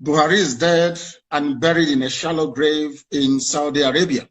Buhari is dead and buried in a shallow grave in Saudi Arabia.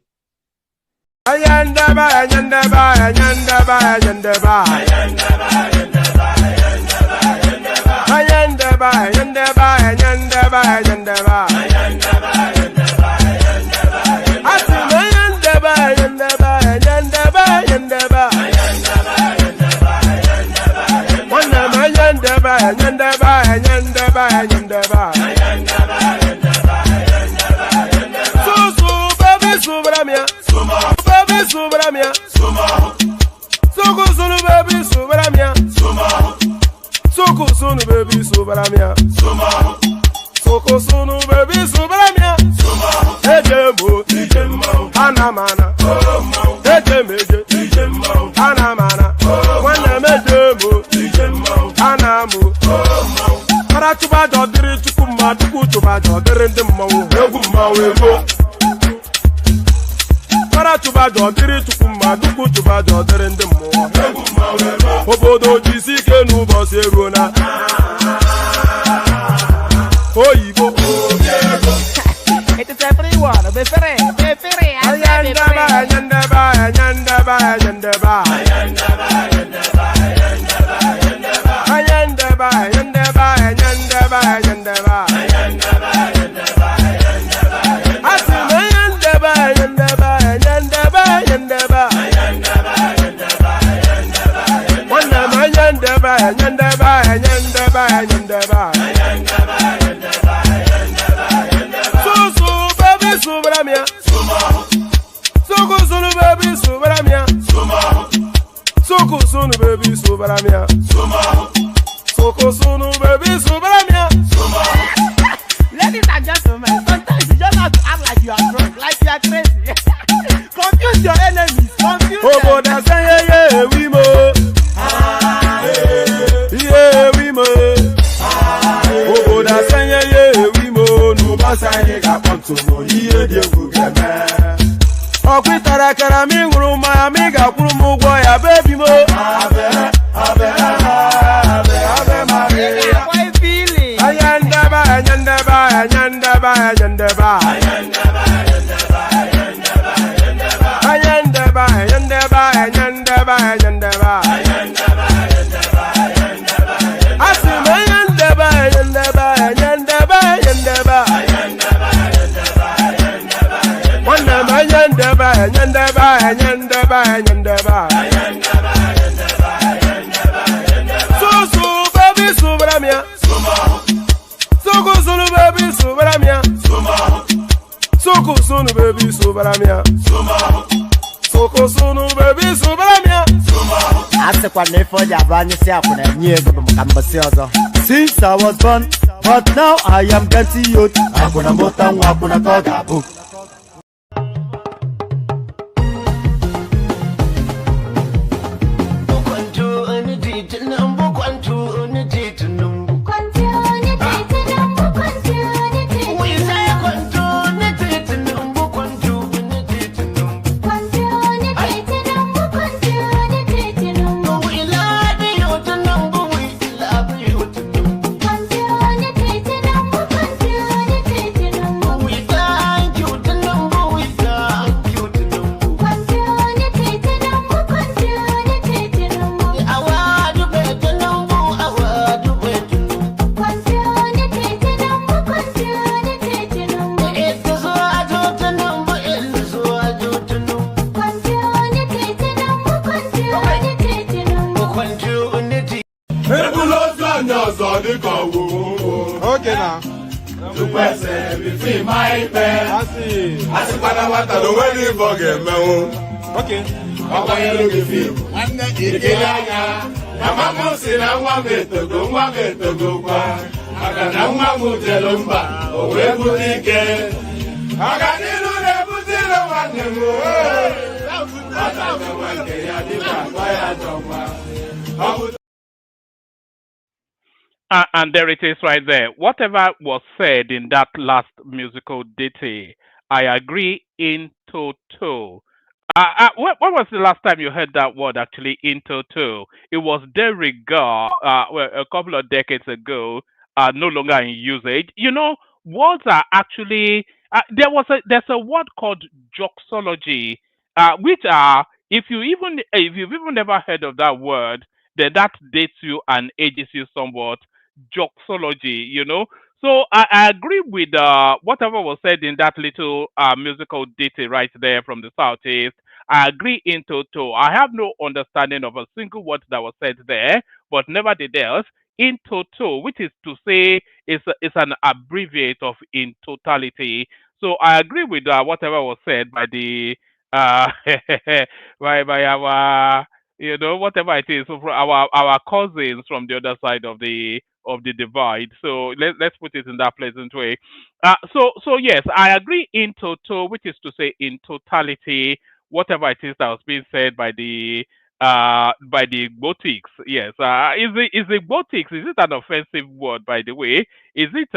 Ladies and gentlemen, sometimes you just have to act like you are drunk, like you are crazy. Confuse your enemies, confuse them. We mo. Yeah, we mo. Oboda sanye we mo. Nuba sanye kapanto mo. Iye de kugeme. Okwitara karami nguru ma amiga kuru mugwo ya baby mo. Abe Maria. Why feeling? Ayandaba. Since I was born, but now I am getting youth. Hakuna motangu, hakuna togabu. Okay now. To person between my pen. I see. I see what I want to do when you forget me. Okay. Papa, you look at you. And the Kirianya. Mama said, I want me to go. I got no Jelumba. Oh, where would he get? I got and there it is right there. Whatever was said in that last musical ditty, I agree in toto. When was the last time you heard that word actually, in toto? It was de rigueur a couple of decades ago, no longer in usage. You know, words are actually there's a word called joxology, which are if you've even never heard of that word, then that dates you and ages you somewhat. Joxology, you know. So I agree with whatever was said in that little musical ditty right there from the southeast. I agree in toto. I have no understanding of a single word that was said there, but nevertheless, in toto, which is to say, is an abbreviate of in totality. So I agree with whatever was said by the uh, by our whatever it is, so for our cousins from the other side of the divide. So let's put it in that pleasant way. So yes, I agree in toto, which is to say in totality, whatever it is that was being said by the botics. Yes. Is the botics, is it an offensive word, by the way? Is this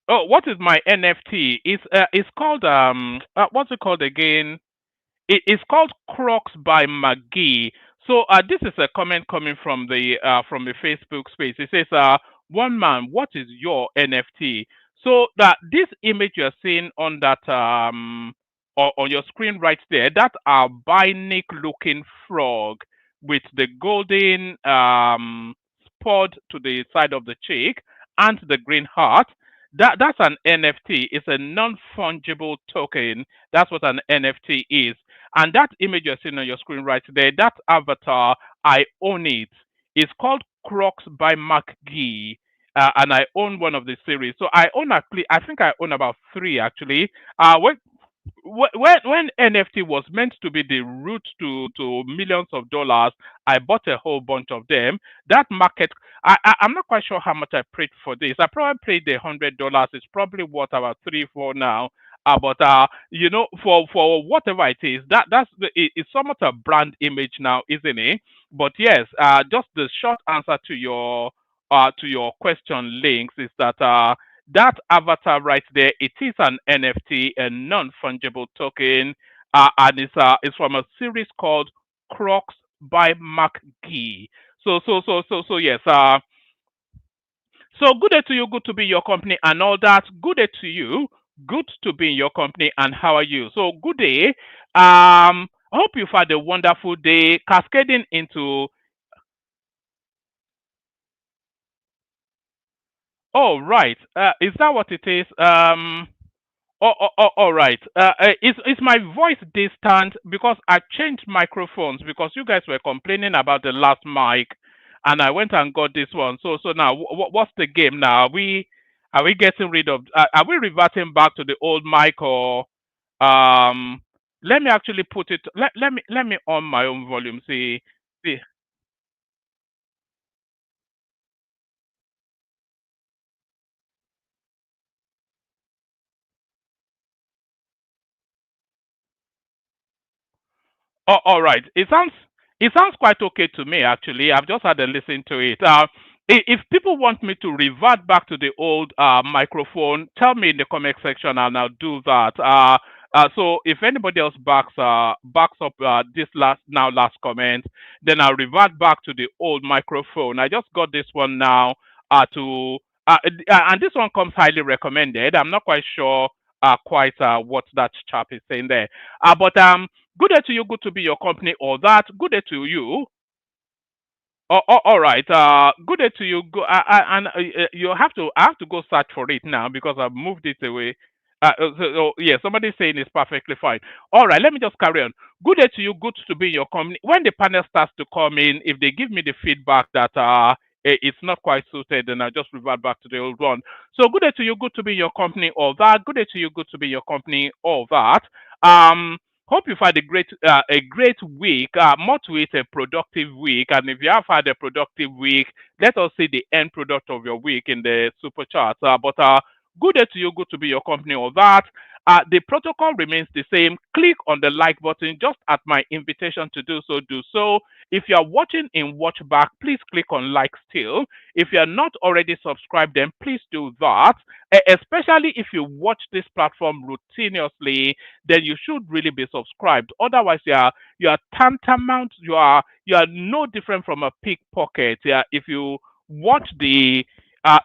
oh, what is my NFT? It's called what's it called again? It's called Crocs by McGee. So this is a comment coming from the Facebook space. It says, "One man, what is your NFT?" So that this image you're seeing on that on your screen right there, that albinic looking frog with the golden spot to the side of the cheek and the green heart. That's an NFT. It's a non-fungible token. That's what an NFT is. And that image you're seeing on your screen right there, that avatar, I own it. It's called Crocs by McGee. And I own one of the series. So I own actually, I think I own about three actually. When NFT was meant to be the route to millions of dollars, I bought a whole bunch of them. That market, I'm not quite sure how much I paid for this. I probably paid $100. It's probably worth about 3, 4 now. But for whatever it is, it's somewhat a brand image now, isn't it? But yes, just the short answer to your question, links, is that that avatar right there, it is an NFT, a non-fungible token, and it's from a series called Crocs by McGee. So yes. So good day to you. Good to be in your company and all that. Good day to you. Good to be in your company and how are you? So good day. I hope you've had a wonderful day, cascading into. Oh right. Is that what it is? All right. Is my voice distant because I changed microphones because you guys were complaining about the last mic, and I went and got this one. So now, what's the game now? Are we getting rid of? Are we reverting back to the old mic or um? Let me actually put it. Let me on my own volume. See. Oh, all right. It sounds quite okay to me actually. I've just had a listen to it. If people want me to revert back to the old microphone, tell me in the comment section and I'll do that. So if anybody else backs up this last comment, then I'll revert back to the old microphone. I just got this one now to and this one comes highly recommended. I'm not quite sure quite what that chap is saying there. But good day to you. Good to be your company. Or that. Good day to you. All right. Good day to you. And you have to. I have to go search for it now because I've moved it away. Yeah, somebody's saying it's perfectly fine. All right, let me just carry on. Good day to you. Good to be in your company. When the panel starts to come in, if they give me the feedback that it's not quite suited, then I just revert back to the old one. So good day to you. Good to be in your company. All that. Good day to you. Good to be in your company. All that. Hope you've had a great week. More to it, a productive week. And if you have had a productive week, let us see the end product of your week in the super chat. But good day to you. Good to be your company. All that. The protocol remains the same. Click on the like button just at my invitation to do so. Do so. If you are watching in watch back, please click on like still. If you are not already subscribed, then please do that. Especially if you watch this platform routinely, then you should really be subscribed. Otherwise, you are tantamount. You are no different from a pickpocket. Yeah, if you watch the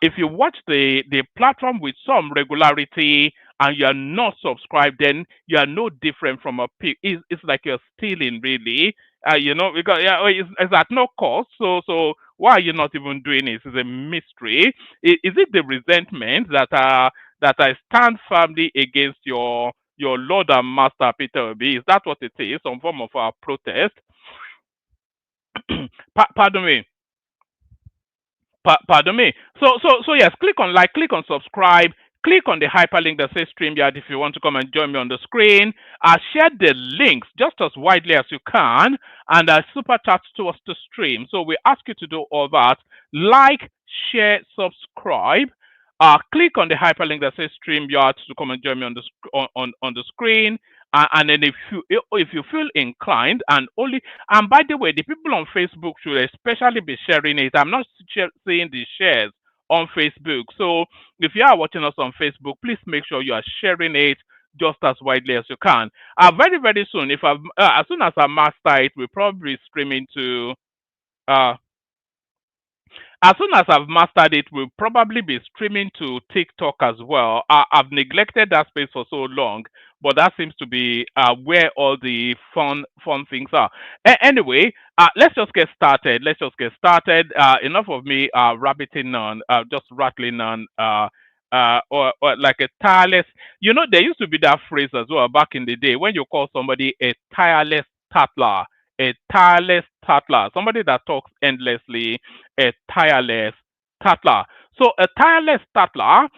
if you watch the platform with some regularity and you are not subscribed, then you are no different from a pig. It's like you're stealing, really. Because yeah, it's at no cost. So why are you not even doing it? It's a mystery. Is it the resentment that I stand firmly against your Lord and Master Peter Obi? Is that what it is? Some form of protest? Pardon me. Pardon me. So yes, click on like, click on subscribe, click on the hyperlink that says StreamYard if you want to come and join me on the screen. Share the links just as widely as you can, and super chat towards the stream. So we ask you to do all that. Like, share, subscribe. Click on the hyperlink that says StreamYard to come and join me on the on the screen. And then if you feel inclined, and by the way, the people on Facebook should especially be sharing it. I'm not seeing the shares on Facebook. So if you are watching us on Facebook, please make sure you are sharing it just as widely as you can. Very, very soon, as soon as I master it, we'll probably be streaming to uh, as soon as I've mastered it, we'll probably be streaming to TikTok as well. I've neglected that space for so long, but that seems to be where all the fun things are. Anyway, let's just get started. Enough of me rabbiting on, just rattling on, or like a tireless. There used to be that phrase as well back in the day when you call somebody a tireless tattler. A tireless tattler, somebody that talks endlessly, a tireless tattler. So a tireless tattler,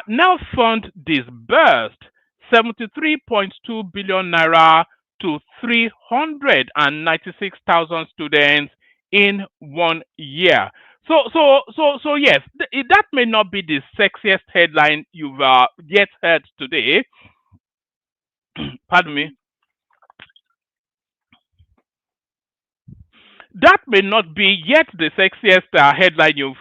NELFUND disbursed 73.2 billion naira to 396,000 students in 1 year. So yes, that may not be the sexiest headline you've yet heard today. Pardon me. That may not be yet the sexiest headline you've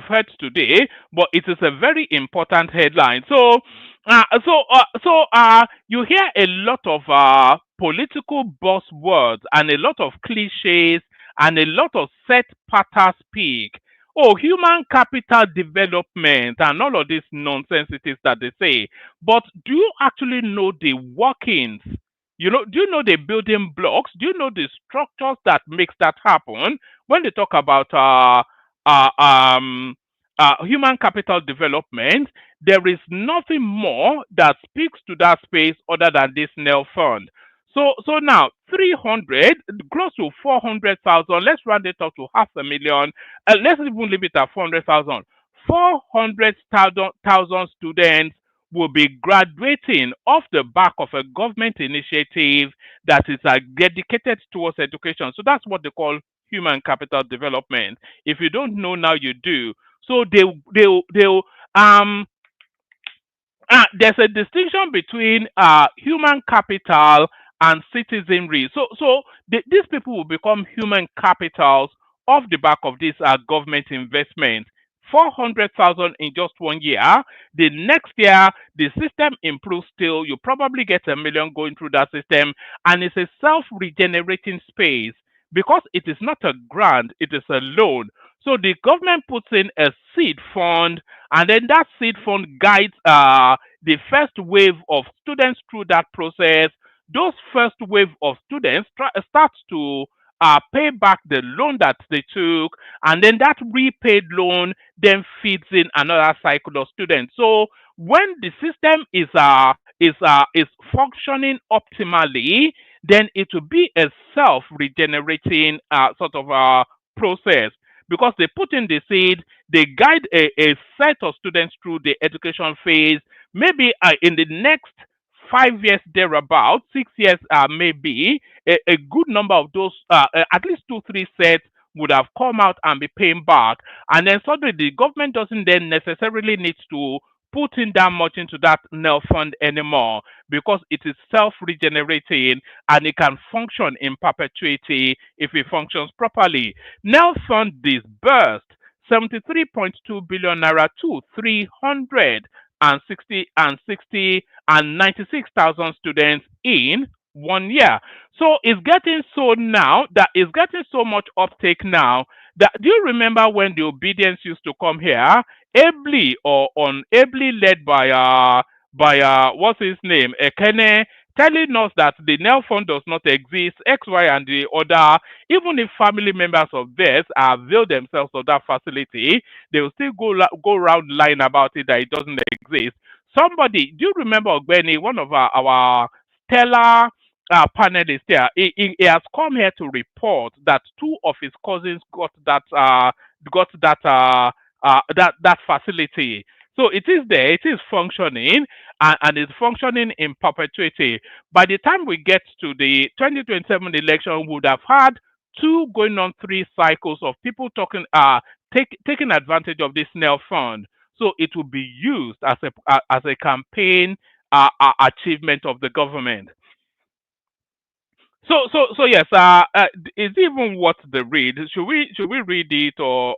heard today, but it is a very important headline. So you hear a lot of political buzzwords and a lot of cliches and a lot of set patter speak. Oh, human capital development and all of these nonsense it is that they say. But do you actually know the workings? Do you know the building blocks? Do you know the structures that makes that happen? When they talk about human capital development, there is nothing more that speaks to that space other than this NELFUND. So now 300, close to 400,000. Let's round it up to 500,000. Let's even leave it at 400,000. 400,000 students will be graduating off the back of a government initiative that is dedicated towards education. So that's what they call human capital development. If you don't know now, you do. So there's a distinction between human capital and citizenry. So these people will become human capitals off the back of this government investment. 400,000 in just 1 year. The next year, the system improves still. You probably get 1 million going through that system, and it's a self-regenerating space because it is not a grant, it is a loan. So the government puts in a seed fund, and then that seed fund guides the first wave of students through that process. Those first wave of students starts to pay back the loan that they took, and then that repaid loan then feeds in another cycle of students. So when the system is functioning optimally, then it will be a self-regenerating sort of process because they put in the seed, they guide a set of students through the education phase. Maybe in the next 5 years thereabout, 6 years maybe, a good number of those, at least 2-3 sets would have come out and be paying back. And then suddenly the government doesn't then necessarily need to put in that much into that NELFUND anymore because it is self-regenerating and it can function in perpetuity if it functions properly. NELFUND disbursed 73.2 billion naira to 96,000 students in 1 year. So it's getting so much uptake now Do you remember when the obedience used to come here, ably or unably led by what's his name, Ekene, telling us that the NELFUND does not exist, X, Y, and the other. Even if family members of theirs avail themselves of that facility, they will still go around lying about it that it doesn't exist. Somebody, do you remember Ogbeni, one of our stellar panelists here? He has come here to report that two of his cousins got that facility. So it is there, it is functioning, and it's functioning in perpetuity. By the time we get to the 2027 election, we would have had two going on three cycles of people taking advantage of this NEL fund. So it will be used as a campaign achievement of the government. So yes, is it even worth the read? Should we read it, or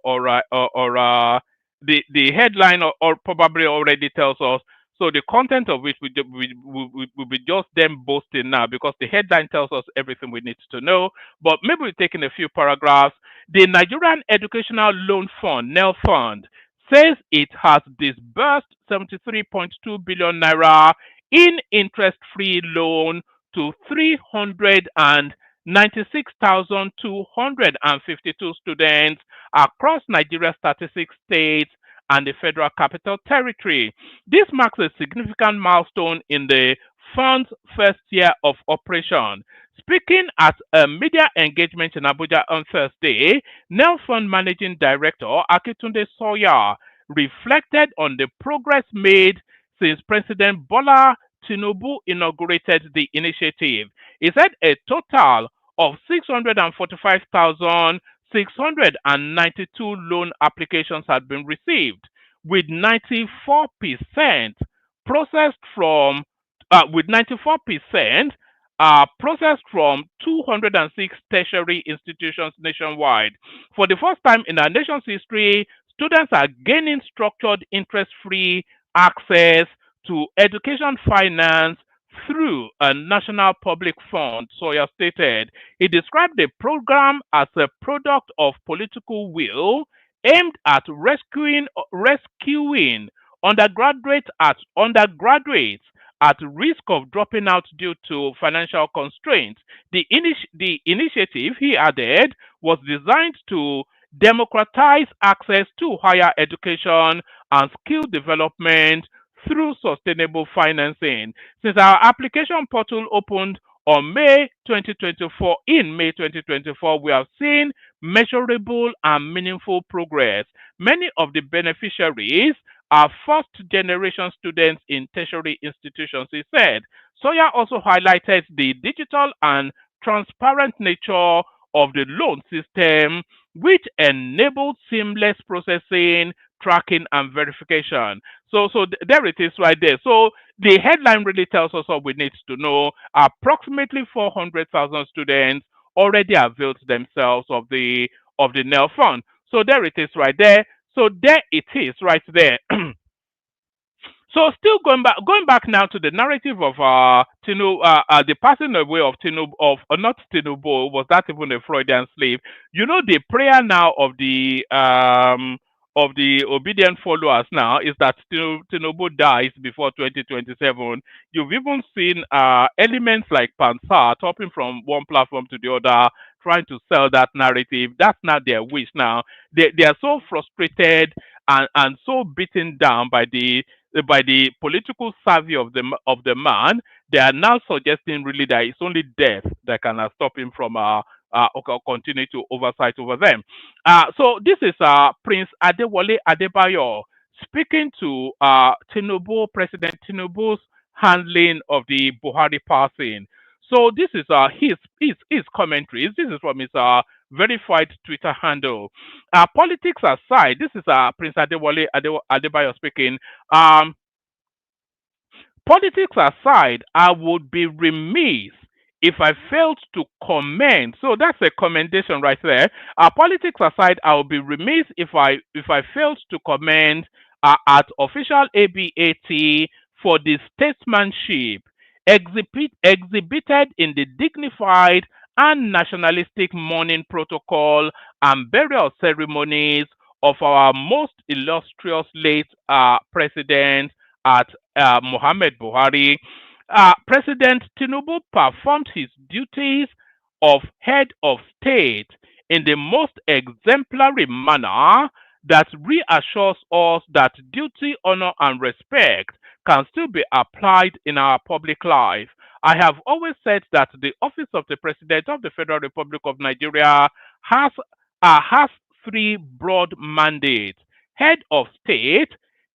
the headline, or probably already tells us? So the content of which we be just them boasting now, because the headline tells us everything we need to know. But maybe we take in a few paragraphs. The Nigerian Educational Loan Fund (NELFUND) says it has disbursed 73.2 billion naira in interest-free loan to 396,252 students across Nigeria's 36 states and the Federal Capital Territory. This marks a significant milestone in the fund's first year of operation. Speaking at a media engagement in Abuja on Thursday, NELFUND Managing Director Akitunde Sawyer reflected on the progress made since President Bola Tinubu inaugurated the initiative. He said a total of 645,692 loan applications had been received, with 94% processed from with 94% processed from 206 tertiary institutions nationwide. For the first time in our nation's history, students are gaining structured interest-free access to education finance through a national public fund, Sawyer stated. He described the program as a product of political will aimed at rescuing undergraduates at risk of dropping out due to financial constraints. The initiative, he added, was designed to democratize access to higher education and skill development through sustainable financing. Since our application portal opened on May 2024, we have seen measurable and meaningful progress. Many of the beneficiaries are first-generation students in tertiary institutions, he said. Sawyer also highlighted the digital and transparent nature of the loan system, which enabled seamless processing, tracking, and verification. So there it is right there. So the headline really tells us all we need to know. Approximately 400,000 students already availed themselves of the NEL fund. So there it is right there. So there it is right there. So still going back now to the narrative of Tinubu, the passing away of Tinubu, not Tinubu, was that even a Freudian slave? You know, the prayer now of the obedient followers now is that Tinubu dies before 2027. You've even seen elements like Pansar topping from one platform to the other, trying to sell that narrative. That's not their wish now. They are so frustrated and so beaten down by the political savvy of the man. They are now suggesting really that it's only death that can stop him from continue to oversight over them. So this is Prince Adewale Adebayo speaking to President Tinubu's handling of the Buhari passing. So this is his commentaries. This is from his verified Twitter handle. Politics aside, this is Prince Adewale Adebayo speaking. Politics aside, I would be remiss if I failed to comment. So that's a commendation right there. Politics aside, I would be remiss if I failed to comment at official ABAT for the statesmanship exhibited in the dignified and nationalistic mourning protocol and burial ceremonies of our most illustrious late president at Muhammad Buhari, President Tinubu performed his duties of head of state in the most exemplary manner that reassures us that duty, honor, and respect can still be applied in our public life. I have always said that the office of the President of the Federal Republic of Nigeria has three broad mandates: head of state,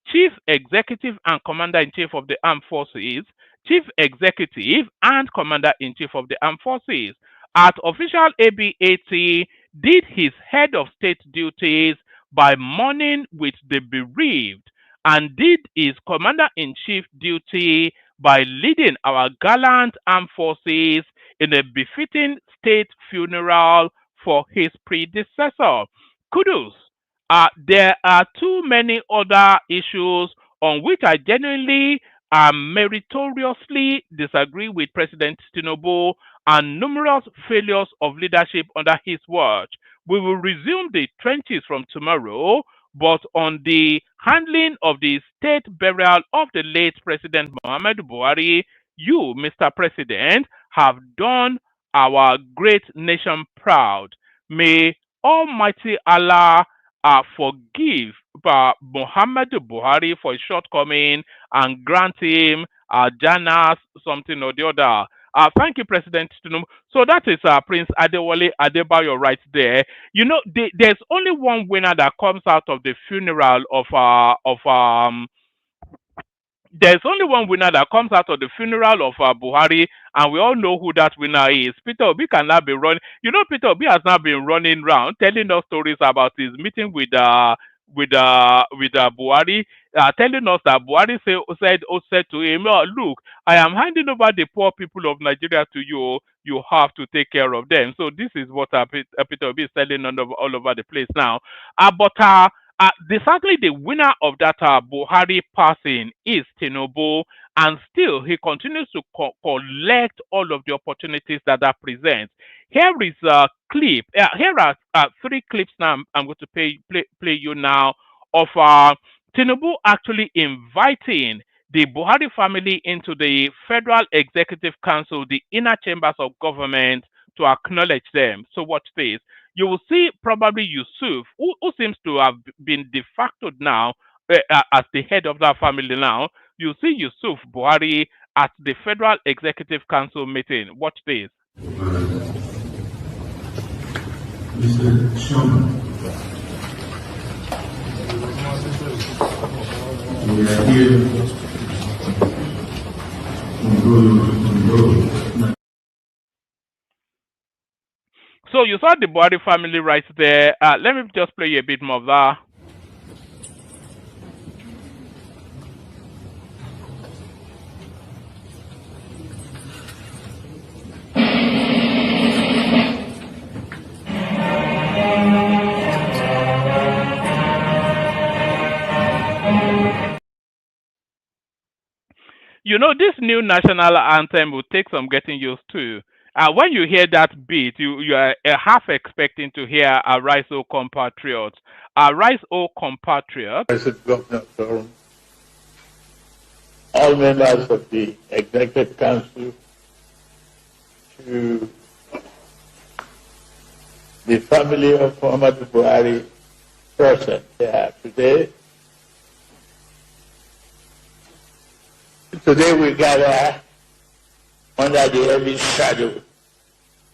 chief executive and commander-in-chief of the armed forces, chief executive and commander-in-chief of the armed forces. At official ABAT did his head of state duties by mourning with the bereaved and did his commander-in-chief duty by leading our gallant armed forces in a befitting state funeral for his predecessor. Kudos. There are too many other issues on which I genuinely and meritoriously disagree with President Tinubu and numerous failures of leadership under his watch. We will resume the trenches from tomorrow, but on the handling of the state burial of the late President Muhammad Buhari, you, Mr. President, have done our great nation proud. May Almighty Allah forgive Muhammad Buhari for his shortcoming and grant him Jannah something or the other. Thank you, President Tinubu. So that is Prince Adewale Adebayo right there. You know, there's only one winner that comes out of the funeral there's only one winner that comes out of the funeral of Buhari, and we all know who that winner is. Peter Obi can now be running. You know, Peter Obi has now been running around telling us stories about his meeting with Buhari, telling us that Buhari said to him, "Oh, look, I am handing over the poor people of Nigeria to you. You have to take care of them." So this is what Peter Obi is telling all over the place now. Certainly the winner of that Buhari passing is Tinubu, and still he continues to collect all of the opportunities that presents. Here is a clip. Here are three clips now. I'm going to play you now of Tinubu actually inviting the Buhari family into the Federal Executive Council, the inner chambers of government, to acknowledge them. So watch this. You will see probably Yusuf, who seems to have been de facto now as the head of that family now. You see Yusuf Buhari at the Federal Executive Council meeting. Watch this. Mr. Chairman, we are here on road. So you saw the Buhari family right there. Let me just play you a bit more of that. You know, this new national anthem will take some getting used to. When you hear that beat, you are half expecting to hear "Arise, O Compatriots." Arise, O Compatriots. President Governor Forum, all members of the Executive Council, to the family of Muhammad Buhari present here today. Today we gather under the heavy shadow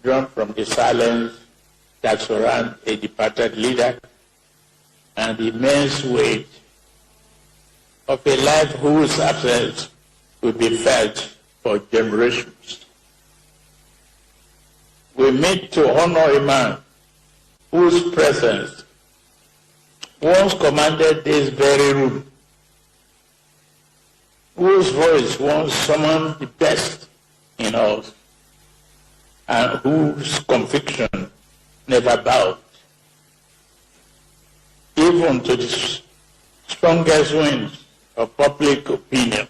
drawn from the silence that surrounds a departed leader and the immense weight of a life whose absence will be felt for generations. We meet to honor a man whose presence once commanded this very room, whose voice once summoned the best in us, and whose conviction never bowed, even to the strongest winds of public opinion.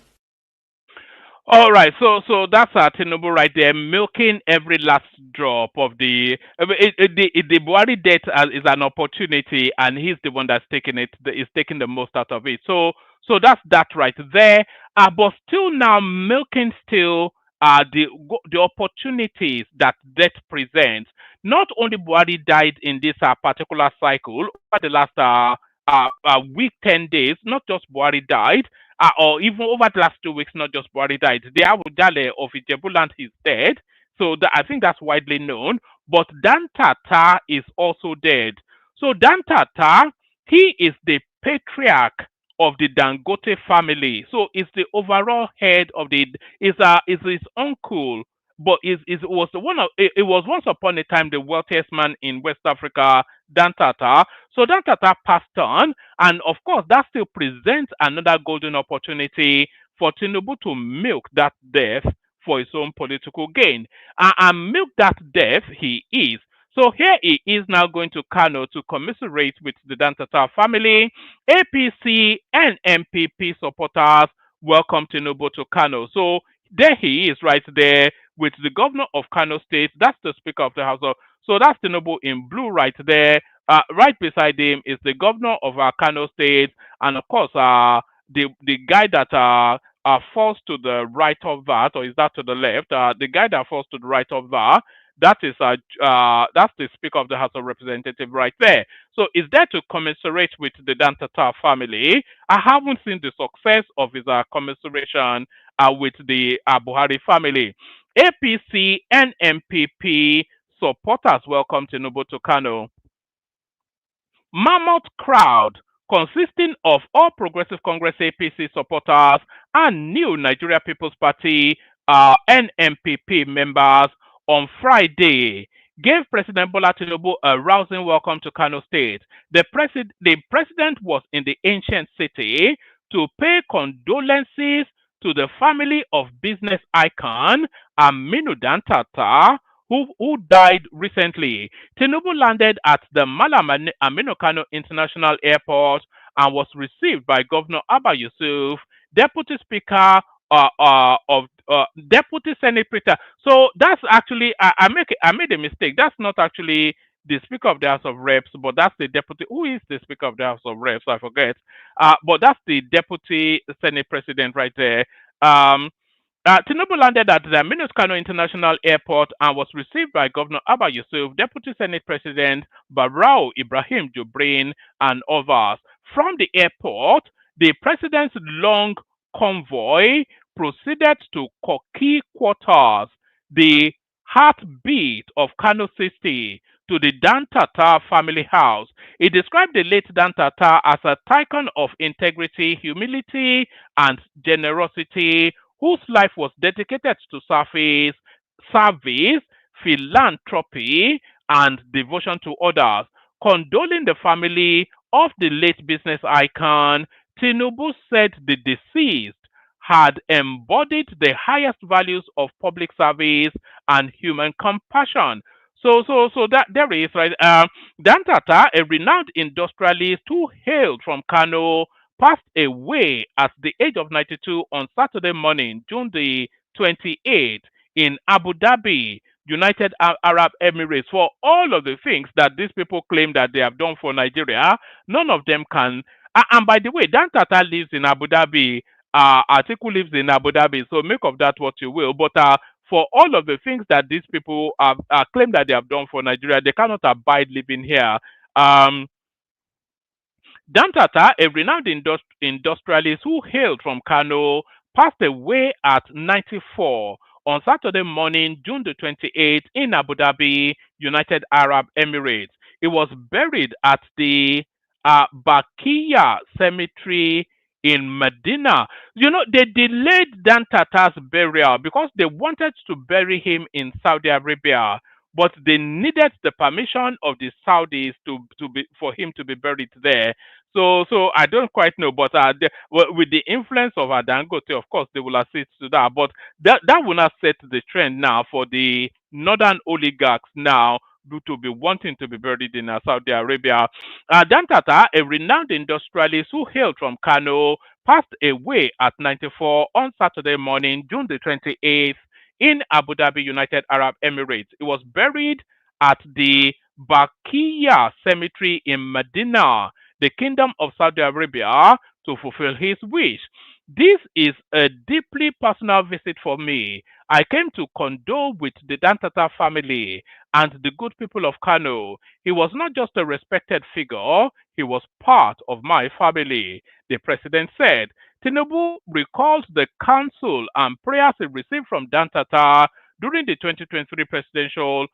All right, so that's Tinubu right there, milking every last drop of the the Buhari debt is an opportunity, and he's the one that's taking it, is taking the most out of it. So that's that right there. But still now milking still the opportunities that debt presents. Not only Buhari died in this particular cycle over the last week 10 days. Not just Buhari died or even over the last 2 weeks, not just Buhari died. The Awujale of Ijebuland is dead. So I think that's widely known. But Dan Tata is also dead. So Dan Tata, he is the patriarch of the Dangote family. So it's the overall head of the is his uncle, but is was the one of it was once upon a time the wealthiest man in West Africa, Dan Tata. So Dan Tata passed on, and of course, that still presents another golden opportunity for Tinubu to milk that death for his own political gain. And milk that death he is. So here he is now going to Kano to commiserate with the Dantata family. APC and MPP supporters welcome Tinubu to Kano. So there he is right there with the governor of Kano State. That's the Speaker of the House of. So that's Tinubu in blue right there. Right beside him is the governor of Kano State, and of course, the guy that falls to the right of that, or is that to the left? The guy that falls to the right of that, that's the Speaker of the House of Representatives right there. So is there to commiserate with the Dantata family. I haven't seen the success of his commiseration with the Buhari family. APC and MPP supporters welcome Tinubu to Kano. Mammoth crowd consisting of All Progressive Congress APC supporters and New Nigeria People's Party NMPP members on Friday gave President Bola Tinubu a rousing welcome to Kano State. The president was in the ancient city to pay condolences to the family of business icon Aminu Dantata, who died recently. Tinubu landed at the Malam Aminu Kano International Airport and was received by Governor Abba Yusuf, Deputy Speaker of Deputy Senate Peter. So that's actually I made a mistake. That's not actually the Speaker of the House of Reps, but that's the Deputy. Who is the Speaker of the House of Reps? I forget. But that's the Deputy Senate President right there. Tinubu landed at the Aminu Kano International Airport and was received by Governor Abba Yusuf, Deputy Senate President Barau Ibrahim Jubrin, and others. From the airport, the president's long convoy proceeded to Koki Quarters, the heartbeat of Kano City, to the Dan Tata family house. He described the late Dan Tata as a tycoon of integrity, humility, and generosity, whose life was dedicated to service, philanthropy, and devotion to others. Condoling the family of the late business icon, Tinubu said the deceased had embodied the highest values of public service and human compassion. So that there is right. Dan Tata, a renowned industrialist who hailed from Kano, passed away at the age of 92 on Saturday morning, June the 28th, in Abu Dhabi, United Arab Emirates. For all of the things that these people claim that they have done for Nigeria, none of them can. And by the way, Dan Tata lives in Abu Dhabi. Atiku lives in Abu Dhabi. So make of that what you will. But for all of the things that these people have claim that they have done for Nigeria, they cannot abide living here. Dan Tata, a renowned industrialist who hailed from Kano, passed away at 94 on Saturday morning, June the 28th, in Abu Dhabi, United Arab Emirates. He was buried at the Bakia Cemetery in Medina. You know, they delayed Dan Tata's burial because they wanted to bury him in Saudi Arabia, but they needed the permission of the Saudis for him to be buried there. So I don't quite know, but with the influence of Dangote, of course, they will assist to that. But that will not set the trend now for the northern oligarchs now to be wanting to be buried in Saudi Arabia. Dantata, a renowned industrialist who hailed from Kano, passed away at 94 on Saturday morning, June the 28th, in Abu Dhabi, United Arab Emirates. He was buried at the Baqiya Cemetery in Medina, the Kingdom of Saudi Arabia, to fulfill his wish. This is a deeply personal visit for me. I came to condole with the Dantata family and the good people of Kano. He was not just a respected figure, he was part of my family, the president said. Tinubu recalled the counsel and prayers he received from Dantata during the 2023 presidential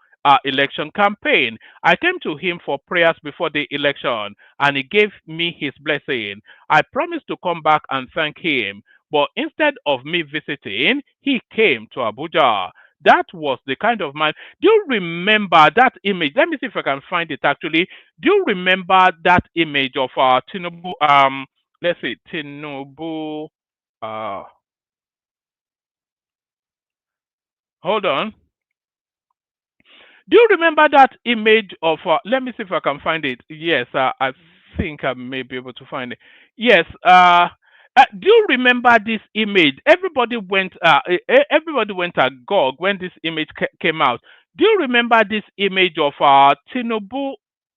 election campaign. I came to him for prayers before the election and he gave me his blessing. I promised to come back and thank him, but instead of me visiting, he came to Abuja. That was the kind of man. Do you remember that image? Let me see if I can find it actually. Do you remember that image of Tinubu? Let's see, Tinubu. Hold on. Do you remember that image of? Let me see if I can find it. Yes, I think I may be able to find it. Yes. Do you remember this image? Everybody went. Everybody went agog when this image came out. Do you remember this image of Tinubu?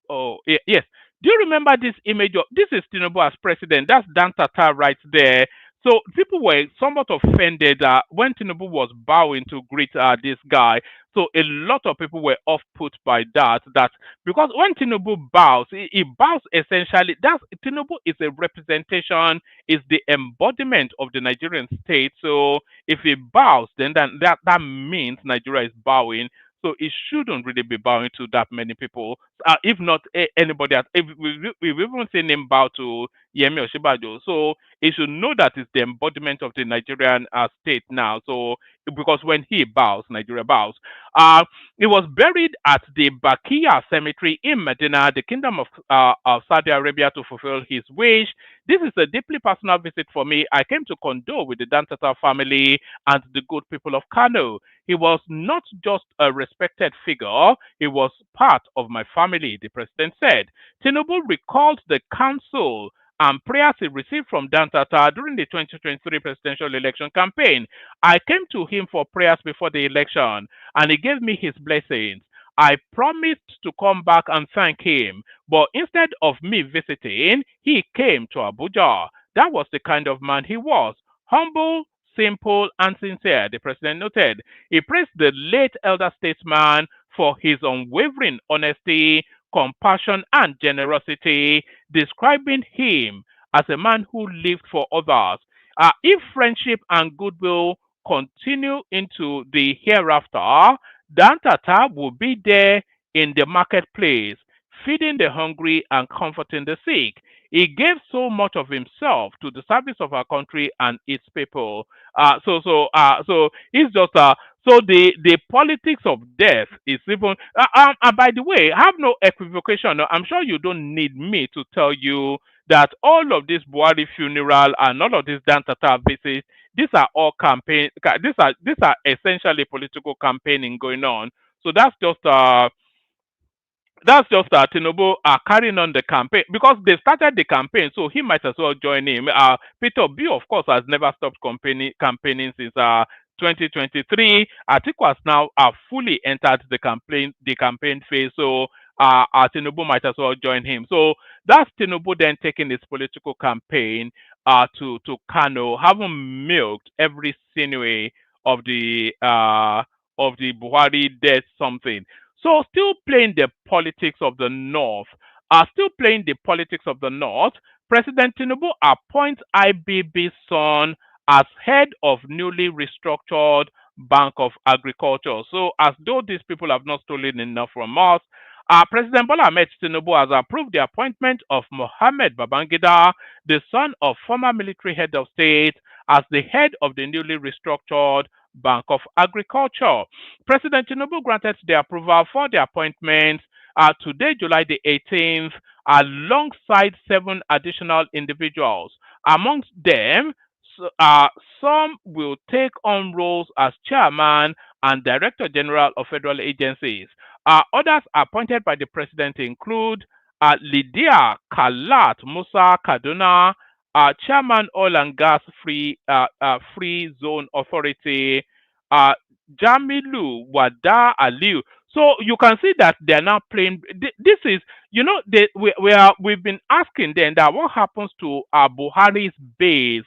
Oh, yes. Do you remember this image of? This is Tinubu as president. That's Dan Tata right there. So people were somewhat offended when Tinubu was bowing to greet this guy. So a lot of people were off put by that. That because when Tinubu bows, he bows essentially. That's Tinubu is a representation, is the embodiment of the Nigerian state. So if he bows, then that means Nigeria is bowing. So it shouldn't really be bowing to that many people. If not anybody else, if we've even seen him bow to Yemi Oshibajo. So he should know that it's the embodiment of the Nigerian state now. So because when he bows, Nigeria bows. He was buried at the Baqiya Cemetery in Medina, the Kingdom of Saudi Arabia, to fulfill his wish. This is a deeply personal visit for me. I came to condole with the Dantata family and the good people of Kano. He was not just a respected figure, he was part of my family, the president said. Tinubu recalled the counsel and prayers he received from Dantata during the 2023 presidential election campaign. I came to him for prayers before the election and he gave me his blessings. I promised to come back and thank him, but instead of me visiting, he came to Abuja. That was the kind of man he was. Humble, simple, and sincere, the president noted. He praised the late elder statesman for his unwavering honesty, compassion, and generosity, describing him as a man who lived for others. If friendship and goodwill continue into the hereafter, Dantata will be there in the marketplace, feeding the hungry and comforting the sick. He gave so much of himself to the service of our country and its people. So it's just so the politics of death is even. And by the way, have no equivocation. I'm sure you don't need me to tell you that all of this Buhari funeral and all of this Dantata visits, these are all campaign. These are essentially political campaigning going on. So that's just Tinubu carrying on the campaign because they started the campaign, so he might as well join him. Peter Obi, of course, has never stopped campaigning since 2023. Atiku has now fully entered the campaign phase, so Tinubu might as well join him. So that's Tinubu then taking his political campaign to Kano, having milked every sinew of the Buhari death something. So still playing the politics of the North, President Tinubu appoints IBB son as head of newly restructured Bank of Agriculture. So as though these people have not stolen enough from us, President Bola Ahmed Tinubu has approved the appointment of Mohammed Babangida, the son of former military head of state, as the head of the newly restructured Bank of Agriculture. President Tinubu granted the approval for the appointment today, July the 18th, alongside 7 additional individuals. Amongst them, some will take on roles as chairman and director general of federal agencies. Others appointed by the president include Lydia Kalat Musa Kaduna, chairman Oil and Gas Free Zone Authority, uh, Jamilu Wada Aliu. So you can see that they're now playing. This is, we've been asking then that what happens to Buhari's base,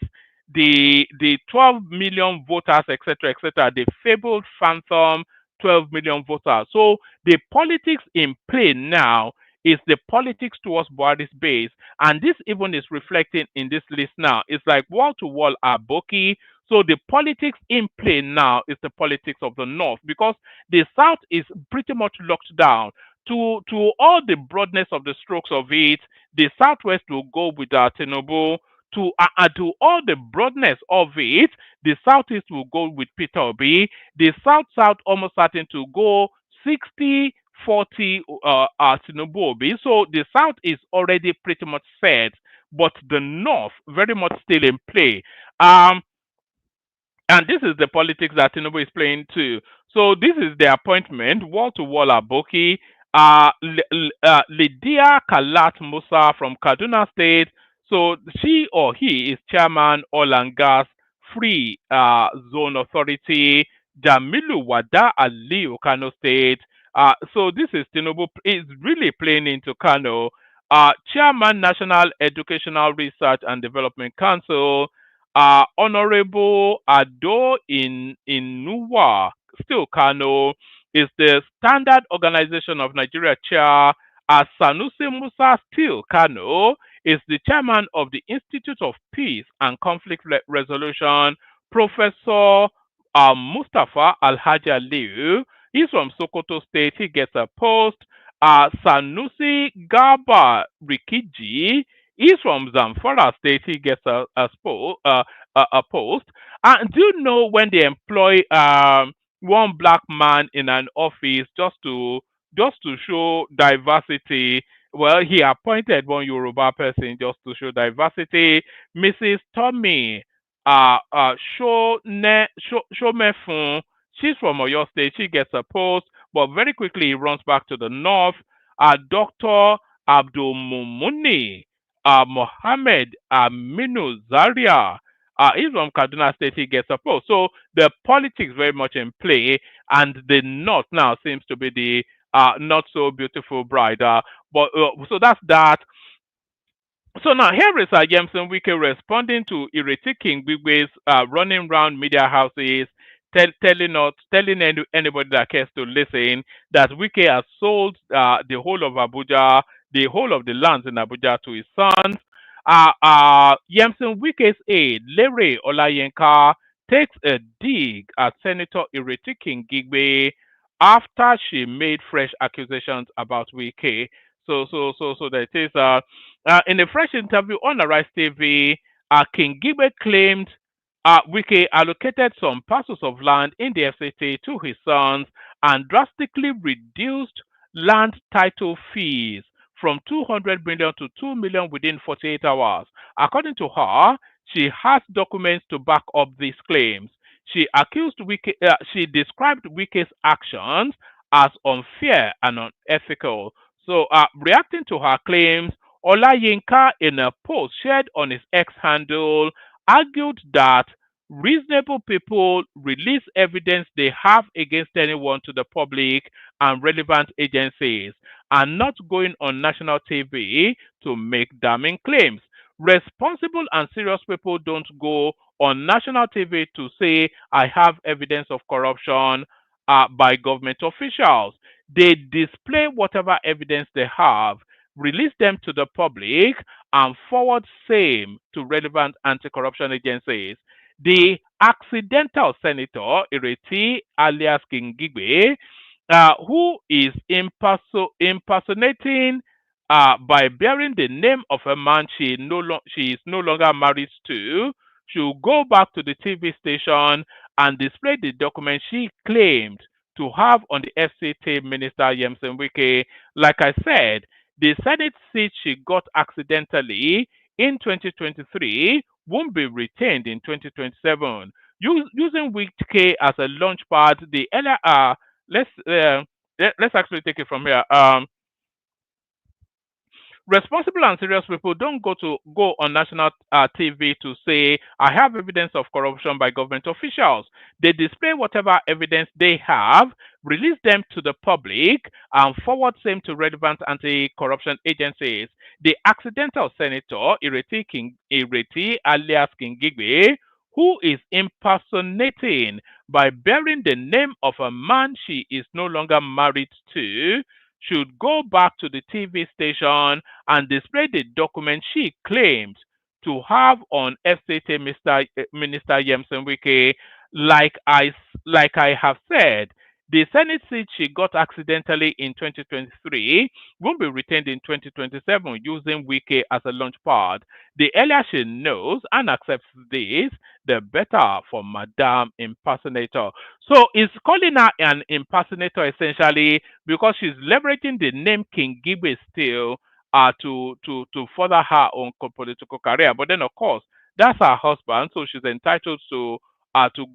the 12 million voters, etc., the fabled phantom 12 million voters. So the politics in play now is the politics towards Buhari's base, and this even is reflecting in this list now. It's like wall to wall Aboki. So the politics in play now is the politics of the North, because the South is pretty much locked down. To all the broadness of the strokes of it, the Southwest will go with Tinubu. To all the broadness of it, the Southeast will go with Peter Obi. The South almost starting to go 60-40 Tinubu Obi. So the South is already pretty much set, but the North very much still in play. And this is the politics that Tinubu is playing too. So this is the appointment, wall to wall Aboki, Lydia Kalat Musa from Kaduna State. So she or he is chairman Oil and Gas Free Zone Authority. Jamilu Wada Aliu, Kano State. So this is Tinubu is really playing into Kano. Chairman National Educational Research and Development Council. Honorable Ado in Nuwa, still Kano, is the Standard Organization of Nigeria chair. Sanusi Musa, still Kano, is the chairman of the Institute of Peace and Conflict Resolution. Professor Mustafa Alhaji Aliu, he's from Sokoto State, he gets a post. Sanusi Garba Rikiji, he's from Zamfara State, he gets a post. And do you know when they employ one black man in an office just to show diversity? Well, he appointed one Yoruba person just to show diversity. Mrs. Tommy Shomefun, she's from Oyo State, she gets a post, but very quickly he runs back to the north. Dr. Abdul Mumuni Mohammed Aminu Zaria, he's from Kaduna State, he gets a post. So the politics very much in play, and the North now seems to be the not so beautiful bride. So that's that. So now here is Yemson Wike responding to Ireti Kingibe's running around media houses, telling anybody that cares to listen that Wike has sold the whole of Abuja, the whole of the lands in Abuja to his sons. Yemson Wike's aide, Lere Olayenka, takes a dig at Senator Ireti Kingibe after she made fresh accusations about Wike. So that is in a fresh interview on Arise TV, Kingibe claimed Wike allocated some parcels of land in the FCT to his sons and drastically reduced land title fees from 200 million to 2 million within 48 hours. According to her, she has documents to back up these claims. She accused Wike, she described Wike's actions as unfair and unethical. So, reacting to her claims, Olayinka, in a post shared on his X handle, argued that reasonable people release evidence they have against anyone to the public and relevant agencies, and not going on national TV to make damning claims. Responsible and serious people don't go on national TV to say, I have evidence of corruption by government officials. They display whatever evidence they have, release them to the public, and forward same to relevant anti-corruption agencies. The accidental senator, Ireti alias Kingibe, who is impersonating by bearing the name of a man she is no longer married to, should go back to the TV station and display the document she claimed to have on the FCT Minister Yemson Wike. Like I said, the Senate seat she got accidentally in 2023 won't be retained in 2027. Using Wike as a launch pad, the earlier let's actually take it from here. Responsible and serious people don't go on national TV to say, I have evidence of corruption by government officials. They display whatever evidence they have, release them to the public, and forward same to relevant anti-corruption agencies. The accidental senator Ireti alias Kingibe, who is impersonating by bearing the name of a man she is no longer married to, should go back to the TV station and display the document she claims to have on FCT Minister Yemsen Wike. Like I have said, the Senate seat she got accidentally in 2023 won't be retained in 2027 using Wike as a launch pad. The earlier she knows and accepts this, the better for Madam Impersonator. So it's calling her an impersonator essentially because she's leveraging the name Kingibe still to further her own political career. But then of course that's her husband, so she's entitled to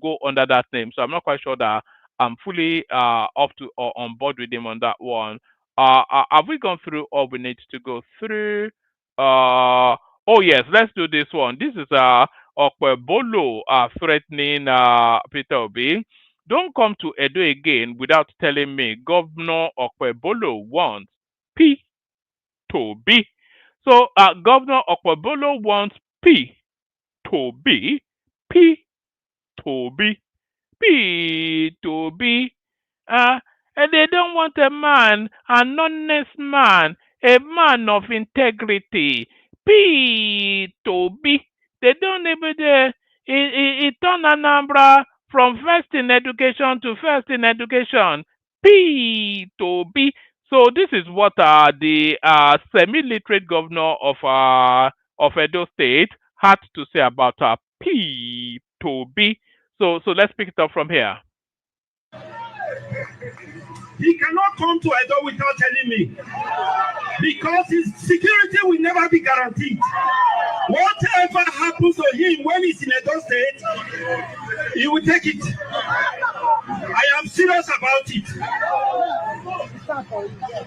go under that name. So I'm not quite sure that I'm fully up to or on board with him on that one. Have we gone through all we need to go through? Oh yes, let's do this one. This is Okpebholo threatening Peter Obi. Don't come to Edo again without telling me Governor Okpebholo wants P to B. So Governor Okpebholo wants P to B, P to B, P to B. And they don't want a man, an honest man, a man of integrity. P to B. They don't even it turn Anambra from first in education to first in education. P to B. So this is what the semi-literate governor of Edo State had to say about P to B. So let's pick it up from here. He cannot come to Edo without telling me, because his security will never be guaranteed. Whatever happens to him when he's in Edo State, he will take it. I am serious about it.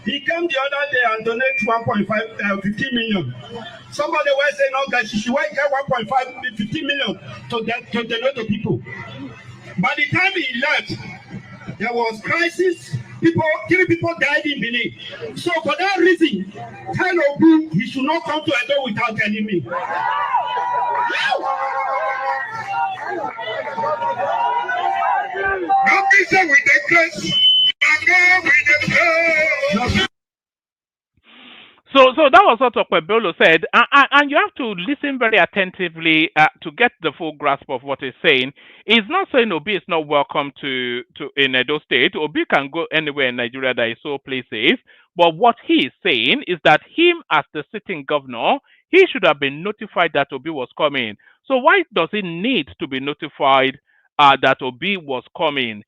He came the other day and donated 15 million. Somebody was saying, no, guys, she should get 1.5, 15 million to donate to people. By the time he left, there was crisis. 3 people died in Benin. So for that reason, tell Obi he should not come to Edo without telling me. Nothing said with the grace. So that was what Okpebholo said, and you have to listen very attentively to get the full grasp of what he's saying. He's not saying Obi is not welcome to in Edo State. Obi can go anywhere in Nigeria that is so places. But what he is saying is that him as the sitting governor, he should have been notified that Obi was coming. So why does he need to be notified that Obi was coming?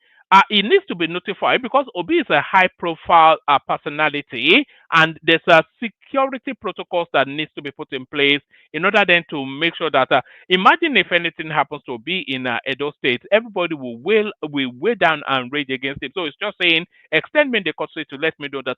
He needs to be notified because Obi is a high-profile personality, and there's a security protocols that needs to be put in place in order then to make sure that. Imagine if anything happens to Obi in Edo State, everybody will weigh down and rage against him. So it's just saying, extend me the courtesy to let me know that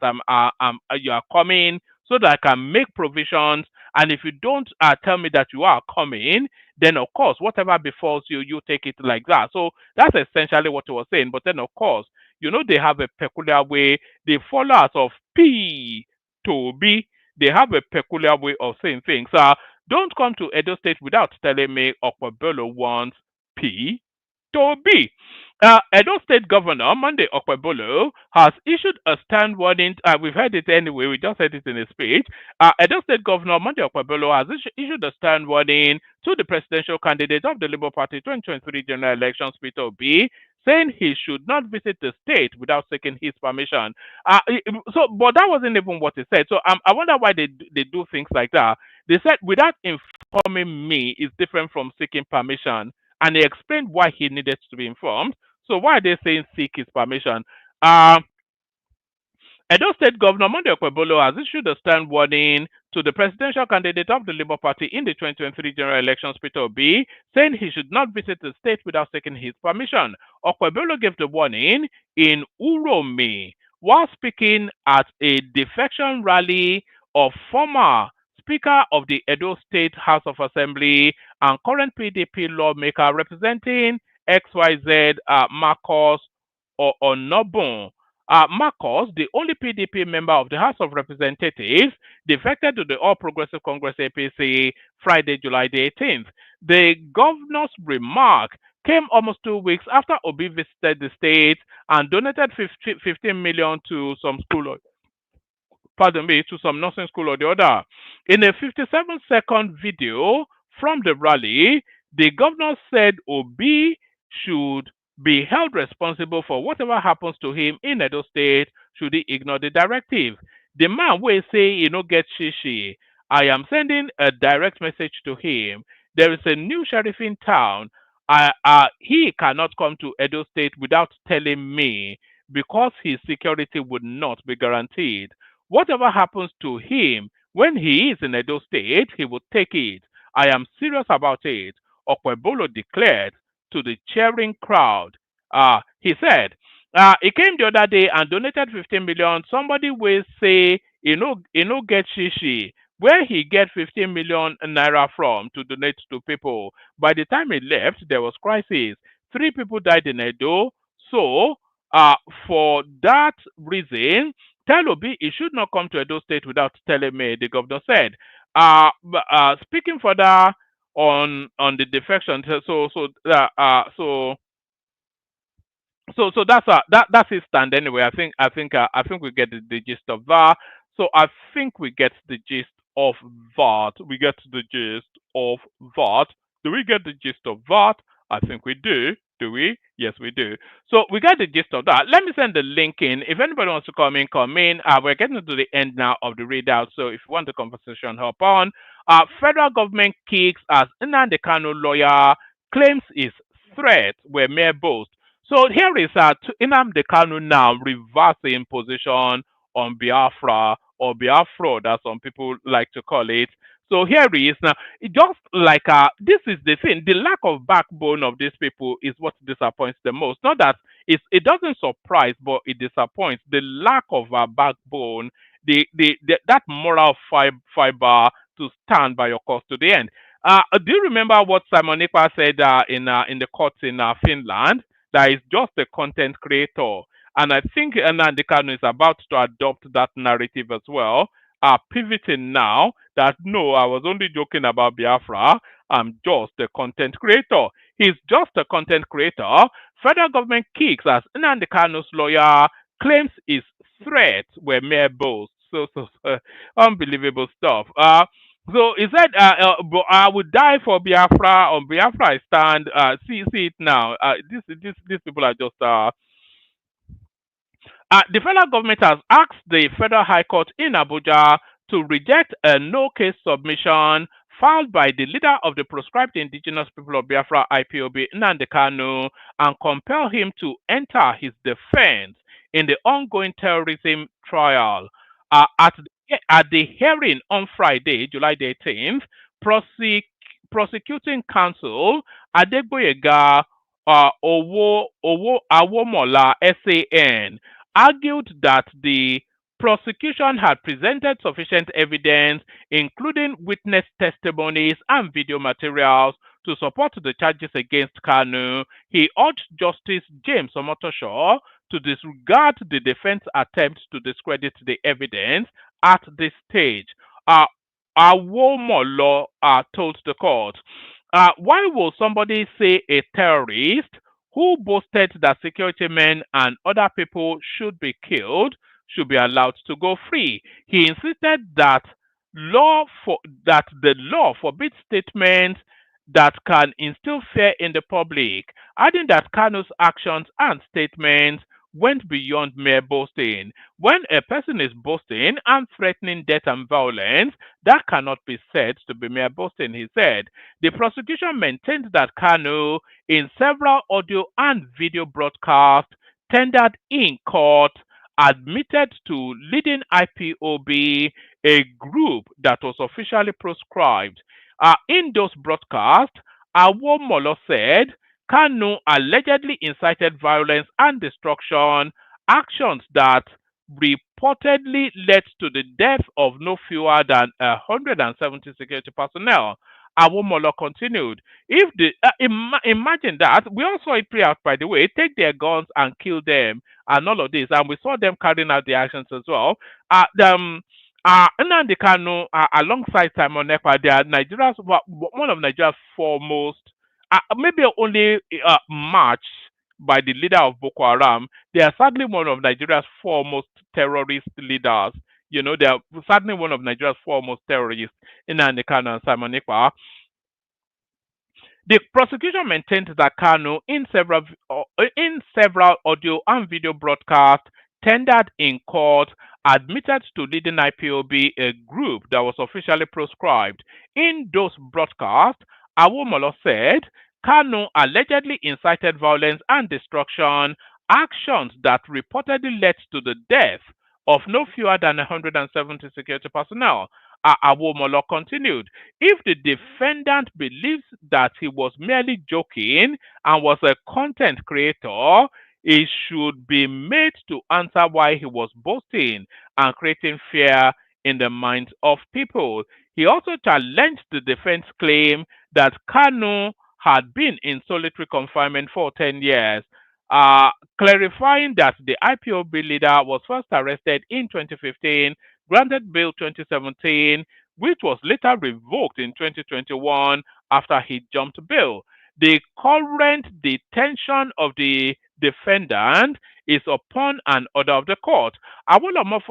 you are coming, so that I can make provisions. And if you don't tell me that you are coming, then of course, whatever befalls you, you take it like that. So that's essentially what he was saying. But then of course, they have a peculiar way. The followers of P to B, they have a peculiar way of saying things. Don't come to Edo State without telling me Okpebholo wants P to B. Edo State Governor Monday Okpebholo has issued a stern warning. We've heard it anyway. We just heard it in a speech. Edo State Governor Monday Okpebholo has issued a stern warning to the presidential candidate of the Labour Party 2023 general elections, Peter Obi, saying he should not visit the state without seeking his permission. But that wasn't even what he said. So I wonder why they do things like that. They said without informing me is different from seeking permission. And he explained why he needed to be informed. So why are they saying seek his permission? Edo State Governor Monday Okpebholo has issued a stern warning to the presidential candidate of the Labour Party in the 2023 general elections, Peter Obi, saying he should not visit the state without taking his permission. Okpebholo gave the warning in Uromi while speaking at a defection rally of former Speaker of the Edo State House of Assembly and current PDP lawmaker representing XYZ Marcos Onobun. Marcos, the only PDP member of the House of Representatives, defected to the All Progressive Congress APC Friday, July the 18th. The governor's remark came almost 2 weeks after Obi visited the state and donated 15 million to some school, to some nursing school or the other. In a 57-second video from the rally, the governor said Obi should be held responsible for whatever happens to him in Edo State should he ignore the directive. The man will say he no get shishi. I am sending a direct message to him. There is a new sheriff in town. He cannot come to Edo State without telling me because his security would not be guaranteed. Whatever happens to him when he is in Edo State, he will take it. I am serious about it, Okpebholo declared to the cheering crowd. He said, he came the other day and donated 15 million. Somebody will say, no get shishi. Where he get 15 million naira from to donate to people. By the time he left, there was crisis. 3 people died in Edo. So, for that reason, tell Obi he should not come to Edo State without telling me, the governor said. Speaking further on the defection, so that's his stand anyway. I think we get the gist of that. So I think we get the gist of that. We get the gist of that. Do we get the gist of that? I think we do. Do we? Yes, we do. So we got the gist of that. Let me send the link in. If anybody wants to come in, come in. We're getting to the end now of the readout. So if you want the conversation, hop on. Federal government kicks as Nnamdi Kanu lawyer claims his threats were mere boast. So here is Nnamdi Kanu now reversing position on Biafra or Biafra, as some people like to call it. So here he is now. Just like this is the thing. The lack of backbone of these people is what disappoints the most. Not that it doesn't surprise, but it disappoints. The lack of backbone, that moral fiber to stand by your cause to the end. Do you remember what Simon Ekpa said in the courts in Finland? That is just a content creator. And I think Nnamdi Kanu is about to adopt that narrative as well, pivoting now that no, I was only joking about Biafra. I'm just a content creator. He's just a content creator. Federal government kicks as Nnamdi Kanu's lawyer claims his threats were mere boasts. So unbelievable stuff. So he said, I would die for Biafra. On Biafra I stand. See it now. These people are just. The federal government has asked the Federal High Court in Abuja to reject a no-case submission filed by the leader of the proscribed indigenous people of Biafra, IPOB, Nnamdi Kanu, and compel him to enter his defense in the ongoing terrorism trial. At the hearing on Friday, July the 18th, prosecuting counsel Adegboyega Awomola SAN argued that the prosecution had presented sufficient evidence, including witness testimonies and video materials, to support the charges against Kanu. He urged Justice James Omotosho to disregard the defense attempt to discredit the evidence at this stage. Awomolo told the court, why will somebody say a terrorist who boasted that security men and other people should be killed should be allowed to go free? He insisted that the law forbids statements that can instill fear in the public, adding that Kanu's actions and statements went beyond mere boasting. When a person is boasting and threatening death and violence, that cannot be said to be mere boasting, he said. The prosecution maintained that Kanu, in several audio and video broadcasts tendered in court, admitted to leading IPOB, a group that was officially proscribed. In those broadcasts, Awomolo said Kanu allegedly incited violence and destruction, actions that reportedly led to the death of no fewer than 170 security personnel. Awomolo continued, if the imagine that, we all saw it play out, by the way, take their guns and kill them and all of this, and we saw them carrying out the actions as well. Nnamdi Kanu, alongside Simon Ekpa, they are one of Nigeria's foremost, maybe only matched by the leader of Boko Haram. They are sadly one of Nigeria's foremost terrorist leaders. They are certainly one of Nigeria's foremost terrorists, Nnamdi Kanu and Simon Ekpa. The prosecution maintained that Kanu, in several audio and video broadcasts tendered in court, admitted to leading IPOB, a group that was officially proscribed. In those broadcasts, Awomolo said Kanu allegedly incited violence and destruction, actions that reportedly led to the death of no fewer than 170 security personnel. Awomolo continued, if the defendant believes that he was merely joking and was a content creator, he should be made to answer why he was boasting and creating fear in the minds of people. He also challenged the defense claim that Kanu had been in solitary confinement for 10 years, clarifying that the IPOB leader was first arrested in 2015, granted bail 2017, which was later revoked in 2021 after he jumped bail. The current detention of the defendant is upon an order of the court. Awolomo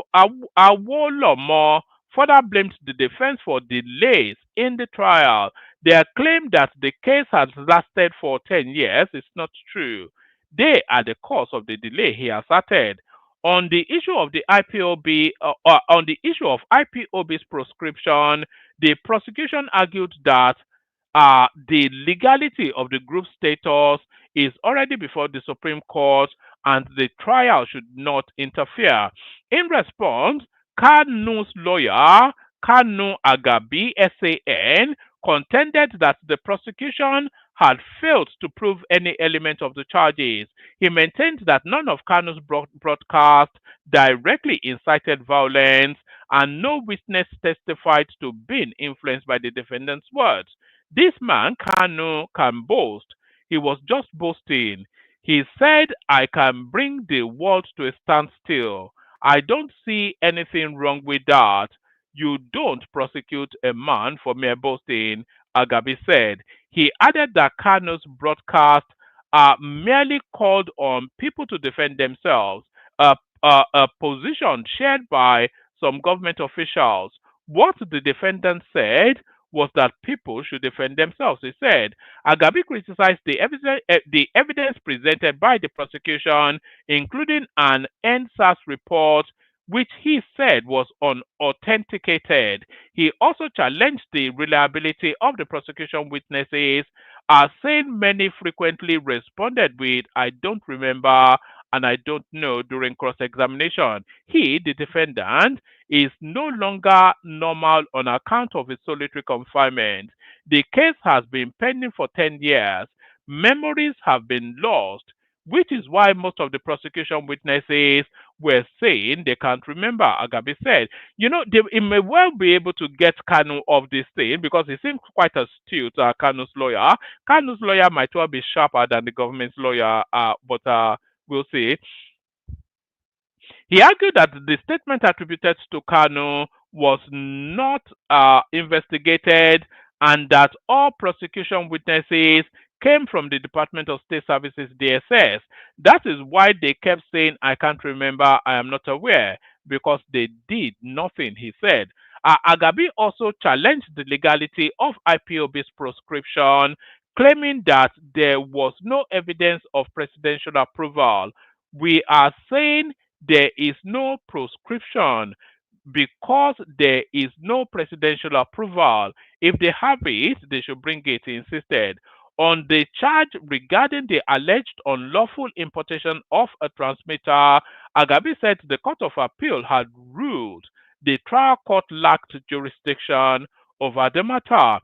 further blamed the defense for delays in the trial. Their claim that the case has lasted for 10 years is not true. They are the cause of the delay, he asserted. On the issue of IPOB's proscription, the prosecution argued that the legality of the group status is already before the Supreme Court and the trial should not interfere. In response, Kanu's lawyer, Kanu Agabi SAN, contended that the prosecution had failed to prove any element of the charges. He maintained that none of Kanu's broadcasts directly incited violence and no witness testified to being influenced by the defendant's words. This man, Kanu, can boast. He was just boasting. He said, I can bring the world to a standstill. I don't see anything wrong with that. You don't prosecute a man for mere boasting, Agabi said. He added that Kanu's broadcast merely called on people to defend themselves, a position shared by some government officials. What the defendant said was that people should defend themselves, he said. Agabi criticized the evidence presented by the prosecution, including an NSAS report, which he said was unauthenticated. He also challenged the reliability of the prosecution witnesses, saying many frequently responded with, I don't remember and I don't know during cross-examination. He, the defendant, is no longer normal on account of his solitary confinement. The case has been pending for 10 years. Memories have been lost, which is why most of the prosecution witnesses were saying they can't remember, Agabi said. They may well be able to get Kanu off this thing because he seems quite astute, Kanu's lawyer. Kanu's lawyer might well be sharper than the government's lawyer, but we'll see. He argued that the statement attributed to Kanu was not investigated and that all prosecution witnesses came from the Department of State Services, DSS. That is why they kept saying, I can't remember, I am not aware, because they did nothing, he said. Agabi also challenged the legality of IPOB's proscription, claiming that there was no evidence of presidential approval. We are saying there is no proscription because there is no presidential approval. If they have it, they should bring it, he insisted. on the charge regarding the alleged unlawful importation of a transmitter. Agabi said the Court of Appeal had ruled the trial court lacked jurisdiction over the matter.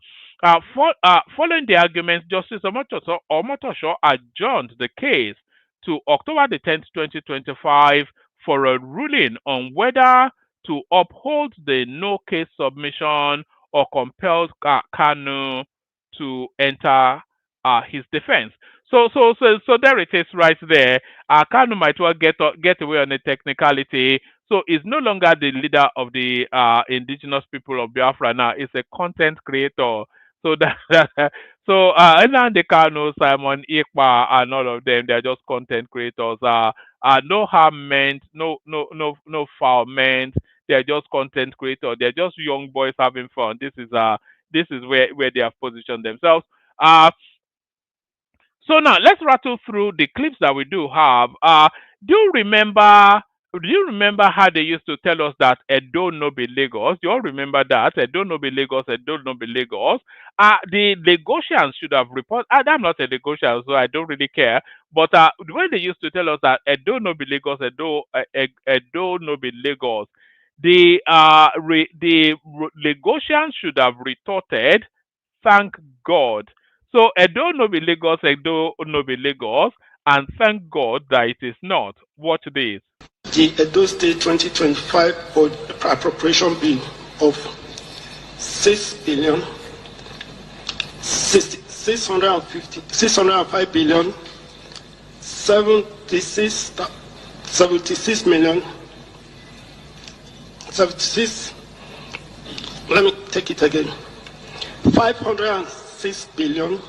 Following the arguments, Justice Omotosho adjourned the case to October the 10th, 2025 for a ruling on whether to uphold the no case submission or compel Kanu to enter his defense. So there it is right there. Kanu might well get away on a technicality. So he's no longer the leader of the indigenous people of Biafra now. He's a content creator. So so Nnamdi Kanu, Simon Ikpa, and all of them, they're just content creators. No harm meant, no foul meant. They're just content creators. They're just young boys having fun. This is where they have positioned themselves. So now let's rattle through the clips that we do have. Do you remember how they used to tell us that Edo no be Lagos? You all remember that? Edo no be Lagos, Edo no be Lagos. The Lagosians should have reported. I'm not a Lagosian, so I don't really care. But the way they used to tell us that Edo no be Lagos, Edo no be Lagos, the Lagosians should have retorted, "Thank God." So Edo no be Lagos, Edo no be Lagos, and thank God that it is not. Watch this. The Edo State 2025 appropriation bill of 605 billion 76 million 76. Let me take it again. 506 billion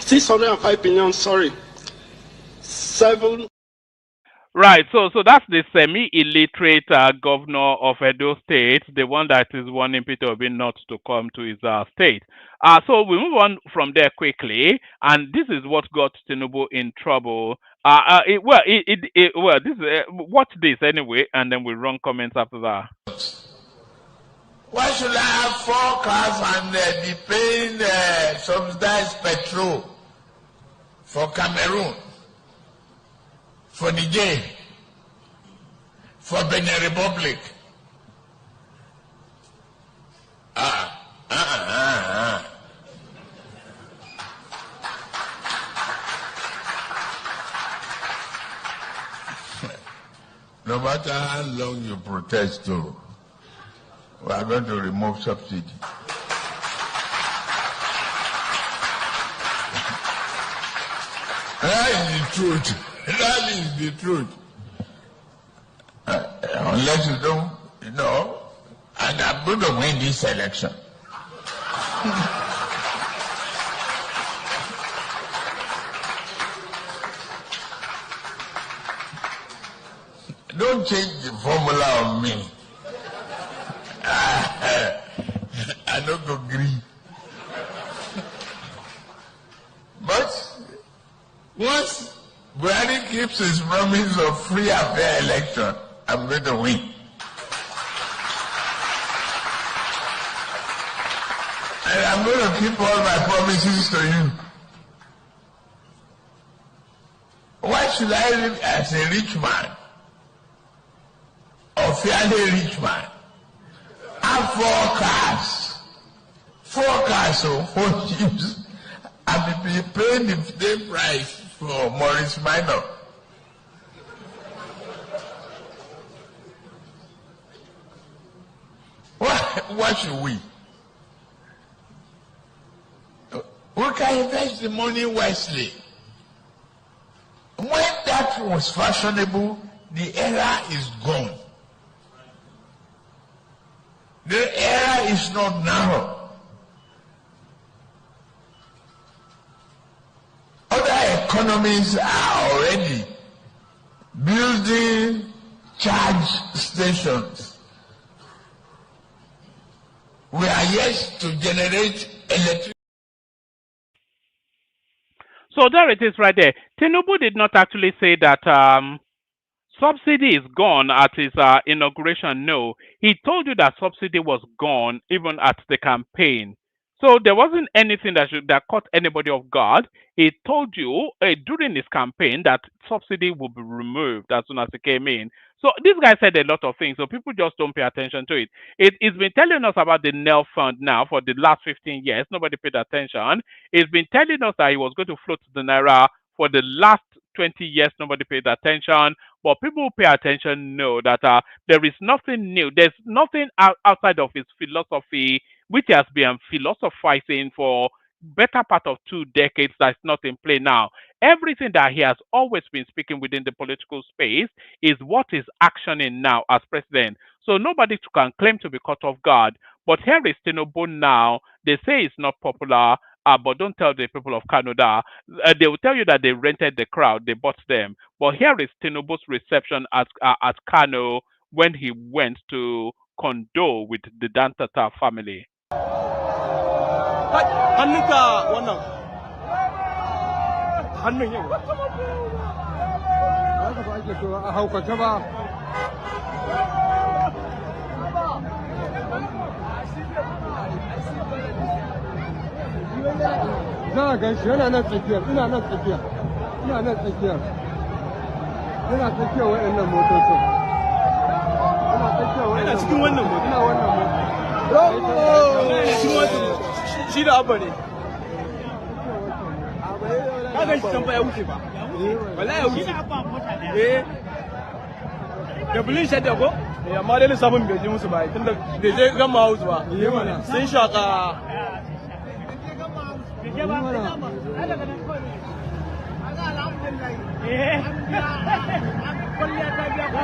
605 billion. Sorry, 7. Right, so that's the semi-illiterate governor of Edo State, the one that is warning Peter Obi not to come to his state. So we move on from there quickly, and this is what got Tinubu in trouble. Watch this anyway, and then we'll run comments after that. Why should I have 4 cars and be paying subsidized petrol for Cameroon, for Niger, for Benin Republic? No matter how long you protest, we are going to remove subsidy. That is the truth. That is the truth. Unless you don't, and I'm going to win this election. Don't change the formula on me. I don't agree. But once Buhari keeps his promise of free and fair election, I'm going to win. And I'm going to keep all my promises to you. Why should I live as a rich man? Or fairly rich man? Have 4 cars. 4 cars, so 4 chips. I'll be paying the same price for Maurice Minor. What should we? We can invest the money wisely. When that was fashionable, the era is gone. The era is not now. Other economies are already building charge stations. We are yet to generate electricity. So there it is right there. Tinubu did not actually say that subsidy is gone at his inauguration. No, he told you that subsidy was gone even at the campaign. So there wasn't anything that caught anybody off guard. He told you during his campaign that subsidy would be removed as soon as he came in. So this guy said a lot of things, so people just don't pay attention to it. It's been telling us about the NELFUND now for the last 15 years. Nobody paid attention. It's been telling us that he was going to float the naira for the last 20 years. Nobody paid attention. But people who pay attention know that there is nothing new. There's nothing outside of his philosophy, which has been philosophizing for better part of 2 decades, that's not in play now. Everything that he has always been speaking within the political space is what is actioning now as president. So nobody can claim to be caught off guard. But here is Tinubu now. They say it's not popular, but don't tell the people of Canada. They will tell you that they rented the crowd, they bought them. But here is Tinubu's reception at Kano when he went to condole with the Dantata family. hannunka wannan hannun yau haka ba ake so a haukata ba za a gan shi yana nan tsakiyar ina nan tsakiyar waɗannan motocin ina cikin wannan moto ina wannan moto shi da abba ne ka gan shi can ba ya wuce ba wallahi ya wuce da bulin shadda ko amma dai lissafin bai je musu ba tunda bai je gama hausu ba sun shaka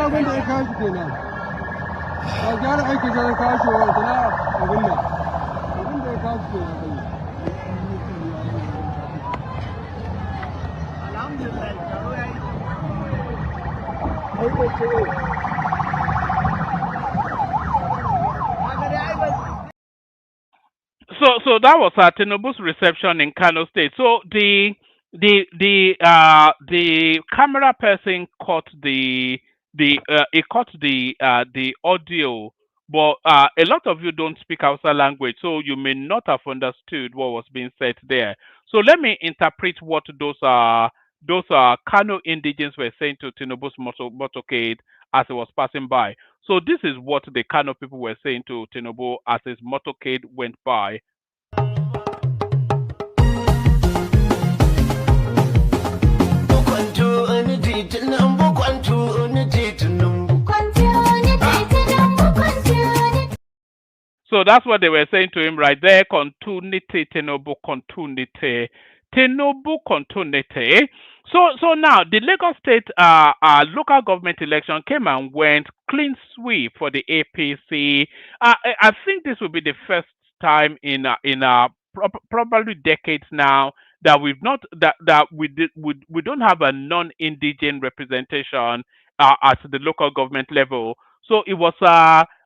abin da ya kashi kenan ba gyara aiki da ya kashi wa sana abin nan abin da ya kashi kenan So that was Tinubu's reception in Kano State. So the camera person caught the audio, but a lot of you don't speak Hausa language, so you may not have understood what was being said there. So let me interpret what those Kano indigents were saying to Tinubu's motorcade as he was passing by. So this is what the Kano people were saying to Tinubu as his motorcade went by. So that's what they were saying to him right there. Continuity, Tinubu, continuity. Tinubu, continuity. So now the Lagos State local government election came and went clean sweep for the APC. I think this will be the first time in probably decades now that we don't have a non-indigent representation at the local government level. So it was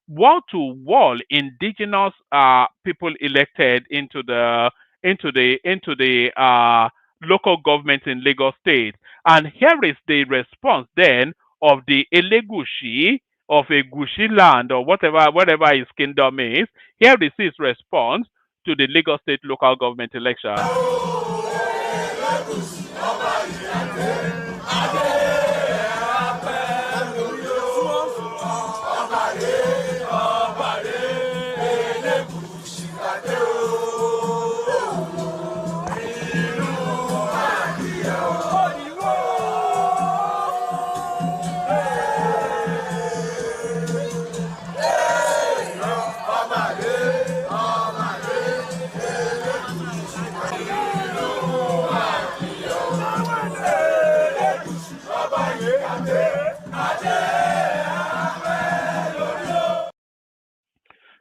wall-to-wall indigenous people elected into the local government in Lagos State. And here is the response then of the Elegushi of Egushi land or whatever his kingdom is. Here is his response to the Lagos State local government election.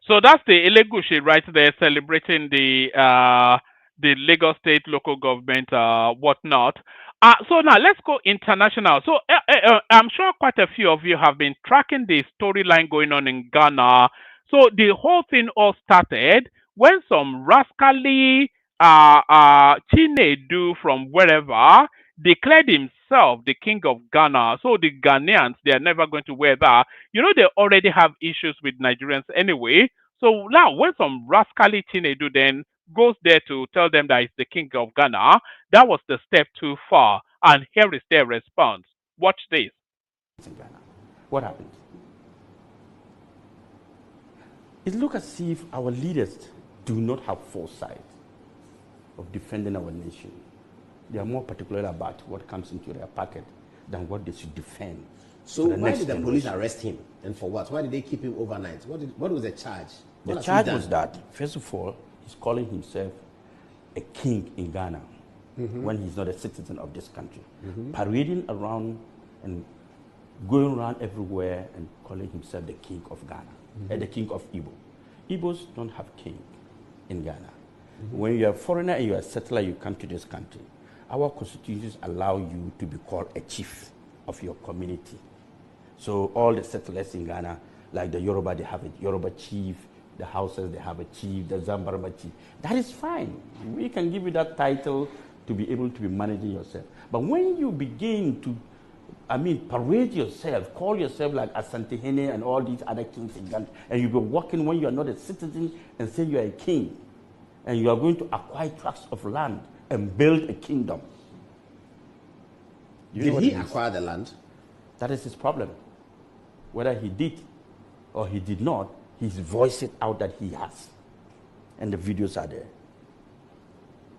So that's the Elegushi right there celebrating the Lagos State local government whatnot. So now let's go international. So I'm sure quite a few of you have been tracking the storyline going on in Ghana. So the whole thing all started when some rascally Chinedu from wherever declared himself the king of Ghana. So the Ghanaians, they are never going to wear that. You know, they already have issues with Nigerians anyway. So now when some rascally Chinedu then goes there to tell them that he's the king of Ghana, that was the step too far. And here is their response. Watch this. In Ghana. What happened? It looks as if our leaders do not have foresight of defending our nation. They are more particular about what comes into their pocket than what they should defend. So why did the police arrest him, and for what? Why did they keep him overnight? What was the charge? The charge was that, first of all, he's calling himself a king in Ghana when he's not a citizen of this country. Parading around and going around everywhere and calling himself the king of Ghana, and the king of Igbo. Igbos don't have king in Ghana. When you're a foreigner and you're a settler, you come to this country. Our constitutions allow you to be called a chief of your community. So all the settlers in Ghana, like the Yoruba, they have a Yoruba chief. The Hausas, they have a chief. The Zambarama chief. That is fine. We can give you that title to be able to be managing yourself. But when you begin to, parade yourself, call yourself like Asante Hene and all these other kings in Ghana, and you'll be walking when you are not a citizen and say you are a king, and you are going to acquire tracts of land and build a kingdom. Did he acquire the land? That is his problem. Whether he did or he did not, he's voiced it out that he has. And the videos are there.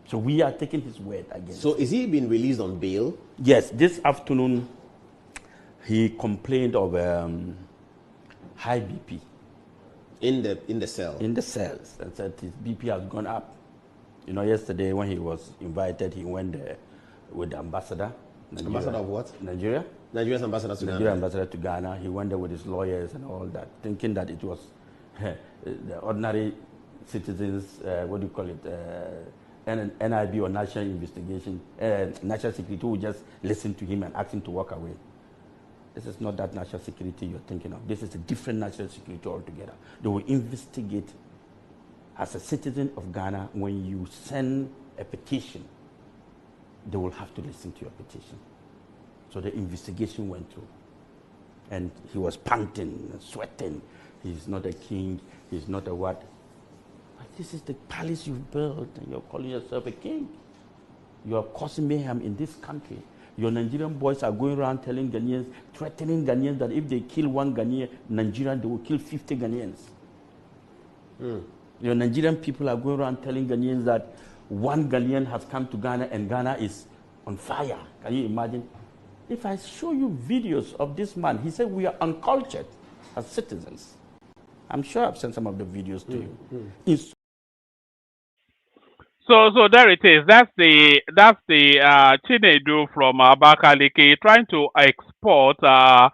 So we are taking his word against. So is he being released on bail? Yes, this afternoon he complained of high BP. In the cell? In the cells, and said his BP has gone up. You know, yesterday when he was invited, he went there with the ambassador. Nigeria. Ambassador of what? Nigeria. Nigeria's ambassador to Ghana. Nigeria ambassador to Ghana. He went there with his lawyers and all that, thinking that it was the ordinary citizens, what do you call it, NIB or National Investigation, National Security, who would just listen to him and ask him to walk away. This is not that national security you're thinking of. This is a different national security altogether. They will investigate. As a citizen of Ghana, when you send a petition, they will have to listen to your petition. So the investigation went through. And he was panting and sweating. He's not a king. He's not a what? But this is the palace you've built, and you're calling yourself a king. You are causing mayhem in this country. Your Nigerian boys are going around telling Ghanaians, threatening Ghanaians that if they kill one Ghanaian, Nigerian, they will kill 50 Ghanaians. Your Nigerian people are going around telling Ghanaians that one Ghanaian has come to Ghana and Ghana is on fire. Can you imagine? If I show you videos of this man, he said we are uncultured as citizens. I'm sure I've sent some of the videos to you. So there it is. That's the Chinedu from Abakaliki trying to export the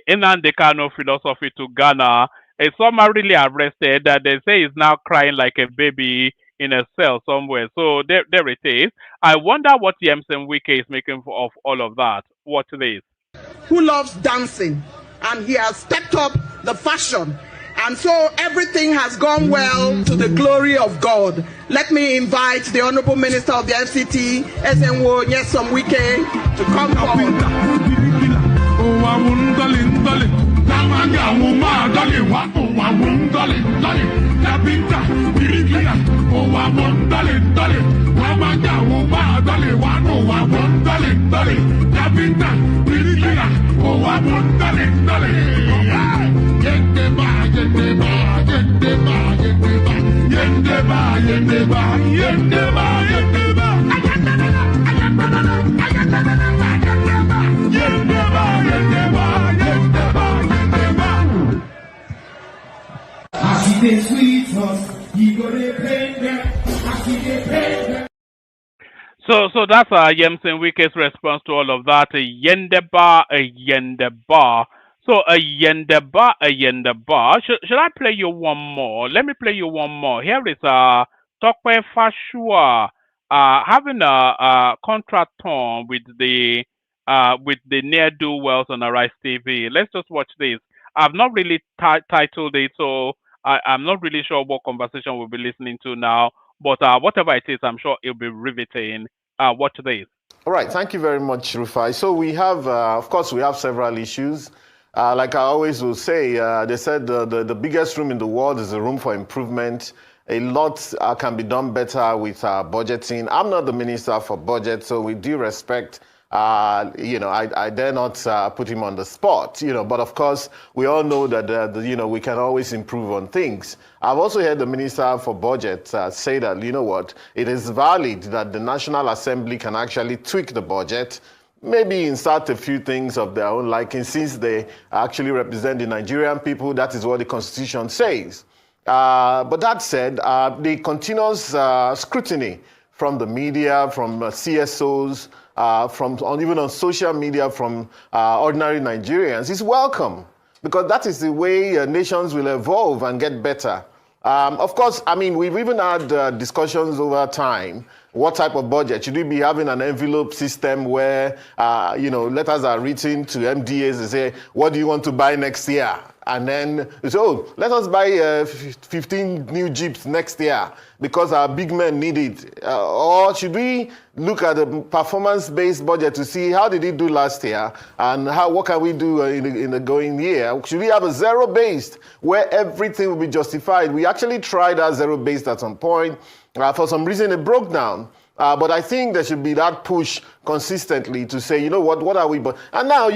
Nnamdi Kanu philosophy to Ghana. Is summarily arrested that they say is now crying like a baby in a cell somewhere. So there it is. I wonder what Wike is making of all of that. Watch this. Who loves dancing, and he has stepped up the fashion, and so everything has gone well to the glory of God. Let me invite the Honorable Minister of the FCT, SNW Nyesom Wike, to come forward. So that's Yemsen Wike's response to all of that. Yendeba, Yendeba. So Yendeba. Should I play you one more? Let me play you one more. Here is Tokwe Fashua having a contractor with the near do wells on Arise TV. Let's just watch this. I've not really titled it, so I'm not really sure what conversation we'll be listening to now. But whatever it is, I'm sure it'll be riveting. Watch this. All right, thank you very much, Rufai. So we have, of course, we have several issues. Like I always will say, they said the biggest room in the world is a room for improvement. a lot can be done better with budgeting. I'm not the minister for budget, so with due respect, I dare not put him on the spot, but of course, we all know that, we can always improve on things. I've also heard the Minister for Budget say that, it is valid that the National Assembly can actually tweak the budget, maybe insert a few things of their own liking, since they actually represent the Nigerian people. That is what the Constitution says. But that said, the continuous scrutiny from the media, from CSOs, even on social media, from ordinary Nigerians is welcome, because that is the way nations will evolve and get better. Of course, we've even had discussions over time. What type of budget? Should we be having an envelope system where, letters are written to MDAs and say, what do you want to buy next year? And then, let us buy 15 new Jeeps next year because our big men need it. Or should we look at a performance-based budget to see how did it do last year and what can we do in the going year? Should we have a zero-based where everything will be justified? We actually tried that zero-based at some point. For some reason, it broke down. But I think there should be that push consistently to say, what are we? And now,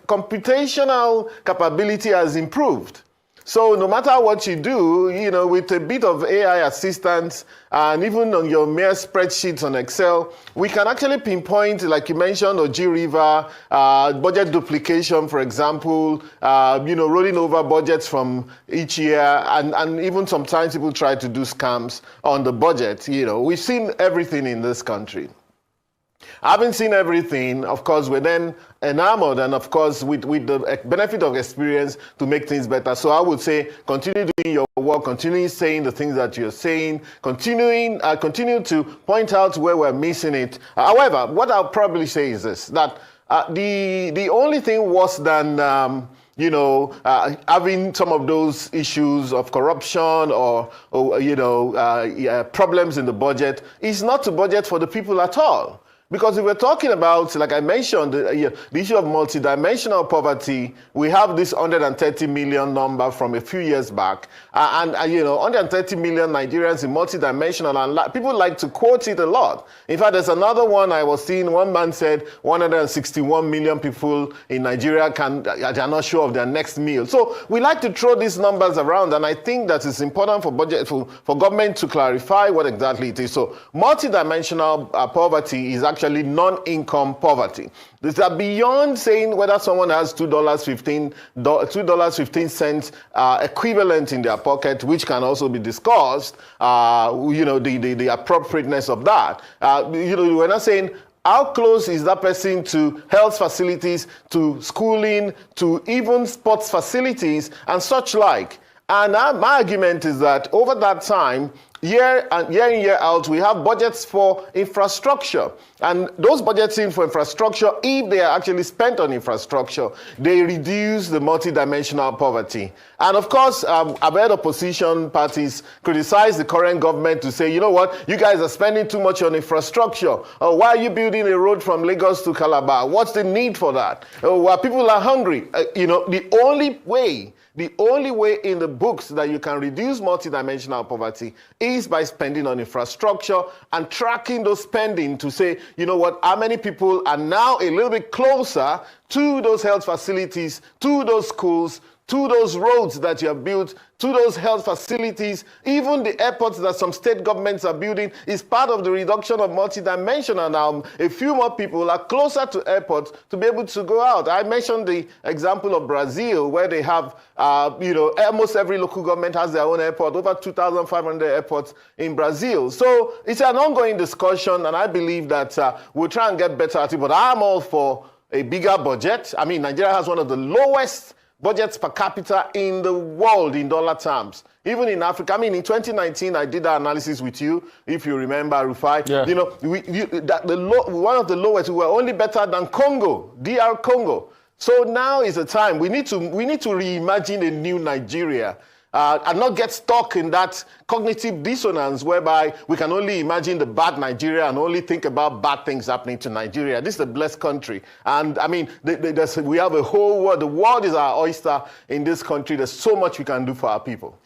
computational capability has improved. So no matter what you do, with a bit of AI assistance and even on your mere spreadsheets on Excel, we can actually pinpoint, like you mentioned, Oji River, budget duplication, for example, rolling over budgets from each year, and even sometimes people try to do scams on the budget. We've seen everything in this country. Having seen everything, of course, we're then enamored, and of course, with the benefit of experience to make things better. So I would say, continue doing your work, continue saying the things that you're saying, continue to point out where we're missing it. However, what I'll probably say is this, that the only thing worse than having some of those issues of corruption or problems in the budget is not to budget for the people at all. Because if we're talking about, like I mentioned, the issue of multidimensional poverty, we have this 130 million number from a few years back. 130 million Nigerians in multidimensional, and people like to quote it a lot. In fact, there's another one I was seeing, one man said 161 million people in Nigeria are not sure of their next meal. So we like to throw these numbers around, and I think that it's important for government to clarify what exactly it is. So multidimensional poverty is actually non-income poverty. These are beyond saying whether someone has $2.15 equivalent in their pocket, which can also be discussed, the appropriateness of that. We're not saying how close is that person to health facilities, to schooling, to even sports facilities and such like. And my argument is that over that time, year in, year out, we have budgets for infrastructure. And those budgets for infrastructure, if they are actually spent on infrastructure, they reduce the multidimensional poverty. And of course, I've heard opposition parties criticize the current government to say, you know what, you guys are spending too much on infrastructure. Why are you building a road from Lagos to Calabar? What's the need for that? While people are hungry. The only way in the books that you can reduce multidimensional poverty is by spending on infrastructure and tracking those spending to say, you know what, how many people are now a little bit closer to those health facilities, to those schools, to those roads that you have built, to those health facilities, even the airports that some state governments are building is part of the reduction of multidimensional. Now, a few more people are closer to airports to be able to go out. I mentioned the example of Brazil, where they have, almost every local government has their own airport, over 2,500 airports in Brazil. So it's an ongoing discussion, and I believe that we'll try and get better at it, but I'm all for a bigger budget. Nigeria has one of the lowest budgets per capita in the world in dollar terms. Even in Africa, in 2019, I did that analysis with you, if you remember, Rufai. Yeah. One of the lowest, we were only better than Congo, DR Congo. So now is the time. We need to reimagine a new Nigeria. And not get stuck in that cognitive dissonance whereby we can only imagine the bad Nigeria and only think about bad things happening to Nigeria. This is a blessed country. And we have a whole world. The world is our oyster in this country. There's so much we can do for our people.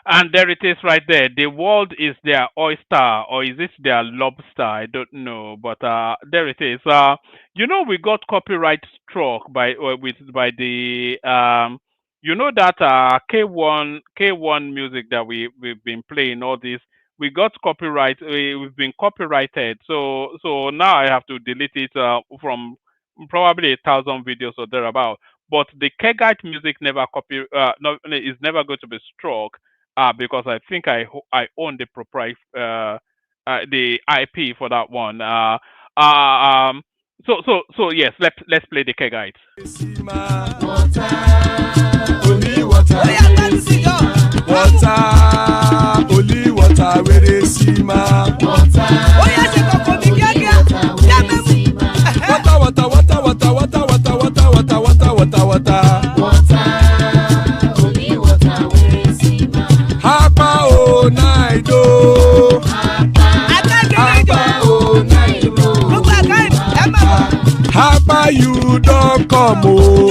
And there it is right there. The world is their oyster, or is it their lobster? I don't know, but there it is. We got copyright struck by the that K1 music that we've been playing all this. We got copyright. We've been copyrighted. So now I have to delete it from probably 1,000 videos or thereabout. But the Kegite music is never going to be struck because I think I own the IP for that one. So yes, let's play the Kegites. Only water, where they see my water. Oh yes, you go me water. Only water, where they see my Hapa oh night oh. Hapa oh night oh. Hapa you don't come oh.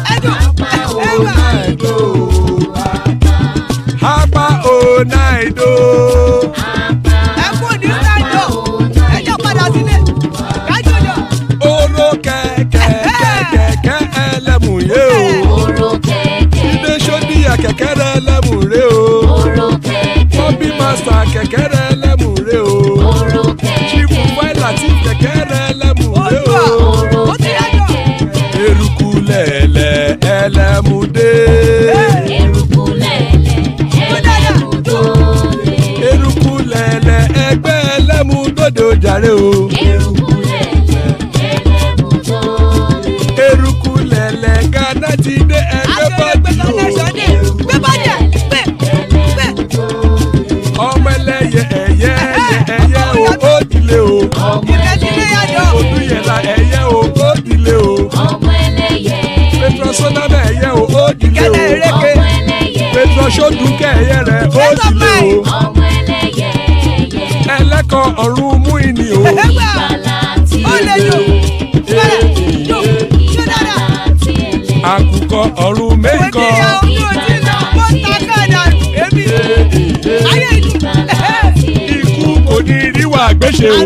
Hapa oh night oh. Hapa oh night oh. Oro kẹ̀kẹ́ ẹlẹ́mù yé o. Ilé sọ́dí àkẹ́kẹ́ rẹ̀ ẹlẹ́mù rẹ̀ o. Bobby master kẹ̀kẹ́ rẹ̀ ẹlẹ́mù rẹ̀ o. Chifu Faila ti kẹ̀kẹ́ rẹ̀ ẹlẹ́mù rẹ̀ o. Eruku lẹ̀lẹ̀ ẹlẹ́mù dé. Eruku lẹ̀lẹ̀ ẹgbẹ́ ẹlẹ́mù dòdò jàre o. Eruku lẹ̀lẹ̀ Ghana ti dé ẹgbẹ́ bọ́dì o. Ọmọ ẹlẹ́yẹ ẹyẹ o ó dilé o. Odúyẹ̀lá ẹyẹ o ó dilé o. Petrosonama ẹyẹ o ó dilé o. Petrosodúnkẹ́ ẹyẹ rẹ̀ ó dilé o. Ẹlẹ́kọ̀ ọ̀run mú ìní o. Àkùkọ ọ̀run mẹ́kọ̀. Ikú kò ní ríwà gbéṣe o.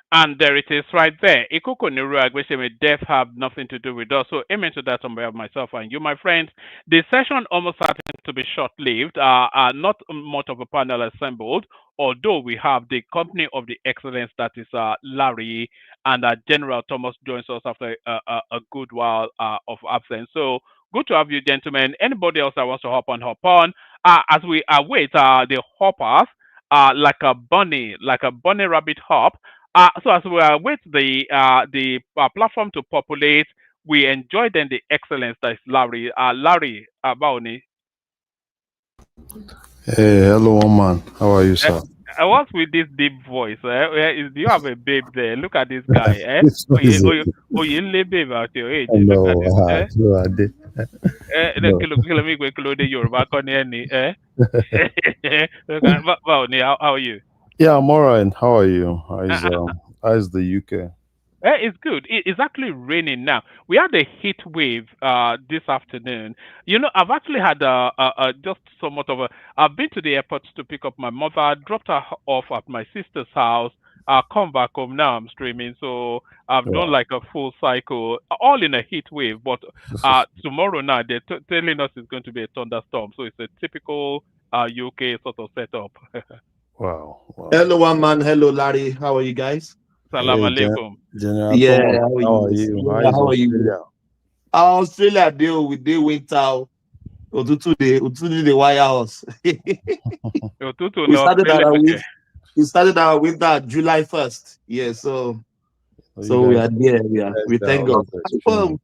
And there it is right there. Ikuko Niru Agwesheme, death have nothing to do with us. So amen to that on behalf of myself and you, my friends. The session almost started to be short-lived. Not much of a panel assembled, although we have the company of the excellence that is Larry, and General Thomas joins us after a good while of absence. So good to have you, gentlemen. Anybody else that wants to hop on. As we await the hoppers, like a bunny rabbit hop. So as we await the platform to populate, we enjoy then the excellence that is Larry. Larry Baoni. Hey, hello, man. How are you, sir? What's with this deep voice? Do you have a babe there? Look at this guy. You live babe at your age. Look at this. How are you? Yeah, I'm alright. How are you? How's the UK? It's good. It's actually raining now. We had a heat wave this afternoon. I've actually had just somewhat of a. I've been to the airport to pick up my mother, dropped her off at my sister's house. Come back home now. I'm streaming, so I've done like a full cycle, all in a heat wave. But tomorrow night they're telling us it's going to be a thunderstorm. So it's a typical UK sort of setup. Wow. Hello, one man. Hello, Larry. How are you guys? Salam alaikum. Yeah, how are you? How are you? Australia deal with the winter. Otutu the wire house. We started our winter July 1st. Yeah, so we are there. We thank God.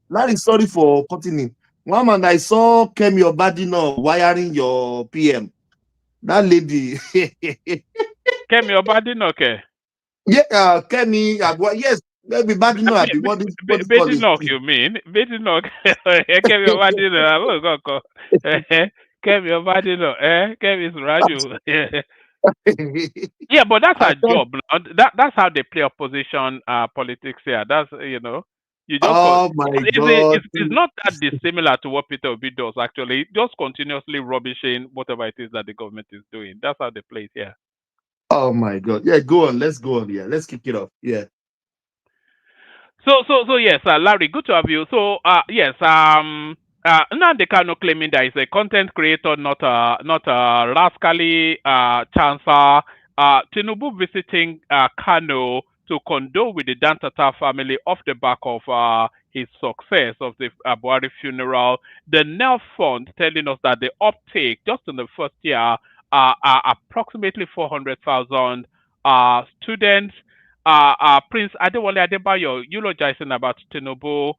Larry, sorry for cutting. One man, I saw Kemi Obadino wiring your PM. That lady. Kemi Obadino, okay. Yeah, Kemi. Yes, maybe Badino. Badinok, you mean? Badinok. Kemi Obadino. Kemi Obadino. Kemi is Raju. Yeah, but that's I our thought, job. That's how they play opposition politics here. That's you just oh my God. it's not that dissimilar to what Peter Obi does actually. Just continuously rubbishing whatever it is that the government is doing. That's how they play it here. Oh my God. Yeah, go on. Let's go on. Yeah, let's kick it off. Yeah. So yes, Larry, good to have you. So yes, Nnamdi Kanu claiming that he's a content creator, not a rascally chancer. Tinubu visiting Kano to condole with the Dantata family off the back of his success of the Buhari funeral. The NELFUND telling us that the uptake just in the first year are approximately 400,000 students. Prince Adewale Adebayo eulogizing about Tinubu.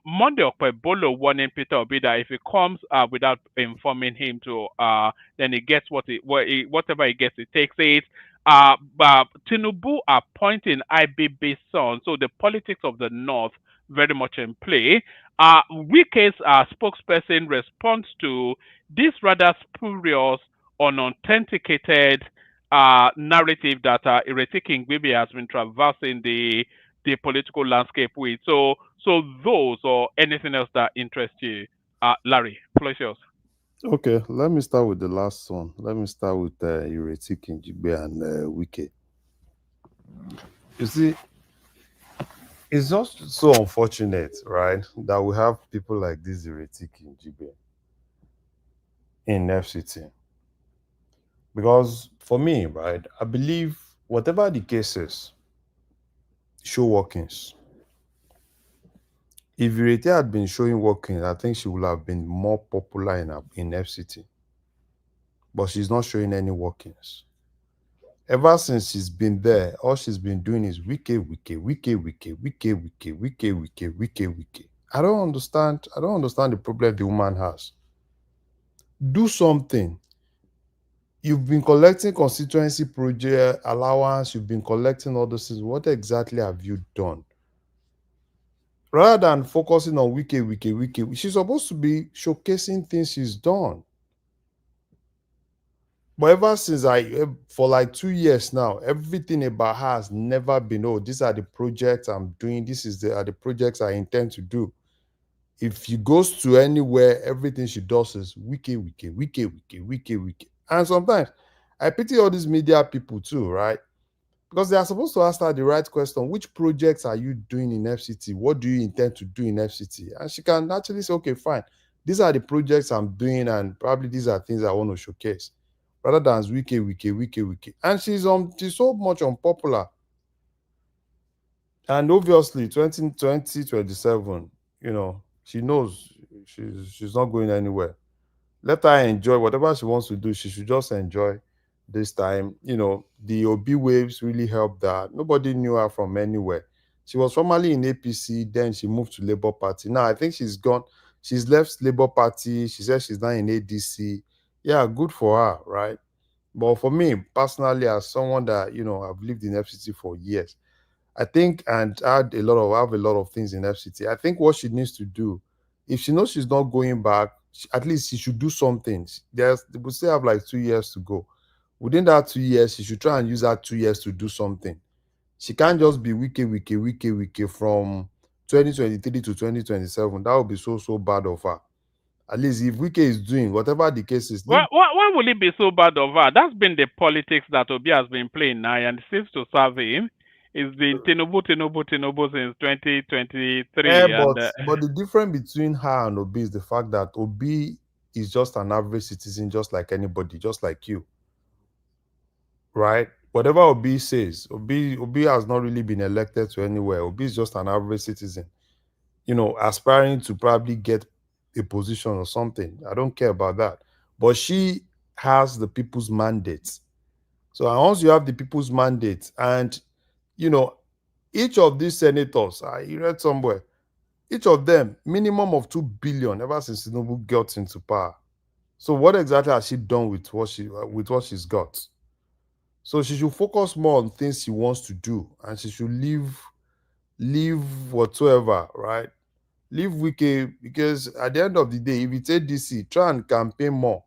Monday, Okpebholo warning Peter Obi that if he comes without informing him to, then he gets whatever he gets, he takes it. But Tinubu are pointing IBB son, so the politics of the North very much in play. Wike's spokesperson responds to this rather spurious, unauthenticated narrative that Ireti Kingibe has been traversing the political landscape with. So those or anything else that interests you, Larry, floor is yours. Okay, let me start with the last one. Let me start with Ireti Kingibe and Wike. You see, it's just so unfortunate, right, that we have people like this Ireti Kingibe in FCT. Because for me, right, I believe whatever the case is, show workings. If Ireti had been showing workings, I think she would have been more popular in FCT. But she's not showing any workings. Ever since she's been there, all she's been doing is Wike. I don't understand the problem the woman has. Do something. You've been collecting constituency project allowance, you've been collecting all those things. What exactly have you done? Rather than focusing on Wike, she's supposed to be showcasing things she's done. But ever since for like 2 years now, everything about her has never been, oh, these are the projects I'm doing, are the projects I intend to do. If she goes to anywhere, everything she does is Wike. And sometimes I pity all these media people too, right? Because they are supposed to ask her the right question. Which projects are you doing in FCT? What do you intend to do in FCT? And she can actually say, okay, fine. These are the projects I'm doing, and probably these are things I want to showcase. Rather than Wike. And she's so much unpopular. And obviously, 2027, she knows she's not going anywhere. Let her enjoy whatever she wants to do. She should just enjoy this time. The Obi waves really helped her. Nobody knew her from anywhere. She was formerly in APC, then she moved to Labour Party. Now I think she's gone. She's left Labour Party. She says she's now in ADC. Yeah, good for her, right? But for me personally, as someone that I've lived in FCT for years, I think, and I have a lot of things in FCT. I think what she needs to do, if she knows she's not going back, at least she should do something. They still have like 2 years to go. Within that 2 years, she should try and use that 2 years to do something. She can't just be Wike from 2023 to 2027. That would be so bad of her. At least if Wike is doing whatever the case is. Why will it be so bad of her? That's been the politics that Obi has been playing now, and it seems to serve him. It's been Tinubu since 2023. But the difference between her and Obi is the fact that Obi is just an average citizen, just like anybody, just like you. Right? Whatever Obi says, Obi has not really been elected to anywhere. Obi is just an average citizen, aspiring to probably get a position or something. I don't care about that. But she has the people's mandate. So once you have the people's mandate, and each of these senators, I read somewhere, each of them minimum of 2 billion ever since Tinubu got into power. So what exactly has she done with what she's got? So she should focus more on things she wants to do, and she should leave whatsoever, right? Leave Wike, because at the end of the day, if it's ADC, try and campaign more.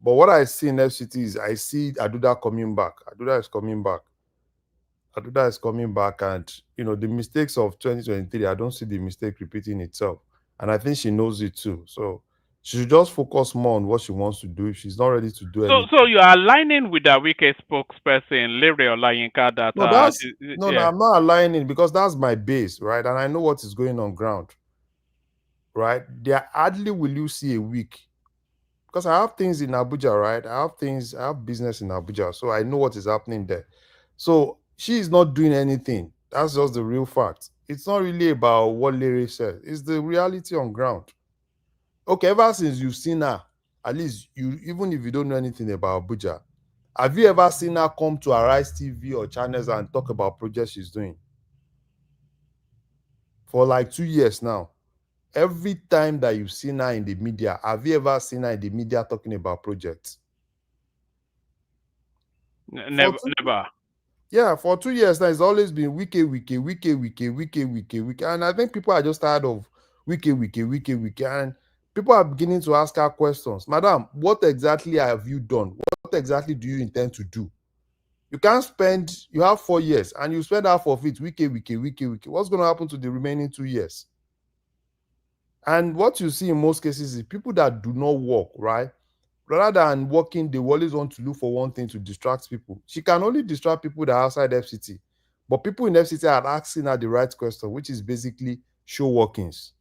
But what I see in FCT is I see Aduda coming back. Aduda is coming back. Aduda is coming back, and the mistakes of 2023, I don't see the mistake repeating itself. And I think she knows it too. So she should just focus more on what she wants to do. If she's not ready to do anything. So you are aligning with the Wike spokesperson, Larry Olayinka, that No, I'm not aligning because that's my base, right? And I know what is going on ground. Right? There hardly will you see a week. Because I have things in Abuja, right? I have business in Abuja, so I know what is happening there. So she is not doing anything. That's just the real fact. It's not really about what Larry said. It's the reality on ground. Okay, ever since you've seen her, at least even if you don't know anything about Abuja, have you ever seen her come to Arise TV or channels and talk about projects she's doing? For like 2 years now. Every time that you've seen her in the media, have you ever seen her in the media talking about projects? Never. Yeah, for 2 years now, it's always been Wike. And I think people are just tired of Wike. And people are beginning to ask her questions. Madam, what exactly have you done? What exactly do you intend to do? You have 4 years and you spend half of it, Wike. What's going to happen to the remaining 2 years? And what you see in most cases is people that do not work, right? Rather than working, they always want to look for one thing to distract people. She can only distract people that are outside FCT. But people in FCT are asking her the right question, which is basically show workings.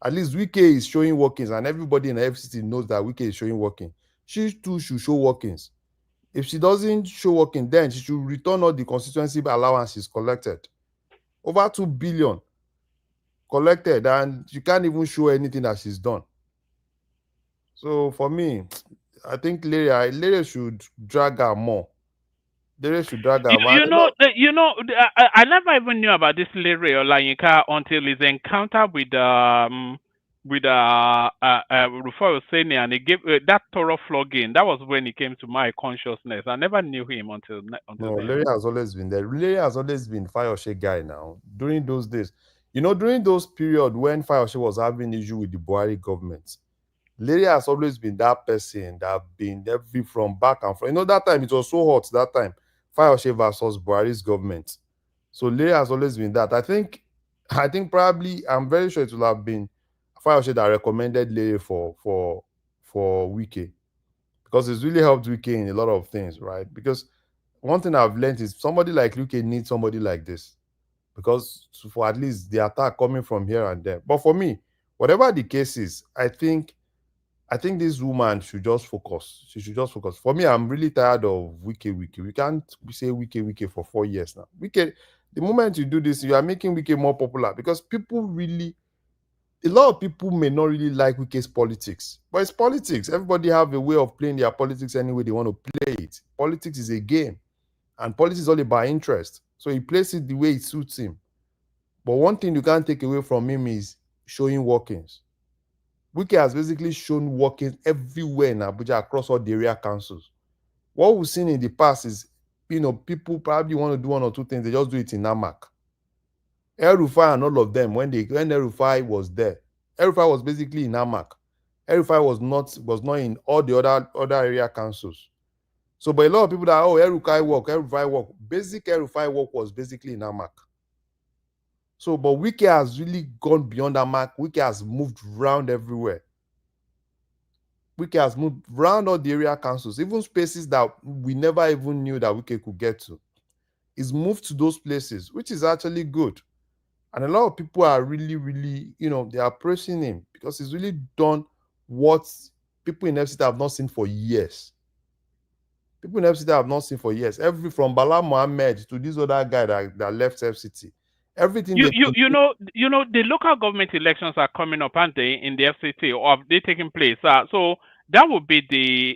At least Wike is showing workings, and everybody in the FCT knows that Wike is showing working. She too should show workings. If she doesn't show working, then she should return all the constituency allowances collected. Over 2 billion collected, and you can't even show anything that she's done. So for me, I think Larry should drag her more. Larry should drag her more. I never even knew about this Larry Olayinka until his encounter with Rufai Oseni, and he gave that thorough flogging. That was when he came to my consciousness. I never knew him until No, then. Larry has always been there. Larry has always been Fayose guy now. During those days, during those period when Fayose was having issue with the Buhari government, Larry has always been that person that been from back and front. That time it was so hot. That time, Fayose versus Buhari's government. So Larry has always been that. I think probably, I'm very sure it will have been Fayose that recommended Larry for Wike, because it's really helped Wike in a lot of things, right? Because one thing I've learned is somebody like Wike needs somebody like this, because for at least the attack coming from here and there. But for me, whatever the case is, I think this woman should just focus. She should just focus. For me, I'm really tired of Wike. We can't say Wike for 4 years now. Wike, the moment you do this, you are making Wike more popular, because a lot of people may not really like Wike's politics, but it's politics. Everybody have a way of playing their politics any way they want to play it. Politics is a game, and politics is all about interest. So he plays it the way it suits him. But one thing you can't take away from him is showing workings. Wike has basically shown workings everywhere in Abuja, across all the area councils. What we've seen in the past is, people probably want to do one or two things, they just do it in Namak. El-Rufai and all of them, when El-Rufai was there, El-Rufai was basically in Namak. El-Rufai was not in all the other area councils. So, but a lot of people that, El-Rufai work. Basic El-Rufai work was basically in Namak. So, but Wike has really gone beyond that mark. Wike has moved around everywhere. Wike has moved around all the area councils, even spaces that we never even knew that Wike could get to. He's moved to those places, which is actually good. And a lot of people are really, really, they are praising him, because he's really done what people in FCT have not seen for years. People in FCT have not seen for years. From Bala Mohammed to this other guy that left FCT. Everything the local government elections are coming up, aren't they, in the FCT, or have they taken place? So that would be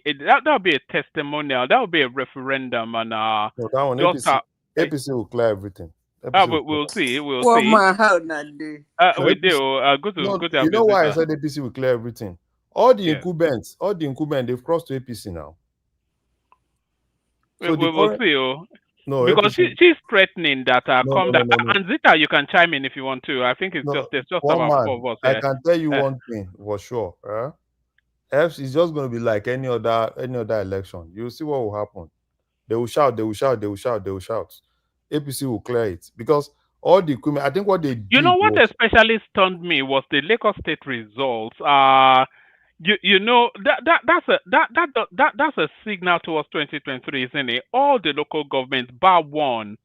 that would be a testimonial. That would be a referendum, and that one, APC will clear everything. We'll see. We do. Good to you know why I said APC will clear everything? All the incumbents, they've crossed to APC now. So we'll see. No, because she's threatening that and Zita, you can chime in if you want to. I think it's just about 4 of us. I can tell you one thing for sure. It's just going to be like any other election. You'll see what will happen. They will shout, they will shout, they will shout, they will shout. APC will clear it because all the equipment. I think what they You know did what was especially stunned me was the Lagos State results. You know that's a signal towards 2023, isn't it? All the local governments, bar one,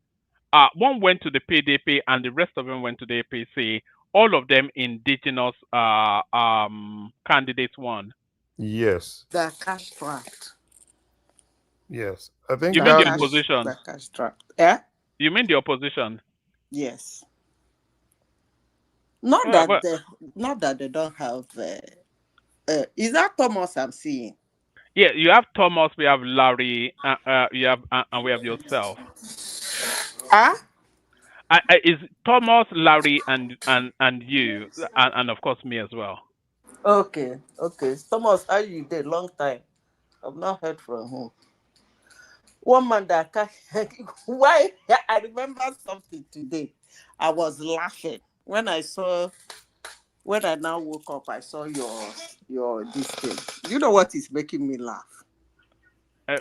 one went to the PDP and the rest of them went to the APC. All of them indigenous candidates won. yes, The cash draft. yes. I think You mean the that opposition? The cash draft. Yeah. You mean the opposition? Yes. Not Well, that they don't have. Is that Thomas I'm seeing? yeah, you have Thomas, we have Larry, you have and we have yourself. Huh? Is Thomas, Larry, and you, and of course me as well. Okay. Thomas, how you did? Long time. I've not heard from him. One man that why I remember something today. I was laughing when I now woke up. I saw your this thing. You know what is making me laugh?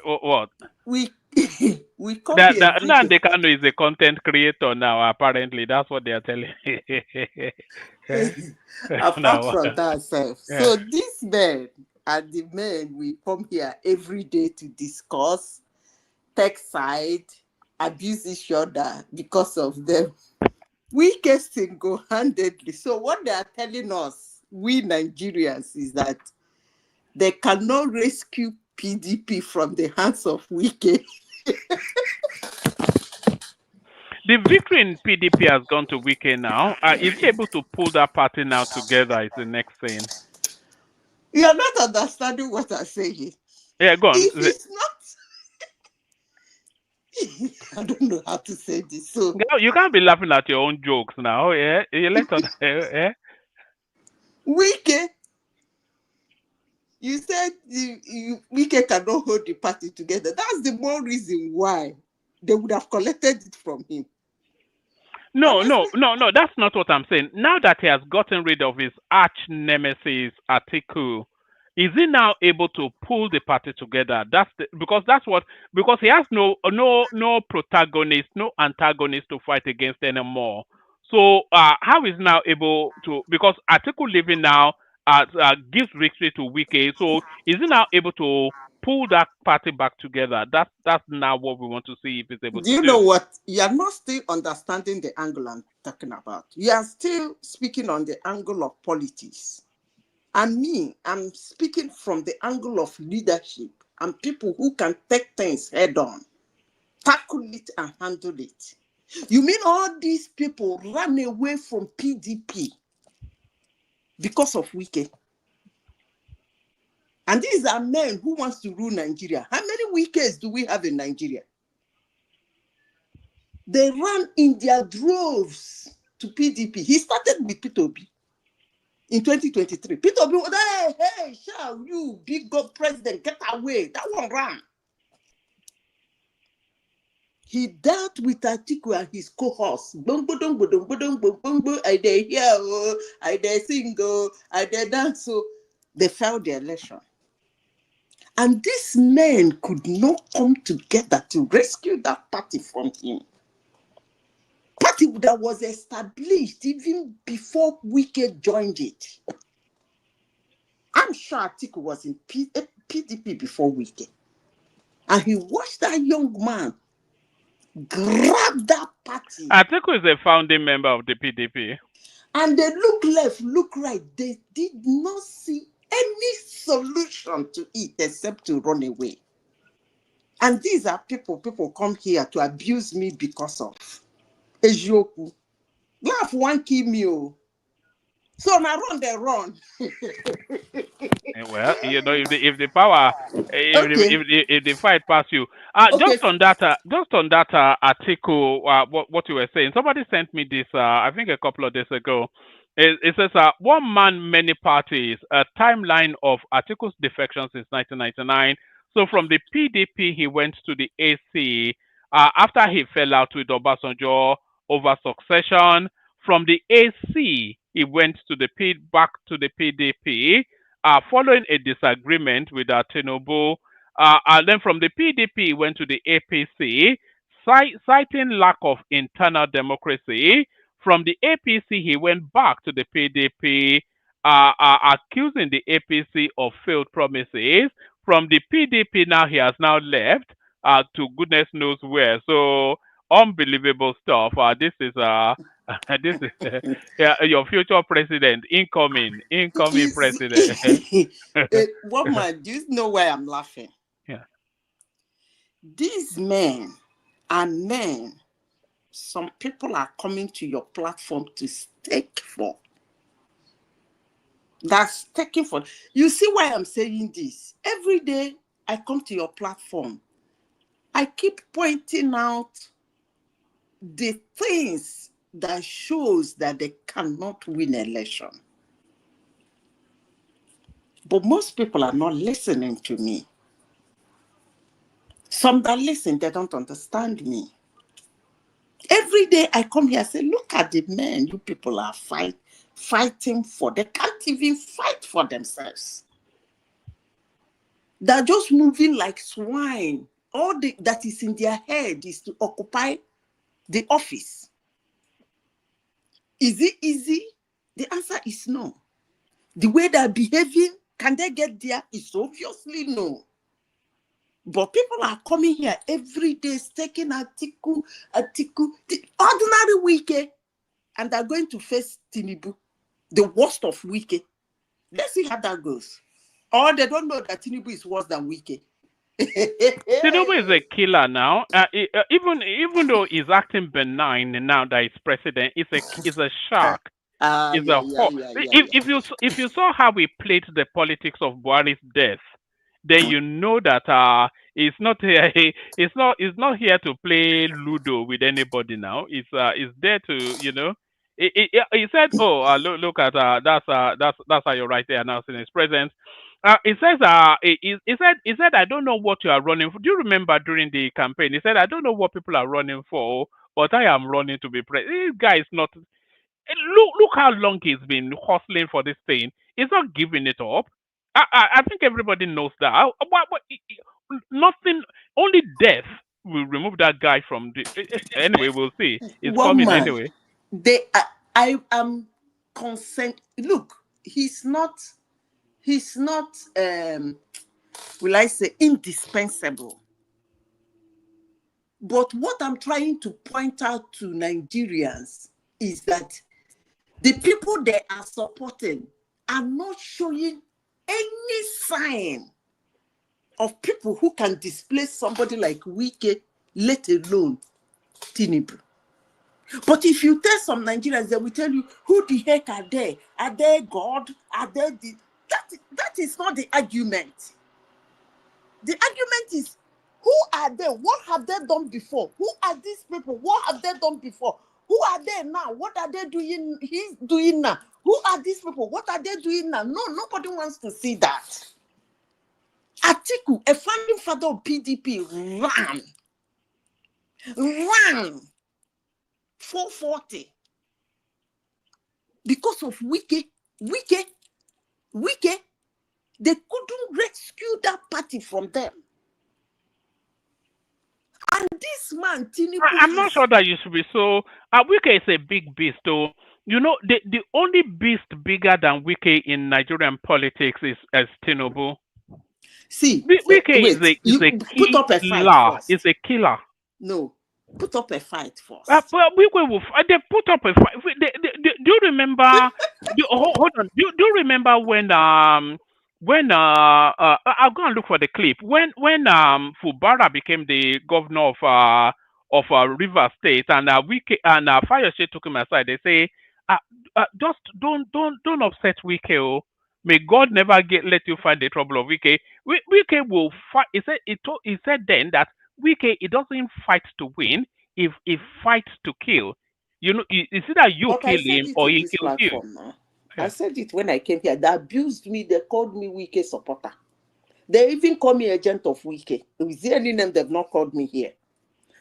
What? We come that here. Nnamdi Kanu is a content creator now. Apparently, that's what they are telling. Apart from that, Yeah. so these men and the men we come here every day to discuss, tech side, abuse each other because of them. We get single-handedly. So what they are telling us, we Nigerians, is that they cannot rescue PDP from the hands of Wike. The victory in PDP has gone to Wike now. Is he able to pull that party now together? Is the next thing. You are not understanding what I'm saying. Yeah, go on. If it's not, I don't know how to say this. So you can't be laughing at your own jokes now. Yeah, you let us. Yeah. Wike, you said Wike cannot hold the party together. That's the more reason why they would have collected it from him. No, that's not what I'm saying. Now that he has gotten rid of his arch nemesis Atiku, is he now able to pull the party together? Because he has no protagonist, no antagonist to fight against anymore. So how is now able to, because Atiku leaving now gives victory to Wike. So is he now able to pull that party back together? That's now what we want to see if he's able to do. Do you know what? You are not still understanding the angle I'm talking about. You are still speaking on the angle of politics. And me, I'm speaking from the angle of leadership and people who can take things head on, tackle it and handle it. You mean all these people ran away from PDP because of Wike? And these are men who wants to rule Nigeria. How many Wikes do we have in Nigeria? They ran in their droves to PDP. He started with Peter Obi in 2023. Peter Obi, hey, shall you, big God president, get away. That one ran. He dealt with Atiku and his cohorts. I dare hear, I dare sing, I dare dance. So they failed the election. And these men could not come together to rescue that party from him. Party that was established even before Wike joined it. I'm sure Atiku was in PDP before Wike. And he watched that young man grab that party. Atiku is a founding member of the PDP. And they look left, look right. They did not see any solution to it except to run away. And these are people come here to abuse me because of Ejoku. Laugh one kill me. So now they run. Well, you know, if the power, if the fight pass you, just on that article, what you were saying, somebody sent me this, I think a couple of days ago. It says, one man, many parties, a timeline of Atiku's defection since 1999. So from the PDP, he went to the AC after he fell out with Obasanjo over succession. From the AC, he went to back to the PDP. following a disagreement with Tinubu. And then from the PDP, he went to the APC, citing lack of internal democracy. From the APC, he went back to the PDP, accusing the APC of failed promises. From the PDP, now he has now left to goodness knows where. So unbelievable stuff. This is this is your future president, incoming president. Woman, do you know why I'm laughing? Yeah. These men and men, some people are coming to your platform to stake for. That's taking for. You see why I'm saying this? Every day I come to your platform, I keep pointing out the things that shows that they cannot win election. But most people are not listening to me. Some that listen, they don't understand me. Every day I come here, I say, look at the men you people are fighting for. They can't even fight for themselves. They're just moving like swine. All that is in their head is to occupy the office. Is it easy? The answer is no. The way they're behaving, can they get there? It's obviously no. But people are coming here every day, taking Atiku, the ordinary Wike, and they're going to face Tinubu, the worst of Wike. Let's see how that goes. Or they don't know that Tinubu is worse than Wike. Tinubu is a killer now. Even though he's acting benign now that he's president, he's a shark. He's a hawk. If you saw how we played the politics of Buhari's death, then you know that he's not here to play Ludo with anybody now. He's there to, you know. He said, "Oh, look at that's how you're right there announcing his presence." He says, he said, "I don't know what you are running for." Do you remember during the campaign? He said, "I don't know what people are running for, but I am running to be president." This guy is not. Look how long he's been hustling for this thing. He's not giving it up. I think everybody knows that. Nothing, only death will remove that guy from the. Anyway, we'll see. It's coming anyway. I am concerned. Look, he's not. Will I say indispensable? But what I'm trying to point out to Nigerians is that the people they are supporting are not showing any sign of people who can displace somebody like Wike, let alone Tinubu. But if you tell some Nigerians, they will tell you, who the heck are they? Are they God? Are they the... That is not the argument. The argument is, who are they? What have they done before? Who are these people? What have they done before? Who are they now? What are they doing? He's doing now. Who are these people? What are they doing now? No, nobody wants to see that. Atiku, a founding father of PDP, ran 440 because of Wike. They couldn't rescue that party from them. And this man, Tinubu, I'm not sure that you should be so. Wike is a big beast, though. You know, the only beast bigger than Wike in Nigerian politics is Tinubu. See, Wike is a put up a fight first. Is a killer. No, put up a fight first. But Wike will. They put up a fight. Do you remember? Hold on. Do you remember when I'll go and look for the clip when Fubara became the governor of Rivers State, and Wike and Fayose took him aside. They say, just don't upset Wike. Oh. May God never let you find the trouble of Wike. Wike will fight. He said then that Wike, he doesn't fight to win. If he fights to kill. You know, it's either you kill him or he kills you. Yeah. I said it when I came here. They abused me. They called me Wike supporter. They even call me agent of Wike. Is there any name they've not called me here?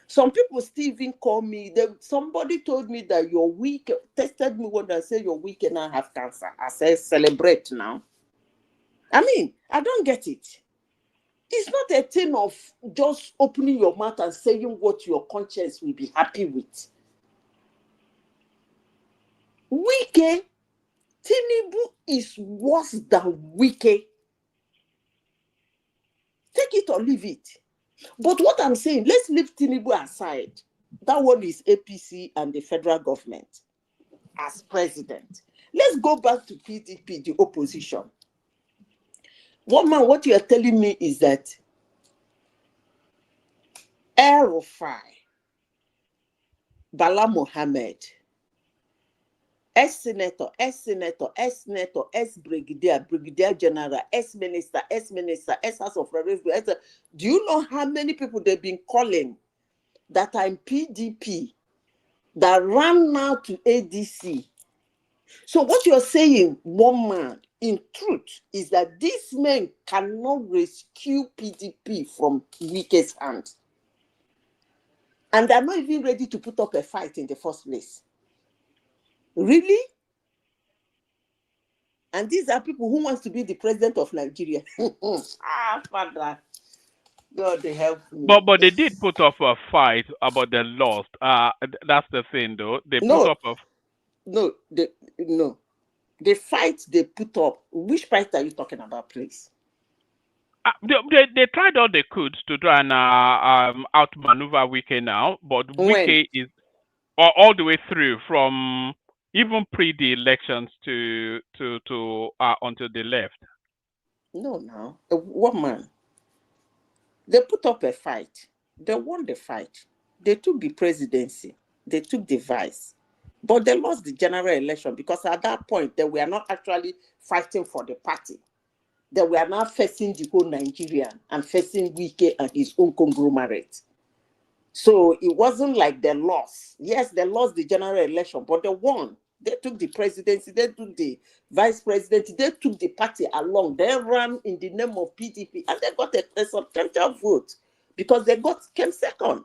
Some people still even call me. Somebody told me that your Wike tested me when I said your Wike now have cancer. I said, celebrate now. I mean, I don't get it. It's not a thing of just opening your mouth and saying what your conscience will be happy with. Wike, Tinubu is worse than Wike. Take it or leave it. But what I'm saying, let's leave Tinubu aside. That one is APC and the federal government as president. Let's go back to PDP, the opposition. One man, what you are telling me is that El-Rufai, Bala Mohammed, ex-senator, ex-brigadier, brigadier general, ex-minister, ex-house of representatives. Do you know how many people they've been calling that are in PDP that ran now to ADC? So what you're saying, one man, in truth, is that these men cannot rescue PDP from Wike's hands. And they're not even ready to put up a fight in the first place. Really? And these are people who wants to be the president of Nigeria. Father, God help me. But they did put up a fight about the lost. That's the thing, though. They put up a... No. The fight they put up, which fight are you talking about, please? They tried all they could to try and outmaneuver Wike now, but Wike is all the way through from even pre the elections to until they left. No. One man. They put up a fight. They won the fight. They took the presidency. They took the vice. But they lost the general election because at that point, they were not actually fighting for the party. They were now facing the whole Nigerian and facing Wike and his own conglomerate. So it wasn't like they lost. Yes, they lost the general election, but they won. They took the presidency, they took the vice presidency, they took the party along. They ran in the name of PDP and they got a substantial vote because they came second.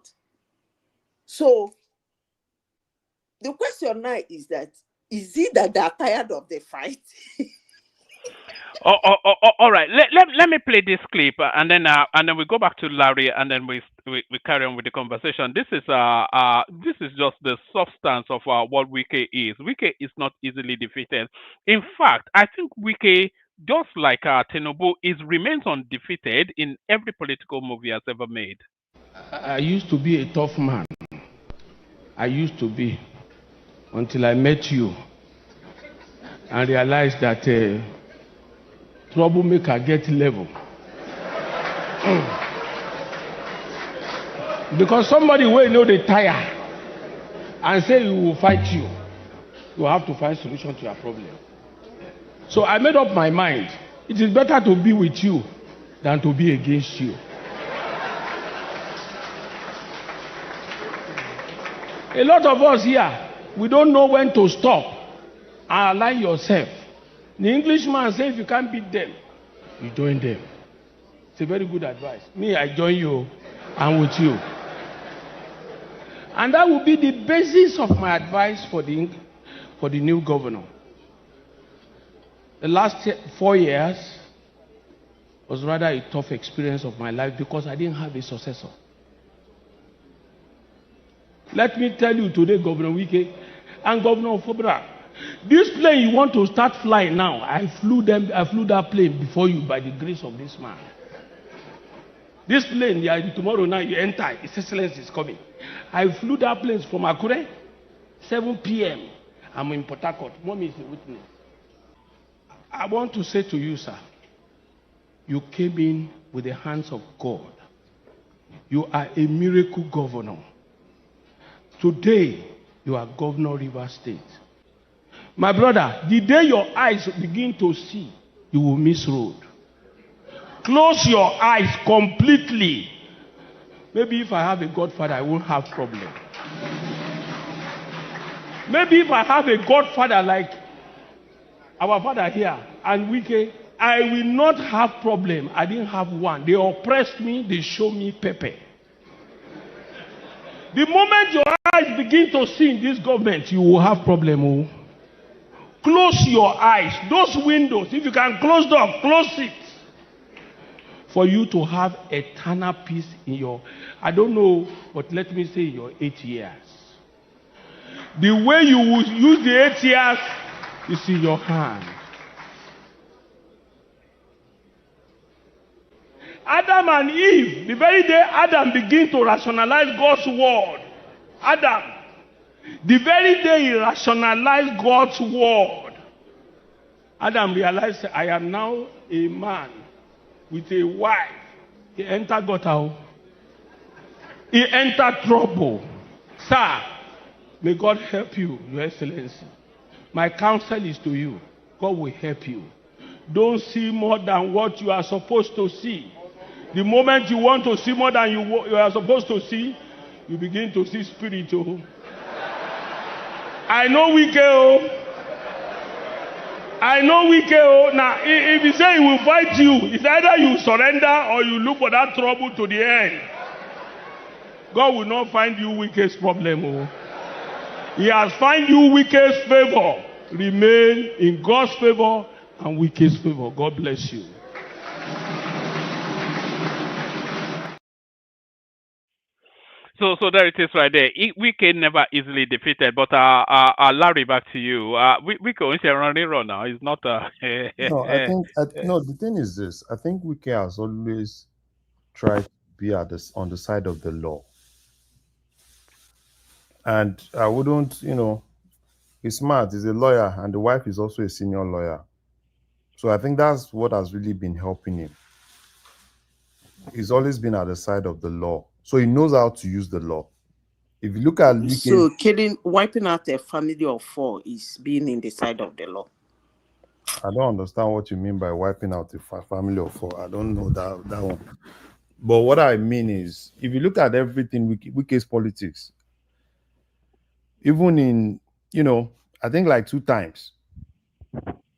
So the question now is that, is it that they are tired of the fight? All right. Let me play this clip and then we go back to Larry and then we carry on with the conversation. This is just the substance of what Wike is. Wike is not easily defeated. In fact, I think Wike, just like Tinubu, remains undefeated in every political move he has ever made. I used to be a tough man. I used to be, until I met you and realized that troublemaker get level. Because somebody will know they tire and say you will fight you. You have to find solution to your problem. So I made up my mind. It is better to be with you than to be against you. A lot of us here, we don't know when to stop and align yourself. The Englishman says if you can't beat them, you join them. It's a very good advice. Me, I join you. I'm with you. And that will be the basis of my advice for the new governor. The last 4 years was rather a tough experience of my life because I didn't have a successor. Let me tell you today, Governor Wike and Governor Ofobra, this plane you want to start flying now, I flew that plane before you by the grace of this man. This plane, tomorrow night you enter, His Excellency is coming. I flew that plane from Akure, 7 p.m. I'm in Port Harcourt. Mommy is a witness. I want to say to you, sir, you came in with the hands of God. You are a miracle governor. Today, you are Governor of Rivers State. My brother, the day your eyes begin to see, you will miss road. Close your eyes completely. Maybe if I have a godfather, I won't have problem. Maybe if I have a godfather like our father here and Wike, I will not have problem. I didn't have one. They oppressed me, they show me pepper. The moment your eyes begin to see in this government, you will have problem. Close your eyes. Those windows, if you can close door, close it. For you to have eternal peace in your, I don't know, but let me say your 8 years. The way you will use the 8 years is in your hand. Adam and Eve, the very day Adam began to rationalize God's word, Adam, the very day he rationalized God's word, Adam realized, I am now a man with a wife. He entered gutter. He entered trouble. Sir, may God help you, Your Excellency. My counsel is to you. God will help you. Don't see more than what you are supposed to see. The moment you want to see more than you are supposed to see, you begin to see spirit. I know Wike. I know Wike. Now, if he say he will fight you, it's either you surrender or you look for that trouble to the end. God will not find you Wike's problem. He has found you Wike's favor. Remain in God's favor and Wike's favor. God bless you. So there it is right there. Wike never easily defeated, but Larry, back to you. Wike is run now. It's not. No, no. The thing is this. I think Wike has always tried to be on the side of the law, and I wouldn't. He's smart. He's a lawyer, and the wife is also a senior lawyer. So I think that's what has really been helping him. He's always been at the side of the law. So he knows how to use the law. If you look at Wike, wiping out a family of 4 is being in the side of the law. I don't understand what you mean by wiping out a family of 4. I don't know that one. But what I mean is, if you look at everything, Wike's politics, even in, I think like 2 times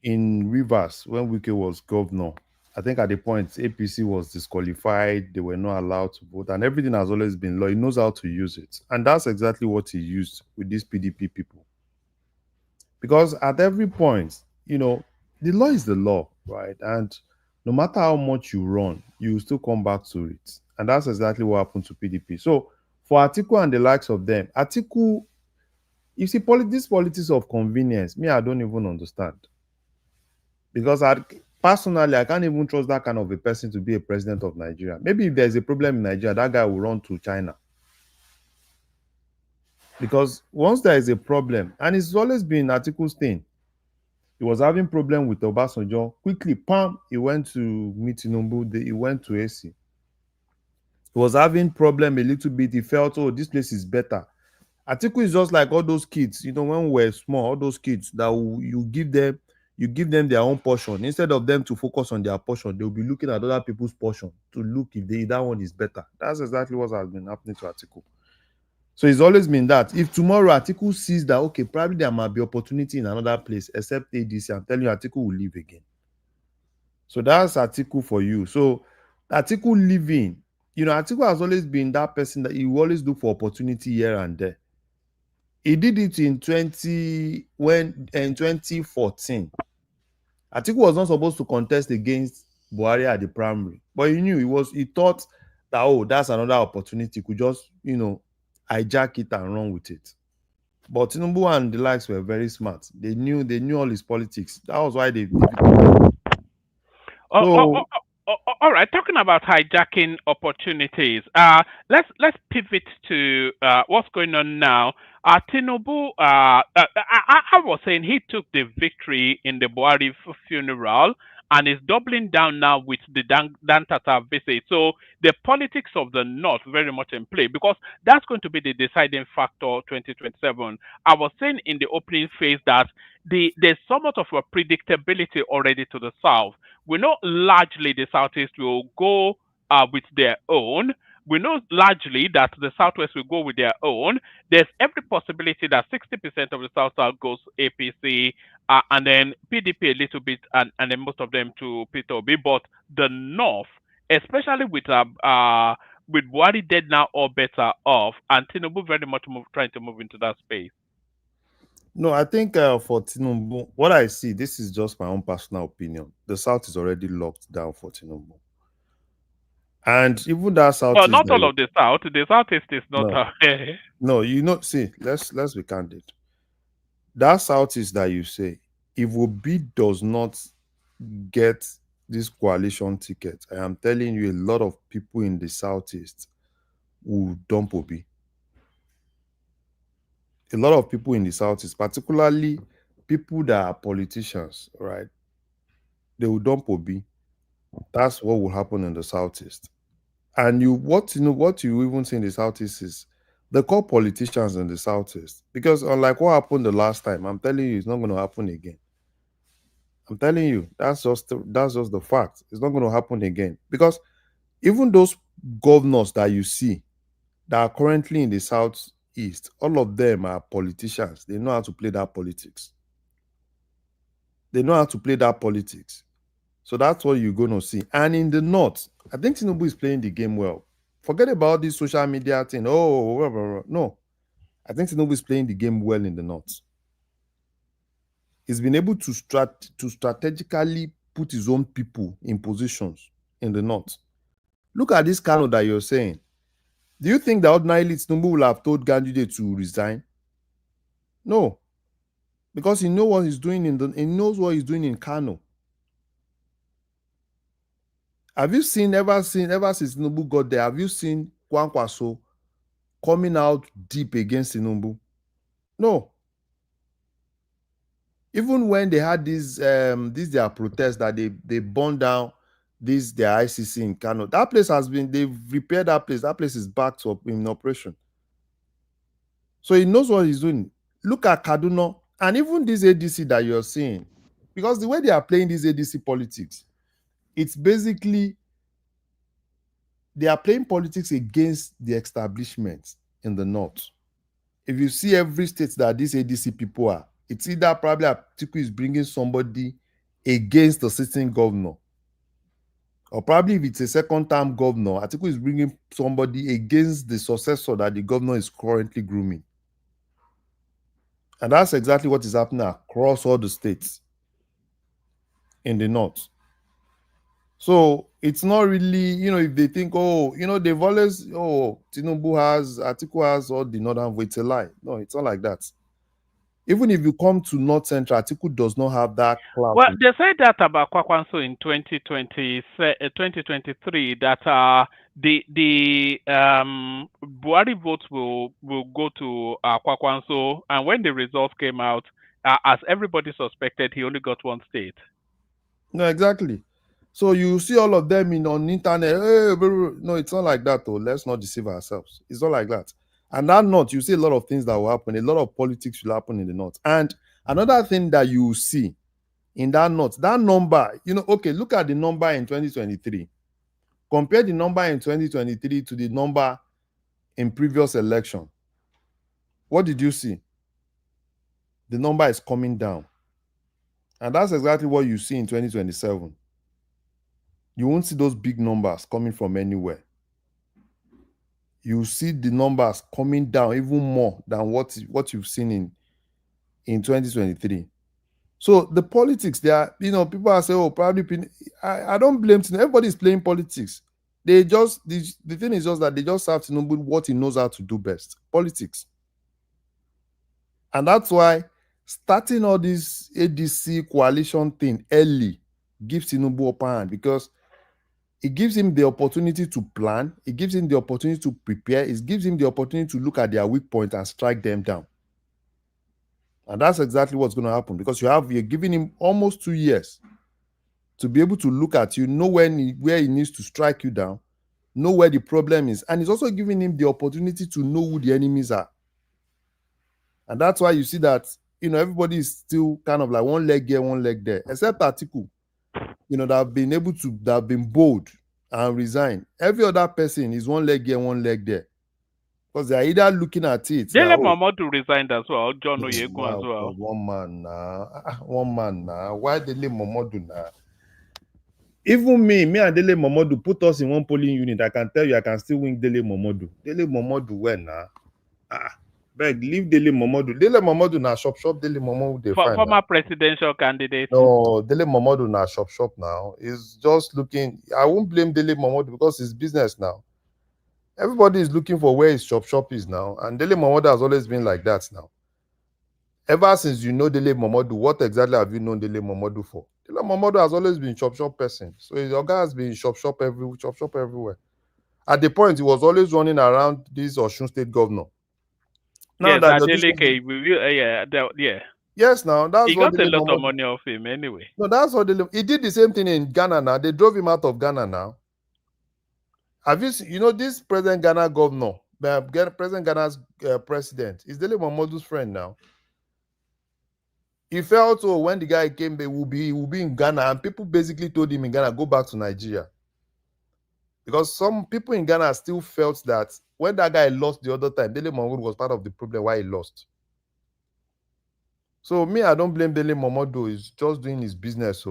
in Rivers when Wike was governor, I think at the point APC was disqualified, they were not allowed to vote, and everything has always been law. He knows how to use it. And that's exactly what he used with these PDP people. Because at every point, the law is the law, right? And no matter how much you run, you will still come back to it. And that's exactly what happened to PDP. So for Atiku and the likes of them, Atiku, you see, this politics of convenience, me, I don't even understand. Because personally, I can't even trust that kind of a person to be a president of Nigeria. Maybe if there's a problem in Nigeria, that guy will run to China. Because once there is a problem, and it's always been Atiku's thing, he was having problem with Obasanjo. Quickly, pam, he went to meet Tinubu, he went to AC. He was having problem a little bit. He felt, oh, this place is better. Atiku is just like all those kids, when we were small, all those kids that you give them their own portion. Instead of them to focus on their portion, they'll be looking at other people's portion to look if that one is better. That's exactly what has been happening to Atiku. So it's always been that. If tomorrow Atiku sees that, okay, probably there might be opportunity in another place, except ADC, I'm telling you, Atiku will leave again. So that's Atiku for you. So Atiku leaving, Atiku has always been that person that he will always look for opportunity here and there. He did it in 2014. Atiku was not supposed to contest against Buhari at the primary, but he knew he thought that, oh, that's another opportunity. He could just, hijack it and run with it. But Tinubu and the likes were very smart. They knew all his politics. That was why they all right, talking about hijacking opportunities, let's pivot to what's going on now. Tinubu, I was saying he took the victory in the Buhari funeral and is doubling down now with the Dantata visit. So the politics of the North very much in play, because that's going to be the deciding factor 2027. I was saying in the opening phase that there's somewhat of a predictability already to the South. We know largely the Southeast will go with their own. We know largely that the Southwest will go with their own. There's every possibility that 60% of the South goes APC, and then PDP a little bit, and then most of them to Peter Obi. But the North, especially with Buhari dead now, all better off, and Tinubu very much trying to move into that space. No, I think for Tinubu, what I see, this is just my own personal opinion. The South is already locked down for Tinubu. And even that South Well, is not all of the South. The Southeast is not. no, see, let's be candid. That Southeast that you say, if Obi does not get this coalition ticket, I am telling you, a lot of people in the Southeast will dump Obi. A lot of people in the Southeast, particularly people that are politicians, right? They will dump Obi. That's what will happen in the Southeast. And what you even see in the Southeast is the core politicians in the Southeast. Because unlike what happened the last time, I'm telling you, it's not going to happen again. I'm telling you, that's just the fact. It's not going to happen again. Because even those governors that you see that are currently in the Southeast, all of them are politicians. They know how to play that politics. They know how to play that politics. So that's what you're going to see. And in the North, I think Tinubu is playing the game well. Forget about this social media thing. No. I think Tinubu is playing the game well in the North. He's been able to strategically put his own people in positions in the North. Look at this Kano that you're saying. Do you think that ordinarily Tinubu will have told Ganduje to resign? No. Because he knows what he's doing in Kano. Have you seen, ever since Tinubu got there, have you seen Kwankwaso coming out deep against Tinubu? No. Even when they had their protest that they burned down their ICC in Kano, that place they've repaired that place. That place is back to in operation. So he knows what he's doing. Look at Kaduna and even this ADC that you're seeing, because the way they are playing this ADC politics, it's basically they are playing politics against the establishment in the North. If you see every state that these ADC people are, it's either probably Atiku is bringing somebody against the sitting governor, or probably if it's a second-term governor, Atiku is bringing somebody against the successor that the governor is currently grooming. And that's exactly what is happening across all the states in the North. So it's not really, if they think, they've always, Atiku has all the northern vote. It's a lie. No, it's not like that. Even if you come to North Central, Atiku does not have that clout. Well, they said that about Kwakwanso in 2023, that the Buhari votes will go to Kwakwanso, and when the results came out, as everybody suspected, he only got one state. No, exactly. So you see all of them on internet. No, it's not like that, though. Let's not deceive ourselves. It's not like that. And that North, you see a lot of things that will happen. A lot of politics will happen in the North. And another thing that you see in that North, that number, look at the number in 2023. Compare the number in 2023 to the number in previous election. What did you see? The number is coming down. And that's exactly what you see in 2027. You won't see those big numbers coming from anywhere. You see the numbers coming down even more than what you've seen in 2023. So the politics, they are, people are saying, probably, I don't blame Tinubu. Everybody's playing politics. The thing is just that they just have to know what he knows how to do best, politics. And that's why starting all this ADC coalition thing early gives Tinubu upper hand, because it gives him the opportunity to plan. It gives him the opportunity to prepare. It gives him the opportunity to look at their weak points and strike them down. And that's exactly what's going to happen, because you're giving him almost 2 years to be able to look at you, know where he needs to strike you down, know where the problem is. And it's also giving him the opportunity to know who the enemies are. And that's why you see that, everybody is still kind of like one leg here, one leg there, except Atiku. That have been bold and resign. Every other person is one leg here, one leg there. Because they're either looking at it. Dele Momodu resigned as well. John Oyegun as well. One man now. Why Dele Momodu now? Even me and Dele Momodu put us in one polling unit. I can tell you, I can still win Dele Momodu. Dele Momodu when now? Beg, leave Dele Momodu. Dele Momodu na shop Dele Momodu they find Former presidential candidate. No, Dele Momodu na shop now. He's just looking. I won't blame Dele Momodu because it's business now. Everybody is looking for where his shop is now, and Dele Momodu has always been like that now. Ever since you know Dele Momodu, what exactly have you known Dele Momodu for? Dele Momodu has always been shop person, so his guy has been shop everywhere. At the point, he was always running around this Osun State governor. Now yes, that yeah. Yes, now that's he what got a lot of money off him anyway. No, that's what he did the same thing in Ghana now. They drove him out of Ghana now. Have you seen, this present Ghana governor, present Ghana's president, is Dele Momodu's friend now. He felt when the guy came, he will be in Ghana, and people basically told him in Ghana, go back to Nigeria. Because some people in Ghana still felt that when that guy lost the other time, Dele Momodu was part of the problem why he lost. So me, I don't blame Dele Momodu. He's just doing his business.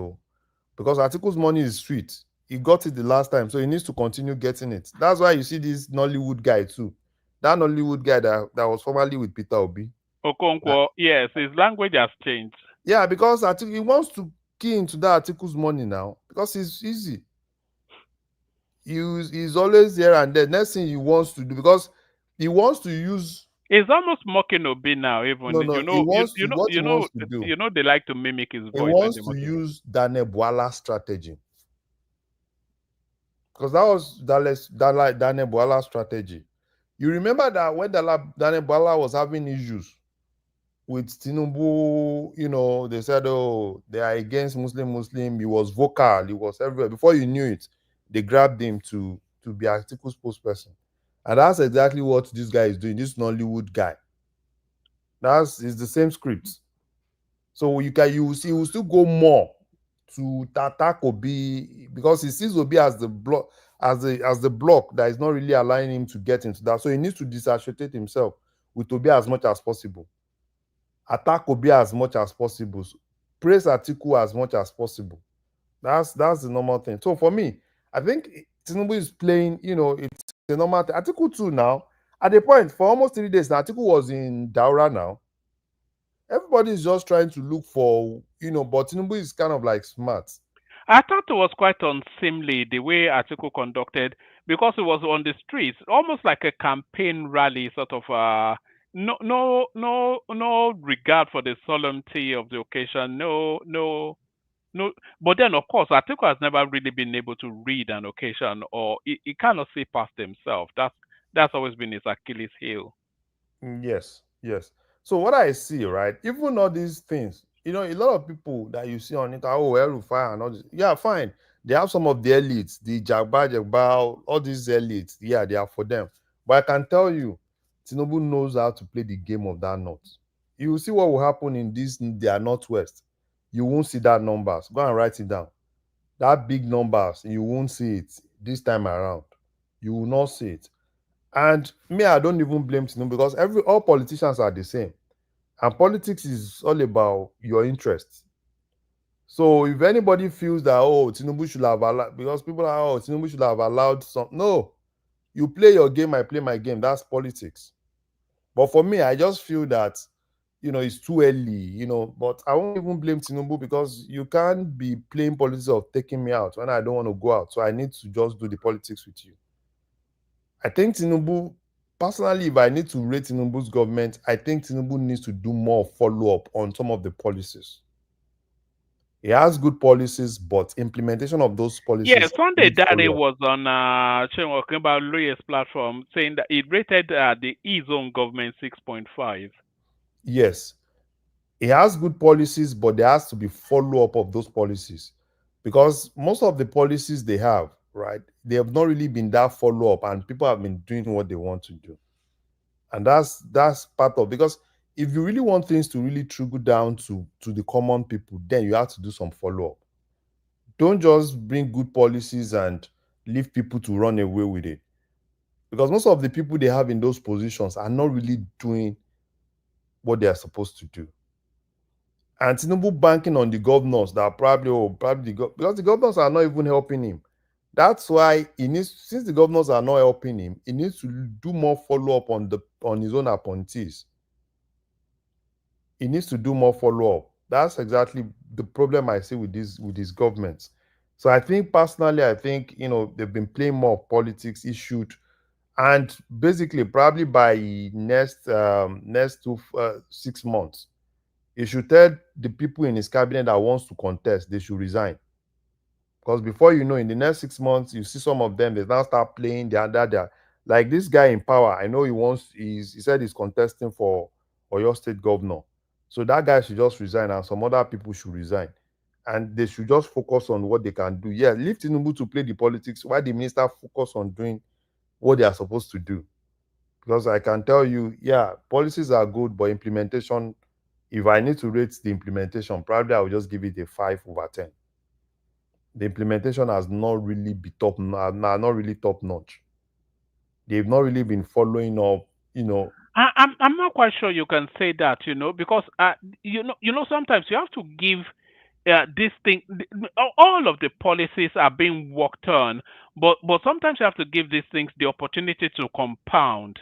Because Atiku's money is sweet. He got it the last time, so he needs to continue getting it. That's why you see this Nollywood guy too. That Nollywood guy that was formerly with Peter Obi. Okonkwo, yes, his language has changed. Yeah, because Atiku, he wants to key into that Atiku's money now because it's easy. He's always here and there. Next thing he wants to do, because he wants to use. He's almost mocking Obi now. Even no, he wants to do. They like to mimic his voice. He wants to use Dane Bwala strategy, because that was Dane Bwala strategy. You remember that when Dane Bwala was having issues with Tinubu, they said, they are against Muslim. He was vocal. He was everywhere. Before you knew it, they grabbed him to be Atiku's spokesperson. And that's exactly what this guy is doing, this Nollywood guy. It's the same script. So you will still go more to attack Obi, because he sees Obi as the block that is not really allowing him to get into that. So he needs to disassociate himself with Obi as much as possible. Attack Obi as much as possible. Praise Atiku as much as possible. That's the normal thing. So for me, I think Tinubu is playing, it's the normal thing. Atiku too now, at the point, for almost 3 days now, Atiku was in Daura now. Everybody is just trying to look for, but Tinubu is kind of like smart. I thought it was quite unseemly the way Atiku conducted, because it was on the streets, almost like a campaign rally, sort of. No regard for the solemnity of the occasion. No. But then, of course, Atiku has never really been able to read an occasion, or he cannot see past himself. That's always been his Achilles heel. Yes. So what I see, right, even all these things, a lot of people that you see on it, El-Rufai and all this, yeah, fine. They have some of the elites, the Jagba, all these elites, yeah, they are for them. But I can tell you, Tinubu knows how to play the game of that north. You will see what will happen in their northwest. You won't see that numbers. Go and write it down. That big numbers, you won't see it this time around. You will not see it. And me, I don't even blame Tinubu, because all politicians are the same. And politics is all about your interests. So if anybody feels that, Tinubu should have allowed, because people are, Tinubu should have allowed some. No. You play your game, I play my game. That's politics. But for me, I just feel that, it's too early, but I won't even blame Tinubu, because you can't be playing politics of taking me out when I don't want to go out. So I need to just do the politics with you. I think Tinubu, personally, if I need to rate Tinubu's government, I think Tinubu needs to do more follow-up on some of the policies. He has good policies, but implementation of those policies... Yeah, Sunday Daddy was on Okpebholo's platform saying that he rated the E-Zone government 6.5. Yes. He has good policies, but there has to be follow-up of those policies. Because most of the policies they have, right, they have not really been that follow-up, and people have been doing what they want to do. And that's part of, because if you really want things to really trickle down to the common people, then you have to do some follow-up. Don't just bring good policies and leave people to run away with it. Because most of the people they have in those positions are not really doing what they are supposed to do. And Tinubu banking on the governors that because the governors are not even helping him. That's why since the governors are not helping him, he needs to do more follow-up on his own appointees. He needs to do more follow-up. That's exactly the problem I see with these governments. So I think personally, I think they've been playing more politics issued, and basically probably by next 6 months, he should tell the people in his cabinet that wants to contest they should resign. Because before you know, in the next 6 months, you see some of them, they now start playing they're like this guy in power. I know he said he's contesting for Oyo State governor. So that guy should just resign, and some other people should resign. And they should just focus on what they can do. Yeah, leave Tinubu to play the politics while the minister focus on doing what they are supposed to do. Because I can tell you, yeah, policies are good, but implementation, if I need to rate the implementation, probably I will just give it a 5/10. The implementation has not really been not really top notch. They've not really been following up, I'm not quite sure you can say that, because sometimes you have to give this thing. All of the policies are being worked on, but sometimes you have to give these things the opportunity to compound.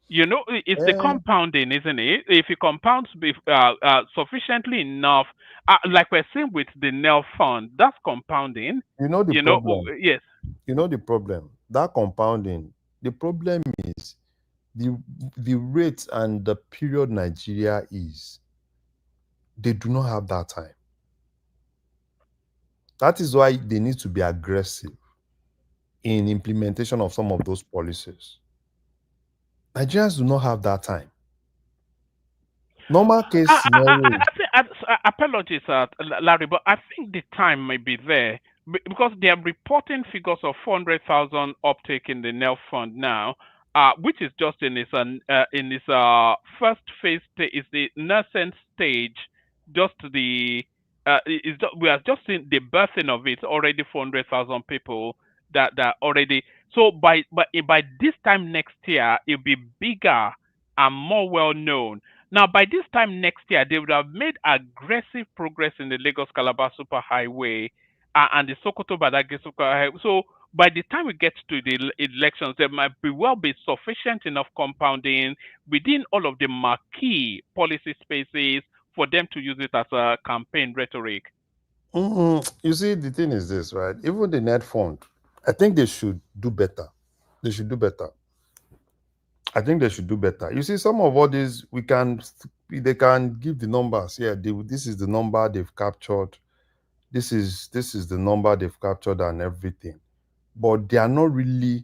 It's the compounding, isn't it? If it compounds sufficiently enough, like we're seeing with the NELFUND, that's compounding. problem. Yes. The problem. That compounding. The problem is the rate and the period Nigeria is. They do not have that time. That is why they need to be aggressive in implementation of some of those policies. Nigerians do not have that time. Normal case scenario. Apologies, Larry, but I think the time may be there because they are reporting figures of 400,000 uptake in the NELFUND now, which is just in its first phase. Is the nascent stage. We are just in the birthing of it. Already 400,000 people that already. So by this time next year, it'll be bigger and more well known. Now, by this time next year, they would have made aggressive progress in the Lagos-Calabar Superhighway and the Sokoto-Badagry Superhighway. So, by the time we get to the elections, there might be sufficient enough compounding within all of the marquee policy spaces for them to use it as a campaign rhetoric. You see, the thing is this, right? Even the NELFUND, I think they should do better. They should do better. I think they should do better. You see, some of all these, they can give the numbers. Yeah, this is the number they've captured. This is the number they've captured and everything. But they are not really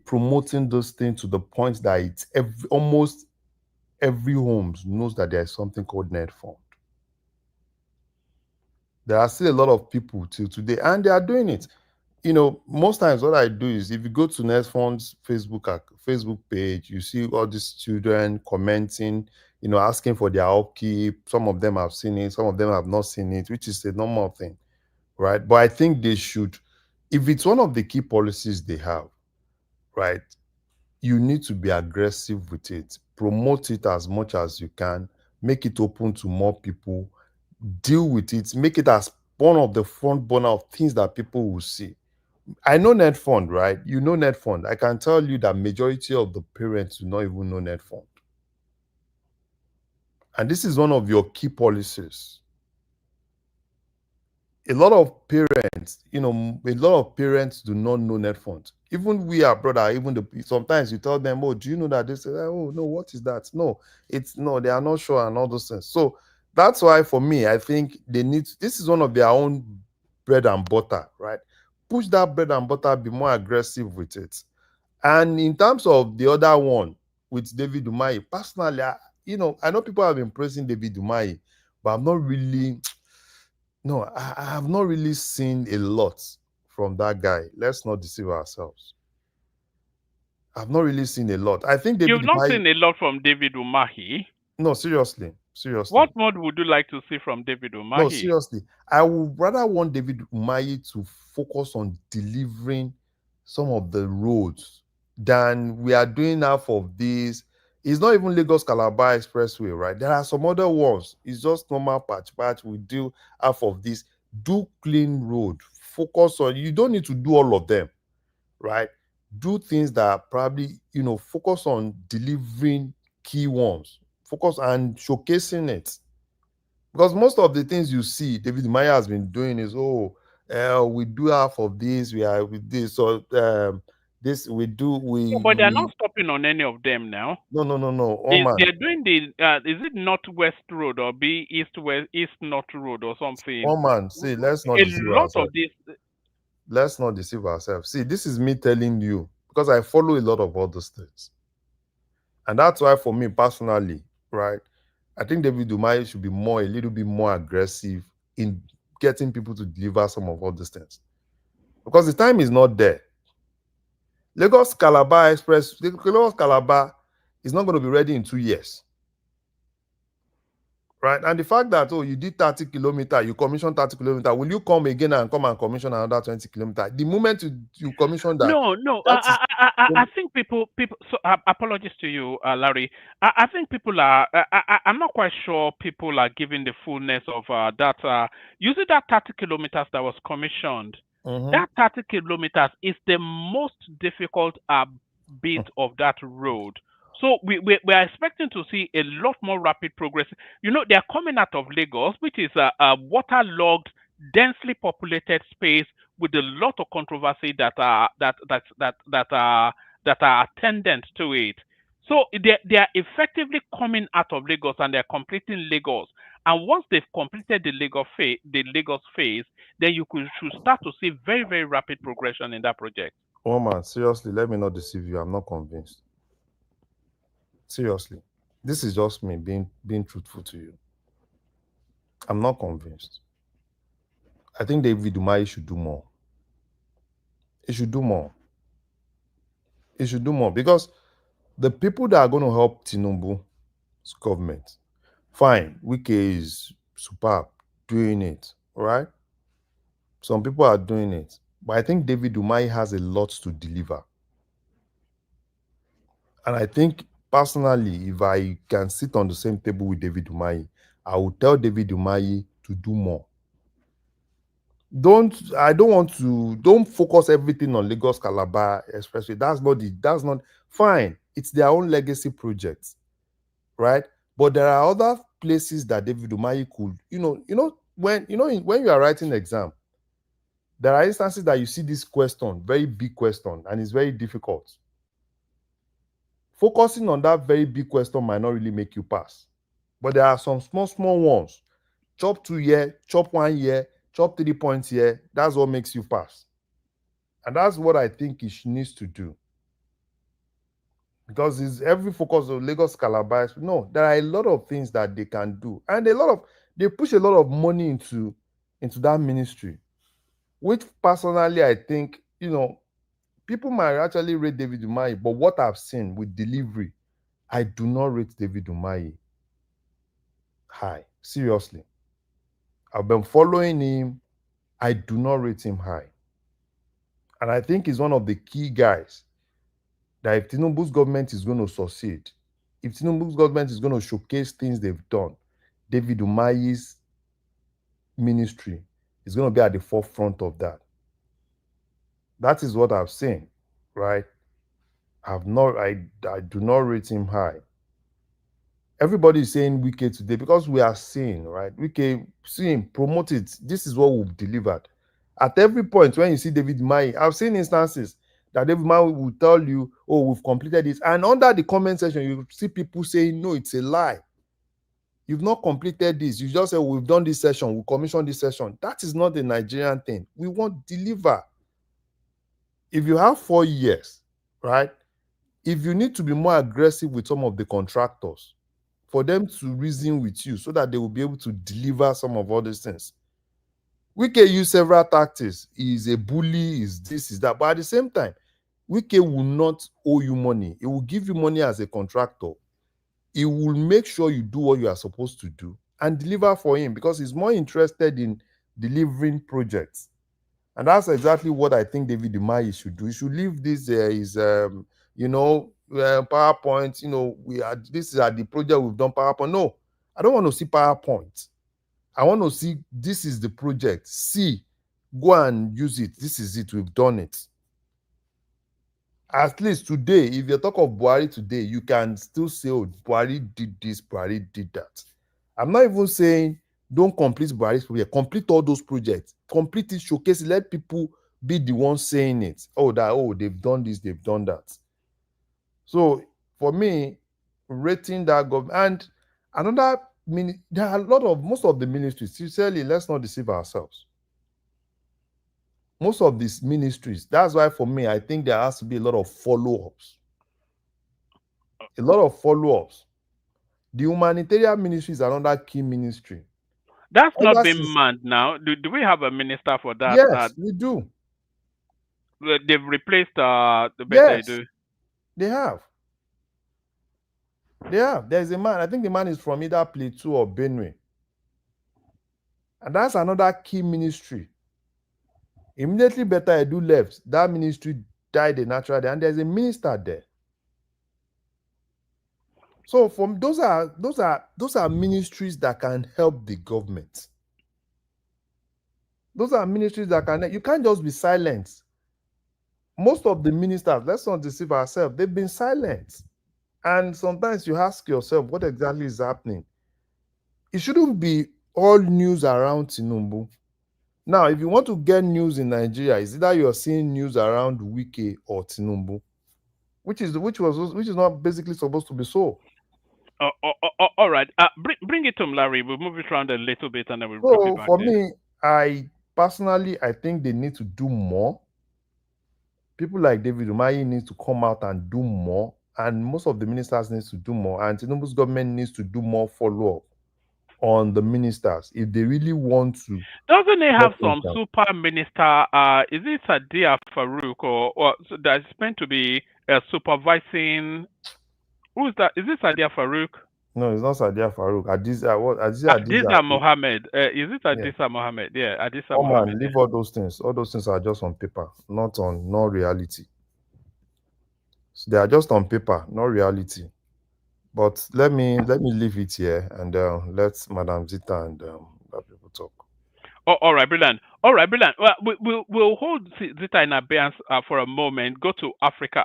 promoting those things to the point that it's almost every home knows that there is something called NELFUND. There are still a lot of people till today, and they are doing it. Most times what I do is, if you go to NELFUND's Facebook page, you see all these children commenting, asking for their upkeep. Some of them have seen it, some of them have not seen it, which is a normal thing, right? But I think they should, if it's one of the key policies they have, right, you need to be aggressive with it. Promote it as much as you can. Make it open to more people. Deal with it. Make it as one of the front burner of things that people will see. I know NELFUND, right? You know NELFUND. I can tell you that majority of the parents do not even know NELFUND. And this is one of your key policies. A lot of parents, do not know NELFUND. Even we are brother, sometimes you tell them, oh, do you know that? They say, oh, no, what is that? No, they are not sure and all those things. So that's why for me, I think this is one of their own bread and butter, right? Push that bread and butter, be more aggressive with it. And in terms of the other one with David Umahi, personally, I know people have been praising David Umahi, but I have not really seen a lot from that guy. Let's not deceive ourselves. I've not really seen a lot. I think You've not seen a lot from David Umahi? No, seriously. What more would you like to see from David Umahi? No, seriously. I would rather want David Umahi to focus on delivering some of the roads than we are doing half of this. It's not even Lagos-Calabar Expressway, right? There are some other ones. It's just normal patch. We do half of this. Do clean road. Focus on, you don't need to do all of them, right? Do things that probably, focus on delivering key ones. focus on showcasing it. Because most of the things you see David Maya has been doing is, we do half of this, we are with this, so this we do, but they're not stopping on any of them now. No. They're doing the is it Northwest Road or East North Road or something? See, let's not deceive ourselves. Let's not deceive ourselves. See, this is me telling you because I follow a lot of other states, and that's why for me personally, right, I think David Umahi should be a little bit more aggressive in getting people to deliver some of all these things, because the time is not there. Lagos Calabar Express, Lagos Calabar is not going to be ready in 2 years. Right? And the fact that, you did 30 kilometers, you commissioned 30 kilometers, will you come again and commission another 20 kilometers? The moment you commission that... No. I think people, so apologies to you, Larry. I think people are, I'm not quite sure people are giving the fullness of that. Using that 30 kilometers that was commissioned, that 30 kilometers is the most difficult bit of that road. So we are expecting to see a lot more rapid progress. They are coming out of Lagos, which is a waterlogged, densely populated space with a lot of controversy that are attendant to it. So they are effectively coming out of Lagos and they are completing Lagos. And once they've completed the Lagos phase, then you should start to see very, very rapid progression in that project. Oh man, seriously, let me not deceive you. I'm not convinced. Seriously, this is just me being truthful to you. I'm not convinced. I think David Umahi should do more. He should do more. He should do more because the people that are going to help Tinubu's government, fine, Wike is superb doing it, all right? Some people are doing it, but I think David Umahi has a lot to deliver. And I think personally, if I can sit on the same table with David Umahi, I will tell David Umahi to do more. Don't focus everything on Lagos Calabar Expressway. That's not fine. It's their own legacy projects, right? But there are other places that David Umahi could, when you are writing exam, there are instances that you see this question, very big question, and it's very difficult. Focusing on that very big question might not really make you pass. But there are some small ones. Chop 2 year, chop 1 year, chop 3 points here. That's what makes you pass. And that's what I think he needs to do. Because it's every focus of Lagos Calabar. No, there are a lot of things that they can do. And they push a lot of money into that ministry. Which personally, I think, people might actually rate David Umahi, but what I've seen with delivery, I do not rate David Umahi high. Seriously. I've been following him. I do not rate him high. And I think he's one of the key guys that if Tinubu's government is going to succeed, if Tinubu's government is going to showcase things they've done, David Umahi's ministry is going to be at the forefront of that. That is what I've seen, right? I do not rate him high. Everybody is saying Wike today because we are seeing, right? Wike seeing, promote it. This is what we've delivered. At every point when you see David Umahi, I've seen instances that David Umahi will tell you, we've completed this. And under the comment section, you see people saying, no, it's a lie. You've not completed this. You just say, we've done this session, we commissioned this session. That is not the Nigerian thing. We want deliver. If you have 4 years, right? If you need to be more aggressive with some of the contractors, for them to reason with you so that they will be able to deliver some of all these things. Wike use several tactics. He is a bully, is this, is that. But at the same time, Wike will not owe you money. He will give you money as a contractor. He will make sure you do what you are supposed to do and deliver for him because he's more interested in delivering projects. And that's exactly what I think David Umahi should do. He should leave this PowerPoint, this is the project we've done PowerPoint. No, I don't want to see PowerPoint. I want to see this is the project. See, go and use it. This is it. We've done it. at least today, if you talk of Buhari today, you can still say, oh, Buhari did this, Buhari did that. I'm not even saying don't complete Buhari's project. Complete all those projects. Complete it, showcase it, let people be the ones saying it. Oh, they've done this, they've done that. So for me, rating that government, and another, there are most of the ministries, sincerely, let's not deceive ourselves. Most of these ministries, that's why for me, I think there has to be a lot of follow-ups. A lot of follow-ups. The humanitarian ministry is another key ministry. That's not been manned now. Do we have a minister for that? Yes, we do. They've replaced the better do. They have. There's a man, I think the man is from either Plateau or Benue. And that's another key ministry. Immediately Better Edu left, that ministry died a natural death, and there's a minister there. So from those are ministries that can help the government. Those are ministries that can. You can't just be silent. Most of the ministers, let's not deceive ourselves, they've been silent. And sometimes you ask yourself, what exactly is happening? It shouldn't be all news around Tinubu. Now, if you want to get news in Nigeria, it's either you're seeing news around Wike or Tinubu, which is not basically supposed to be so. All right. Bring it to Larry. We'll move it around a little bit and then we'll So drop it back for there. me, I think they need to do more. People like David Umahi need to come out and do more, and most of the ministers need to do more, and Tinubu's government needs to do more follow-up on the ministers if they really want to. Doesn't it have some super minister? Is it Sadia Farouk or that's meant to be supervising? Who's that? Is it Sadia Farouk? No, it's not Sadia Farouk. Adisa Mohammed. Is it Adisa Mohammed? Yeah, Adisa Mohammed. Leave all those things. All those things are just on paper, not reality. So they are just on paper, not reality. But let me leave it here and let Madam Zita and let people talk. Oh, all right, brilliant. All right, brilliant. Well, we'll hold Zita in abeyance for a moment. Go to Africa,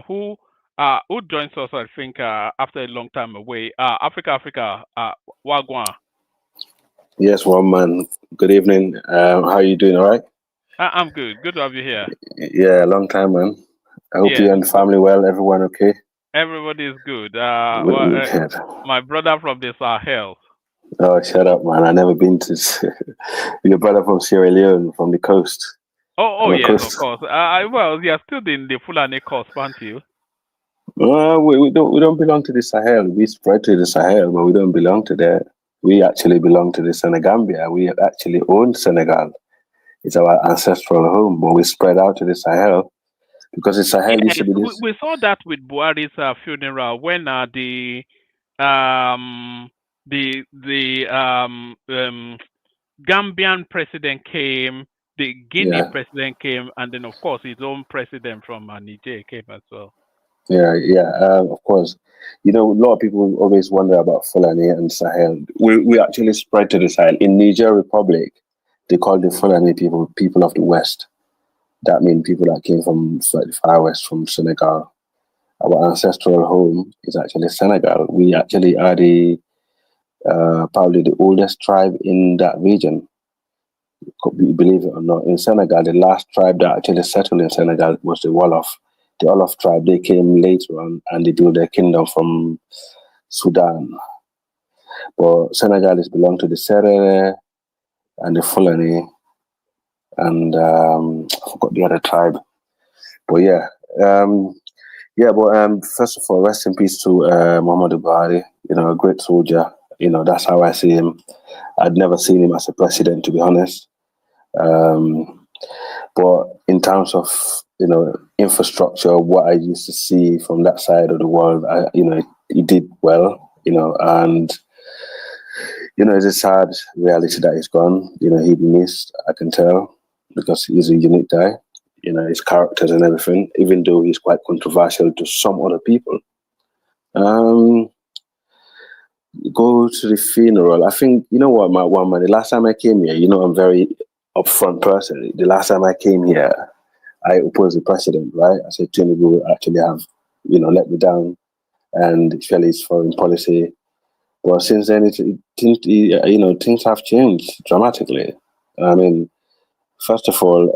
who joins us, I think, after a long time away. Africa, Wagwan. Yes, one man. Good evening. How are you doing? All right? I'm good. Good to have you here. Yeah, long time, man. I hope you and the family well. Everyone okay? Everybody is good. My brother from the Sahel. Oh, shut up, man. I've never been to your brother from Sierra Leone, from the coast. Oh yes, of course. Well, you're still in the Fulani coast, aren't you? We don't belong to the Sahel. We spread to the Sahel, but we don't belong to that. We actually belong to the Senegambia. We actually own Senegal. It's our ancestral home, but we spread out to the Sahel because the Sahel used to be this. We saw that with Buhari's funeral when the Gambian president came, the Guinea president came, and then of course his own president from Niger came as well. Of course. You know, a lot of people always wonder about Fulani and Sahel. We actually spread to the Sahel. In Niger Republic, they call the Fulani people of the West. That means people that came from the far west, from Senegal. Our ancestral home is actually Senegal. We actually are the probably the oldest tribe in that region. Believe it or not, in Senegal, the last tribe that actually settled in Senegal was the Wolof. The Wolof tribe, they came later on and they built their kingdom from Sudan. But Senegalese belong to the Serere and the Fulani and I forgot the other tribe. But first of all, rest in peace to Muhammadu Buhari, a great soldier. That's how I see him. I'd never seen him as a president, to be honest. But in terms of, infrastructure, what I used to see from that side of the world, he did well, and, it's a sad reality that he's gone. He'd be missed, I can tell, because he's a unique guy, his characters and everything, even though he's quite controversial to some other people. Go to the funeral. I think, the last time I came here, I'm very upfront person. The last time I came here, I opposed the president, right? I said Tinubu actually have, let me down, and fairly his foreign policy. But since then, things have changed dramatically. I mean, first of all,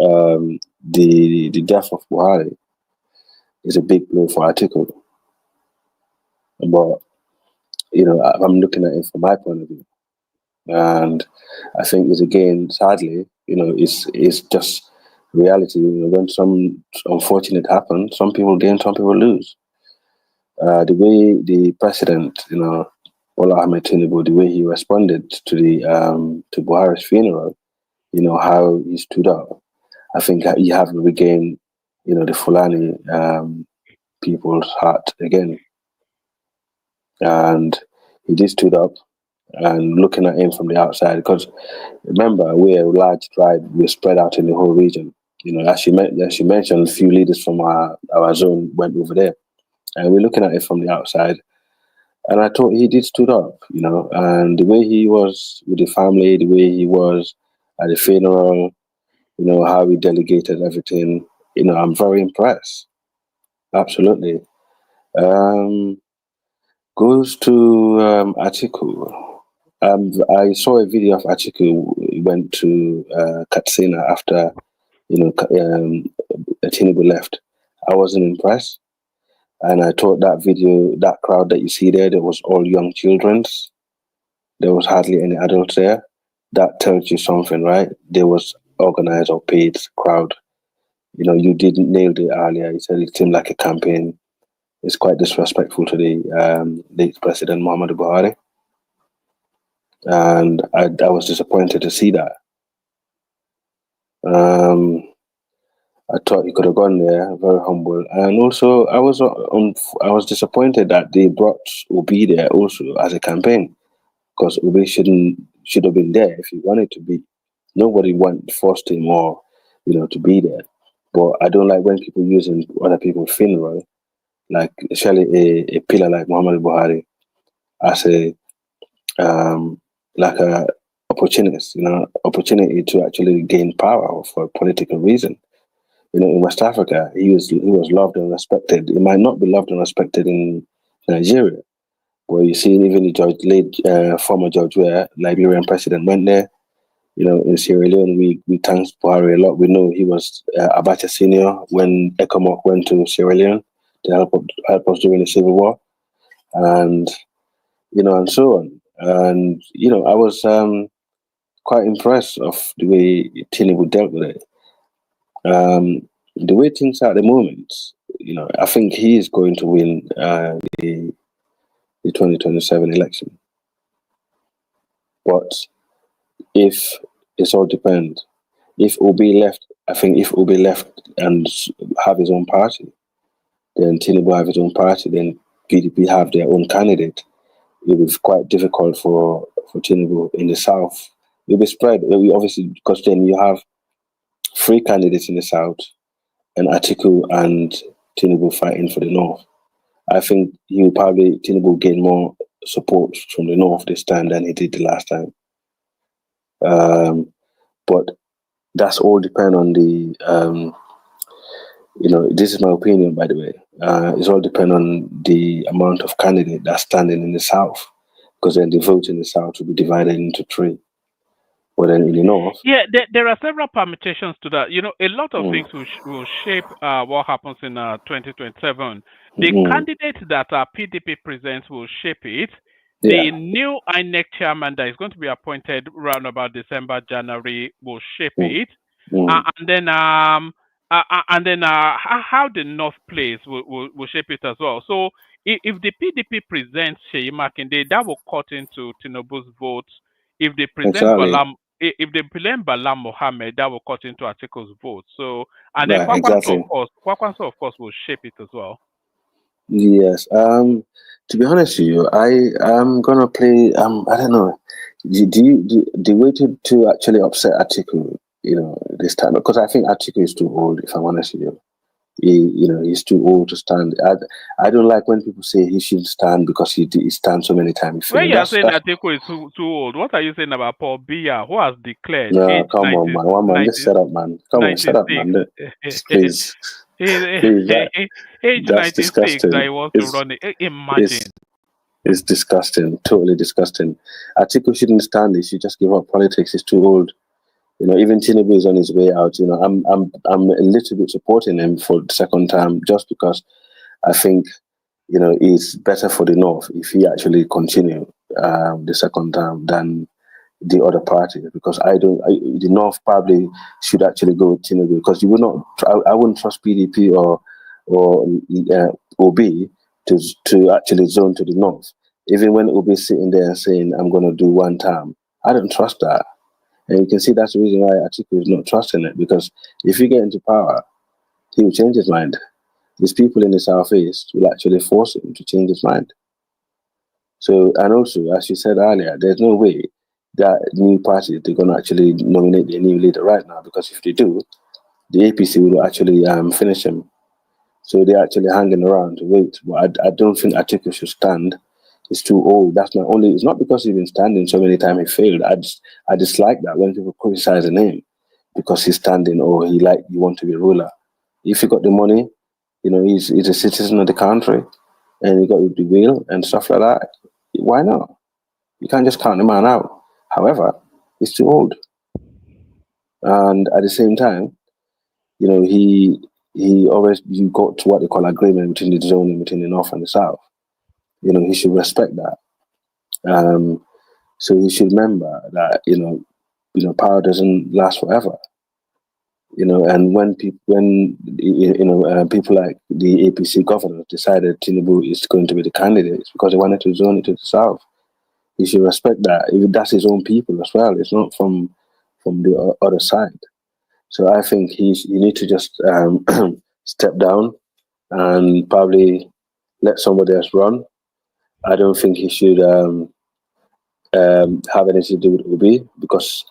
the death of Buhari is a big blow for Atiku. But I'm looking at it from my point of view, and I think it's again, sadly, it's just reality. When some unfortunate happens, some people gain, some people lose. The way the president, Bola Ahmed Tinubu, the way he responded to the to Buhari's funeral, how he stood up. I think he have regained, the Fulani people's heart again, and he did stood up. And looking at him from the outside, because remember, we're a large tribe, we're spread out in the whole region. As you mentioned, a few leaders from our zone went over there, and we're looking at it from the outside. And I thought he did stood up, and the way he was with the family, the way he was at the funeral, how he delegated everything, I'm very impressed. Absolutely. Goes to Atiku. I saw a video of Atiku. He went to Katsina after, Tinubu left. I wasn't impressed. And I thought that video, that crowd that you see there was all young children. There was hardly any adults there. That tells you something, right? There was organized or paid crowd. You didn't nail it earlier. You said it seemed like a campaign. It's quite disrespectful to the late President Muhammadu Buhari. And I was disappointed to see that. I thought he could have gone there, very humble, and also I was disappointed that they brought Obi there also as a campaign, because Obi should have been there if he wanted to be. Nobody forced him or to be there. But I don't like when people using other people's funeral, like especially a pillar like Muhammadu Buhari, as a like a opportunist, opportunity to actually gain power for a political reason. In West Africa, he was loved and respected. He might not be loved and respected in Nigeria, where you see even the former George Weah, Liberian president, went there. In Sierra Leone, we thank Buhari a lot. We know he was Abacha Senior when ECOMOG went to Sierra Leone to help us during the Civil War, and and so on. And I was quite impressed of the way Tinubu dealt with it. The way things are at the moment, I think he is going to win the 2027 election. But if it's all depends, if Obi left, I think if Obi left and have his own party, then Tinubu have his own party, then PDP have their own candidate. It will be quite difficult for Tinubu in the south. It will be spread, obviously, because then you have 3 candidates in the south, and Atiku and Tinubu fighting for the north. I think Tinubu gain more support from the north this time than he did the last time. But that's all depend on the, this is my opinion, by the way. It's all depend on the amount of candidate that's standing in the south, because then the vote in the south will be divided into 3. But then in the north, there are several permutations to that. A lot of things will shape what happens in 2027. The candidates that PDP presents will shape it. The new INEC chairman that is going to be appointed around about December, January will shape it, and then how the North plays will shape it as well. So if the PDP presents Sheyi Makinde, that will cut into Tinubu's votes. If they present Bala Mohammed, that will cut into Atiku's vote. So, and then Kwakwanso, of course, will shape it as well. Yes. To be honest with you, I am gonna play. I don't know. The way to actually upset Atiku, this time, because I think Atiku is too old. If I'm honest with you, he's too old to stand. I don't like when people say he shouldn't stand because he stands so many times. When you are saying Atiku is too old, what are you saying about Paul Biya, who has declared? No, come on, man. One man, just shut up, man. Come on, shut up, man. Please. Please, age that's 96 disgusting. that he wants to run it. Imagine. It's disgusting, totally disgusting. Atiku shouldn't stand. He should just give up politics. He's too old. Even Tinubu is on his way out. I'm a little bit supporting him for the second time just because I think, it's better for the North if he actually continue the second term than the other party, because the North probably should actually go with Tinubu, because you would not. I wouldn't trust PDP or Obi to actually zone to the North. Even when Obi is sitting there saying, "I'm going to do one term," I don't trust that. And you can see that's the reason why Atiku is not trusting it, because if you get into power, he will change his mind. These people in the Southeast will actually force him to change his mind. So, and also, as you said earlier, there's no way that new party, they're going to actually nominate a new leader right now, because if they do, the APC will actually finish him. So they're actually hanging around to wait. But I don't think Atiku should stand. He's too old. That's my only. It's not because he's been standing so many times he failed. I dislike that when people criticize a name because he's standing or he want to be ruler. If he got the money, he's a citizen of the country, and he got the will and stuff like that. Why not? You can't just count the man out. However, he's too old, and at the same time, he always got to what they call agreement between the zoning between the North and the South. He should respect that. So he should remember that power doesn't last forever. And when people like the APC governor decided Tinubu is going to be the candidate, it's because they wanted to zone it to the South. He should respect that. If that's his own people as well. It's not from the other side. So I think he need to just step down and probably let somebody else run. I don't think he should have anything to do with Obi, because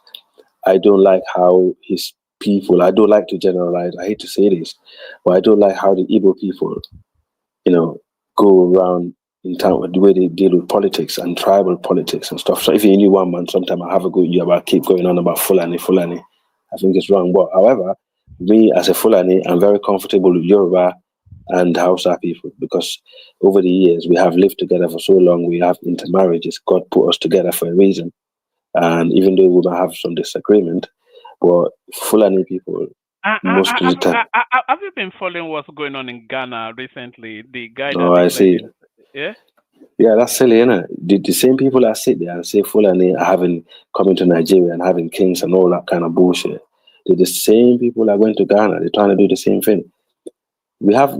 I don't like how his people, I don't like to generalize, I hate to say this, but I don't like how the Igbo people, go around in town with the way they deal with politics and tribal politics and stuff. So if you knew one man, sometimes I have a go at you about keep going on about Fulani. I think it's wrong. But however, me as a Fulani, I'm very comfortable with Yoruba and Hausa people, because over the years we have lived together for so long, we have intermarriages. God put us together for a reason. And even though we might have some disagreement, but Fulani people, most of the time. Have you been following what's going on in Ghana recently? The guy that I see. Yeah? Yeah, that's silly, isn't it? The same people that sit there and say Fulani are coming to Nigeria and having kings and all that kind of bullshit. They're the same people that went to Ghana. They're trying to do the same thing. They have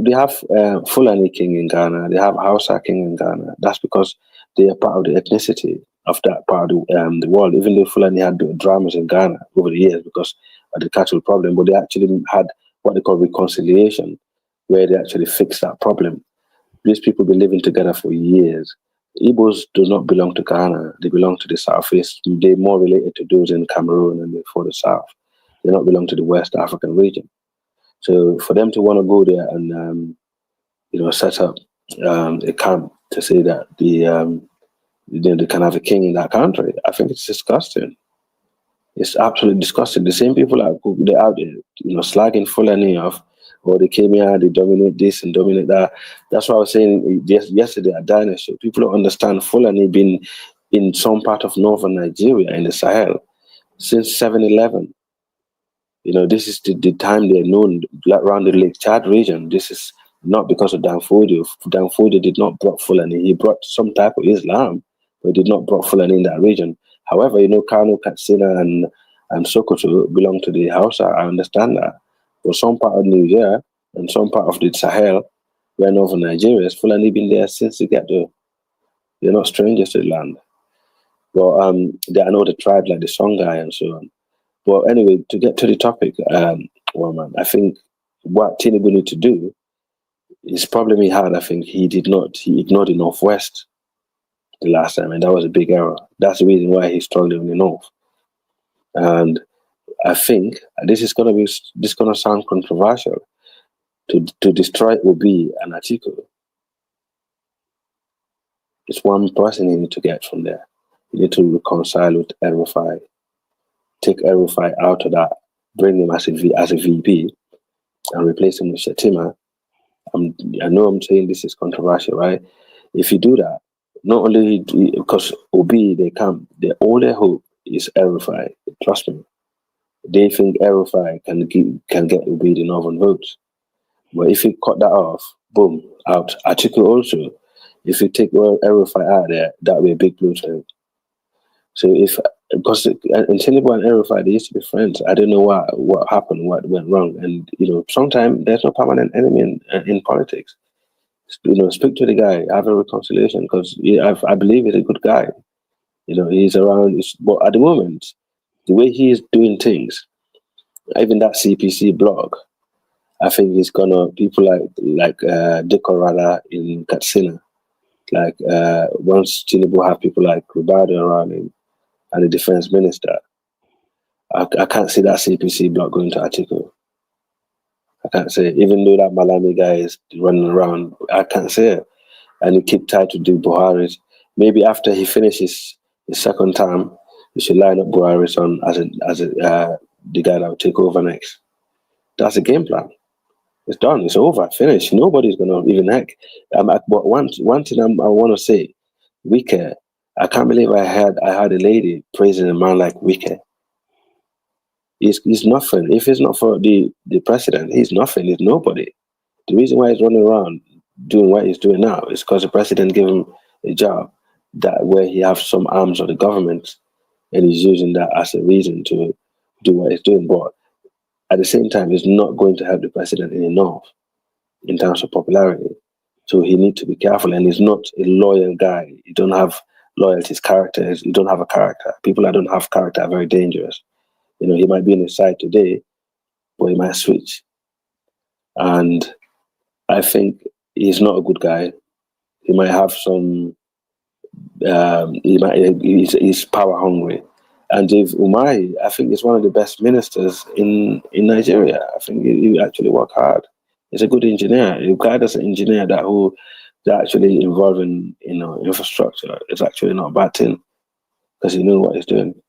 Fulani king in Ghana. They have Hausa king in Ghana. That's because they are part of the ethnicity of that part of the world. Even though Fulani had dramas in Ghana over the years because of the cattle problem, but they actually had what they call reconciliation, where they actually fixed that problem. These people have been living together for years. Igbos do not belong to Ghana. They belong to the Southeast. They're more related to those in Cameroon and for the South. They don't belong to the West African region. So for them to want to go there and set up a camp to say that they can have a king in that country, I think it's disgusting. It's absolutely disgusting. The same people they're out there, slagging Fulani off, or they came here, they dominate this and dominate that. That's what I was saying yesterday at Diner Show. People don't understand Fulani been in some part of northern Nigeria in the Sahel since 7-11. This is the time they're known around the Lake Chad region. This is not because of Danfodio. Danfodio did not brought Fulani. He brought some type of Islam, but he did not brought Fulani in that region. However, Kano, Katsina, and Sokoto belong to the Hausa. I understand that. But some part of Nigeria and some part of the Sahel, where northern Nigeria, Fulani been there since the get-go. They're not strangers to the land. But there are other tribes like the Songhai and so on. But anyway, to get to the topic, I think what Tinubu need to do, his problem he had, I think he ignored the Northwest the last time, and that was a big error. That's the reason why he's struggling in the North. And I think this is gonna sound controversial. to destroy Obi and Atiku. It's one person you need to get from there. You need to reconcile with El-Rufai, take El-Rufai out of that, bring him as a VP, and replace him with Shetima. I know I'm saying this is controversial, right? If you do that, not only because Obi, all their hope is El-Rufai. Trust me, they think El-Rufai can get Obi the northern votes. But if you cut that off, boom, out. Atiku also, if you take El-Rufai out there, that would be a big blow to him. So because Tinubu and El-Rufai, they used to be friends. I don't know what happened, what went wrong. And, sometimes there's no permanent enemy in politics. Speak to the guy, have a reconciliation, because I believe he's a good guy. He's around, but at the moment, the way he is doing things, even that CPC blog, I think he's gonna, people like Dekorada in Katsina, once Tinubu have people like Rubado around him, and the defense minister, I can't see that CPC block going to Atiku. I can't say, even though that Malami guy is running around, I can't say it. And he keep tied to do Buhari. Maybe after he finishes his second term, he should line up Buhari on as the guy that will take over next. That's a game plan. It's done. It's over. Finished. Nobody's gonna even heck. But one thing I want to say, Wike. I can't believe I had a lady praising a man like Wike. He's nothing. If it's not for the president, he's nothing. He's nobody. The reason why he's running around doing what he's doing now is because the president gave him a job where he has some arms of the government, and he's using that as a reason to do what he's doing. But at the same time, it's not going to help the president enough in terms of popularity. So he needs to be careful, and he's not a loyal guy. He don't have loyalty, his character. You don't have a character. People that don't have character are very dangerous. He might be on his side today, but he might switch. And I think he's not a good guy. He might have some. He's power hungry. And Dave Umahi, I think, is one of the best ministers in Nigeria. I think he actually work hard. He's a good engineer. A guy that's an engineer that actually involved in infrastructure is actually not a bad thing, because he knows what he's doing.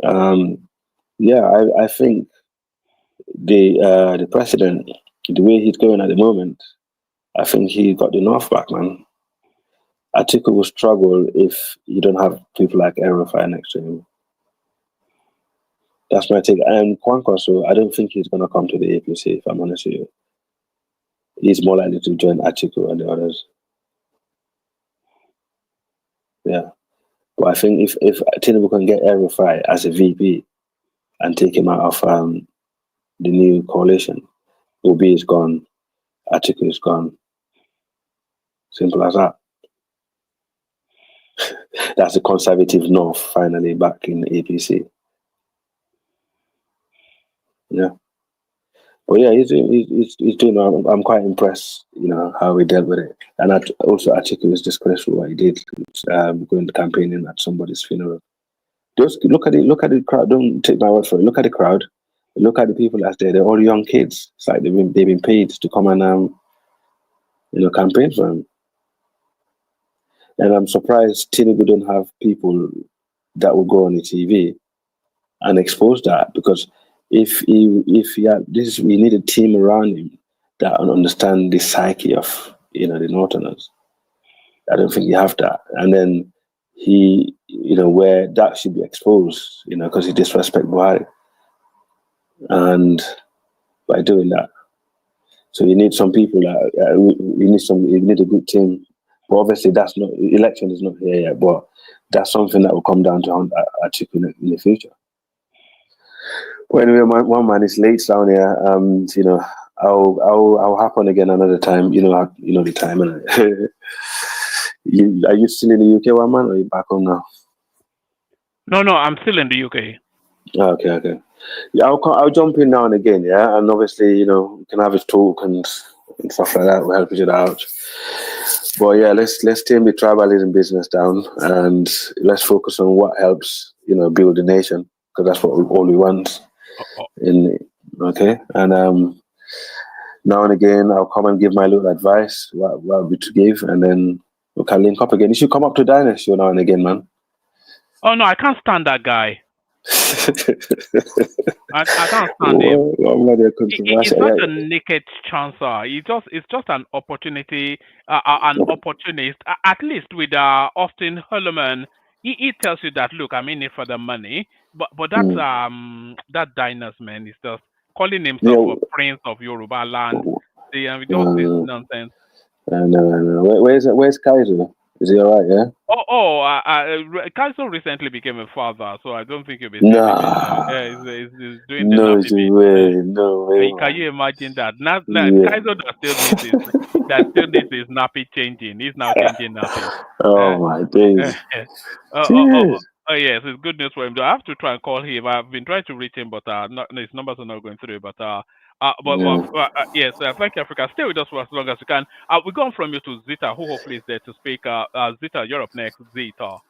I think the president, the way he's going at the moment, I think he got the North back, man. Atiku will struggle if you don't have people like El-Rufai next to him. That's my take. And Kwankwaso, I don't think he's going to come to the APC, if I'm honest with you. He's more likely to join Atiku and the others. Yeah. But I think if Tinubu can get El-Rufai as a VP and take him out of the new coalition, Obi is gone, Atiku is gone. Simple as that. That's the conservative North finally back in the APC. Yeah. But yeah, he's doing. I'm quite impressed, how he dealt with it. And also, Atiku is disgraceful what he did, going to campaigning at somebody's funeral. Just look at the crowd. Don't take my word for it. Look at the crowd. Look at the people that's there. They're all young kids. It's like they've been paid to come and campaign for him. And I'm surprised Tinubu don't have people that will go on the TV and expose that, because if he had this, we need a team around him that understand the psyche of the Northerners. I don't think you have that. And then he, where that should be exposed, because he disrespect Buhari. And by doing that, so you need some people you need a good team. But obviously, election is not here yet. But that's something that will come down to Atiku in the future. Well, anyway, one man is late down here. I'll happen again another time. The time. Are you still in the UK, one man, or are you back home now? No, I'm still in the UK. Okay. Yeah, I'll jump in now and again. Yeah, and obviously, we can have a talk and stuff like that. We'll help each other out. But yeah, let's tame the tribalism business down, and let's focus on what helps, build the nation, because that's what all we want. Okay, and now and again, I'll come and give my little advice, what would be to give, and then we can link up again. You should come up to Dynasty show now and again, man. Oh no, I can't stand that guy. I can't stand him. It's not a naked chancer. It's just an opportunity, an opportunist. At least with Austin Holloman, he tells you that look, I'm in it for the money. But that's that Diners man is just calling himself a prince of Yoruba land. With all this nonsense. I know. Where's Kaiser? Is he alright? Yeah. Kaiser recently became a father, so I don't think he'll be. Nah. He's doing the Nnamdi way. No way. Can you imagine that? Kaiser that still needs his nappy changing. He's now changing nappy. Oh my days. Oh yes, it's good news for him. I have to try and call him. I've been trying to reach him, but his numbers are not going through. But yes, thank you, Africa. Stay with us for as long as you can. We go on from you to Zita, who hopefully is there to speak. Zita, you're up next. Zita.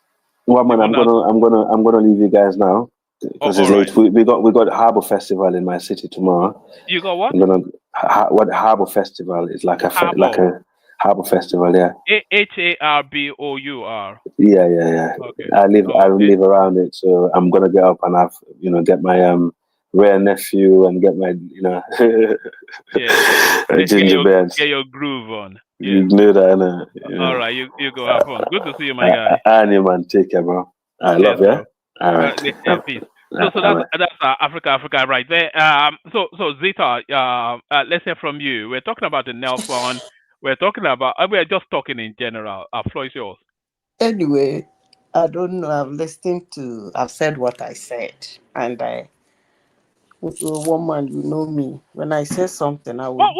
Well, man, I'm gonna leave you guys now because it's late. Right. We got Harbour Festival in my city tomorrow. You got what? What Harbour Festival is like a Harbour Festival, yeah. HARBOUR. Yeah. Okay. I live around it, so I'm gonna get up and get my rare nephew and get my gingerbread. Get your groove on. Yeah. You know that, innit? Yeah. All right, you go have fun. Good to see you, my guy. And man, take care, bro. I love you. All right. Peace. So that's Africa right there. So Zita, let's hear from you. We're talking about the NELFUND. We're just talking in general. Floor is yours. Anyway, I don't know. I've said what I said, and woman, you know me. When I say something, I will.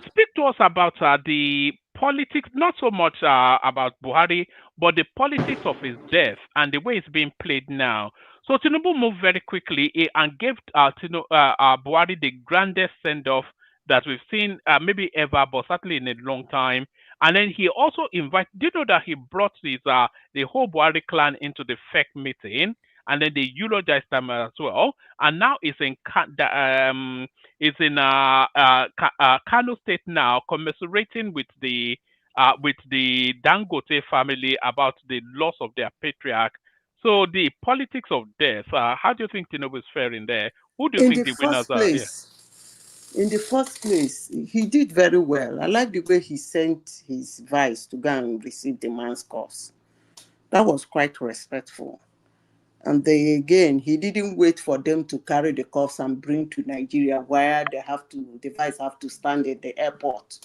Speak to us about the politics, not so much about Buhari, but the politics of his death and the way it's being played now. So Tinubu moved very quickly and gave Buhari the grandest send-off that we've seen maybe ever, but certainly in a long time. And then he also invited. Do you know that he brought the whole Buhari clan into the FEC meeting? And then they eulogized them as well. And now it's in Kano State now, commiserating with the Dangote family about the loss of their patriarch. So the politics of death. How do you think Tinubu is faring there? Who do you think the winners are? Yeah. In the first place, he did very well. I like the way he sent his vice to go and receive the man's course. That was quite respectful. And he didn't wait for them to carry the corpse and bring to Nigeria, where the vice have to stand at the airport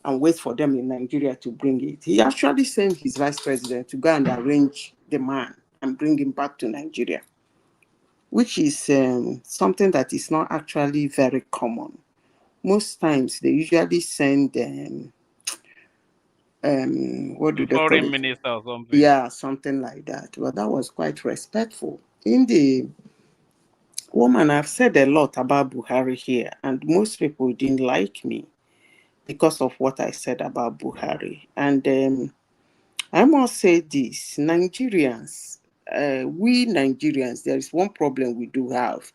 and wait for them in Nigeria to bring it. He actually sent his vice president to go and arrange the man and bring him back to Nigeria, which is something that is not actually very common. Most times they usually send what do they call it? Foreign minister or something. Yeah, something like that. Well, that was quite respectful. I've said a lot about Buhari here, and most people didn't like me because of what I said about Buhari. And I must say this, Nigerians, we Nigerians, there is one problem we do have.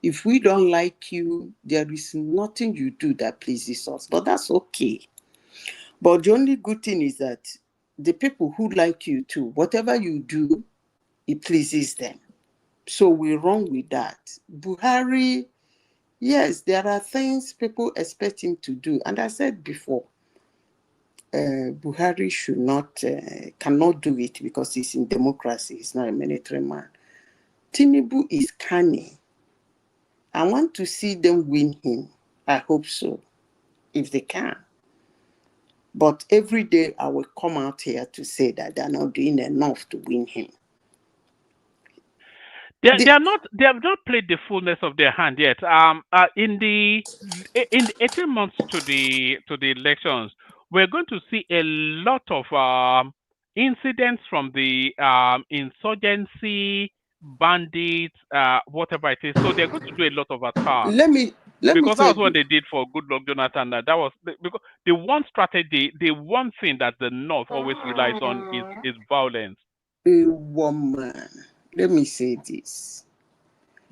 If we don't like you, there is nothing you do that pleases us, but that's okay. But the only good thing is that the people who like you too, whatever you do, it pleases them. So we're wrong with that. Buhari, yes, there are things people expect him to do. And I said before, Buhari cannot do it because he's in democracy. He's not a military man. Tinubu is cunning. I want to see them win him. I hope so, if they can. But every day I will come out here to say that they're not doing enough to win him. They have not played the fullness of their hand yet. In the 18 months to the elections, we're going to see a lot of incidents from the insurgency, bandits, whatever it is. So they're going to do a lot of attacks. Because that was what they did for Goodluck Jonathan. That was because the one strategy, the one thing that the North always relies on is violence. A woman. Let me say this.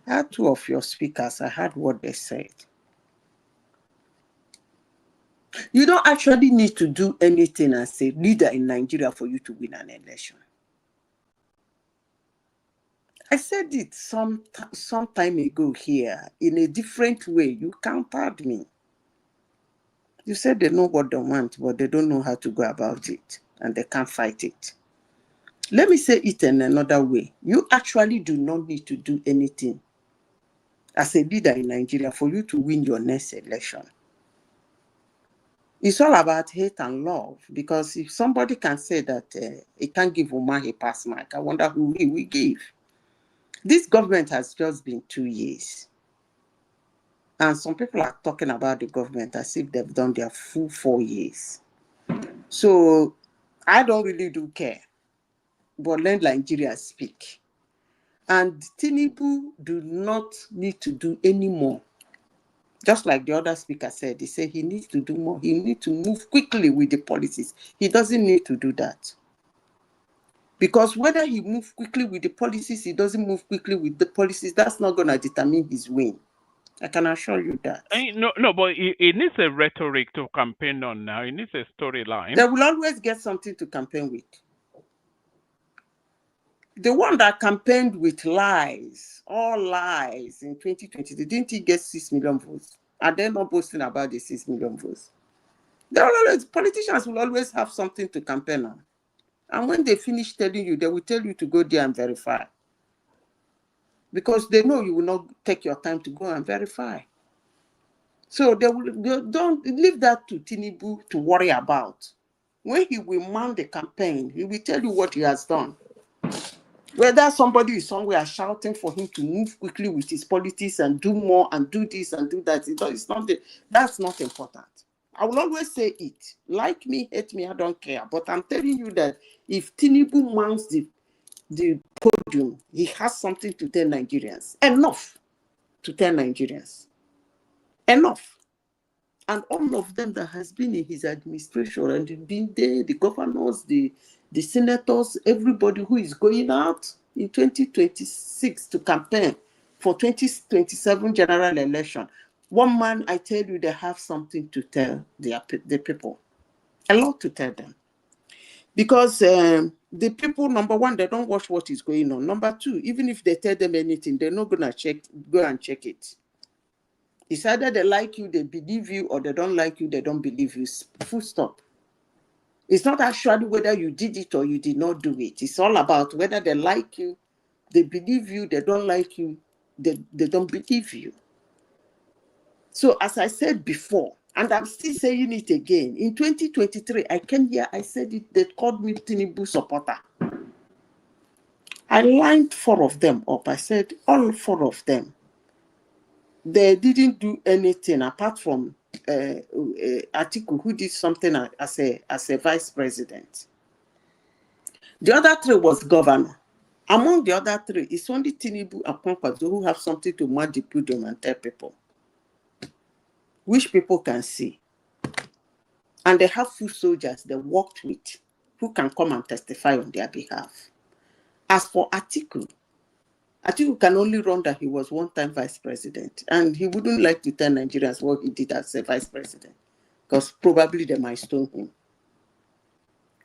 I had two of your speakers. I heard what they said. You don't actually need to do anything as a leader in Nigeria for you to win an election. I said it some time ago here in a different way. You countered me. You said they know what they want, but they don't know how to go about it, and they can't fight it. Let me say it in another way. You actually do not need to do anything as a leader in Nigeria for you to win your next election. It's all about hate and love, because if somebody can say that he can't give Umahi a pass mark, I wonder who he will give. This government has just been 2 years. And some people are talking about the government as if they've done their full 4 years. So I don't really do care, but let Nigeria speak. And Tinubu do not need to do any more. Just like the other speaker said, he said he needs to do more. He needs to move quickly with the policies. He doesn't need to do that. Because whether he moves quickly with the policies, he doesn't move quickly with the policies, that's not going to determine his win. I can assure you that. No, but it needs a rhetoric to campaign on now. It needs a storyline. They will always get something to campaign with. The one that campaigned with lies, all lies in 2020, didn't he get 6 million votes? Are they not boasting about the 6 million votes? Politicians will always have something to campaign on. And when they finish telling you, they will tell you to go there and verify. Because they know you will not take your time to go and they don't leave that to Tinubu to worry about. When he will mount the campaign, he will tell you what he has done. Whether somebody is somewhere shouting for him to move quickly with his politics and do more and do this and do that, that's not important. I will always say it. Like me, hate me, I don't care. But I'm telling you that if Tinubu mounts the podium, he has something to tell Nigerians. Enough to tell Nigerians. Enough. And all of them that has been in his administration and been there, the governors, the senators, everybody who is going out in 2026 to campaign for 2027 general election. One man, I tell you, they have something to tell the people. A lot to tell them. Because the people, number one, they don't watch what is going on. Number two, even if they tell them anything, they're not going to go and check it. It's either they like you, they believe you, or they don't like you, they don't believe you. Full stop. It's not actually whether you did it or you did not do it. It's all about whether they like you, they believe you, they don't like you, they don't believe you. So as I said before, and I'm still saying it again, in 2023, I came here, I said it, they called me Tinubu supporter. I lined 4 of them up. I said, all 4 of them, they didn't do anything apart from Atiku, who did something as a vice president. The other 3 was governor. Among the other 3, it's only Tinubu and Contractor who have something to mount the podium and tell people, which people can see. And they have full soldiers they worked with who can come and testify on their behalf. As for Atiku can only run that he was one-time vice president, and he wouldn't like to tell Nigerians what he did as a vice president, because probably they might stone him.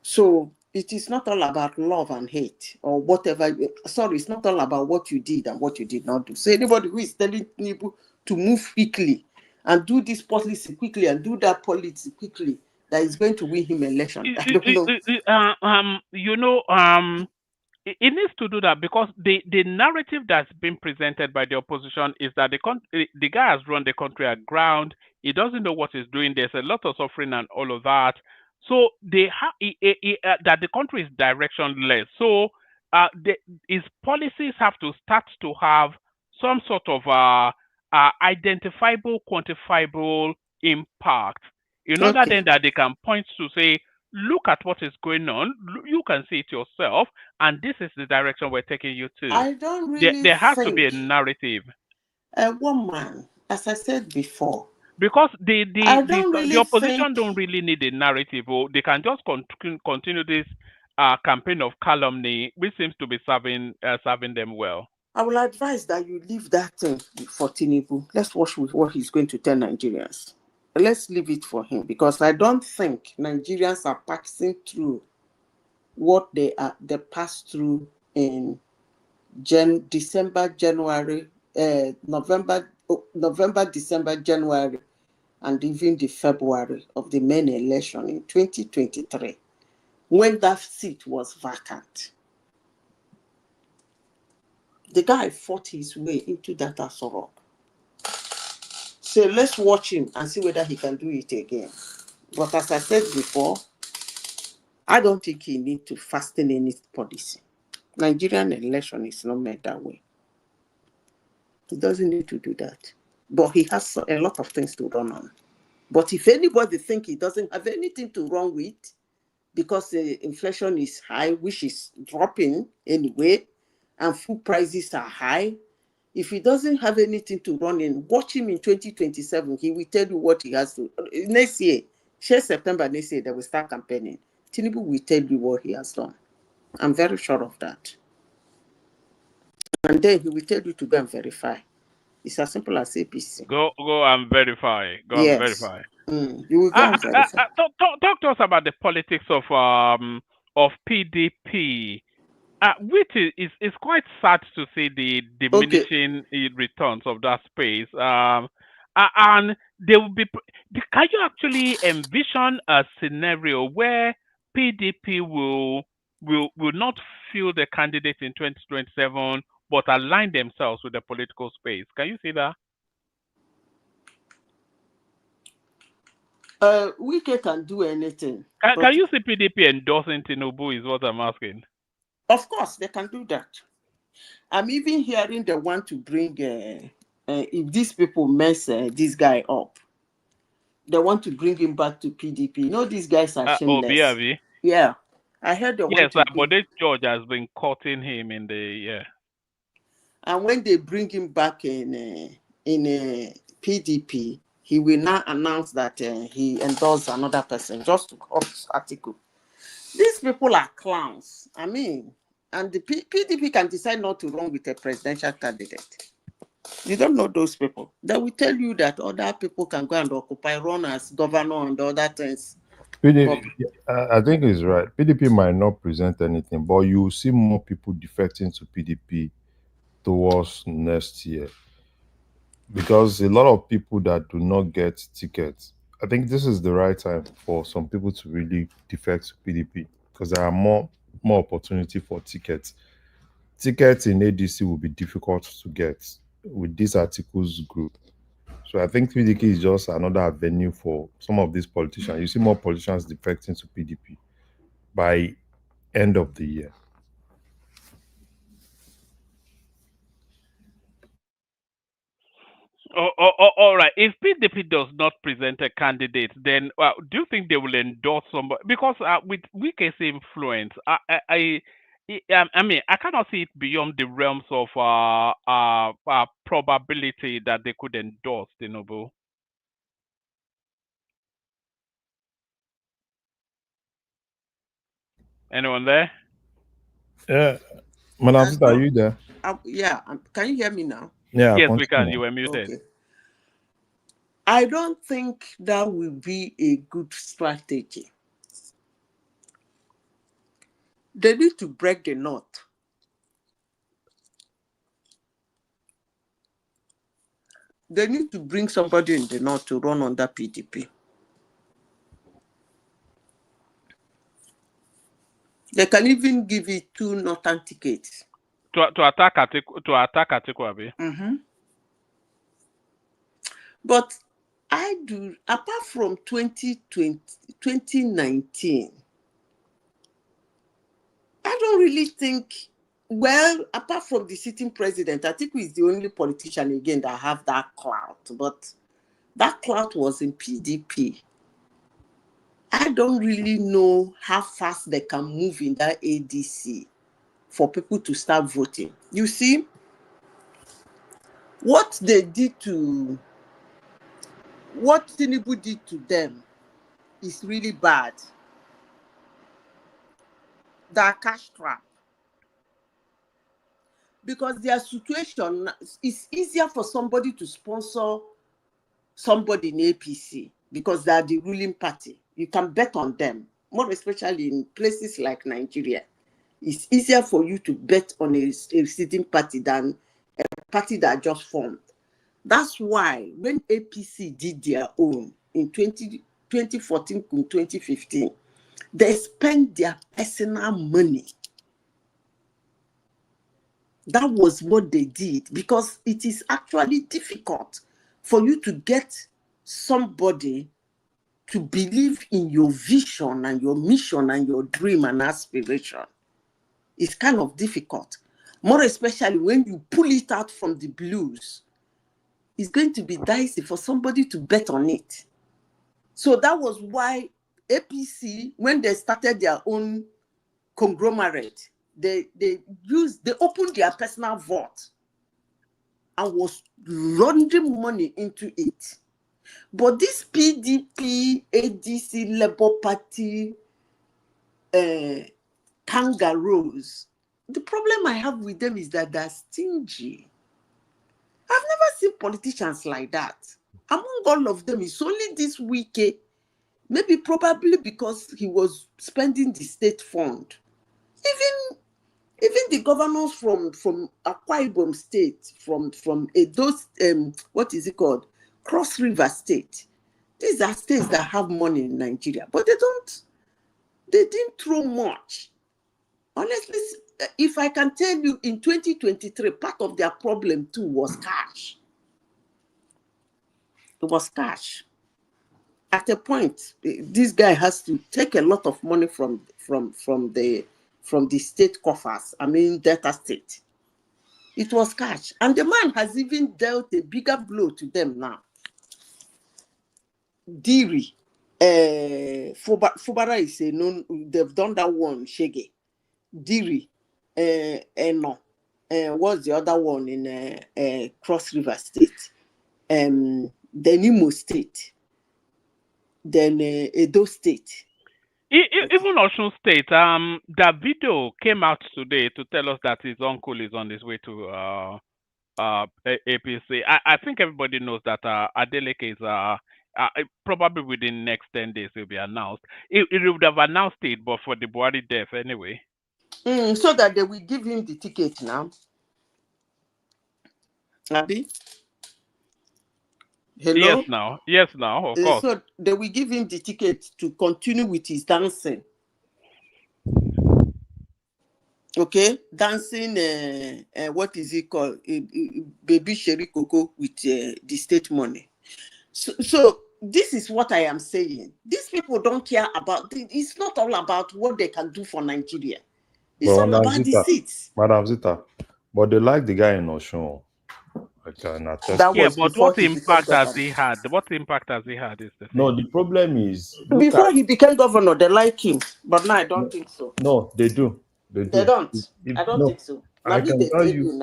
So it is not all about love and hate or whatever. Sorry, it's not all about what you did and what you did not do. So anybody who is telling people to move quickly and do this policy quickly and do that policy quickly, that is going to win him election. I don't know. It needs to do that, because the narrative that's been presented by the opposition is that the guy has run the country aground. He doesn't know what he's doing. There's a lot of suffering and all of that. So that the country is directionless. So his policies have to start to have some sort of identifiable, quantifiable impact. In order then that they can point to say, look at what is going on. You can see it yourself, and this is the direction we're taking you to. I don't really there has to be a narrative. One man, as I said before. Because the opposition don't really need a narrative, or they can just continue this campaign of calumny, which seems to be serving them well. I will advise that you leave that thing for Tinubu. Let's watch with what he's going to tell Nigerians. let's leave it for him, because I don't think Nigerians are passing through what they passed through in December, January, November, December, January, and even the February of the main election in 2023, when that seat was vacant. The guy fought his way into that Asorok. So let's watch him and see whether he can do it again. But as I said before, I don't think he needs to fasten any policy. Nigerian election is not made that way. He doesn't need to do that. But he has a lot of things to run on. But if anybody thinks he doesn't have anything to run with, because the inflation is high, which is dropping anyway, and food prices are high, if he doesn't have anything to run in, watch him in 2027. He will tell you what he has to. Next year, September next year, they will start campaigning. Tinubu will tell you what he has done. I'm very sure of that. And then he will tell you to go and verify. It's as simple as APC. Go and verify. Go and verify. You will go and verify. Talk to us about the politics of PDP, which is quite sad to see the diminishing returns of that space. And they will be. Can you actually envision a scenario where PDP will not field the candidate in 2027, but align themselves with the political space? Can you see that? Wike can do anything. Can you see PDP endorsing Tinubu is what I'm asking? Of course, they can do that. I'm even hearing they want to bring, if these people mess this guy up, they want to bring him back to PDP. You know, these guys are shameless. Obi. Yeah. I heard they want to but this George has been courting him in the, And when they bring him back in PDP, he will now announce that he endorsed another person just to cut Atiku. These people are clowns. I mean, and the PDP can decide not to run with a presidential candidate. You don't know those people. They will tell you that other people can go and occupy, run as governor and other things. PDP, I think he's right. PDP might not present anything, but you will see more people defecting to PDP towards next year. Because a lot of people that do not get tickets, I think this is the right time for some people to really defect to PDP, because there are more opportunity for tickets. Tickets in ADC will be difficult to get with this articles group. So I think PDP is just another avenue for some of these politicians. You see more politicians defecting to PDP by end of the year. All right. If PDP does not present a candidate, then do you think they will endorse somebody? Because with Wike's influence, I mean, I cannot see it beyond the realms of probability that they could endorse Tinubu. Anyone there? Yeah. Madam Sister, are you there? Yeah. Can you hear me now? Yeah. Yes, we can. You were muted. Okay. I don't think that will be a good strategy. They need to break the knot. They need to bring somebody in the north to run under PDP. They can even give it 2 northern tickets. To attack Atiku, Abi. But I do, apart from 2019, I don't really think, well, apart from the sitting president, Atiku is the only politician again that have that clout. But that clout was in PDP. I don't really know how fast they can move in that ADC for people to start voting. You see, what Tinubu did to them is really bad. That cash trap. Because their situation is easier for somebody to sponsor somebody in APC because they are the ruling party. You can bet on them, more especially in places like Nigeria. It's easier for you to bet on a sitting party than a party that just formed. That's why when APC did their own in 2014 to 2015, they spent their personal money. That was what they did, because it is actually difficult for you to get somebody to believe in your vision and your mission and your dream and aspiration. It's kind of difficult, more especially when you pull it out from the blues. It's going to be dicey for somebody to bet on it. So that was why APC, when they started their own conglomerate, they opened their personal vault and was laundering money into it. But this PDP, ADC, Labour Party, kangaroos, the problem I have with them is that they're stingy. I've never seen politicians like that. Among all of them, it's only this Wike, maybe probably because he was spending the state fund. Even the governors from Akwa Ibom State, from those what is it called, Cross River State. These are states that have money in Nigeria, but they didn't throw much. Honestly, if I can tell you, in 2023, part of their problem too was cash. It was cash. At a point, this guy has to take a lot of money from the state coffers. I mean, Delta State. It was cash, and the man has even dealt a bigger blow to them now. Diri, Fubara is a known. They've done that one. Shege, Diri, no. What's the other one in Cross River State? Then Imo State. Then Edo State. Even Osun State, Davido came out today to tell us that his uncle is on his way to APC. I think everybody knows that Adeleke is probably within the next 10 days will be announced. It would have announced it, but for the Buhari death anyway. So that they will give him the ticket now. Abi? Hello? Yes, now, of course. So they will give him the ticket to continue with his dancing. Okay? Dancing, what is it called? Baby Sherry Coco with the state money. So this is what I am saying. These people don't care about, it's not all about what they can do for Nigeria. It's all about the seats. Madam Zita, but they like the guy in Oshun. I can attest. But what impact has he had? What impact has he had is the thing. No, the problem is... Before he became governor, they like him. But now I don't think so. No, they do. They don't. I don't think so. I can tell you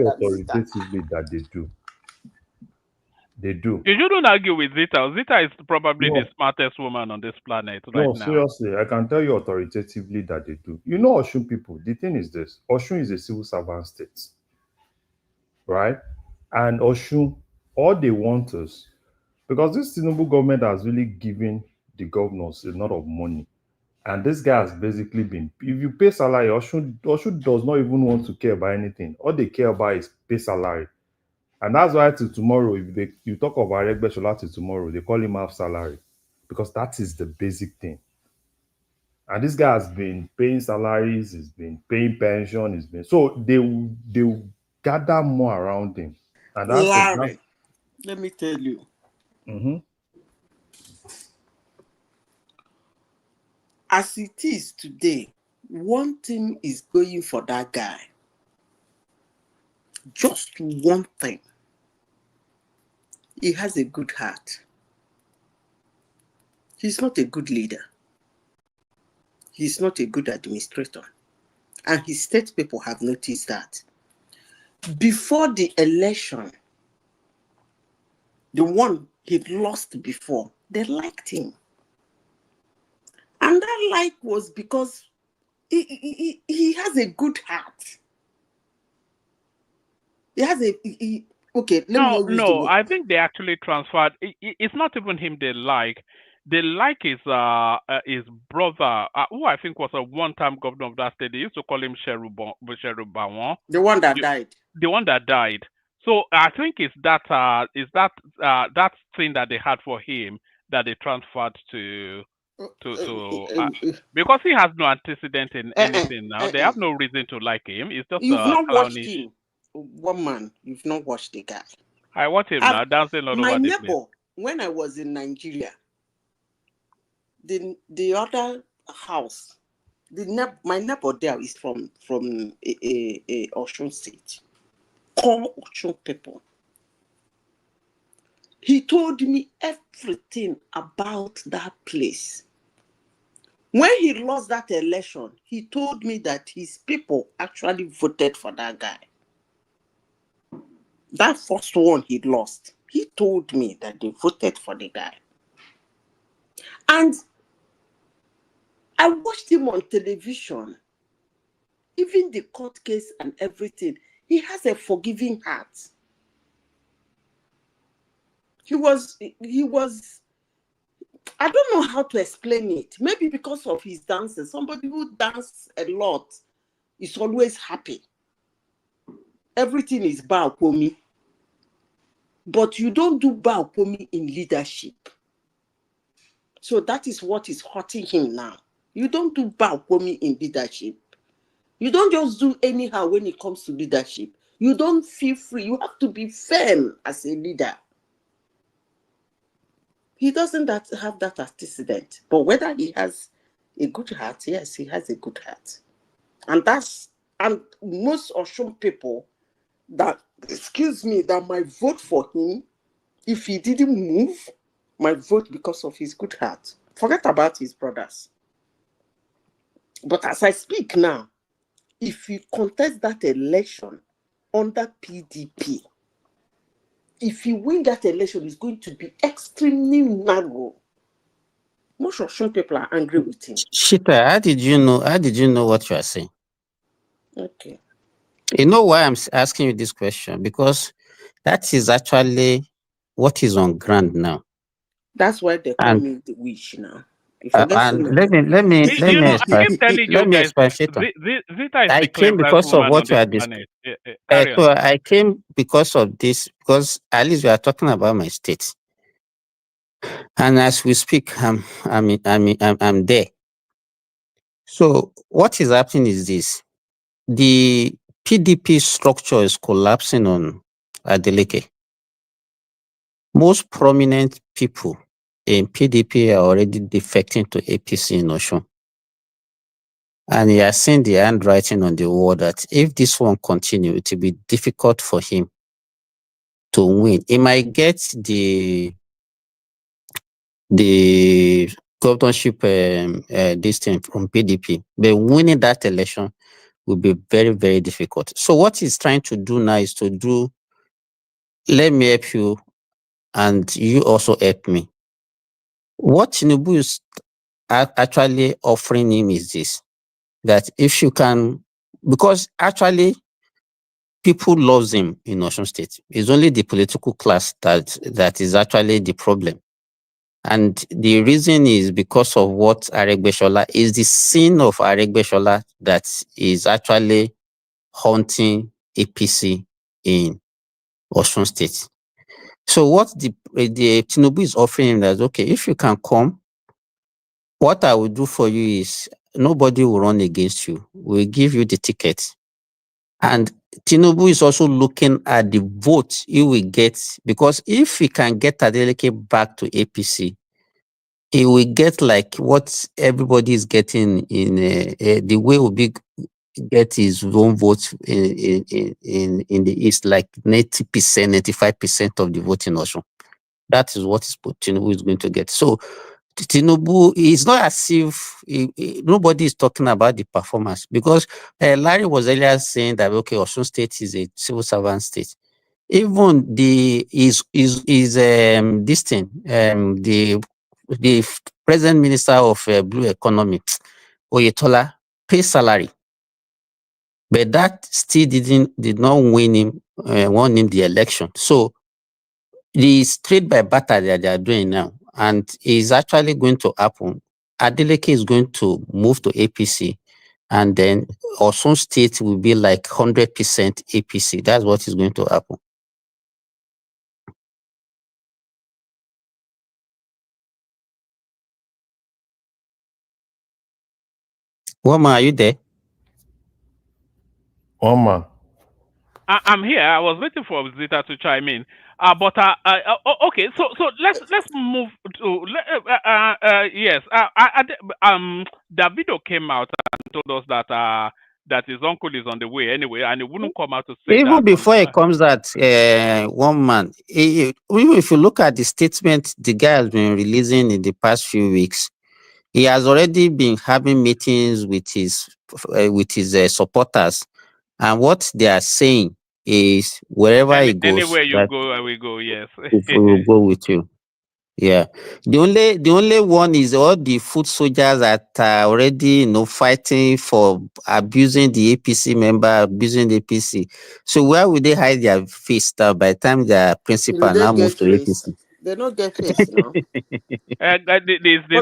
authoritatively that they do. They do. You shouldn't argue with Zita. Zita is probably the smartest woman on this planet right now. No, seriously, I can tell you authoritatively that they do. You know Oshun people, the thing is this. Oshun is a civil servant state. Right? And Oshun, all they want is, because this Tinubu government has really given the governors a lot of money. And this guy has basically been, if you pay salary, Oshun does not even want to care about anything. All they care about is pay salary. And that's why till tomorrow, if you talk of Aregbesola till tomorrow, they call him half salary. Because that is the basic thing. And this guy has been paying salaries, he's been paying pension, he's been, so they will gather more around him. And that's Larry, let me tell you. As it is today, one thing is going for that guy. Just one thing. He has a good heart. He's not a good leader. He's not a good administrator. And his state people have noticed that. Before the election, the one he lost before, they liked him. And that like was because he has a good heart. He has Okay, let me No, not use the no. word. I think they actually transferred. It's not even him they like. They like his brother, who I think was a one-time governor of that state. They used to call him Sherubawon. The one that died. The one that died. So I think it's that that thing that they had for him that they transferred to because he has no antecedent in anything now. They have no reason to like him. It's just You've not watched clownish. him. One man, you've not watched the guy. I watch him now dancing all My over the neighbor, place. when I was in Nigeria, the other house, my neighbor there is from a Osun State. Call Osun people. He told me everything about that place. When he lost that election, he told me that his people actually voted for that guy. That first one he lost, he told me that they voted for the guy. And I watched him on television. Even the court case and everything, he has a forgiving heart. He was, I don't know how to explain it. Maybe because of his dances. Somebody who dances a lot is always happy. Everything is Baopomi. But you don't do Baopomi in leadership. So that is what is hurting him now. You don't do Baopomi in leadership. You don't just do anyhow when it comes to leadership. You don't feel free. You have to be firm as a leader. He doesn't have that antecedent. But whether he has a good heart, yes, he has a good heart. And most Osun people that, that might vote for him, if he didn't move, might vote because of his good heart. Forget about his brothers. But as I speak now, if he contests that election under PDP, if he wins that election, it's going to be extremely narrow. Most Russian people are angry with him. Shita, how did you know what you are saying? Okay. You know why I'm asking you this question? Because that is actually what is on ground now. That's why they call me the witch now. And let me expatiate. I came because of what you are discussing. So I came because of this, because at least we are talking about my state. And as we speak, I'm there. So what is happening is this: the PDP structure is collapsing on Adeleke. Most prominent people in PDP are already defecting to APC in Osun. And he has seen the handwriting on the wall that if this one continues, it will be difficult for him to win. He might get the governorship this thing from PDP, but winning that election will be very, very difficult. So what he's trying to do now is to do, let me help you and you also help me. What Tinubu is actually offering him is this, that if you can, because actually people love him in Osun State. It's only the political class that is actually the problem. And the reason is because of what Aregbesola is, the sin of Aregbesola that is actually haunting APC in Osun State. So what the Tinubu is offering him that, okay, if you can come, what I will do for you is nobody will run against you. We'll give you the ticket. And Tinubu is also looking at the vote he will get, because if he can get Adeleke back to APC, he will get like what everybody is getting in the way Obi get his own vote in the East, like 90%, 95% of the vote in Osun. That is what Tinubu is going to get. So Tinubu is not as if nobody is talking about the performance, because Larry was earlier saying that, okay, Osun State is a civil servant state. Even this thing, the present minister of blue economy, Oyetola, pays salary. but that still did not win him the election. So the trade by barter that they are doing now, and is actually going to happen. Adeleke is going to move to APC, and then Osun State will be like 100% APC. That's what is going to happen. Woma, are you there? Woma. I'm here. I was waiting for Zita to chime in. Okay. So let's move to yes. Davido came out and told us that that his uncle is on the way anyway, and he wouldn't come out to say Even that. before it comes out, one man, even if you look at the statement the guy has been releasing in the past few weeks, he has already been having meetings with his supporters, and what they are saying is wherever he goes, Anywhere you go, I will go. Yes, we will go with you. Yeah, the only one is all the foot soldiers that are already fighting for abusing the APC member, abusing the APC. So where will they hide their face by the time their principal now move to APC? They don't get face, no. the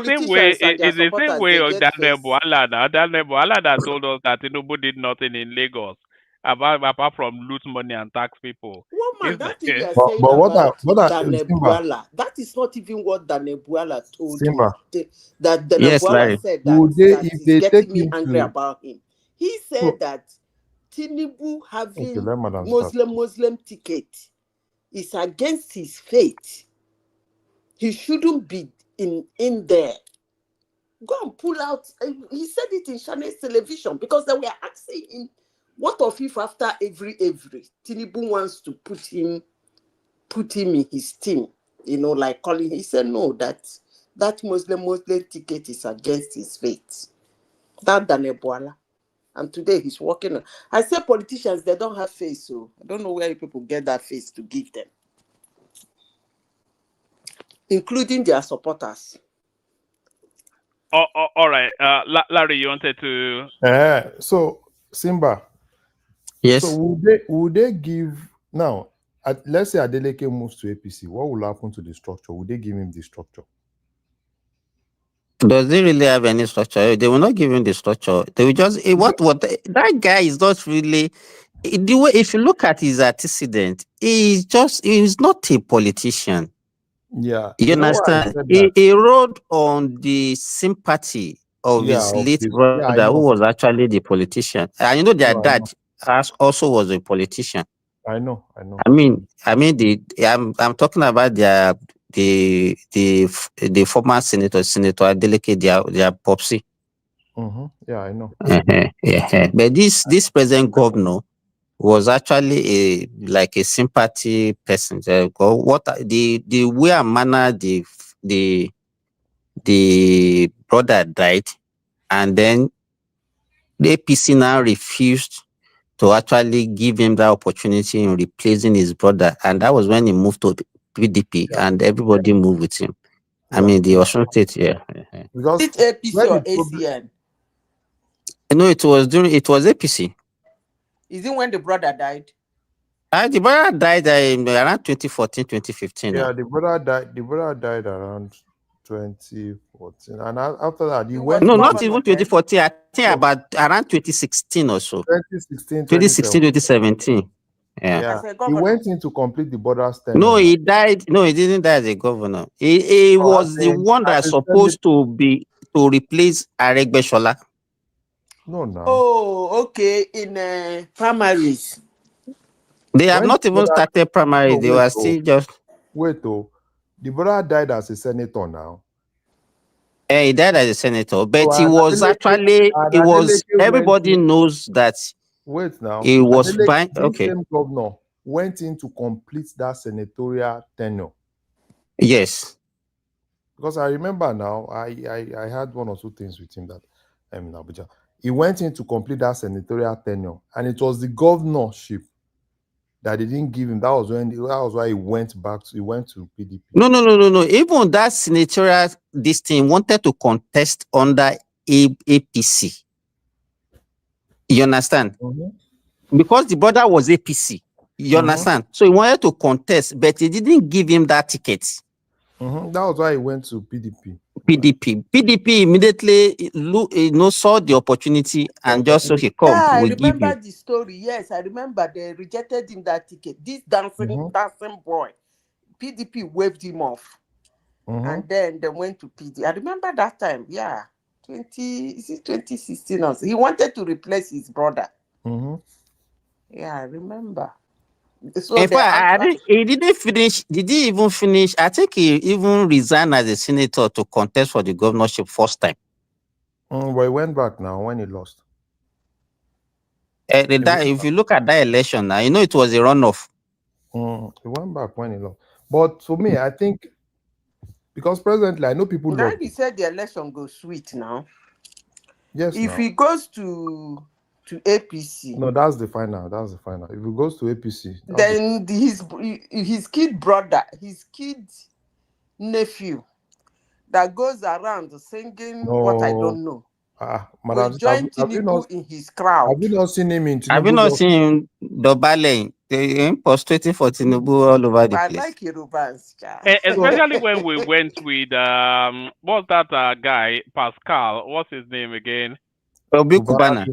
same way. It's the same way get Daniel Buala. Daniel Buala that told us that Tinubu did nothing in Lagos apart from loot money and tax people. Woman, that thing you are But saying what about I Daniel Simba, Buala, that is not even what Daniel Buala told Simba. me. That Daniel Yes, Buala Larry. said Would that if is they getting take me him angry to about him. He said so, that Tinubu having let Madam start. Muslim ticket is against his faith. He shouldn't be in there. Go and pull out. He said it in Chinese television because they were asking him, what of if after every Tinubu wants to put him in his team, like calling. He said no, that Muslim ticket is against his faith. That Daniel Buala. And today he's working on. I say politicians, they don't have face, so I don't know where people get that face to give them, including their supporters. All right, Larry, you wanted to. So Simba. Yes. So would they give now? Let's say Adeleke moves to APC. What will happen to the structure? Would they give him the structure? Does they really have any structure? They will not give him the structure. They will just what that guy is not really the way. If you look at his antecedent, he's not a politician. Yeah, you understand? He rode on the sympathy of his late brother, who was actually the politician. And their dad also was a politician. I know. I'm talking about the former senator Adeleke, their popsy. Yeah, I know. But this present governor was actually a sympathy person. What the way and manner the brother died, and then the APC now refused to actually give him that opportunity in replacing his brother, and that was when he moved to PDP, and everybody moved with him. I mean, the Osun State, Because it's APC or ACN? No, it was APC. Is it when the brother died? The brother died around 2014, 2015. Yeah, the brother died around 2014, and after that he went. No, not even 2014. I think about around 2016 or so. 2016, 2017. Yeah. He went in to complete the border's tenure. No, he died. No, he didn't die as a governor. He was the one that's supposed to replace Aregbesola. No, no. Oh, okay. In primaries. They have not even started primary. They were still just. Wait, the brother died as a senator now. He died as a senator, but he was actually. It was. Everybody knows that. Wait now. He was buying. Okay. Same governor went in to complete that senatorial tenure. Yes. Because I remember now, I had one or two things with him that in Abuja. He went in to complete that senatorial tenure, and it was the governorship that they didn't give him. That was why he went to PDP. No. Even that senatorial this thing wanted to contest under APC. You understand? Because the brother was APC. You understand? So he wanted to contest, but he didn't give him that ticket. That was why he went to PDP. PDP immediately saw the opportunity and just okay, come, Yeah, I we give remember you. the story. Yes, I remember they rejected him that ticket. This dancing boy, PDP waved him off, and then they went to PD. I remember that time. Yeah, 2016 or so. He wanted to replace his brother. Yeah, I remember. So In fact, he didn't finish. Did he even finish? I think he even resigned as a senator to contest for the governorship first time. But he went back now when he lost. If you look at that election now, you know it was a runoff. He went back when he lost. But for me, I think because presently I know people now love. he said the election goes sweet now. Yes. If he goes to APC. No, that's the final. That's the final. If he goes to APC, then his kid brother, his kid nephew that goes around singing what I don't know. Madam, will join Tinubu in his crowd. Have you not seen him in Tinubu? Have you not seen him doubling, prostrating for Tinubu all over the place? I like Yorubans, especially when we went with what's that guy Pascal? What's his name again? Obi Kubana.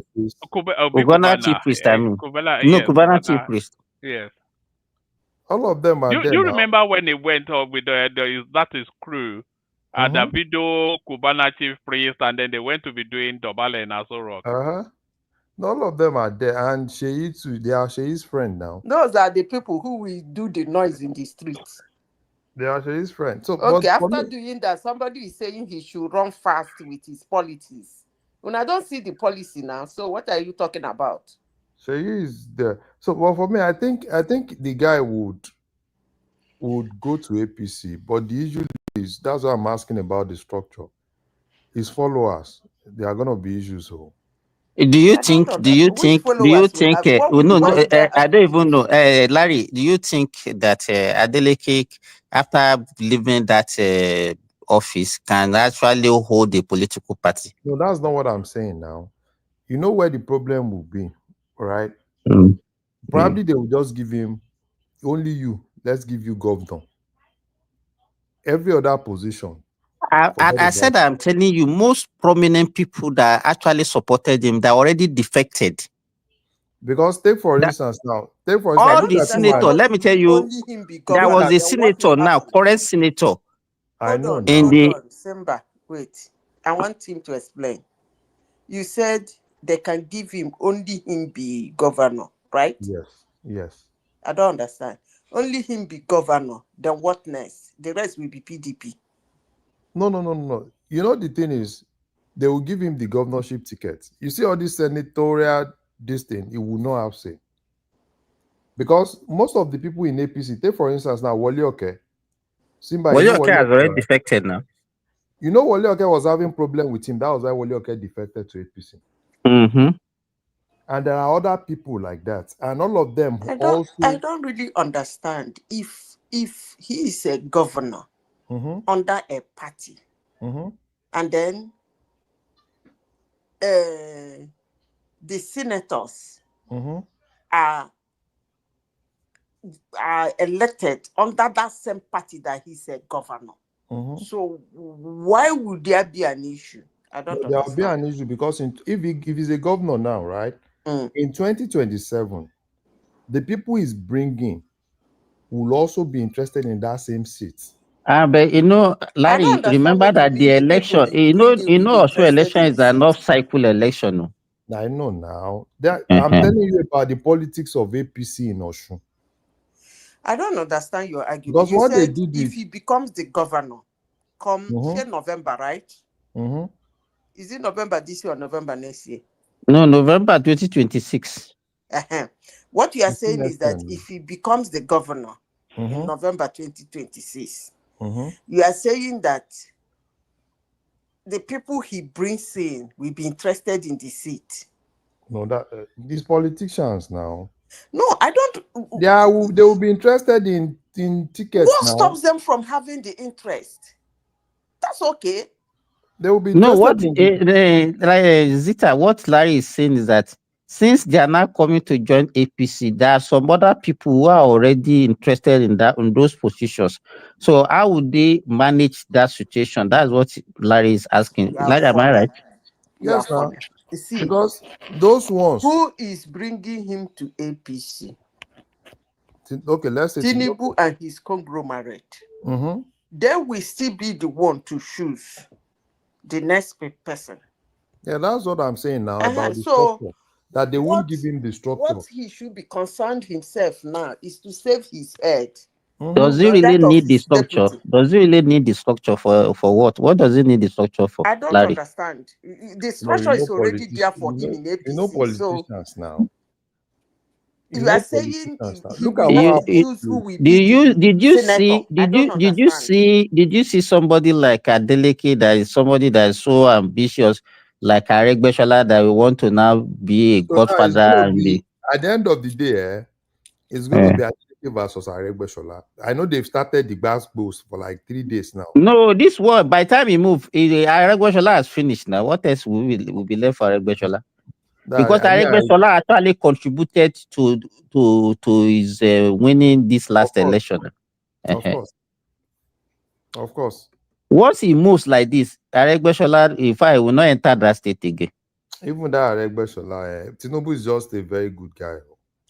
Kubana chief priest. I mean, Kubana chief priest. Yes. All of them are there. You remember when they went up with that is crew, Davido, Kubana chief priest, and then they went to be doing Dobale and Aso Rock. All of them are there, and Sheyi too. They are Sheyi's friend now. Those are the people who will do the noise in the streets. They are Sheyi's friend. So okay, after doing that, somebody is saying he should run fast with his policies. When I don't see the policy now, so what are you talking about? Sheyi is there. So, well, for me, I think the guy would go to APC, but the issue is that's why I'm asking about the structure. His followers, there are going to be issues. So. Do you think? I don't even know. Larry, do you think that Adeleke, after leaving that office, can actually hold a political party? No, that's not what I'm saying now. You know where the problem will be, right? Probably they will just give him only you. Let's give you governor. Every other position. I said, I'm telling you, most prominent people that actually supported him, they're already defected. Because take for instance, all the senator, let me tell you, there was a senator now, current senator. Hold on, Simba, wait. I want him to explain. You said they can give him only him be governor, right? Yes. I don't understand. Only him be governor, then what next? The rest will be PDP. No. You know, the thing is, they will give him the governorship ticket. You see all this senatorial, this thing, he will not have say. Because most of the people in APC, take for instance now, Wole Oke. Simba, Wole Oke has already defected now. You know, Wole Oke was having problem with him. That was why Wole Oke defected to APC. And there are other people like that. And all of them I don't really understand if he is a governor under a party and then the senators are elected under that same party that he's a governor. So why would there be an issue? I don't understand. There will be an issue because if he's a governor now, right? In 2027, the people he's bringing will also be interested in that same seat. But you know, Larry, remember that the election, you know, also election is an off-cycle election. No? I know now. I'm telling you about the politics of APC in Osun. I don't understand your argument. You said if he becomes the governor, come November, right? Is it November this year or November next year? No, November 2026. What you are saying is that if he becomes the governor in November 2026, you are saying that the people he brings in will be interested in the seat. No, that these politicians now. No, I don't. They will be interested in tickets. What stops them from having the interest? That's okay. They will be Zita, what Larry is saying is that since they are now coming to join APC, there are some other people who are already interested in those positions. So how would they manage that situation? That's what Larry is asking. Larry, am I right? Yes, now. You see, Because those ones. Who is bringing him to APC? Okay, let's say Tinubu and his conglomerate. Mm-hmm. They will still be the one to choose the next person. Yeah, that's what I'm saying now about the So structure. That they won't give him the structure. what he should be concerned himself now is to save his head. Does he really need the structure? Does he really need the structure for what? What does he need the structure for? I don't Larry? understand. The structure is already there for him in APC. You know politicians now. You are saying he Look will have to choose who will be did you see somebody like Adeleke, that is somebody that is so ambitious, like Aregbesola, that we want to now be a godfather and be at the end of the day, it's going to be Adeleke versus Aregbesola. I know they've started the basketballs for like 3 days now. No, this one by the time he move, Aregbesola has finished now. What else will be left for Aregbesola? Because Aregbesola actually contributed to his winning this last election. Of course. Once he moves like this, Aregbesola, if I will not enter that state again. Even that Aregbesola, Tinubu is just a very good guy.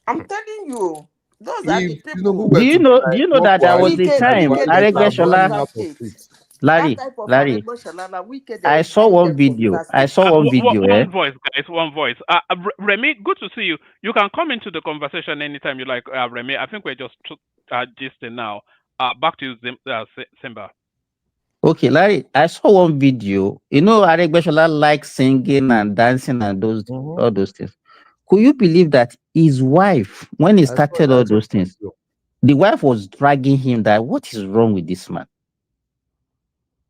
I'm telling you, those are the people. Do you know that there was a time Aregbesola, Larry, I saw one video. One voice, guys. One voice. Remy, good to see you. You can come into the conversation anytime you like, Remy. I think we're just gisting now. Back to you, Simba. Okay, Larry, I saw one video. You know, Aregbesola likes singing and dancing and all those things. Could you believe that his wife, when he started all those things, the wife was dragging him that what is wrong with this man?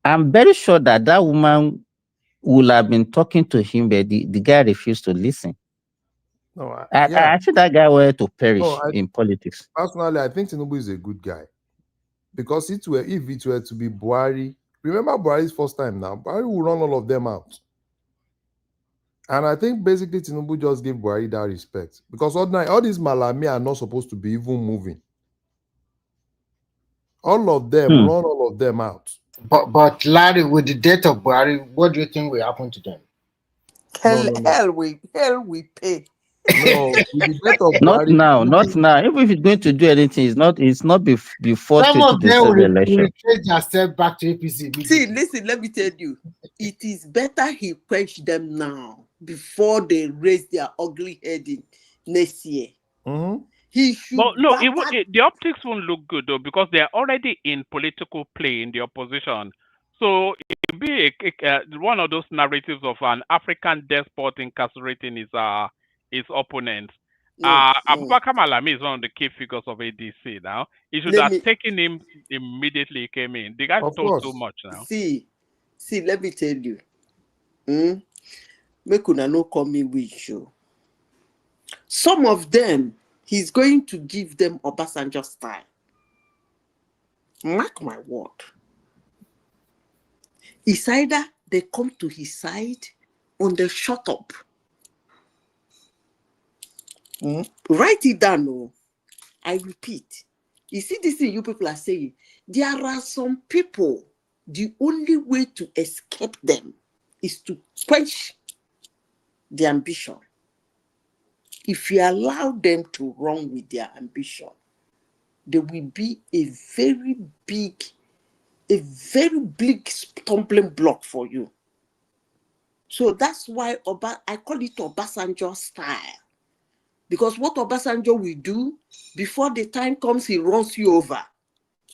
I'm very sure that woman would have been talking to him, but the guy refused to listen. No, I think that guy wanted to perish in politics. Personally, I think Tinubu is a good guy. Because if it were to be Buhari, remember Buhari's first time now, Buhari will run all of them out. And I think basically Tinubu just gave Buhari that respect. Because all these Malami are not supposed to be even moving. All of them, run all of them out. But Larry, with the death of Buhari, what do you think will happen to them? Hell we pay. No, with the death of not Buhari, now. If it's going to do anything, it's not before 2027 election. Retrace themselves back to APC. See, listen, let me tell you, it is better he quench them now before they raise their ugly head in next year. He should. But no, the optics won't look good though, because they're already in political play in the opposition. So it will be one of those narratives of an African despot incarcerating his opponents. Abubakar Malami is one of the key figures of ADC now. He should have taken him immediately he came in. The guy told too much now. See, let me tell you. Make una no come me with you. Some of them, he's going to give them Obasanjo style. Mark my word. It's either they come to his side or they shut up. Write it down. No. I repeat. You see this thing you people are saying? There are some people, the only way to escape them is to quench the ambition. If you allow them to run with their ambition, there will be a very big stumbling block for you. So that's why I call it Obasanjo style. Because what Obasanjo will do, before the time comes, he runs you over.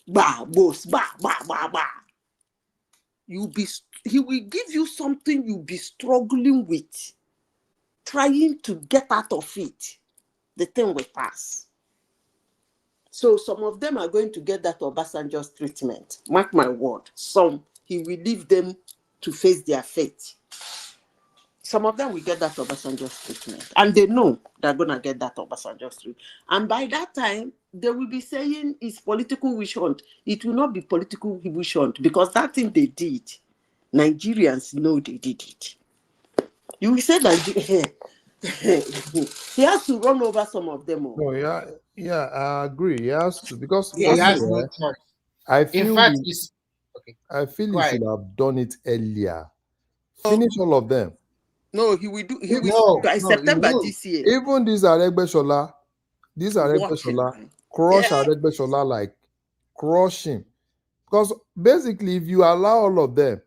Bah, boss, bah, bah, bah, bah. He will give you something you'll be struggling with, trying to get out of it. The thing will pass. So some of them are going to get that Obasanjo's treatment. Mark my word. Some, he will leave them to face their fate. Some of them will get that Obasanjo's treatment. And they know they're going to get that Obasanjo's treatment. And by that time, they will be saying it's political witch hunt. It will not be political witch hunt because that thing they did, Nigerians know they did it. You will say that He has to run over some of them all. No, yeah, I agree. He has to because He has no choice. I feel In fact, it's okay. I feel Go he ahead. should have done it earlier. Finish all of them. No, he will do. He will No, by no, he September will. this year. Even these Aregbesola, Watching. crush Aregbesola, like crush him. Because basically, if you allow all of them,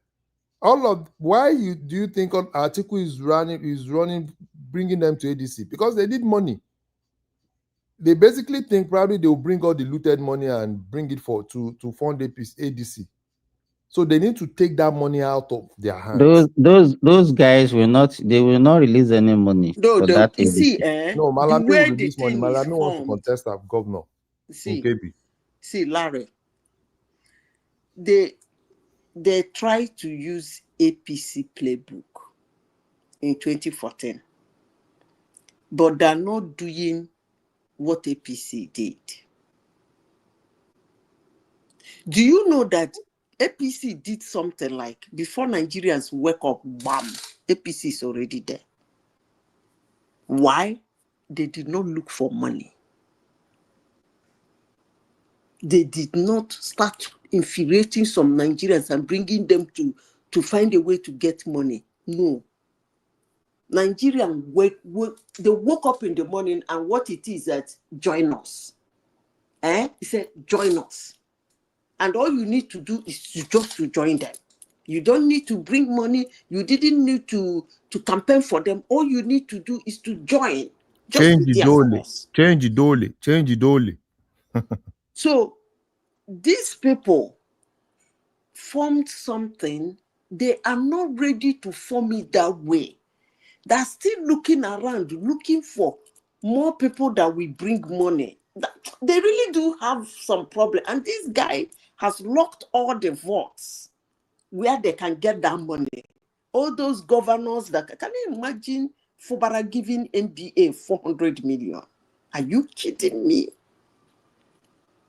why do you think Atiku is running, bringing them to ADC? Because they need money. They basically think probably they will bring all the looted money and bring it to fund ADC. So they need to take that money out of their hands. Those guys will not release any money for that. You see, no, Malami the way will release money. Malami wants to contest as governor. See, Larry, they tried to use APC playbook in 2014, but they're not doing what APC did. Do you know that APC did something like before Nigerians wake up, bam, APC is already there. Why? They did not look for money. They did not start infuriating some Nigerians and bringing them to find a way to get money. No. Nigerians, they woke up in the morning and what it is that join us. He said, join us. And all you need to do is just to join them. You don't need to bring money. You didn't need to campaign for them. All you need to do is to join. Change the dole. So these people formed something. They are not ready to form it that way. They're still looking around, looking for more people that will bring money. They really do have some problem. And this guy has locked all the votes where they can get that money. All those governors that can you imagine Fubara giving NBA 400 million? Are you kidding me?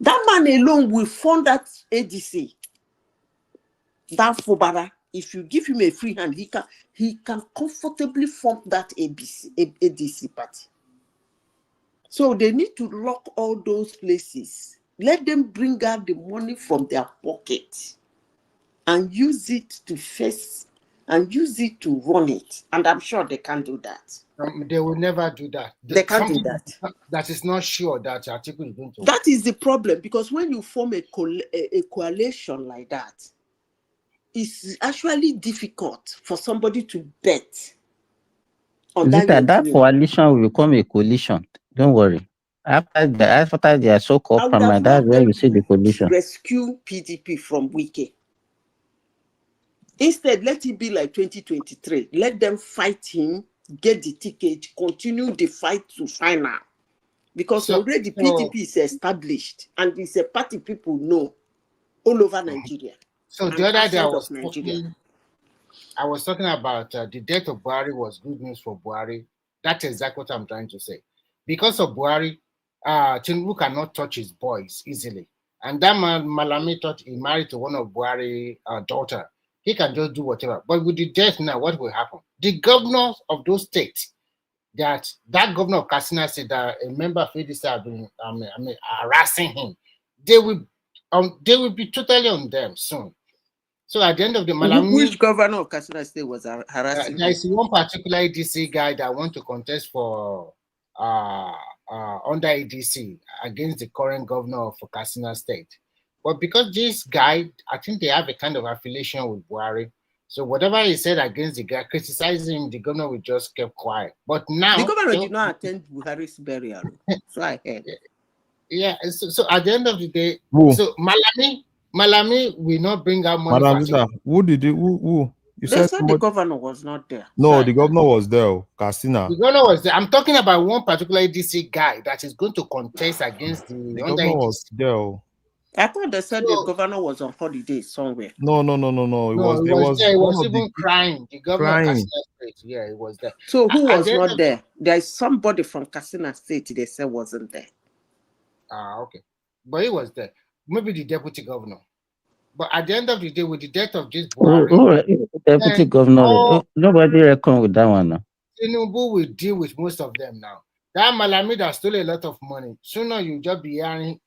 That man alone will fund that ADC. That Fubara, if you give him a free hand, he can comfortably fund that ADC party. So they need to lock all those places. Let them bring out the money from their pocket and use it to face and use it to run it. And I'm sure they can do that. They will never do that. They can't do that. That is not sure that Atiku is going to. That is the problem, because when you form a coalition like that, it's actually difficult for somebody to bet on that coalition will become a coalition. Don't worry. After they are so-called primary, that's where you see the coalition. Rescue PDP from Wike. Instead, let it be like 2023. Let them fight him, get the ticket, continue the fight to final. Because already PDP is established and it's a party people know all over Nigeria. So the other day I was talking about the death of Buhari was good news for Buhari. That's exactly what I'm trying to say. Because of Buhari, Tinubu cannot touch his boys easily. And that man, Malami, thought he married to one of Buhari's daughter. He can just do whatever. But with the death now, what will happen? The governors of those states, that governor of Katsina said that a member of ADC have been harassing him, they will be totally on them soon. So at the end of the Malami, which governor of Katsina State was harassing? There is one particular ADC guy that want to contest for under ADC against the current governor of Katsina State. But because this guy, I think they have a kind of affiliation with Buhari. So whatever he said against the guy, criticizing him, the governor will just keep quiet. But now the governor did not attend Buhari's burial. So I heard. Yeah. So at the end of the day, so Malami will not bring out money. Madam, who? You said the governor was not there. No, the governor was there. Katsina. The governor was there. I'm talking about one particular ADC guy that is going to contest against the governor was there. I thought they said the governor was on holiday somewhere. No. He was even crying. The governor of Katsina State, yeah, he was there. So who was not there? There is somebody from Katsina State they said wasn't there. Okay. But he was there. Maybe the deputy governor. But at the end of the day, with the death of this Buhari, deputy governor, nobody reckon with that one. No? Tinubu will deal with most of them now. That Malamida stole a lot of money. Sooner you just be hearing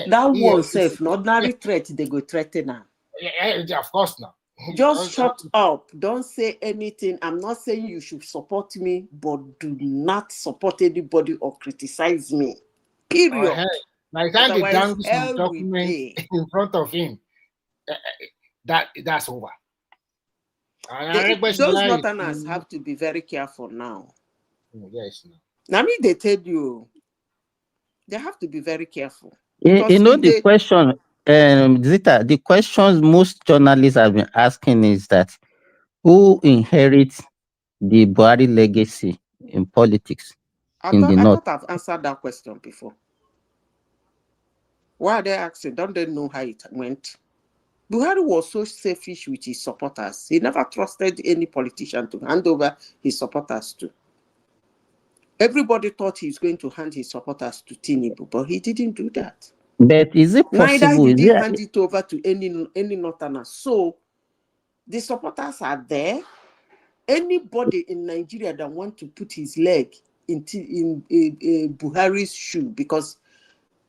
that one safe, not ordinary threat, they go threaten now. Yeah, of course now. Just shut up. Don't say anything. I'm not saying you should support me, but do not support anybody or criticize me. Period. By the time they dangle some documents in front of him, that's over. Those Northerners have to be very careful now. Yes. Now, they tell you, they have to be very careful. You know, the question, Zita, the questions most journalists have been asking is that who inherits the Buhari legacy in politics in the North? I thought I've answered that question before. Why are they asking? Don't they know how it went? Buhari was so selfish with his supporters. He never trusted any politician to hand over his supporters to. Everybody thought he was going to hand his supporters to Tinubu, but he didn't do that. But is it possible? Neither did he hand it over to any Northerner. So the supporters are there. Anybody in Nigeria that wants to put his leg in Buhari's shoe, because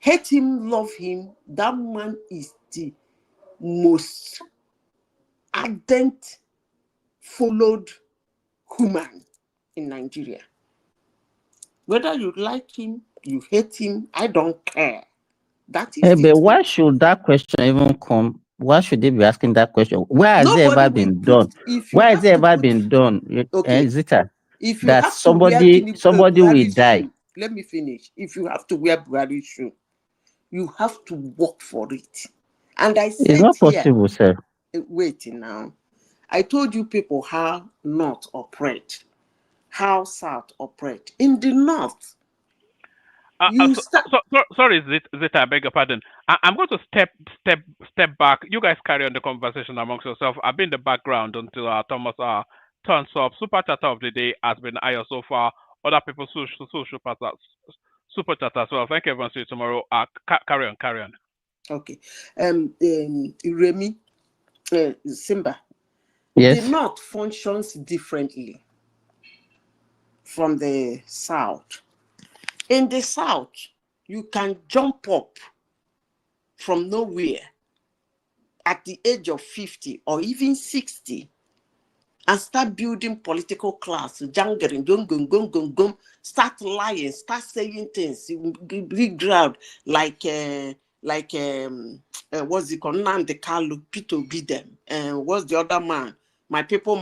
hate him, love him, that man is the most ardent, followed human in Nigeria. Whether you like him, you hate him, I don't care. That is but why should that question even come? Why should they be asking that question? Where has it ever been done? Why has it ever been done? Okay. Zita, if you that have somebody will die. Shoe, let me finish. If you have to wear Buhari's shoe, you have to work for it. And I said, it's not possible, sir. Wait now. I told you people how North operate, how South operate. In the North, sorry, Zita, I beg your pardon. I'm going to step back. You guys carry on the conversation amongst yourselves. I'll be in the background until Thomas turns up. Super chatter of the day has been Ayo so far. Other people super chat as well. Thank you, everyone. See you tomorrow. Carry on. Okay. Remy, Simba. Yes. The North functions differently from the South. In the South, you can jump up from nowhere at the age of 50 or even 60 and start building political class, start lying, start saying things, big crowd like what's it called? Nnamdi Kanu, Peter Obi them, and what's the other man? My people.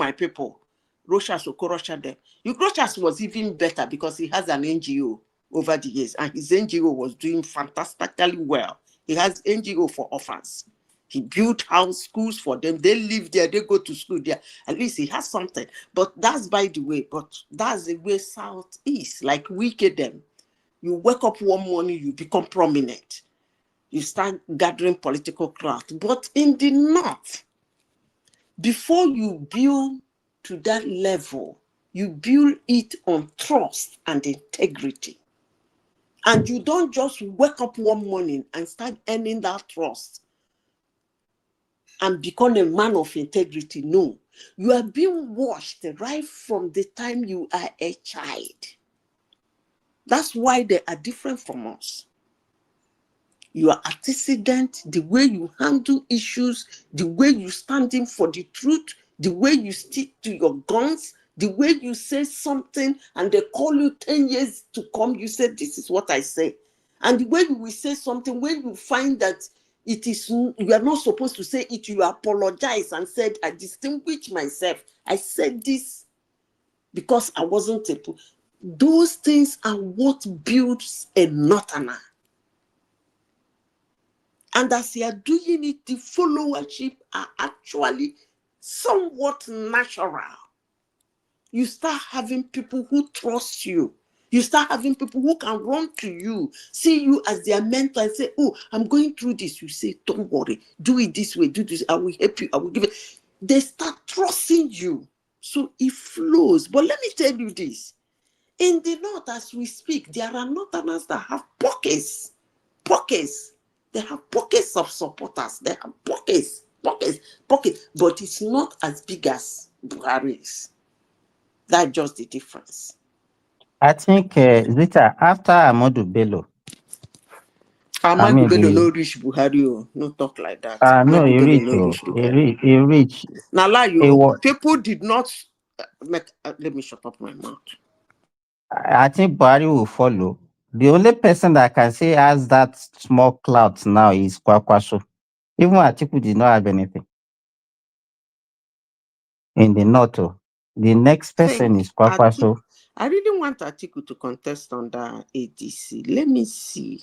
Rochas Okorosha them. Rochas was even better because he has an NGO over the years, and his NGO was doing fantastically well. He has NGO for orphans. He built house schools for them. They live there. They go to school there. At least he has something. But that's by the way. But that's the way South is. Like Wike them. You wake up one morning, you become prominent. You start gathering political clout. But in the North, before you build to that level, you build it on trust and integrity. And you don't just wake up one morning and start earning that trust and become a man of integrity. No, you are being washed right from the time you are a child. That's why they are different from us. You are antecedent, the way you handle issues, the way you stand in for the truth, the way you stick to your guns, the way you say something and they call you 10 years to come, you say, this is what I say. And the way you will say something, when you find that it is, you are not supposed to say it, you apologize and said, I distinguish myself. I said this because I wasn't able. Those things are what builds a Northerner. And as you are doing it, the followership are actually somewhat natural. You start having people who trust you. You start having people who can run to you, see you as their mentor and say, oh, I'm going through this. You say, don't worry, do it this way, do this. I will help you, I will give it. They start trusting you. So it flows. But let me tell you this. In the North, as we speak, there are Northerners that have pockets. They have pockets of supporters. They have pockets. But it's not as big as Buhari's. That's just the difference. I think, Zita, after Ahmadu Bello, Ahmadu Bello no reach Buhari, no talk like that. no, he Bello reached. no reach He reached. Now, lie you. People did not make. Let me shut up my mouth. I think Buhari will follow. The only person that can say has that small clout now is Kwakwaso. Even Atiku did not have anything in the north. The next person is Kwakwaso. I really want Atiku to contest under ADC. Let me see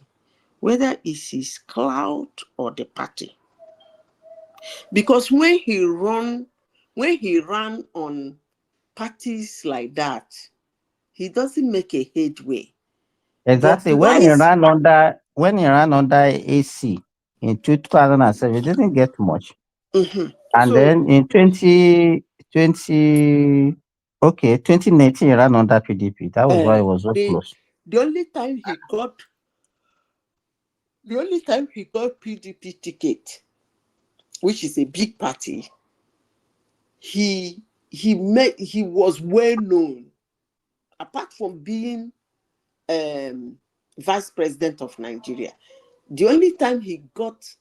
whether it's his clout or the party. Because when he ran on parties like that, he doesn't make a headway. Exactly. When he ran under AC in 2007, he didn't get much. And then in 2019, he ran under PDP. That was why it was so close. The only time he got PDP ticket, which is a big party, he was well known. Apart from being vice president of Nigeria, the only time he got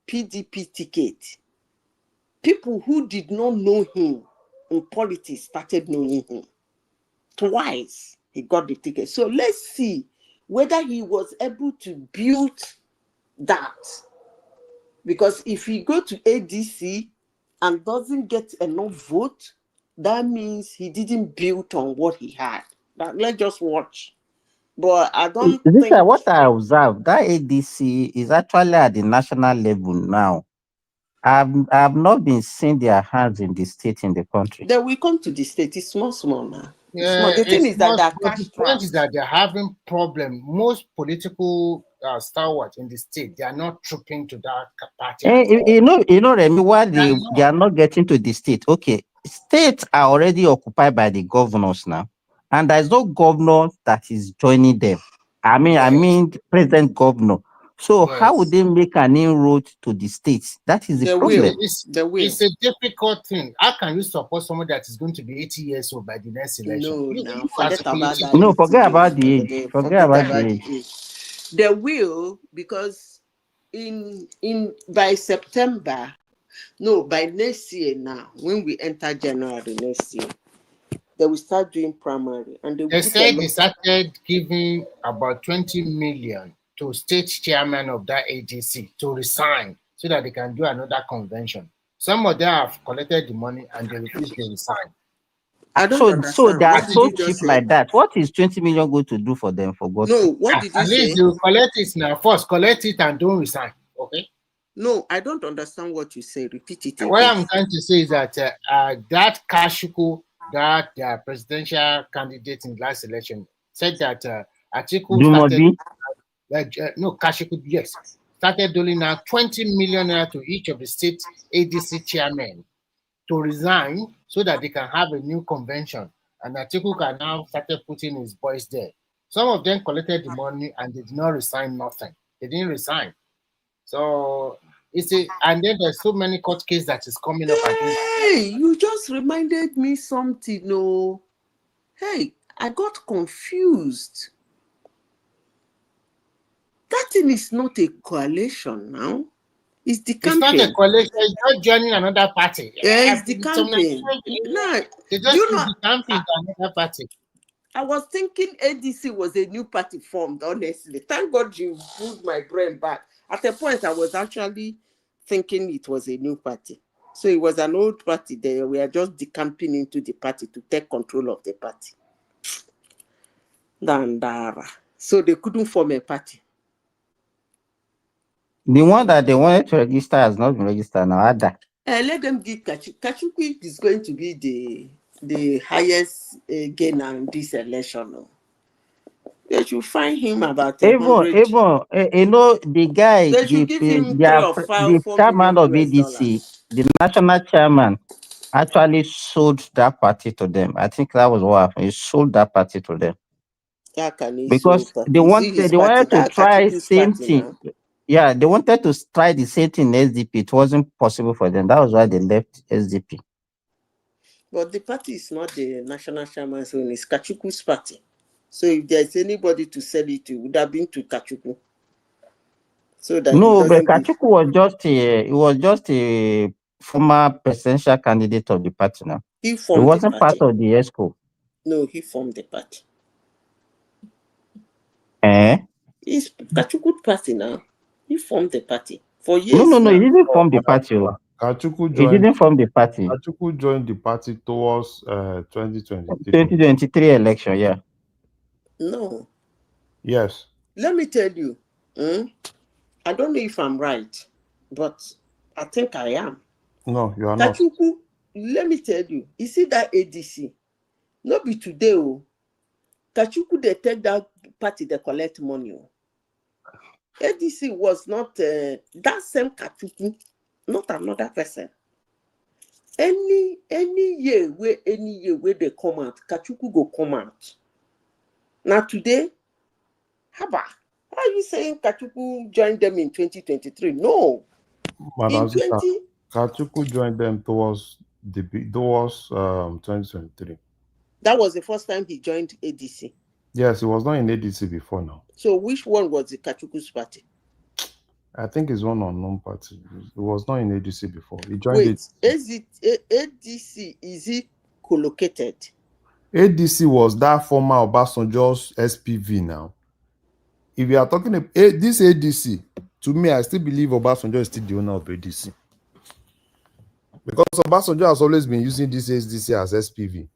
PDP ticket, people who did not know him in politics started knowing him. Twice he got the ticket. So let's see whether he was able to build that. Because if he go to ADC and doesn't get enough vote, that means he didn't build on what he had. But let's just watch. But I don't think... What I observed, that ADC is actually at the national level now. I've not been seeing their hands in the state, in the country. They will come to the state. It's small now. Yeah, the thing is that the point is that they're having problem. Most political stalwarts in the state, they are not trooping to that party. Remy, why they are not getting to the state? Okay, states are already occupied by the governors now, and there's no governor that is joining them. I mean, president governor. So how would they make an inroad to the states? That is the problem. It's a difficult thing. How can you support someone that is going to be 80 years old by the next election? Forget about that. No, forget about the age. Forget about the age. They will, because by September, by next year now, when we enter January next year, they will start doing primary. And they said they started giving about 20 million to state chairman of that agency to resign so that they can do another convention. Some of them have collected the money and they refuse to resign. So they are so cheap like that. What is 20 million going to do for them? For God? No, what did you say? At least they will collect it now. First, collect it and don't resign. Okay? No, I don't understand what you say. Repeat it again. What I'm trying to say is that that Kashuku, that presidential candidate in the last election, said that Atiku started... Kashiku, yes, started doling out 20 million to each of the state ADC chairmen to resign so that they can have a new convention. And Atiku can now started putting his boys there. Some of them collected the money and they did not resign nothing. They didn't resign. So and then there's so many court cases that is coming up against. Hey, you just reminded me something. No, hey, I got confused. That thing is not a coalition now. It's the campaign. It's not a coalition. It's not joining another party. Yeah, it's the campaign. It's just the campaign to another party. I was thinking ADC was a new party formed, honestly. Thank God you pulled my brain back. At a point, I was actually thinking it was a new party. So it was an old party there. We are just decamping into the party to take control of the party. So they couldn't form a party. The one that they wanted to register has not been registered now. Let them give Kachuku. Kachuku is going to be the highest gainer in this election. They should find him about the guy, the chairman of BDC, the national chairman, actually sold that party to them. I think that was what happened. He sold that party to them. Because they wanted to try same thing. Yeah, they wanted to try the same thing in SDP. It wasn't possible for them. That was why they left SDP. But the party is not the national chairman's own, it's Kachuku's party. So if there's anybody to sell it to, it would have been to Kachuku. So that no, but Kachuku was just a former presidential candidate of the party now. He formed wasn't part of the ESCO. No, he formed the party. It's Kachuku's party now. He formed the party for years. No, he didn't form the party. Kachuku He didn't form the party. Atiku joined the party towards 2023. 2023 election, yeah. No. Yes. Let me tell you, I don't know if I'm right, but I think I am. No, you are not. Kachuku, let me tell you, you see that ADC, not be today, Kachuku, they take that party, they collect money. ADC was not that same Kachuku, not another person. Any year where they come out, Kachuku go come out. Now today, Haba, why are you saying Kachuku joined them in 2023? No. Madam Kachuku joined them towards 2023. That was the first time he joined ADC. Yes, he was not in ADC before now. So which one was the Kachuku's party? I think it's one unknown party. He was not in ADC before. He joined ADC, is it collocated? ADC was that former Obasanjo's SPV now. If you are talking about this ADC, to me, I still believe Obasanjo is still the owner of ADC. Because Obasanjo has always been using this ADC as SPV.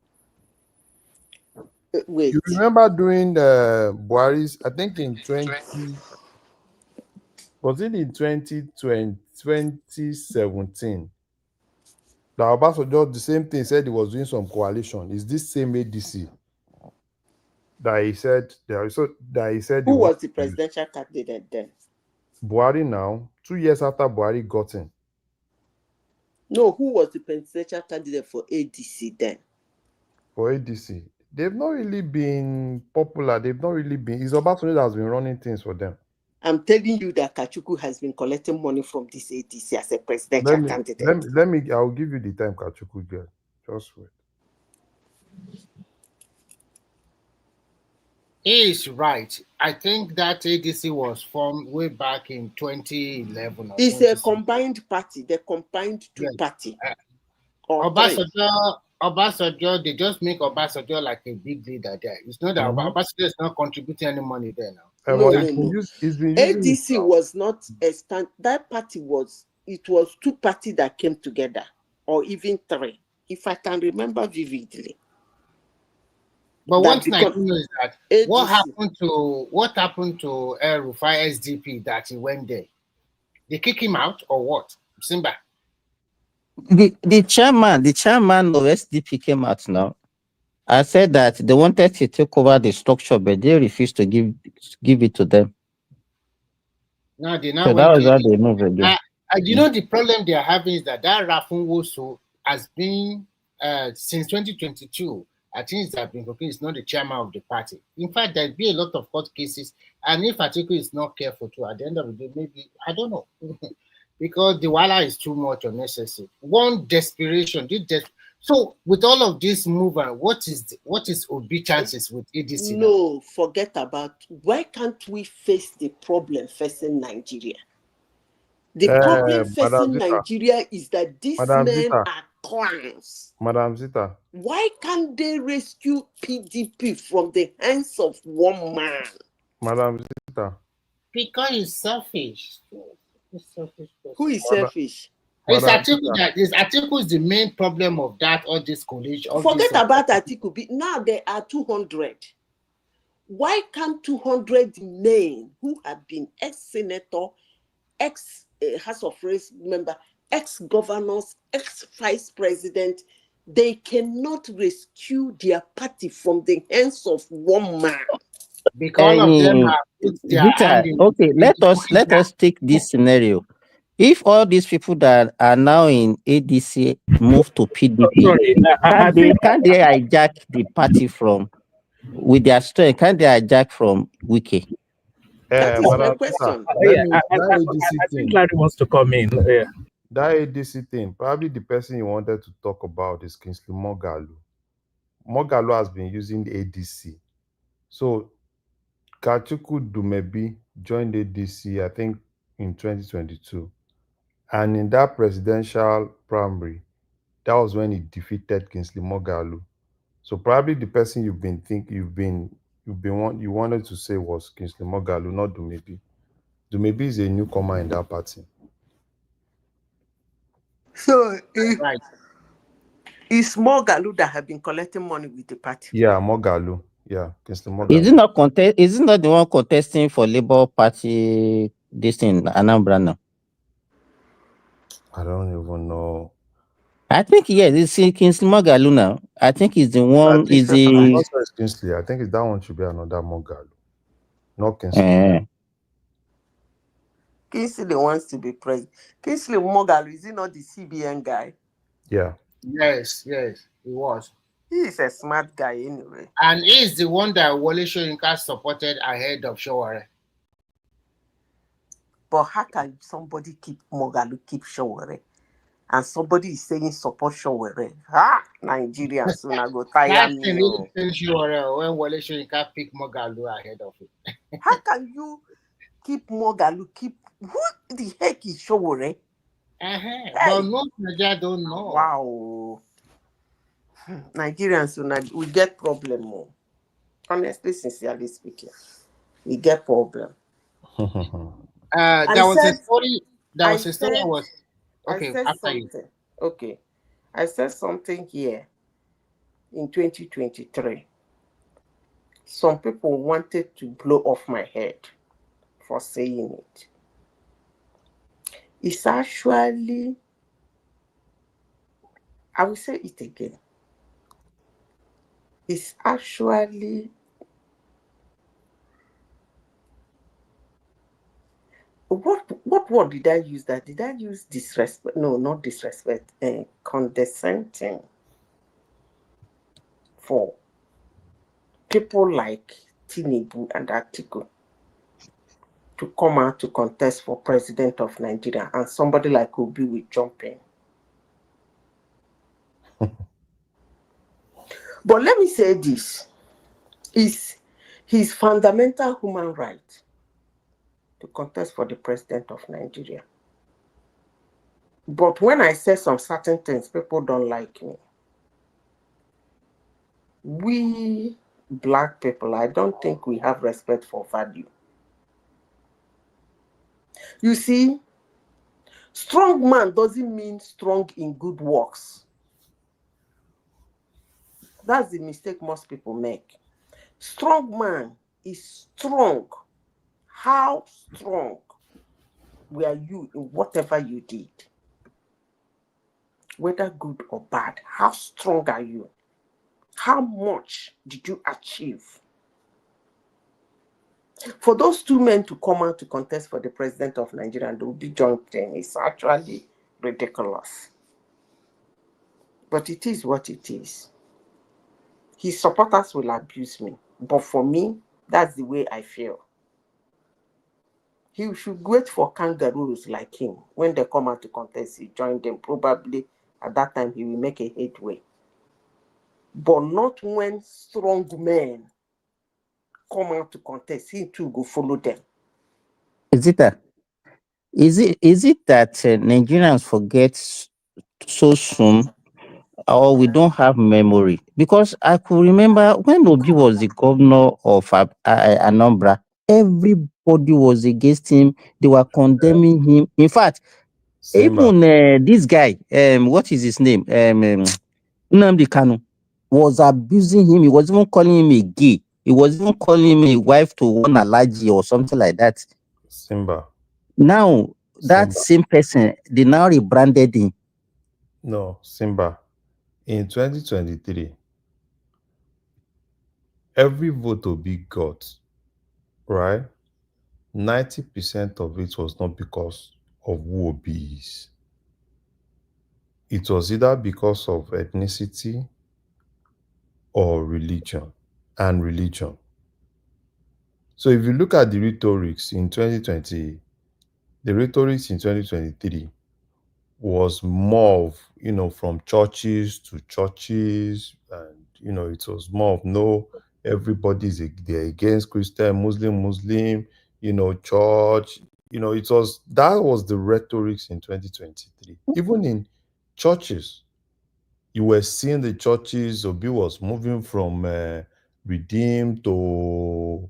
Wait. You remember during Buhari's, I think in 2017, that Obasanjo, the same thing, said he was doing some coalition. Is this same ADC that he said who was the presidential candidate then? Buhari now, 2 years after Buhari got in. No, who was the presidential candidate for ADC then? For ADC, they've not really been popular. They've not really been. It's Obasanjo that has been running things for them. I'm telling you that Kachuku has been collecting money from this ADC as a presidential candidate. Let me. I'll give you the time Kachuku get. Just wait. He is right. I think that ADC was formed way back in 2011. It's a combined party. They combined two party. Obasanjo, they just make Obasanjo like a big leader there. It's not that Obasanjo is not contributing any money there now. No. ADC was not a stand. That party was two parties that came together, or even three, if I can remember vividly. But one thing I know is that ADC, what happened to El Rufai SDP that he went there? They kick him out or what? Simba. The chairman of SDP came out now. I said that they wanted to take over the structure, but they refused to give it to them. No, they so that was how they moved again. You know, the problem they are having is that Rafun Woso has been since 2022. I think that is not the chairman of the party. In fact, there'll be a lot of court cases, and if Atiku is not careful too, at the end of the day, maybe I don't know, because the wala is too much unnecessary. One desperation. So with all of this movement, what is Obi chances with ADC? No, forget about. Why can't we face the problem facing Nigeria? The problem facing Nigeria is that these men are clowns. Madam Zita. Why can't they rescue PDP from the hands of one man? Madam Zita. Because he's selfish. Who is selfish? It's Atiku is the main problem of that, all this coalition. Forget about Atiku. Now there are 200. Why can't 200 men who have been ex-senator, ex-House of Reps member, ex-governors, ex-vice president, they cannot rescue their party from the hands of one man? Because of them are okay, let us take this scenario. If all these people that are now in ADC move to PDP, can they hijack the party from with their strength? Can they hijack from Wike? That is my question. I think Larry wants to come in. Yeah. That ADC thing, probably the person you wanted to talk about is Kingsley Moghalu. Moghalu has been using the ADC. So Atiku Dumebi joined ADC, I think, in 2022. And in that presidential primary, that was when he defeated Kingsley Moghalu. So probably the person you wanted to say was Kingsley Moghalu, not Dumebi. Dumebi is a newcomer in that party. So Right. it's Moghalu that have been collecting money with the party. Yeah, Moghalu. Yeah, Kingsley Moghalu. Is it not the one contesting for Labour Party this in Anambra now? I don't even know. I think yes, it's Kingsley Moghalu now. I think he's the one. I'm not sure it's Kingsley. I think that one should be another Moghalu, not Kingsley. Kingsley wants to be president. Kingsley Moghalu, is he not the CBN guy? Yeah. Yes, he was. He is a smart guy anyway. And he's the one that Wole Soyinka supported ahead of Showore. But how can somebody keep Showore? And somebody is saying support Showore. Nigeria soon I go tire me. Showore when Wole Soyinka pick Moghalu ahead of it. How can you keep Moghalu? Who the heck is Showore? Hey. But most Nigeria don't know. Wow. Nigerians, we get problem more. Honestly, sincerely speaking, we get problem. There was a story. I said something here in 2023. Some people wanted to blow off my head for saying it. It's actually, I will say it again. It's actually what word did I use that? Did I use disrespect? No, not disrespect. Condescending for people like Tinubu and Atiku to come out to contest for president of Nigeria, and somebody like Obi will jump in. But let me say this, is his fundamental human right to contest for the president of Nigeria. But when I say some certain things, people don't like me. We black people, I don't think we have respect for value. You see, strong man doesn't mean strong in good works. That's the mistake most people make. Strong man is strong. How strong were you in whatever you did? Whether good or bad, how strong are you? How much did you achieve? For those two men to come out to contest for the president of Nigeria and they will be joint thing, it's actually ridiculous. But it is what it is. His supporters will abuse me. But for me, that's the way I feel. He should wait for kangaroos like him. When they come out to contest, he join them. Probably at that time, he will make a headway. But not when strong men come out to contest. He too go follow them. Is it that Nigerians forget so soon, or we don't have memory? Because I could remember when Obi was the governor of Anambra, everybody was against him. They were condemning him. In fact, even this guy, what is his name? Nnamdi Kanu was abusing him. He was even calling him a gay. He was even calling him a wife to one allergy or something like that. Simba. Now, that same person, they now rebranded him. No, Simba. In 2023, every vote Obi got, right? 90% of it was not because of who Obi is. It was either because of ethnicity or religion. So if you look at the rhetorics in 2020, the rhetorics in 2023 was more of, you know, from churches to churches, and you know, it was more of no, everybody's they're against Christian, Muslim, you know, church. You know, that was the rhetorics in 2023. Even in churches, you were seeing the churches. Obi was moving from redeemed to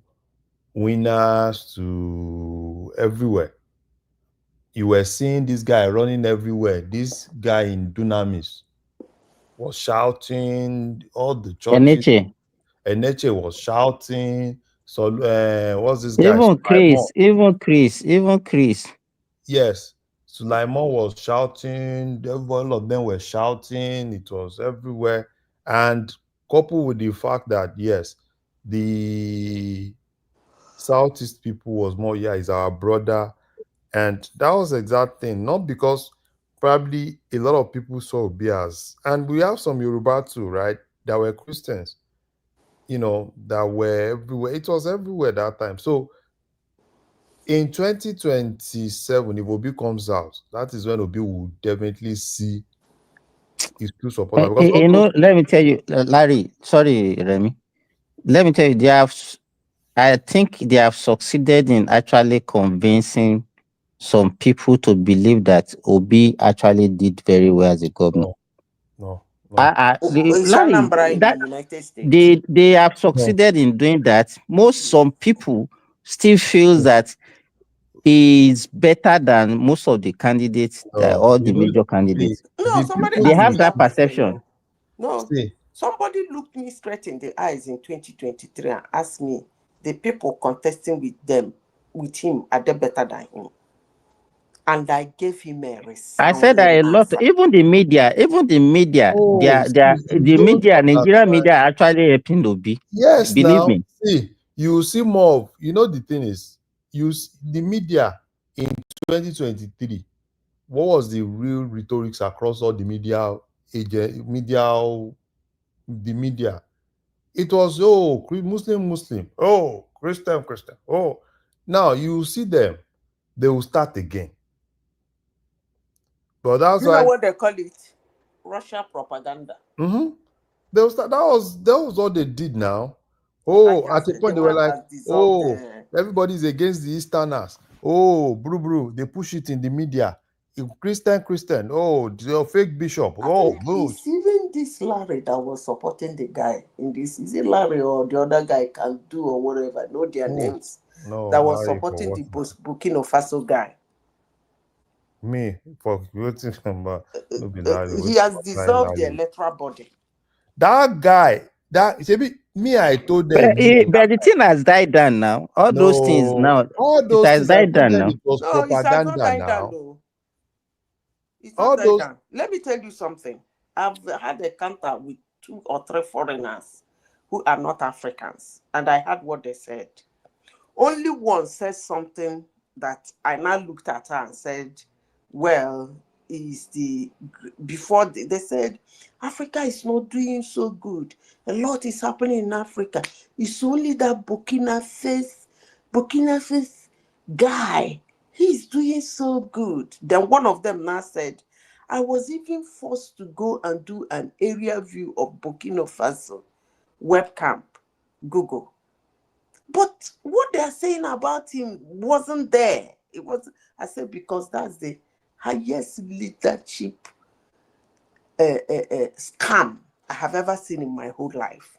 winners to everywhere. You were seeing this guy running everywhere. This guy in Dunamis was shouting. All the churches. Eneche was shouting. So what's this guy? Even Chris. Yes, Sulaimon was shouting. All of them were shouting. It was everywhere, and coupled with the fact that yes, the Southeast people was more, yeah, he's our brother. And that was the exact thing. Not because probably a lot of people saw Obi as, and we have some Yoruba too, right? That were Christians, you know, that were everywhere. It was everywhere that time. So in 2027, if Obi comes out, that is when Obi will definitely see his true supporter. Because You know, let me tell you, Larry, sorry, Remy. Let me tell you, I think they have succeeded in actually convincing some people to believe that Obi actually did very well as a governor. No. Larry, they have succeeded in doing that. Some people still feel that is better than most of the candidates, all the major candidates. They have that perception. No, somebody looked me straight in the eyes in 2023 and asked me, the people contesting with him, are they better than him? And I gave him a response. I said that a lot. Even the media, Nigerian media actually helping Obi. Yes, believe now, me. See, you see more of, you know, the thing is, the media in 2023, what was the real rhetorics across all the media? It was, oh, Muslim, oh, Christian. Oh, now you see them, they will start again. But that's you know what they call it? Russian propaganda. They will start, that was all they did now. Oh, at the point they were like, oh, everybody's against the Easterners. Oh, bro, they push it in the media. Christian, oh, the fake bishop. It's even this Larry that was supporting the guy in this. Is it Larry or the other guy can do or whatever? Know their names. No, that was Larry supporting the Burkina Faso guy. Me for voting number. He has dissolved the electoral body. That guy, I told them. But the thing has died down now. All those things now. All those it has died down now. It was propaganda now. It's not died down. Let me tell you something. I've had a encounter with 2 or 3 foreigners who are not Africans, and I heard what they said. Only one said something that I now looked at her and said, well, before they said Africa is not doing so good. A lot is happening in Africa. It's only that Burkina Faso guy, he's doing so good. Then one of them now said, I was even forced to go and do an area view of Burkina Faso webcam, Google. But what they're saying about him wasn't there. It was, I said, because that's the highest leadership scam I have ever seen in my whole life.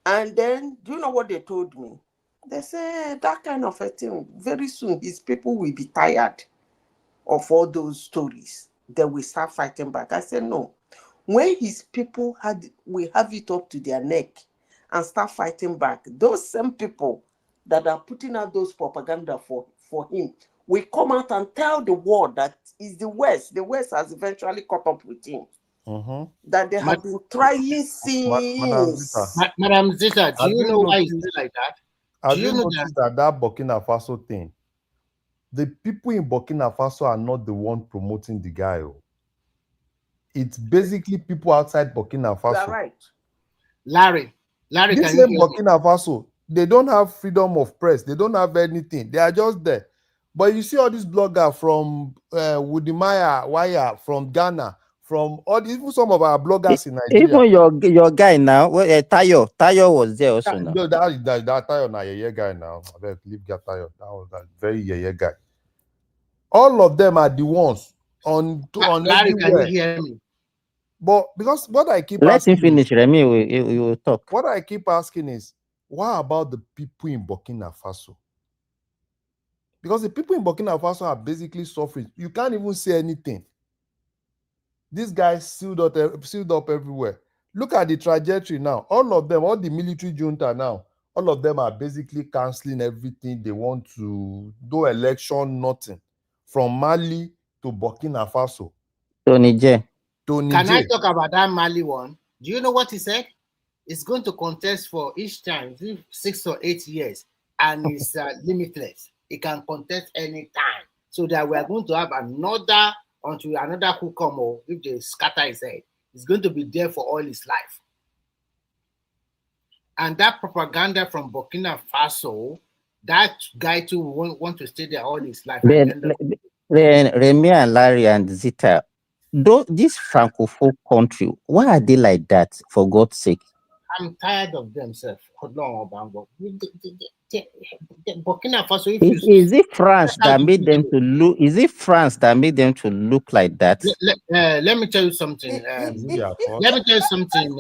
And then, do you know what they told me? They said that kind of a thing, very soon his people will be tired of all those stories. They will start fighting back. I said, no. When his people will have it up to their neck and start fighting back, those same people that are putting out those propaganda for him will come out and tell the world that it's the West. The West has eventually caught up with him. That they have been trying since. Madam Zita, do you know why it's like that? Have you noticed that Burkina Faso thing? The people in Burkina Faso are not the one promoting the guy. It's basically people outside Burkina Faso. You are right. Larry, this same Burkina Faso, they don't have freedom of press. They don't have anything. They are just there. But you see all these bloggers from Wire from Ghana, from all these, even some of our bloggers in Nigeria. Even your guy now, Tayo was there also now. No, that Tayo na yeye guy now. I better leave that Tayo. That was that very yeye guy. All of them are the ones on Larry, can you everywhere. hear me? But because what I keep Let asking him finish, Remy. We will talk. What I keep asking is, what about the people in Burkina Faso? Because the people in Burkina Faso are basically suffering. You can't even say anything. These guys sealed up everywhere. Look at the trajectory now. All of them, all the military junta now, all of them are basically canceling everything they want to do. Election, nothing. From Mali to Burkina Faso. Tony J. Can I talk about that Mali one? Do you know what he said? It's going to contest for each time, 6 or 8 years, and it's limitless. It can contest any time. So that we are going to have another until another who come or if they scatter his head. It's going to be there for all his life. And that propaganda from Burkina Faso, that guy too won't want to stay there all his life. Remy and Larry and Zita, this Francophone country, why are they like that, for God's sake? I'm tired of themselves. Burkina Faso. Is it France that made them to look? Is it France that made them to look like that? Let me tell you something. Let me tell you something,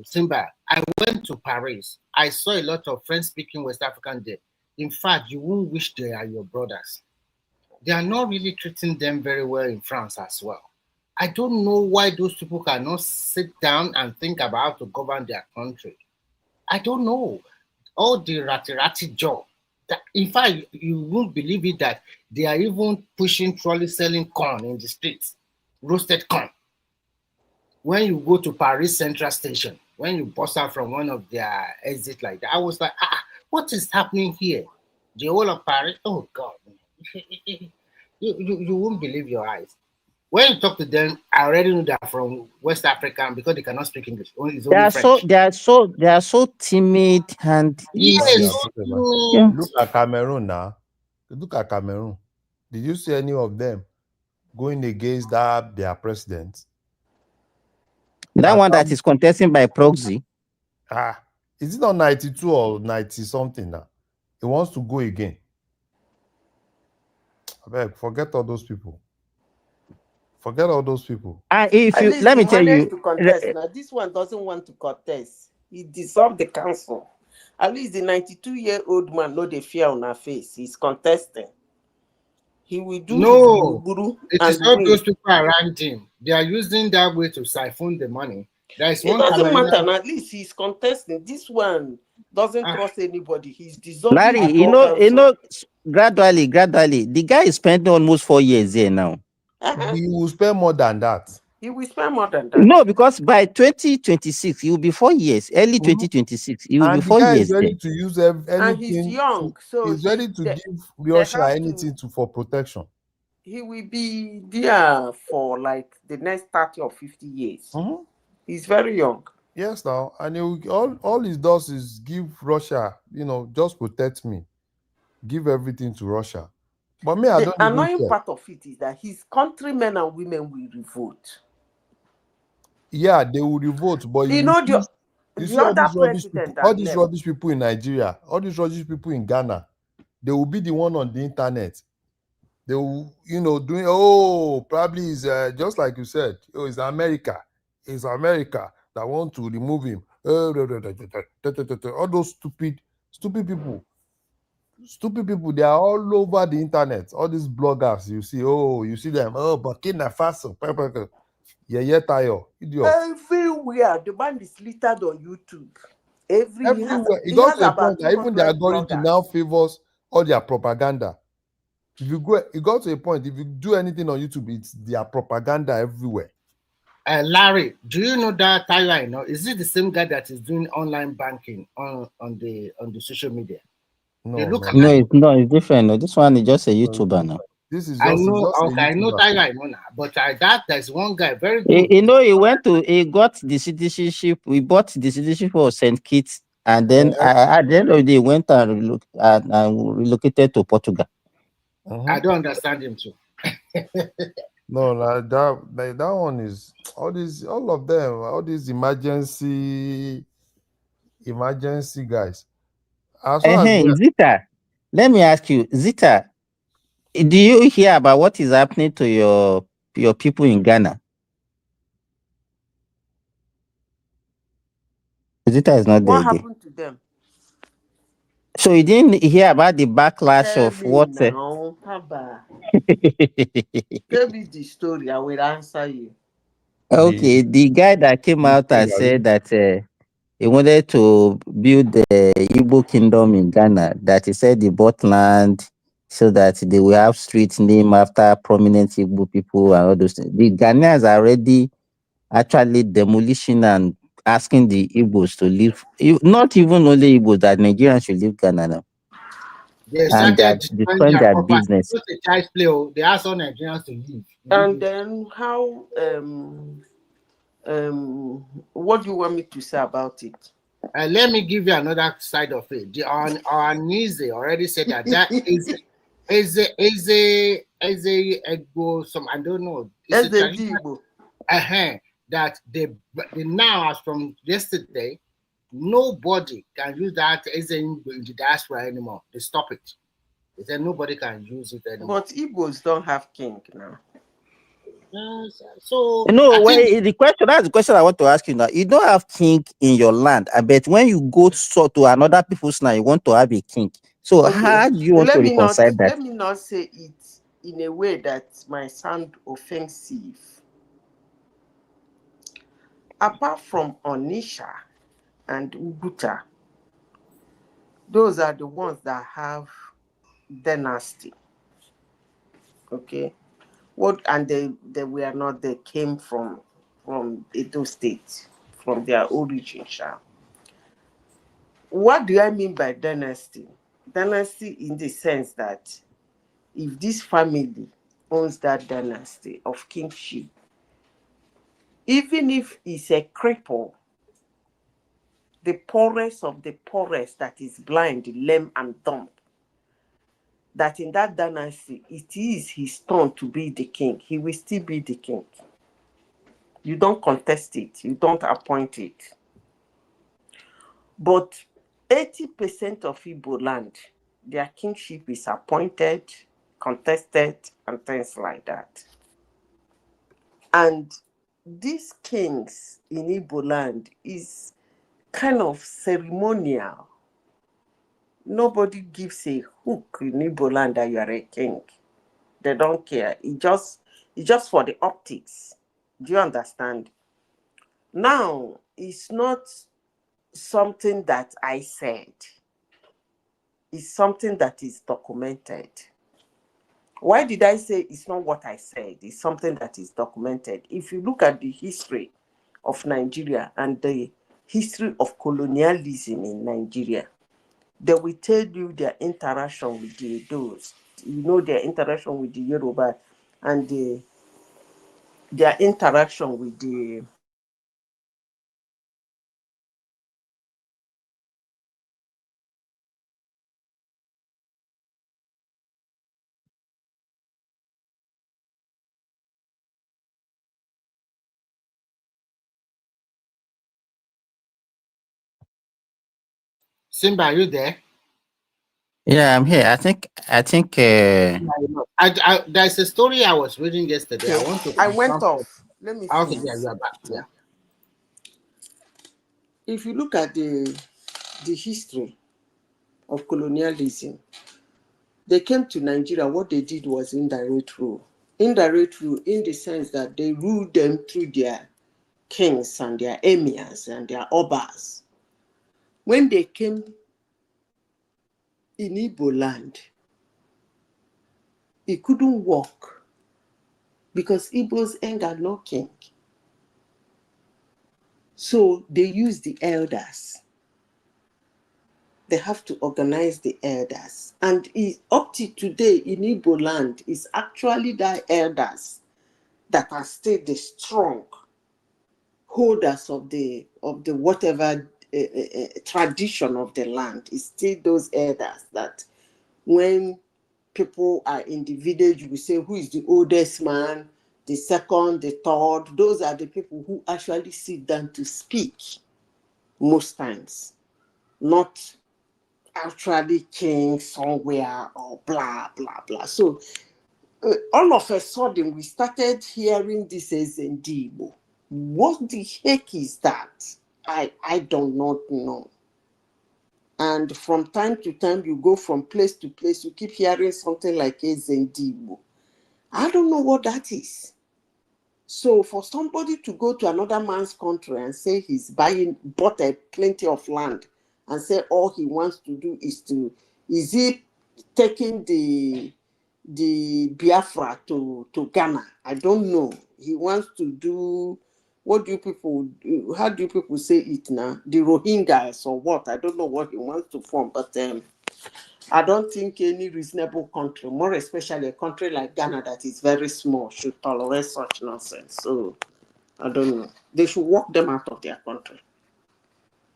Simba. I went to Paris. I saw a lot of French-speaking West African there. In fact, you won't wish they are your brothers. They are not really treating them very well in France as well. I don't know why those people cannot sit down and think about how to govern their country. I don't know. All the ratty job. In fact, you won't believe it that they are even pushing trolley selling corn in the streets, roasted corn. When you go to Paris Central Station, when you bust out from one of their exits like that, I was like, what is happening here? The whole of Paris, oh God. you won't believe your eyes. When you talk to them, I already know they're from West Africa because they cannot speak English. They are so timid and Look at Cameroon now. Look at Cameroon. Did you see any of them going against their president? That one that is contesting by proxy. Is it not 92 or 90 something now? He wants to go again. I beg, forget all those people. Forget all those people. If you let me tell you, now this one doesn't want to contest. He dissolved the council. At least the 92-year-old man, no, they fear on her face. He's contesting. He will do no. It is not those people around him. They are using that way to siphon the money. It doesn't matter. At least he's contesting. This one doesn't trust anybody. He's dissolving. Larry, you know, gradually, the guy is spending almost 4 years here now. He will spend more than that. He will spend more than that. No, because by 2026, he will be 4 years. Early 2026, he will be 4 years. He's ready to use anything. And he's young, so he's ready to give Russia anything for protection. He will be there for like the next 30 or 50 years. He's very young. Yes, now, and all he does is give Russia, just protect me, give everything to Russia. But me, I don't. The annoying part of it is that his countrymen and women will revolt. Yeah, they will revolt, but you see all these rubbish people in Nigeria, all these rubbish people in Ghana, they will be the one on the internet. They will, doing probably is just like you said, it's America. It's America that want to remove him. All those stupid people. Stupid people, they are all over the internet. All these bloggers, you see them. Burkina Faso. Tayo, idiot. Everywhere, the man is littered on YouTube. Everywhere. It got to a point that even the algorithm now favors all their propaganda. It got to a point, if you do anything on YouTube, it's their propaganda everywhere. Larry, do you know that Tayo I know? Is it the same guy that is doing online banking on the social media? No, it's not. It's different. No, this one is just a YouTuber now. This is. I know Tayo I know now, but there's one guy very good. He got the citizenship. We bought the citizenship for St. Kitts And then at the end of the day, went and relocated to Portugal. I don't understand him too. No, like that one is all of them, all these emergency guys. As long as Zita, let me ask you, Zita, do you hear about what is happening to your people in Ghana? Zita is not there What again. happened to them? So you didn't hear about the backlash Tell of me what? now, Haba. Tell me the story. I will answer you. Okay, the guy that came out and said that he wanted to build the Igbo kingdom in Ghana, that he said he bought land so that they will have streets named after prominent Igbo people and all those things. The Ghanaians are already actually demolishing and asking the Igbos to leave, not even only Igbos, that Nigerians should leave Ghana now. They And started destroying destroying their property. business. It's a child's play. They asked all Nigerians to leave. And then how what do you want me to say about it? Let me give you another side of it. The Anise already said that is a go some, I don't know. It's a traditional, that they now, as from yesterday, nobody can use that as in the diaspora anymore. They stop it. They said nobody can use it anymore. But Igbos don't have king now. So no, the question, that's the question I want to ask you now. You don't have king in your land. I bet when you go to another people's land, you want to have a king. So how do you want to reconcile that? Let me not say it in a way that might sound offensive. Apart from Onisha and Uguta, those are the ones that have dynasty. Okay. And they were not, they came from Edo State, from their origin. What do I mean by dynasty? Dynasty in the sense that if this family owns that dynasty of kingship, even if it's a cripple, the poorest of the poorest that is blind, lame, and dumb, that in that dynasty, it is his turn to be the king. He will still be the king. You don't contest it. You don't appoint it. But 80% of Igbo land, their kingship is appointed, contested, and things like that. And these kings in Igbo land is kind of ceremonial. Nobody gives a hook in Igbo land that you are a king. They don't care. It's just for the optics. Do you understand? Now, it's not something that I said. It's something that is documented. Why did I say it's not what I said? It's something that is documented. If you look at the history of Nigeria and the history of colonialism in Nigeria, they will tell you their interaction with the those. You know, their interaction with the Yoruba and their interaction with the Simba, are you there? Yeah, I'm here. I think. There's a story I was reading yesterday. Okay. I went off. Let me okay, finish. yeah, you are back. Yeah. If you look at the history of colonialism, they came to Nigeria. What they did was indirect rule. Indirect rule in the sense that they ruled them through their kings and their emirs and their obas. When they came in Igbo land, it couldn't work because Igbos ain't got no king. So they use the elders. They have to organize the elders. And up to today in Igbo land, it's actually the elders that are still the strong holders of the whatever tradition of the land. It's still those elders that when people are in the village, you will say, who is the oldest man, the second, the third. Those are the people who actually sit down to speak most times, not actually king somewhere or blah, blah, blah. So all of a sudden, we started hearing this as Ndibo. What the heck is that? I do not know. And from time to time, you go from place to place, you keep hearing something like Ezendibo. I don't know what that is. So for somebody to go to another man's country and say he's bought a plenty of land and say all he wants to do is he taking the Biafra to Ghana? I don't know. He wants to do, how do you people say it now? The Rohingyas or what? I don't know what he wants to form, but I don't think any reasonable country, more especially a country like Ghana that is very small, should tolerate such nonsense. So I don't know. They should walk them out of their country.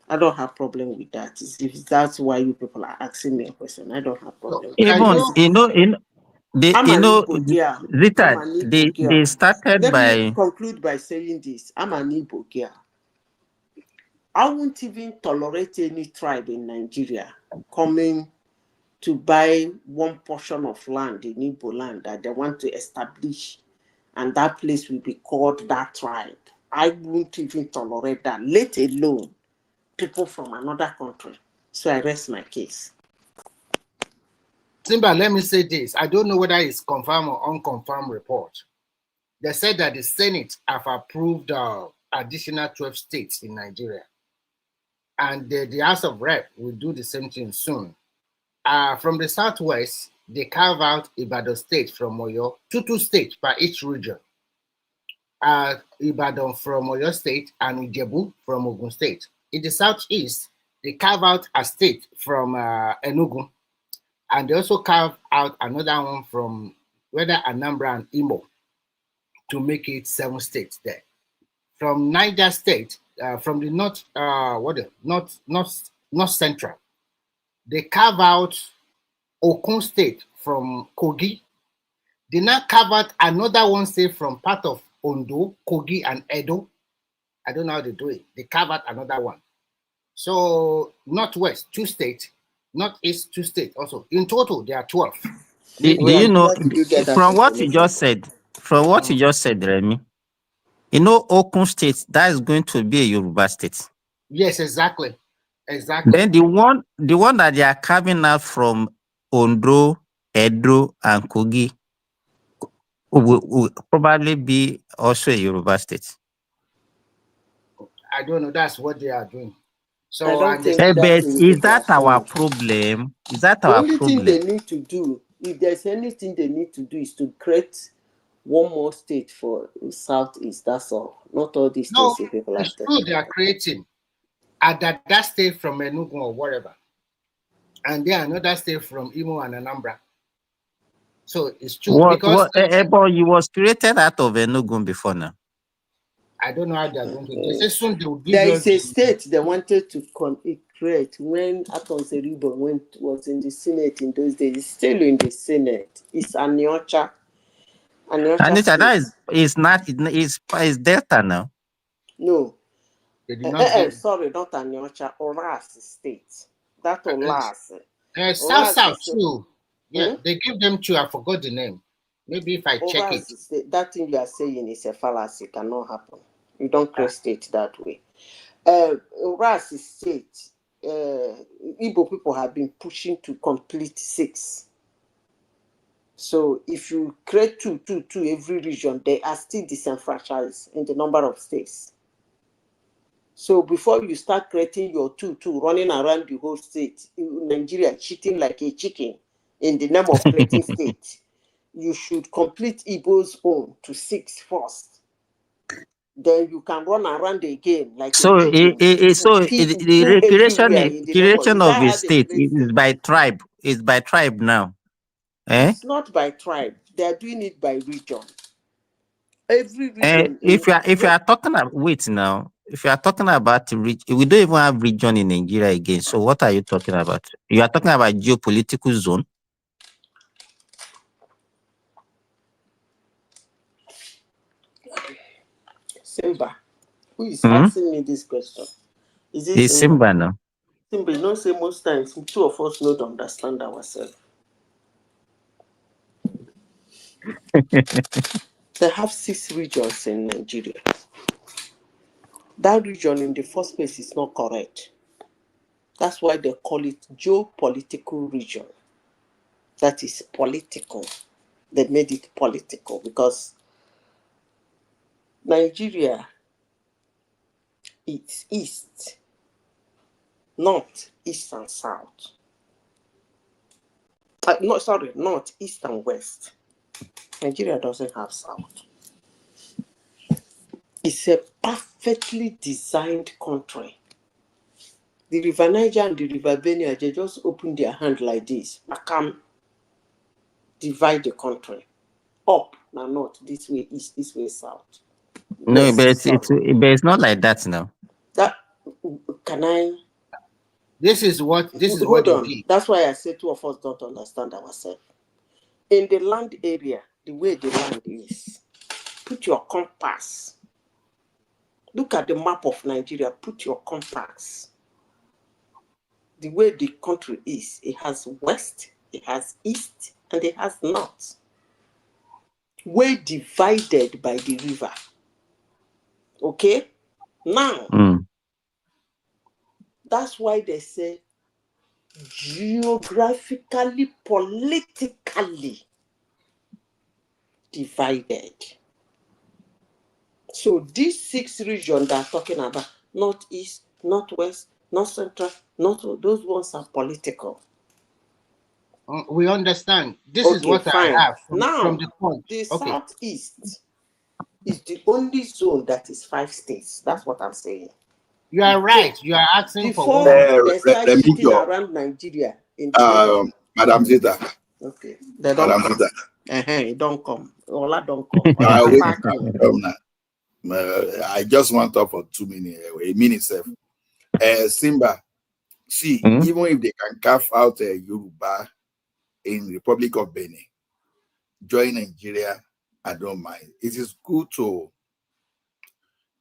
I don't have problem with that. If that's why you people are asking me a question, I don't have problem. Even they started Let by me conclude by saying this. I'm an Igbo girl. I won't even tolerate any tribe in Nigeria coming to buy one portion of land in Igbo land that they want to establish, and that place will be called that tribe. I won't even tolerate that, let alone people from another country. So I rest my case. Simba, let me say this. I don't know whether it's confirmed or unconfirmed report. They said that the Senate have approved additional 12 states in Nigeria. And the House of Rep will do the same thing soon. From the Southwest, they carve out Ibadan State from Oyo, two states per each region. Ibadan from Oyo State and Ijebu from Ogun State. In the Southeast, they carve out a state from Enugu. And they also carve out another one from whether Anambra and Imo to make it 7 states there. From Niger State, from the north central, they carve out Okun State from Kogi. They now carve out another one state from part of Ondo, Kogi, and Edo. I don't know how they do it. They carve out another one. So Northwest, 2 states. Northeast, 2 states also. In total, there are 12. Do you know, from what you just said, Remy, you know, Okun State, that is going to be a Yoruba state. Yes, exactly. Exactly. Then the one that they are carving out from Ondo, Edo, and Kogi will probably be also a Yoruba state. I don't know. That's what they are doing. So but is that our problem? Is that our problem? The only thing they need to do, if there's anything they need to do, is to create one more state for Southeast. That's all. Not all these things people are true. They are creating that state from Enugu or whatever, and then another state from Imo and Anambra. So it's true because you was created out of Enugu before now. I don't know how they are going to do. They say soon they will give there is a state they wanted to create when Aton Seribo was in the Senate in those days. It's still in the Senate. It's Aniocha. Aniocha, that is Delta now. No. Sorry, not Aniocha. Oras State. That Oras. South too. Yeah, they give them 2. I forgot the name. Maybe if I check it. That thing you are saying is a fallacy. It cannot happen. You don't create state that way. Oras State, Igbo people have been pushing to complete 6. So if you create 2 every region, they are still disenfranchised in the number of states. So before you start creating your 2 running around the whole state, Nigeria cheating like a chicken in the name of creating state, you should complete Igbo's own to 6 first. Then you can run around again like the creation of a state is by tribe. It's by tribe now. It's not by tribe. They are doing it by region. Every region. If you are talking about now, if you are talking about we don't even have region in Nigeria again. So what are you talking about? You are talking about geopolitical zone. Simba, who is asking me this question? Is it It's Simba now? Simba, you know, say most times two of us don't understand ourselves. They have 6 regions in Nigeria. That region in the first place is not correct. That's why they call it geopolitical region. That is political. They made it political because Nigeria, it's east, north, east and south. North, east and west. Nigeria doesn't have south. It's a perfectly designed country. The River Niger and the River Benue, they just open their hand like this. I can divide the country. Up, now north, this way east, this way south. No, West, but south. it's not like that now. That can I? This is what Hold on. That's why I say two of us don't understand ourselves. In the land area, the way the land is, put your compass. Look at the map of Nigeria. Put your compass. The way the country is, it has west, it has east, and it has north. We're divided by the river. Okay? Now, that's why they say geographically, politically divided. So these 6 regions that are talking about, northeast, northwest, north central, north, those ones are political. We understand. This is what fine. I have now, from the point. The southeast is the only zone that is 5 states. That's what I'm saying. You are right. You are asking Before for they start shooting around Nigeria. In Madam Zita. Okay. They don't Madam come. Zita. Don't come. Ola don't come. I just want to talk for 2 minutes. A minute, sir. Simba, see, even if they can carve out a Yoruba in Republic of Benin, join Nigeria, I don't mind. It is good to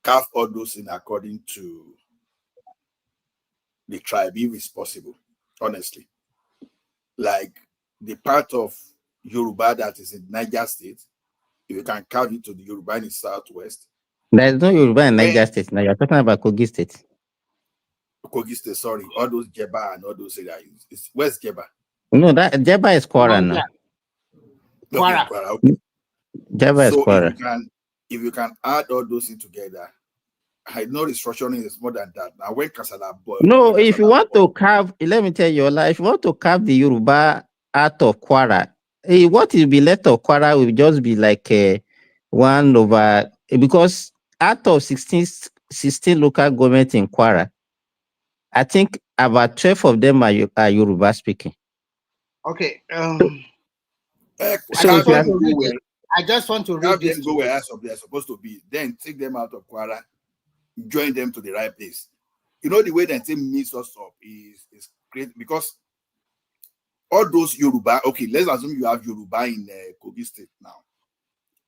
carve all those in according to the tribe, if it's possible, honestly. Like the part of Yoruba that is in Niger State, if you can carve it to the Yoruba in the southwest. There's no Yoruba in Niger State. Now you're talking about Kogi State. Kogi State, sorry. All those Jeba and all those areas. Where's Jeba? No, that Jeba is Kwara now. Kwara. Okay. Jeba is Kwara. If you can add all those in together, I know restructuring is more than that. Now when Kasala boy. No, if you want to carve, let me tell you, if you want to carve the Yoruba out of Kwara, what will be left of Kwara will just be like 1 over, because out of 16 local government in Kwara, I think about 12 of them are Yoruba speaking. Okay. I just want to read this. Go where they're supposed to be. Then take them out of Kwara, join them to the right place. You know the way that team meets us up is great, because all those Yoruba. Okay, let's assume you have Yoruba in Kogi State now.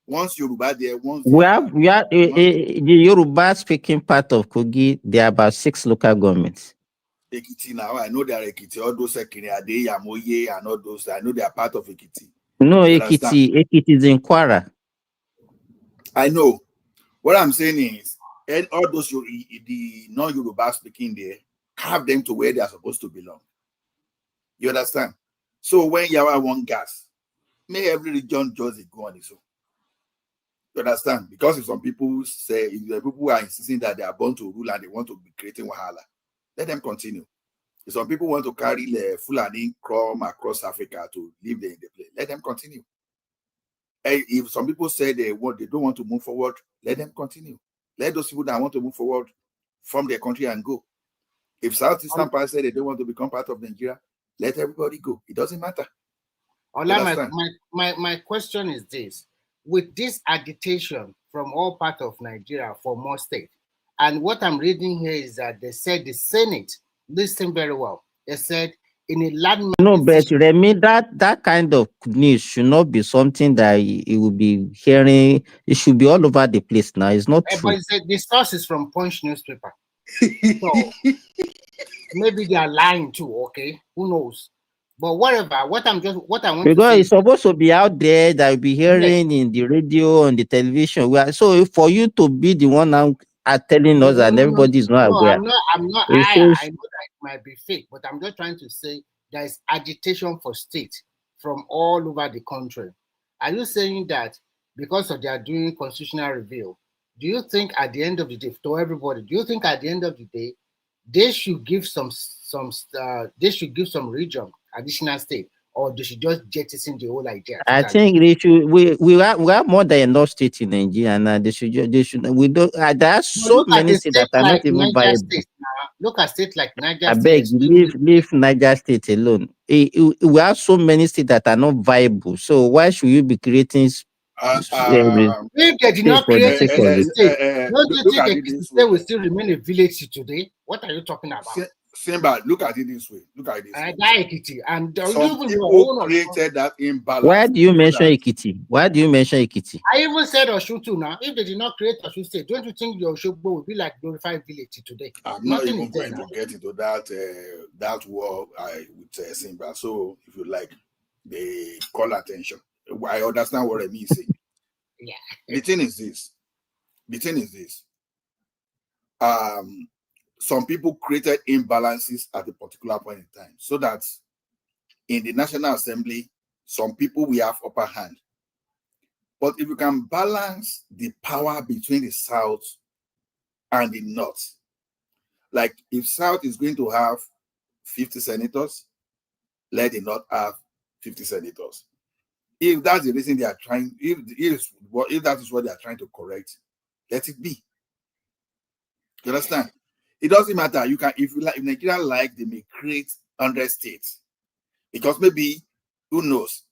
Once Yoruba there, we have the Yoruba speaking part of Kogi. There are about 6 local governments. Ekiti now, I know they are Ekiti. All those Ekiti, Yamoye, and all those. I know they are part of Ekiti. No, Ekiti is in Kwara. I know. What I'm saying is, and all those the non-Yoruba speaking there, have them to where they are supposed to belong. You understand? So when Yawa want gas, may every region just go on its own. You understand? Because if some people say, if the people who are insisting that they are born to rule and they want to be creating wahala, let them continue. If some people want to carry the Fulani crumb across Africa to live there in the place, let them continue. And if some people say they don't want to move forward, let them continue. Let those people that want to move forward from their country and go. If Southeastern parts say they don't want to become part of Nigeria, let everybody go. It doesn't matter. My question is this. With this agitation from all parts of Nigeria for more states, And what I'm reading here is that they said the Senate, listen very well, they said in a landmark... No, but Remy, that kind of news should not be something that you will be hearing. It should be all over the place now. It's not true. But the source is from Punch newspaper. So maybe they are lying too, okay? Who knows? But whatever, what I want because to say, it's supposed to be out there that you'll be hearing in the radio, on the television. So for you to be the one now telling us and everybody is not aware. I'm not. I know that it might be fake, but I'm just trying to say there is agitation for state from all over the country. Are you saying that because of they are doing constitutional review, do you think at the end of the day, to everybody, do you think at the end of the day they should give some region additional state, or they should just jettison the whole idea? I think they should. We are more than enough states in Nigeria, and they should. We don't. There are so many states that are not even viable. Look at states like Niger. I beg, leave Niger State alone. We have so many states that are not viable. So why should you be creating? If they did not create a state, don't you think a state will still remain a village today? What are you talking about? Simba, look at it this way. Look at it this way. And some people created that imbalance. Why do you mention Ekiti? Why do you mention Ekiti? I even said Osun too now. If they did not create Osun State, don't you think your Oshogbo would be like glorified village today? I'm not even going to get into that war with Simba. So if you like, they call attention. I understand what I mean saying. Yeah. The thing is this. Some people created imbalances at a particular point in time, so that in the National Assembly, some people will have upper hand. But if you can balance the power between the South and the North, like if South is going to have 50 senators, let the North have 50 senators. If that's the reason they are trying, if that is what they are trying to correct, let it be. You understand? It doesn't matter. You can, if Nigeria like, they may create 100 states, because maybe, who knows,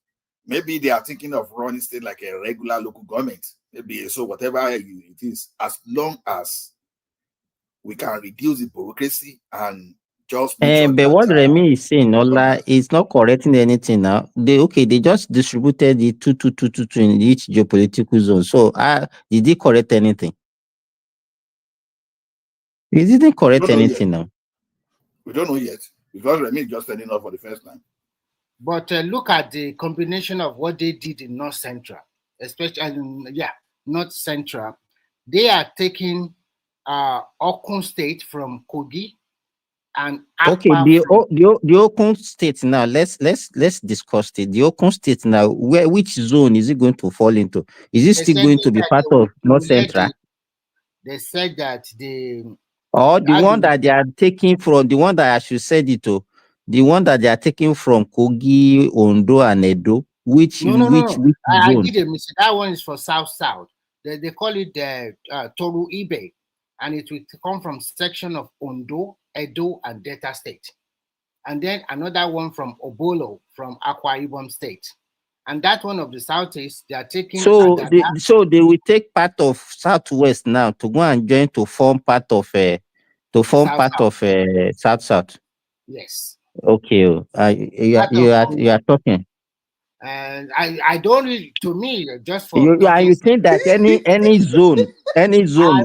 maybe they are thinking of running state like a regular local government. Maybe so, whatever it is, as long as we can reduce the bureaucracy and just. But what Remy is saying, Ola, is not correcting anything now. They just distributed the 2 in each geopolitical zone. So did they correct anything? He didn't correct anything now. We don't know yet, because Remy is just turning off for the first time. But look at the combination of what they did in North Central, especially North Central. They are taking Okun State from Kogi and the Okun State now. Let's discuss it. The Okun State now, which zone is it going to fall into? Is it still going to be part of North Central? They said that or the one that they are taking from, the one that I should say it to, the one that they are taking from Kogi, Ondo, and Edo. Which zone? I did a mistake. That one is for South. They call it Toru Ibe, and it will come from section of Ondo, Edo, and Delta State. And then another one from Okpebholo, from Akwa Ibom State. And that one of the Southeast, they are taking. So they will take part of Southwest now to go and join to form part of South. Yes. Okay. You are talking. And I don't really, to me, just for you think that any zone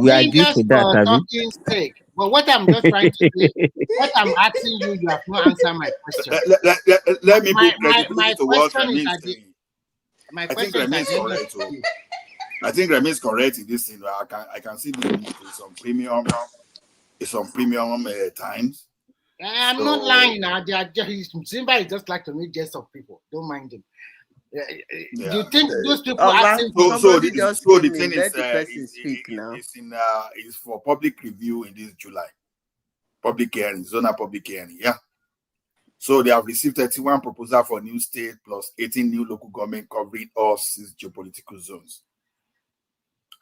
we agree to that, talking sake. But what I'm just trying to say, what I'm asking you, you have not answered my question. Let me put credibility to what Remy is saying. I think Remy is correct. I think Remy is correct in this thing. I can see some premium times. I'm not lying now. Simba is just like to make jest of people. Don't mind him. Do you think those people asking the thing is for public review in this July. Public hearing, zonal public hearing, yeah. So they have received 31 proposals for new state plus 18 new local government covering all 6 geopolitical zones.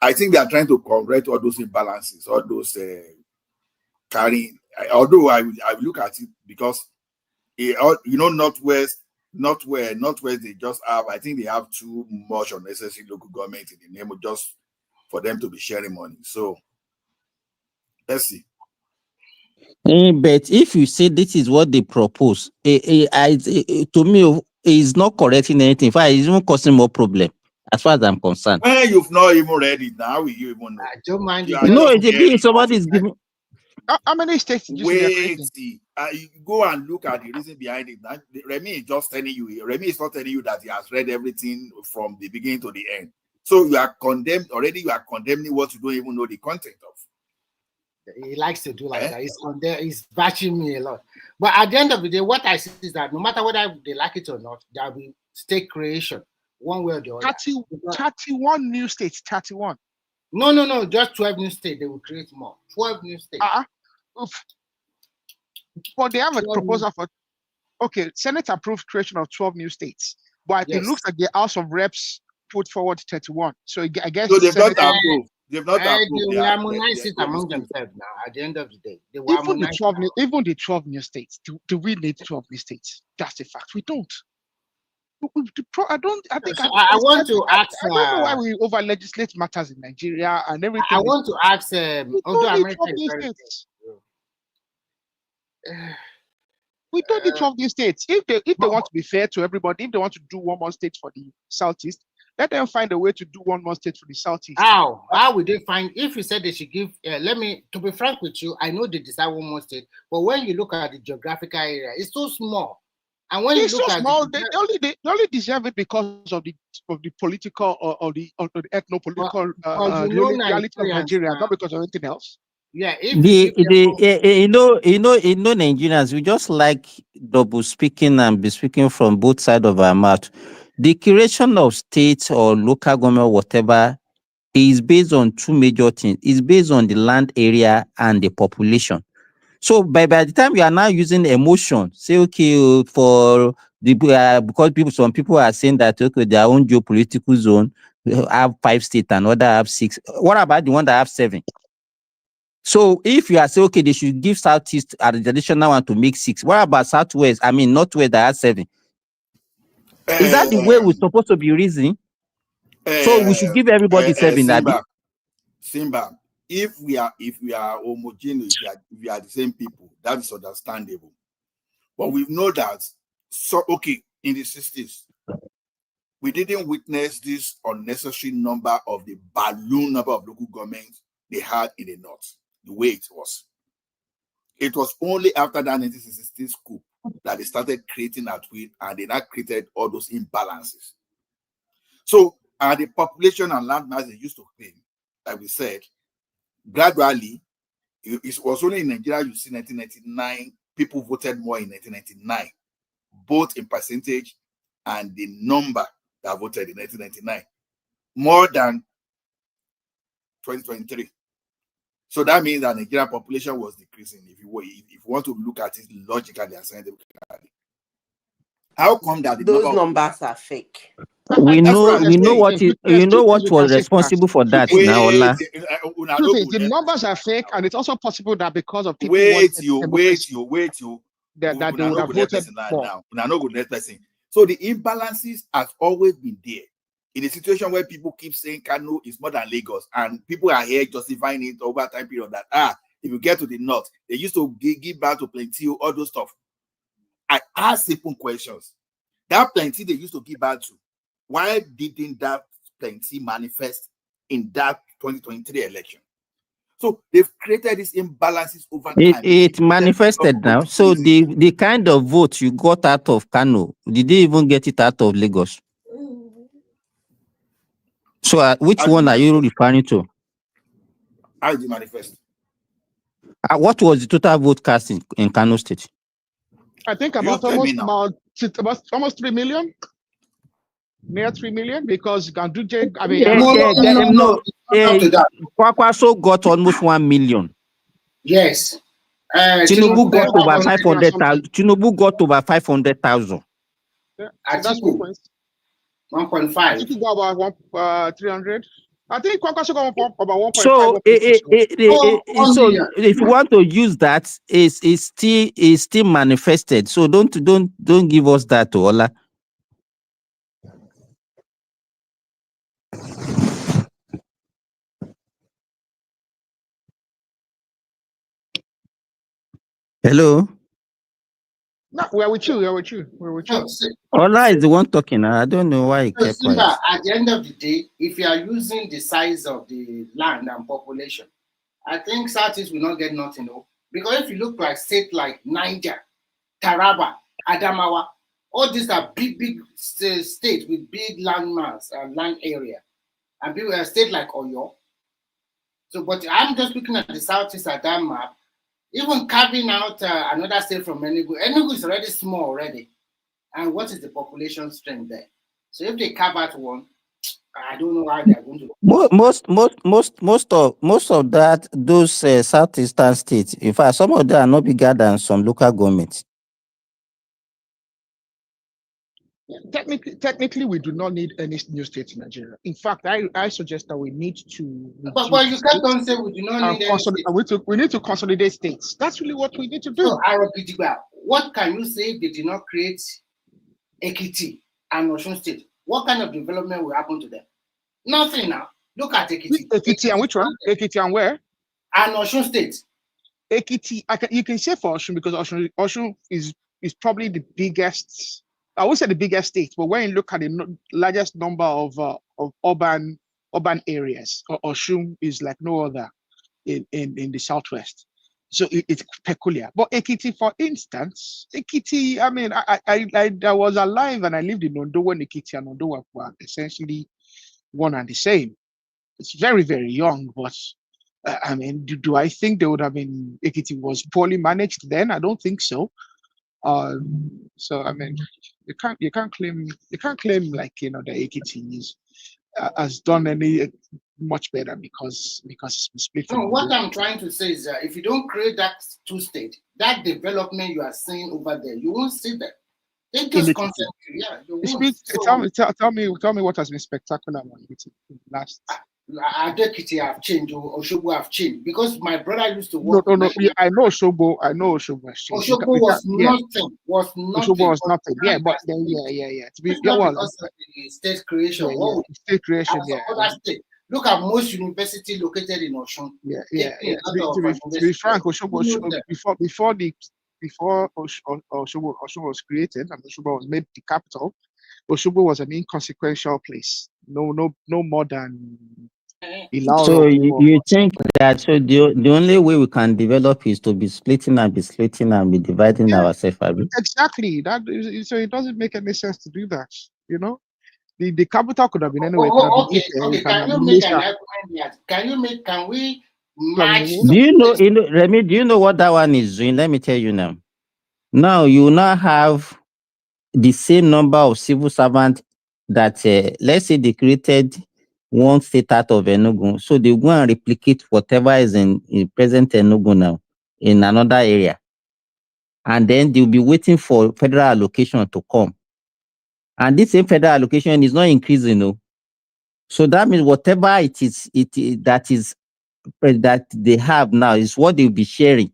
I think they are trying to correct all those imbalances, all those carrying. Although I will look at it, because Northwest, they just have, I think they have too much unnecessary local government in the name of just for them to be sharing money. So Let's see. But if you say this is what they propose, to me, it's not correcting anything. In fact, it's even causing more problem, as far as I'm concerned. When you've not even read it, now will you even know? I don't mind. No, it's again somebody's giving. How many states did you say they're creating? You go and look at the reason behind it. Now, Remy is just telling you. Remy is not telling you that he has read everything from the beginning to the end. So you are condemned already. You are condemning what you don't even know the content of. He likes to do like that. He's bashing me a lot. But at the end of the day, what I see is that no matter whether they like it or not, there will be state creation, one way or the other. 31 new states, 31. No, just 12 new states. They will create more. 12 new states. But they have a proposal for, okay, Senate approved creation of 12 new states. But it looks like the House of Reps put forward 31. So I guess so they've not approved. They've not approved. They will harmonize it among themselves now. At the end of the day, they will even the 12 new states. Do we need 12 new states? That's a fact. We don't. I don't know why we over legislate matters in Nigeria and everything. I want to ask we don't need 12 new states. If they want to be fair to everybody, if they want to do one more state for the Southeast, let them find a way to do one more state for the Southeast. How would they find, if you said they should give, to be frank with you, I know they decide one more state, but when you look at the geographical area, it's so small. And when it's you look so at small, they only deserve it because of the political or the ethno-political reality of Nigeria, not because of anything else. Yeah, Nigerians, we just like double speaking and be speaking from both sides of our mouth. The creation of states or local government, whatever, is based on two major things. It's based on the land area and the population. So by the time we are now using emotion, say okay for the because some people are saying that okay their own geopolitical zone have 5 states and other have 6. What about the one that have 7? So if you are saying okay they should give Southeast at the traditional one to make 6, what about Southwest? I mean Northwest that has 7? Is that the way we're supposed to be reasoning? So we should give everybody 7. Simba, if we are homogeneous, if we are the same people, that is understandable. But we know that in the 60s, we didn't witness this unnecessary number of the balloon number of local governments they had in the north, the way it was. It was only after that 1960s coup that they started creating that will, and they now created all those imbalances. So, the population and land mass they used to claim, like we said, gradually, it was only in Nigeria you see 1999, people voted more in 1999, both in percentage and the number that voted in 1999, more than 2023. So that means that Nigerian population was decreasing. If you want to look at it logically and scientifically, how come that those numbers are fake? We know what was responsible for that now, Ola. The numbers are fake, and it's also possible that because of people that they would have voted more. So the imbalances has always been there. In a situation where people keep saying Kano is more than Lagos, and people are here justifying it over time period that if you get to the north, they used to give back to plenty, all those stuff. I ask simple questions. That plenty they used to give back to, why didn't that plenty manifest in that 2023 election? So they've created these imbalances over time. It manifested now. So the kind of vote you got out of Kano, did they even get it out of Lagos? So which one are you referring to? How did it manifest? What was the total vote cast in Kano State? I think about almost 3 million. Near 3 million, because Ganduje, Kwakwaso got almost 1 million. Yes. Tinubu got over 500,000. Tinubu got over 500,000. Atiku 1.5. Atiku got about 300. I think Kwakwaso got about 1.5. So, if you want to use that, it's still manifested. So don't give us that, Ola. Hello? No, we're with you. We're with you. We're with you. Ola is the one talking. I don't know why he kept quiet. Simba, at the end of the day, if you are using the size of the land and population, I think Southeast will not get nothing. No? Because if you look like state like Niger, Taraba, Adamawa, all these are big states with big land mass and land area. And people are state like Oyo. So, but I'm just looking at the Southeast at that map. Even carving out another state from Enugu. Enugu is already small already. And what is the population strength there? So if they carve out one, I don't know how they're going to. Most of that, those southeastern states, in fact, some of them are not bigger than some local governments. Technically, we do not need any new states in Nigeria. In fact, I suggest that we need to. But you kept on saying we do not need any we need to consolidate states. That's really what we need to do. So, what can you say if they did not create Ekiti and Osun State? What kind of development will happen to them? Nothing now. Look at Ekiti. Ekiti and which one? Ekiti and where? And Osun State. Ekiti, you can say for Osun because Osun is probably the biggest. I would say the biggest state, but when you look at the largest number of urban areas, Osun is like no other in the southwest. So it's peculiar. But Ekiti, for instance, Ekiti, I mean, I was alive and I lived in Ondo when Ekiti and Ondo were essentially one and the same. It's very, very young, but I mean, do I think they would have been, Ekiti was poorly managed then? I don't think so. So I mean, you can't claim like the Ekiti has done any much better because it's split. No, what I'm trying to say is that if you don't create that two state, that development you are seeing over there, you won't see that. They just concentrate. Yeah, you won't. Tell me what has been spectacular about Ekiti last. Adekiti have changed, Oshobo have changed because my brother used to work. No. I know Oshobo has changed. Oshobo was nothing. Oshobo was nothing. Yeah, but then yeah. Because of the state creation. State creation. Yeah. State. Look at most universities located in Osun. Yeah. To be frank, Oshobo before Oshobo was created and Oshobo was made the capital, Oshobo was an inconsequential place. No more than. So you think that the only way we can develop is to be splitting and be dividing ourselves? Exactly. So it doesn't make any sense to do that. The capital could have been anywhere. Okay. Can we match? Do you know, Remy? Do you know what that one is doing? Let me tell you now. Now you now have the same number of civil servants that let's say they created one state out of Enugu, so they go and replicate whatever is in present Enugu now in another area, and then they'll be waiting for federal allocation to come, and this same federal allocation is not increasing, no. So that means whatever it is that they have now is what they'll be sharing.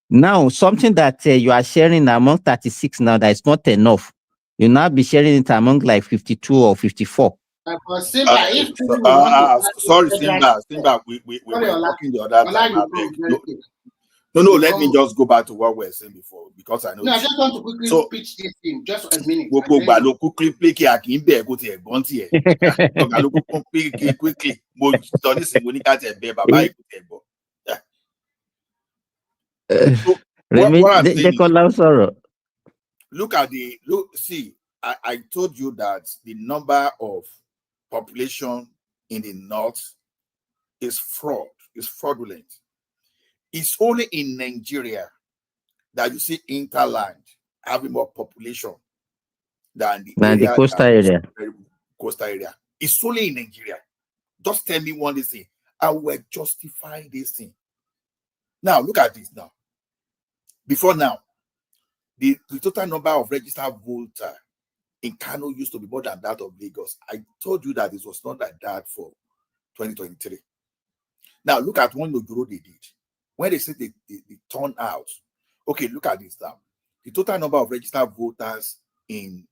Now something that you are sharing among 36 now that is not enough, you'll now be sharing it among like 52 or 54. Sorry, Simba, we were talking the other time. No, let me just go back to what we were saying before because I know. No, I just want to quickly pitch this thing, just a minute. Quickly. Look at see, I told you that the number of population in the north is fraudulent. It's only in Nigeria that you see interland having more population than the coastal area. Coastal area. It's only in Nigeria. Just tell me one thing. I will justify this thing. Now look at this now. Before now, the total number of registered voters in Kano used to be more than that of Lagos. I told you that it was not like that for 2023. Now look at one Ojoro they did. When they said they turn out, okay, look at this now. The total number of registered voters in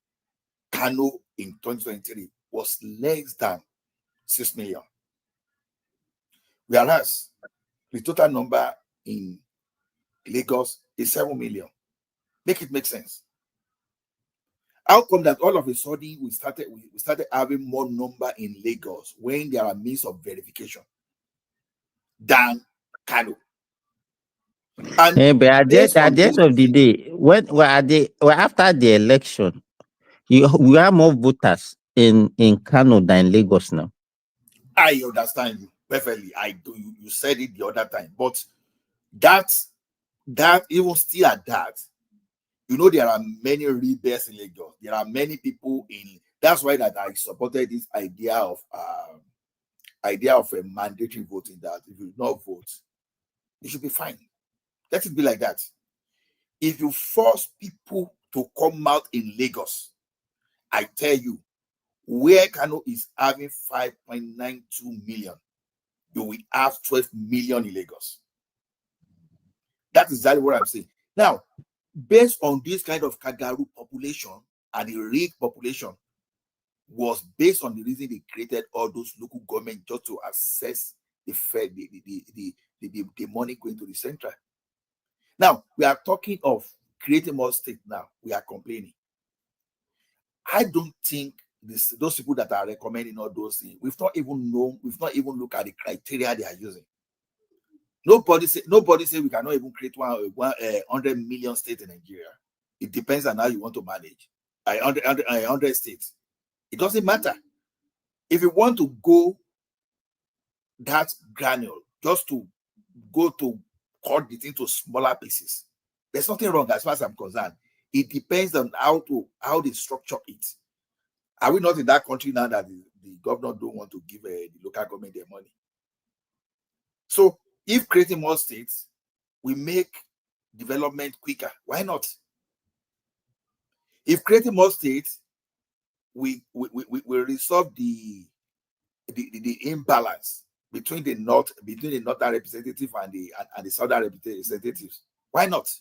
Kano in 2023 was less than 6 million. Whereas the total number in Lagos is 7 million. Make it make sense. How come that all of a sudden we started having more number in Lagos when there are means of verification than Kano? And but at the end of the day, after the election, we have more voters in Kano than Lagos now. I understand you perfectly. I do. You said it the other time, but that even still at that, you know, there are many rebels in Lagos. There are many people in. That's why that I supported this idea of a mandatory voting. That if you do not vote, you should be fine. Let it be like that. If you force people to come out in Lagos, I tell you, where Kano is having 5.92 million, you will have 12 million in Lagos. That is exactly what I'm saying. Now, based on this kind of Kagaru population and the rich population, was based on the reason they created all those local government just to assess the money going to the central. Now, we are talking of creating more state now. We are complaining. I don't think those people that are recommending all those things, we've not even looked at the criteria they are using. Nobody say we cannot even create 100 million states in Nigeria. It depends on how you want to manage 100 states. It doesn't matter. If you want to go that granular, just to go to cut it into smaller pieces, there's nothing wrong as far as I'm concerned. It depends on how they structure it. Are we not in that country now that the governor don't want to give the local government their money? So if creating more states we make development quicker, why not? If creating more states we resolve the imbalance between the northern representative and the southern representatives, why not?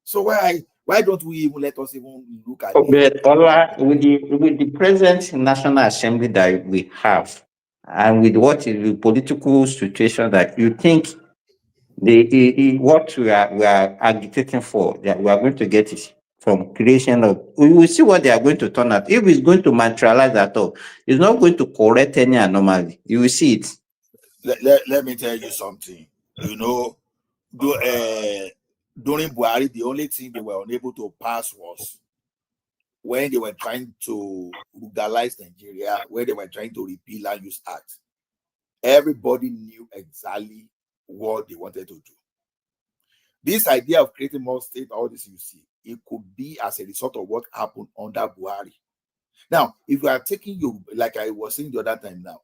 So why don't we even let us even look at it? With the present National Assembly that we have, and with what is the political situation, that you think what we are agitating for, that we are going to get it from creation of, we will see what they are going to turn out. If it's going to materialize at all, it's not going to correct any anomaly. You will see it. Let me tell you something. You know, during Buhari, the only thing they were unable to pass was when they were trying to legalize Nigeria, where they were trying to repeal Land Use Act. Everybody knew exactly what they wanted to do. This idea of creating more states, all this you see, it could be as a result of what happened under Buhari. Now, if you are taking Yoruba, like I was saying the other time now,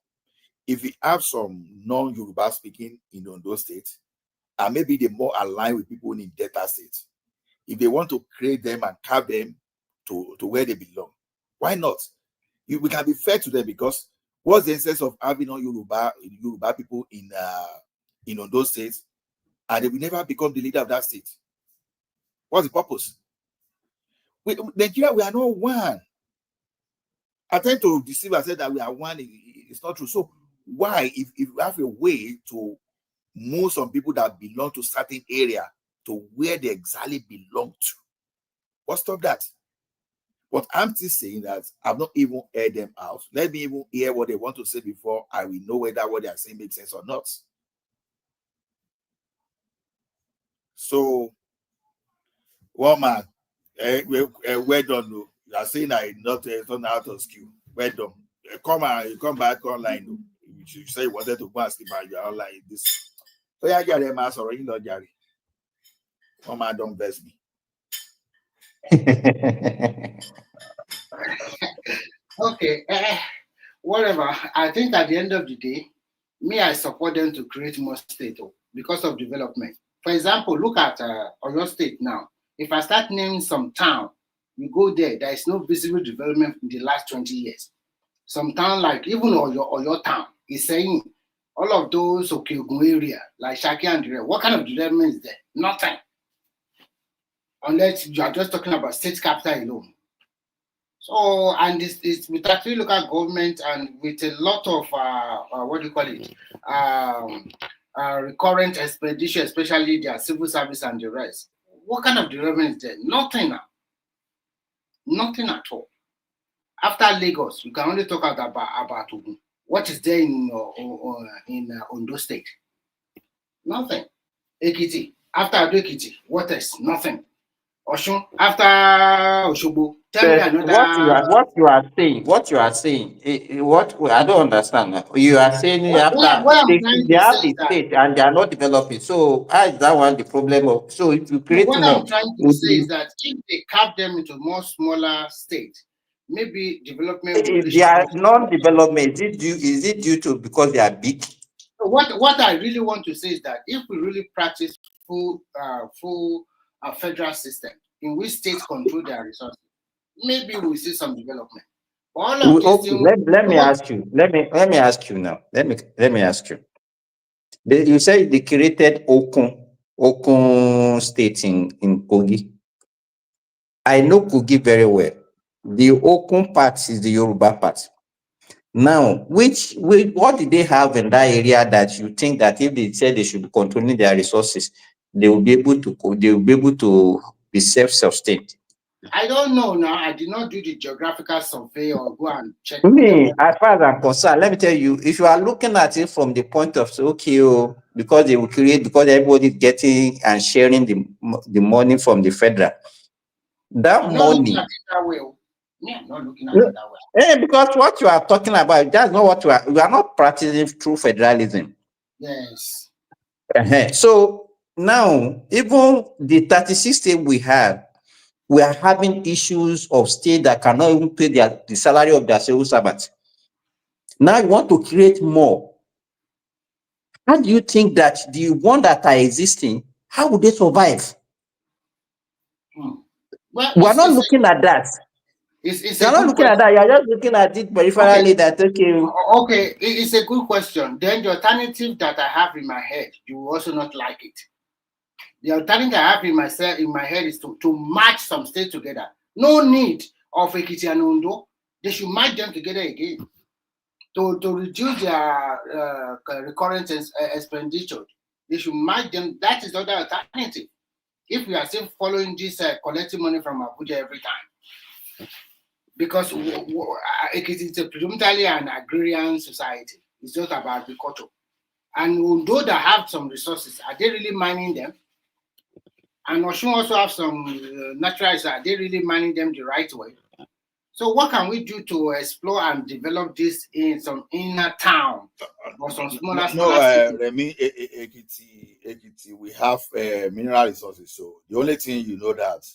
if we have some non-Yoruba speaking in those states, and maybe they're more aligned with people in Delta states, if they want to create them and carve them to where they belong, why not? We can be fair to them, because what's the essence of having Yoruba people in those states, and they will never become the leader of that state? What's the purpose? Nigeria, we are not one. I tend to deceive and say that we are one. It's not true. So why, if you have a way to move some people that belong to certain area to where they exactly belong to, what stop that? But I'm still saying that I've not even heard them out. Let me even hear what they want to say before I will know whether what they are saying makes sense or not. So, well, man, well done. You are saying I not out of skill. Well done. Come back online. You say you wanted to go and sleep, and you are online. This. So yeah, get them answer. You know, Jerry. Oh man, don't vex me. Okay, whatever. I think at the end of the day, I support them to create more state because of development. For example, look at Oyo State now. If I start naming some town, you go there is no visible development in the last 20 years. Some town like even Oyo town is saying all of those Okeogun area like Shaki and Dire, what kind of development is there? Nothing. Unless you are just talking about state capital alone. So, and it's with actually local government and with a lot of recurrent expenditure, especially their civil service and the rest. what kind of development is there? Nothing now. Nothing at all. After Lagos, we can only talk about Ogun. What is there in Ondo State? Nothing. Ekiti. After Ekiti, what else? Nothing. Oshun. After Oshobo. Tell me another. What you are saying, what I don't understand. You are saying after what I'm trying they to have say the is that state and they are not developing. So how is that one the problem of? So if you create what more, I'm trying to say is that if they carve them into more smaller states, maybe development will if reach. they are non-development, is it due to because they are big? What I really want to say is that if we really practice full federal system in which states control their resources, maybe we'll see some development. All of these Okay, things. let me ask you. Let me ask you now. Let me ask you. You say they created Okun State in Kogi. I know Kogi very well. The Okun part is the Yoruba part. Now, what did they have in that area that you think that if they said they should be controlling their resources, they will be able to be self-sustained? I don't know now. I did not do the geographical survey or go and check. Me, as far as I'm concerned, let me tell you, if you are looking at it from the point of okay, because they will create, because everybody is getting and sharing the money from the federal, that I'm money. not looking at it that way. Yeah, I'm not looking at it that way. Because what you are talking about, that's not what we are not practicing true federalism. Yes. So now, even the 36 states we are having issues of state that cannot even pay the salary of their civil servants. Now you want to create more. How do you think that the one that are existing, how would they survive? Well, we are not looking at that. You're not looking at that. You are just looking at it peripherally. Okay, it's a good question. Then the alternative that I have in my head, you will also not like it. The alternative I have in my head is to match some states together. No need of Ekiti and Ondo. They should match them together again to reduce their recurrent expenditure. They should match them. That is the other alternative. If we are still following this collecting money from Abuja every time, because Ekiti is predominantly an agrarian society. It's just about agriculture. And Ondo that have some resources, are they really mining them? And Oshun also have some natural resources. Are they really mining them the right way? So what can we do to explore and develop this in some inner town or some smaller cities? Remy, Ekiti, we have mineral resources. So the only thing you know that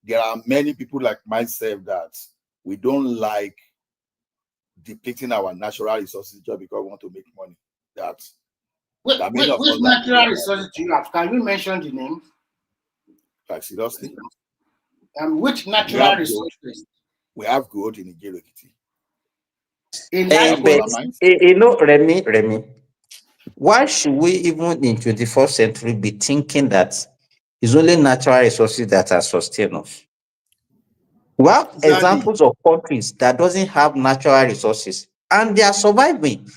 there are many people like myself that we don't like depleting our natural resources just because we want to make money. Which natural resources do you have? Can you mention the name? Like seriously? Which natural resources? We have gold in Ekiti. Remy, why should we even in 21st century be thinking that it's only natural resources that are sustain us? We have examples of countries that doesn't have natural resources and they are surviving.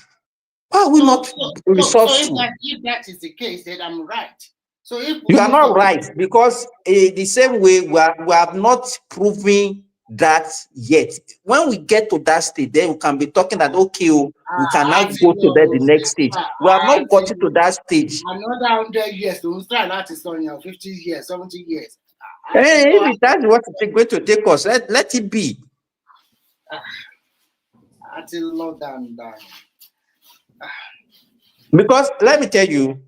Why are we not resourceful? If that is the case, then I'm right. So if you are not right, because the same way we have not proven that yet. When we get to that stage, then we can be talking that we can now go to the next stage. We have not gotten to that stage. Another 100 years, to start that is on 50 years, 70 years. If that's what it's going to take us, let it be. Until lockdown. Because let me tell you,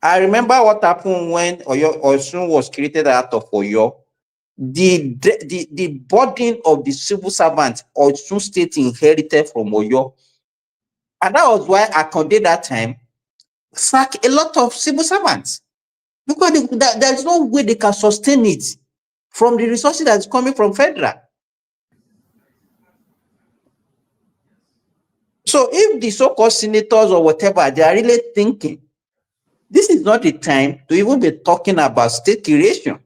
I remember what happened when Osun was created out of Oyo. The burden of the civil servants Osun State inherited from Oyo. And that was why Akonde that time sacked a lot of civil servants. Because there's no way they can sustain it from the resources that's coming from federal. So if the so-called senators or whatever, they are really thinking, this is not the time to even be talking about state creation.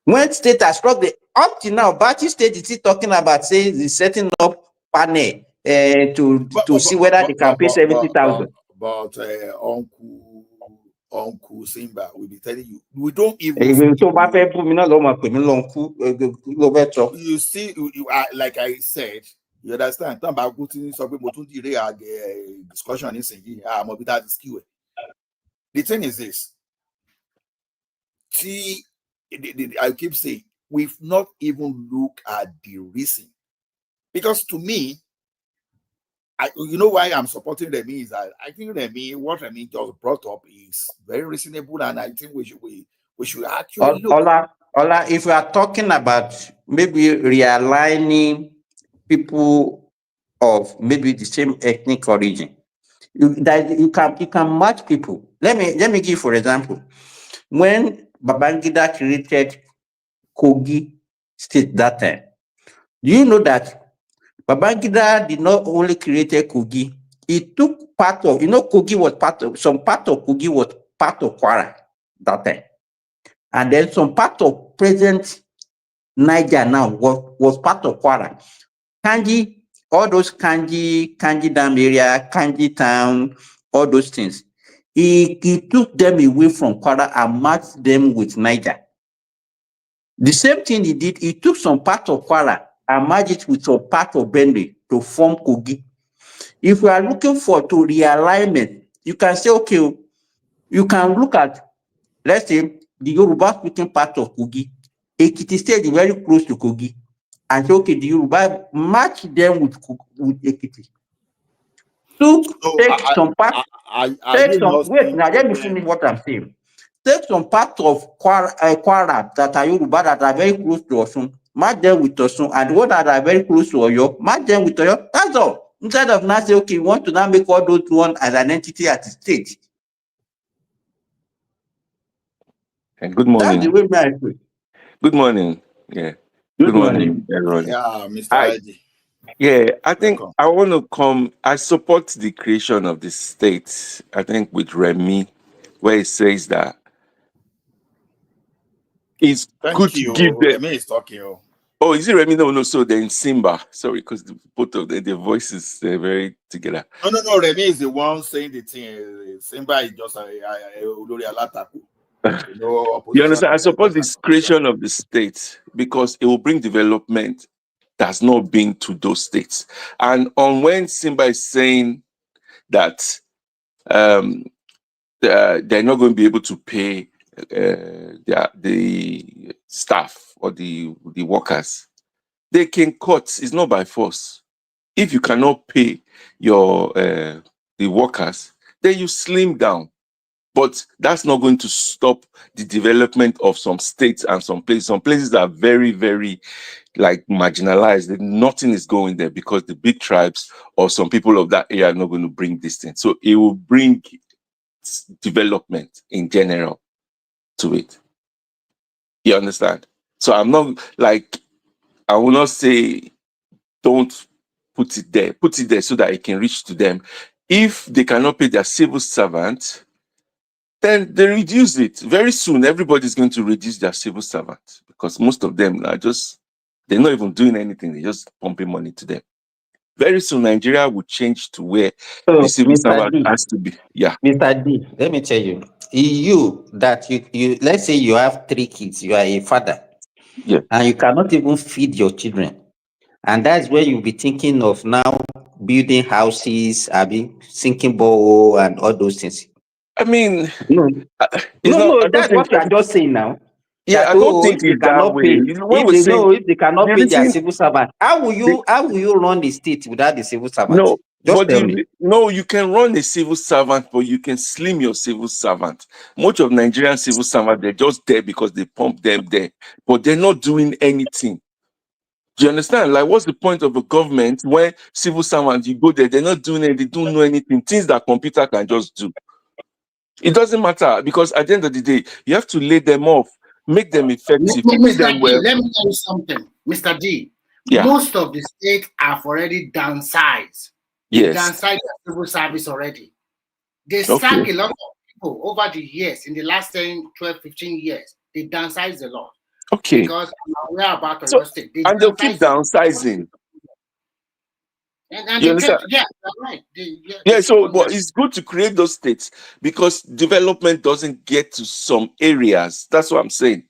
When state has struck up to now, Bati State is still talking about saying the setting up panel to see whether they can pay 70,000. Uncle, Uncle Simba will be telling you. We don't even. You see, like I said, you understand? Discussion is the thing is this. See, I keep saying we've not even looked at the reason, because to me, you know why I'm supporting Remi is that I think what Remi just brought up is very reasonable, and I think we should actually look. Ola, if we are talking about maybe realigning people of maybe the same ethnic origin, you can match people. Let me give for example, when Babangida created Kogi State that time, do you know that Babangida did not only create Kogi, he took part of, Kogi was part of, some part of Kogi was part of Kwara that time. And then some part of present Niger now was part of Kwara. Kanji, all those Kanji Dam area, Kanji town, all those things. He took them away from Kwara and merged them with Niger. The same thing he did, he took some part of Kwara and merged it with some part of Benue to form Kogi. If we are looking for to realignment, you can say, okay, you can look at, let's say, the Yoruba speaking part of Kogi. Ekiti State is very close to Kogi. And say, okay, the Yoruba match them with Ekiti. Take some part. Wait, now let me finish what I'm saying. Take some part of Kwara that are Yoruba that are very close to Osun, match them with Osun, and what that are very close to Oyo, match them with Oyo. That's all. Instead of now say, okay, we want to now make all those one as an entity at the state. And good morning. That's the way I feel. Good morning. Yeah. Good morning, everyone. Yeah, Mr. Adi. Yeah, I think I want to come. I support the creation of the state. I think with Remi, where he says that it's good to give them. Remi is talking. Oh, is it Remi? No. So then Simba. Sorry, because both of their voices they're very together. No. Remi is the one saying the thing. Simba is just Olori Alataku. You understand? I support this creation of the state because it will bring development that's not been to those states. And on when Simba is saying that they're not going to be able to pay the staff or the workers, they can cut. It's not by force. If you cannot pay your the workers, then you slim down. But that's not going to stop the development of some states and some places. Some places are very, very like marginalized. Nothing is going there because the big tribes or some people of that area are not going to bring this thing. So it will bring development in general to it. You understand? So I'm not like, I will not say don't put it there. Put it there so that it can reach to them. If they cannot pay their civil servant, then they reduce it. Very soon, everybody's going to reduce their civil servant because most of them are just, they're not even doing anything. They're just pumping money to them. Very soon, Nigeria will change to where the civil servant has to be. Yeah. Mr. D, let me tell you, you let's say you have 3 kids, you are a father. Yeah. And you cannot even feed your children. And that's where you'll be thinking of now building houses, sinking borehole and all those things. I mean, that's what you are just saying now. Yeah, I don't think it's that way. If they cannot pay their civil servant, how will you run the state without the civil servant? No, you can run a civil servant, but you can slim your civil servant. Much of Nigerian civil servants, they're just there because they pump them there, but they're not doing anything. Do you understand? Like, what's the point of a government when civil servants, you go there, they're not doing it, they don't know anything, things that computer can just do. It doesn't matter because at the end of the day, you have to lay them off, make them effective. Mr. D, let me tell you something. Mr. D, most of the states have already downsized. They downsized their civil service already. They sack a lot of people over the years, in the last 10, 12, 15 years. They downsized a lot. Okay. Because we're about to state. And they'll keep downsizing. And you understand? Yeah, right. But it's good to create those states because development doesn't get to some areas. That's what I'm saying.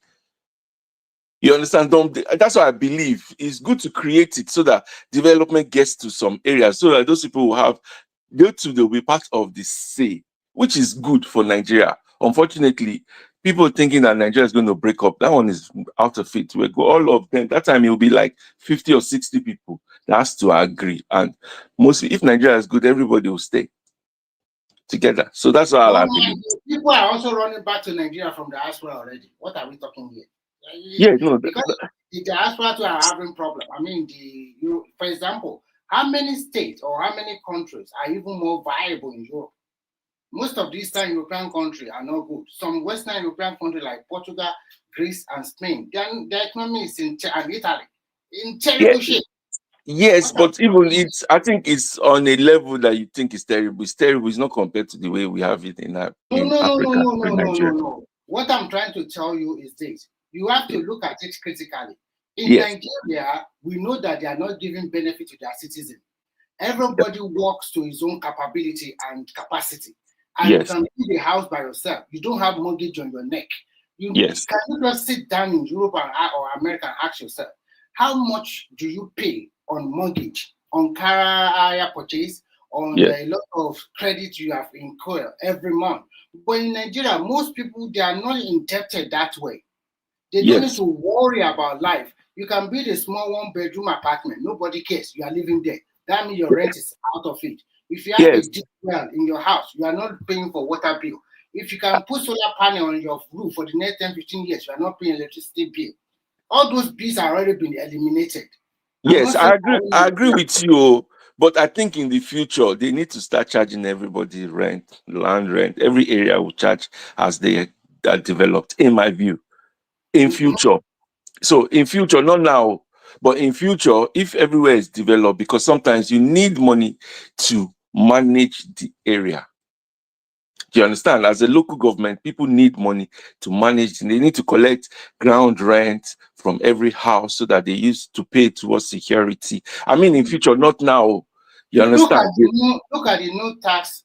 You understand? That's what I believe. It's good to create it so that development gets to some areas, so that those people will they'll be part of the say, which is good for Nigeria. Unfortunately, people thinking that Nigeria is going to break up, that one is out of it. We'll go all of them. That time it will be like 50 or 60 people that has to agree. And mostly, if Nigeria is good, everybody will stay together. So that's all I believe. People are also running back to Nigeria from the diaspora already. What are we talking here? Yeah, no. Because the diaspora too are having problem. I mean, for example, how many states or how many countries are even more viable in Europe? Most of these Eastern European countries are not good. Some Western European countries like Portugal, Greece, and Spain, their economy is and Italy in terrible shape. Yes, but even I think it's on a level that you think is terrible. It's terrible. It's not compared to the way we have it in Africa. No. What I'm trying to tell you is this. You have to look at it critically. In Nigeria, we know that they are not giving benefit to their citizens. Everybody works to his own capability and capacity. And you can build a house by yourself. You don't have mortgage on your neck. Can you just sit down in Europe or America and ask yourself, how much do you pay on mortgage, on car purchase, on a lot of credit you have incurred every month? But in Nigeria, most people, they are not indebted that way. They don't need to worry about life. You can build a small one-bedroom apartment. Nobody cares. You are living there. That means your rent is out of it. If you have a deep well in your house, you are not paying for water bill. If you can put solar panel on your roof for the next 10, 15 years, you are not paying electricity bill. All those bills are already been eliminated. Yes, I agree with you. But I think in the future, they need to start charging everybody rent, land rent. Every area will charge as they are developed, in my view. In future. So in future, not now, but in future, if everywhere is developed, because sometimes you need money to manage the area. Do you understand? As a local government, people need money to manage. They need to collect ground rent from every house so that they use to pay towards security. I mean, in future, not now. You understand? Look at the new tax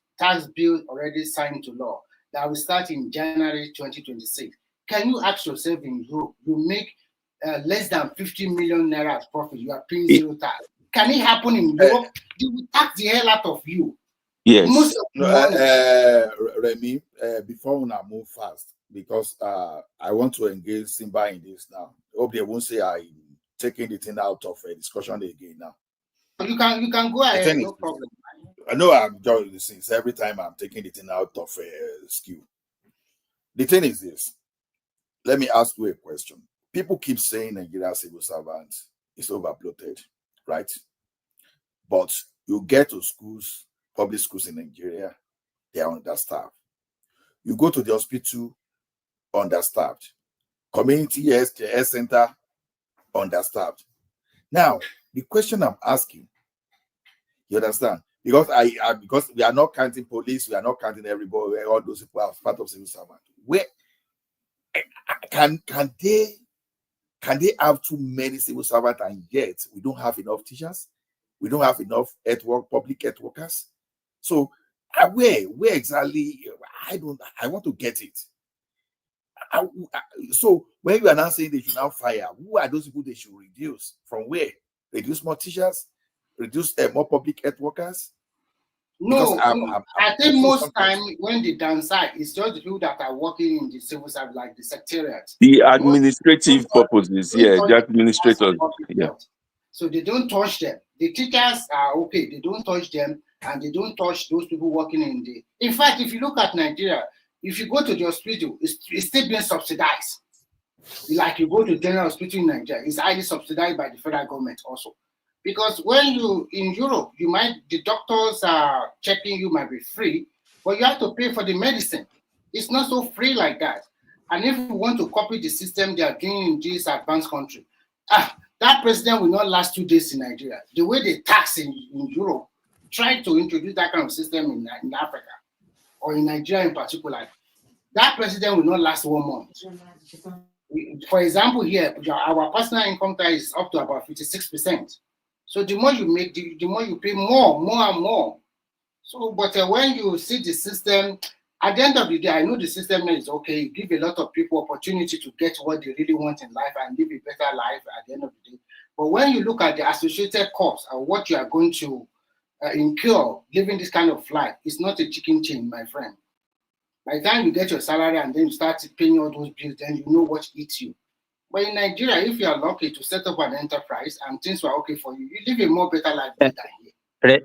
bill already signed to law that will start in January 2026. Can you ask yourself in Europe, you make less than 50 million naira as profit, you are paying zero tax. Can it happen in Europe? They will tax the hell out of you. Yes. Remy, before we move fast, because I want to engage Simba in this now. I hope they won't say I'm taking the thing out of a discussion again now. You can go ahead, no problem. I know I'm doing this since every time I'm taking the thing out of a skill. The thing is this. Let me ask you a question. People keep saying Nigeria civil servants is overbloated, right? But you get to schools, public schools in Nigeria, they are understaffed. You go to the hospital, understaffed. Community health center, understaffed. Now, the question I'm asking, you understand? Because because we are not counting police, we are not counting everybody, all those people are part of civil servant. Where can they have too many civil servants and yet we don't have enough teachers? We don't have enough public health workers. So where exactly? I want to get it. So when you are now saying they should now fire, who are those people they should reduce? From where? Reduce more teachers? Reduce more public health workers? No, I think most time when they downside, it's just the people that are working in the civil service, like the secretariat. The administrative purposes, the administrators, So they don't touch them. The teachers are okay, they don't touch them, and they don't touch those people working in the. In fact, if you look at Nigeria, if you go to the hospital, it's still being subsidized. Like you go to general hospital in Nigeria, it's highly subsidized by the federal government also. Because when you in Europe, the doctors are checking you might be free, but you have to pay for the medicine. It's not so free like that. And if you want to copy the system they are doing in this advanced country, that president will not last 2 days in Nigeria. The way they tax in Europe, try to introduce that kind of system in Africa or in Nigeria in particular. That president will not last 1 month. For example, here, our personal income tax is up to about 56%. So the more you make, the more you pay more and more. So, but when you see the system, at the end of the day, I know the system is okay. You give a lot of people opportunity to get what they really want in life and live a better life at the end of the day. But when you look at the associated costs and what you are going to incur living this kind of life, it's not a chicken chain, my friend. By the time you get your salary and then you start paying all those bills, then you know what eats you. But in Nigeria, if you are lucky to set up an enterprise and things were okay for you, you live a more better life than here.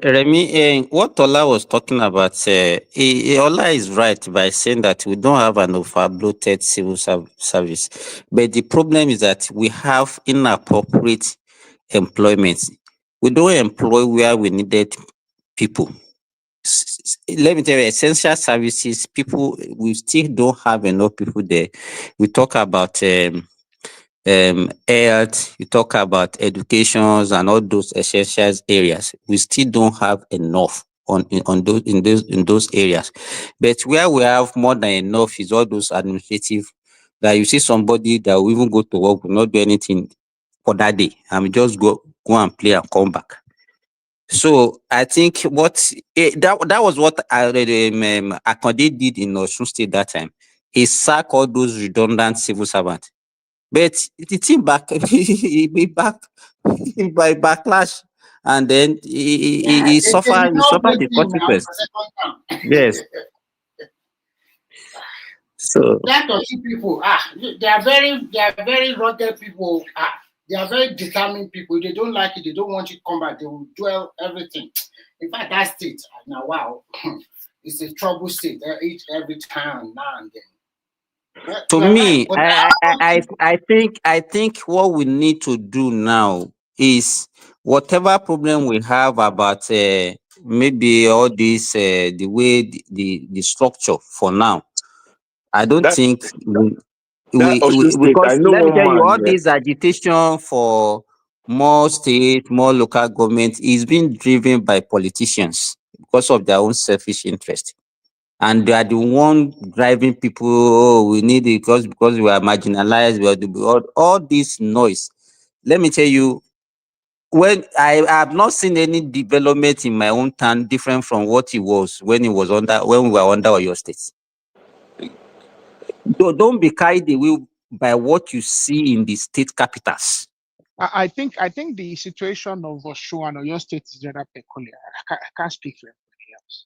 Remy, what Ola was talking about, Ola is right by saying that we don't have an over-bloated civil service. But the problem is that we have inappropriate employment. We don't employ where we needed people. Let me tell you, essential services, people, we still don't have enough people there. We talk about health, you talk about educations and all those essential areas. We still don't have enough in those areas. But where we have more than enough is all those administrative, that you see somebody that will even go to work, will not do anything for that day, and just go and play and come back. So I think that was what Akande did in Osun State that time. He sacked all those redundant civil servants. But the team back by backlash, and then he suffered the consequence. Yes. So that or people, they are very rugged people. They are very determined people. They don't like it, they don't want you to come back, they will do everything. In fact, that state, now wow, it's a trouble state. They eat every time now and then. To me, I think what we need to do now is whatever problem we have about maybe all this the way the structure for now. I don't think because let me tell you, all this agitation for more state, more local government is being driven by politicians because of their own selfish interest. And they are the one driving people. Oh, we need it because we are marginalized. We are all this noise. Let me tell you, when I have not seen any development in my own town different from what it was when we were under Oyo State. Don't be carried away by what you see in the state capitals. I think the situation of Osun and Oyo State is rather peculiar. I can't speak for everybody else.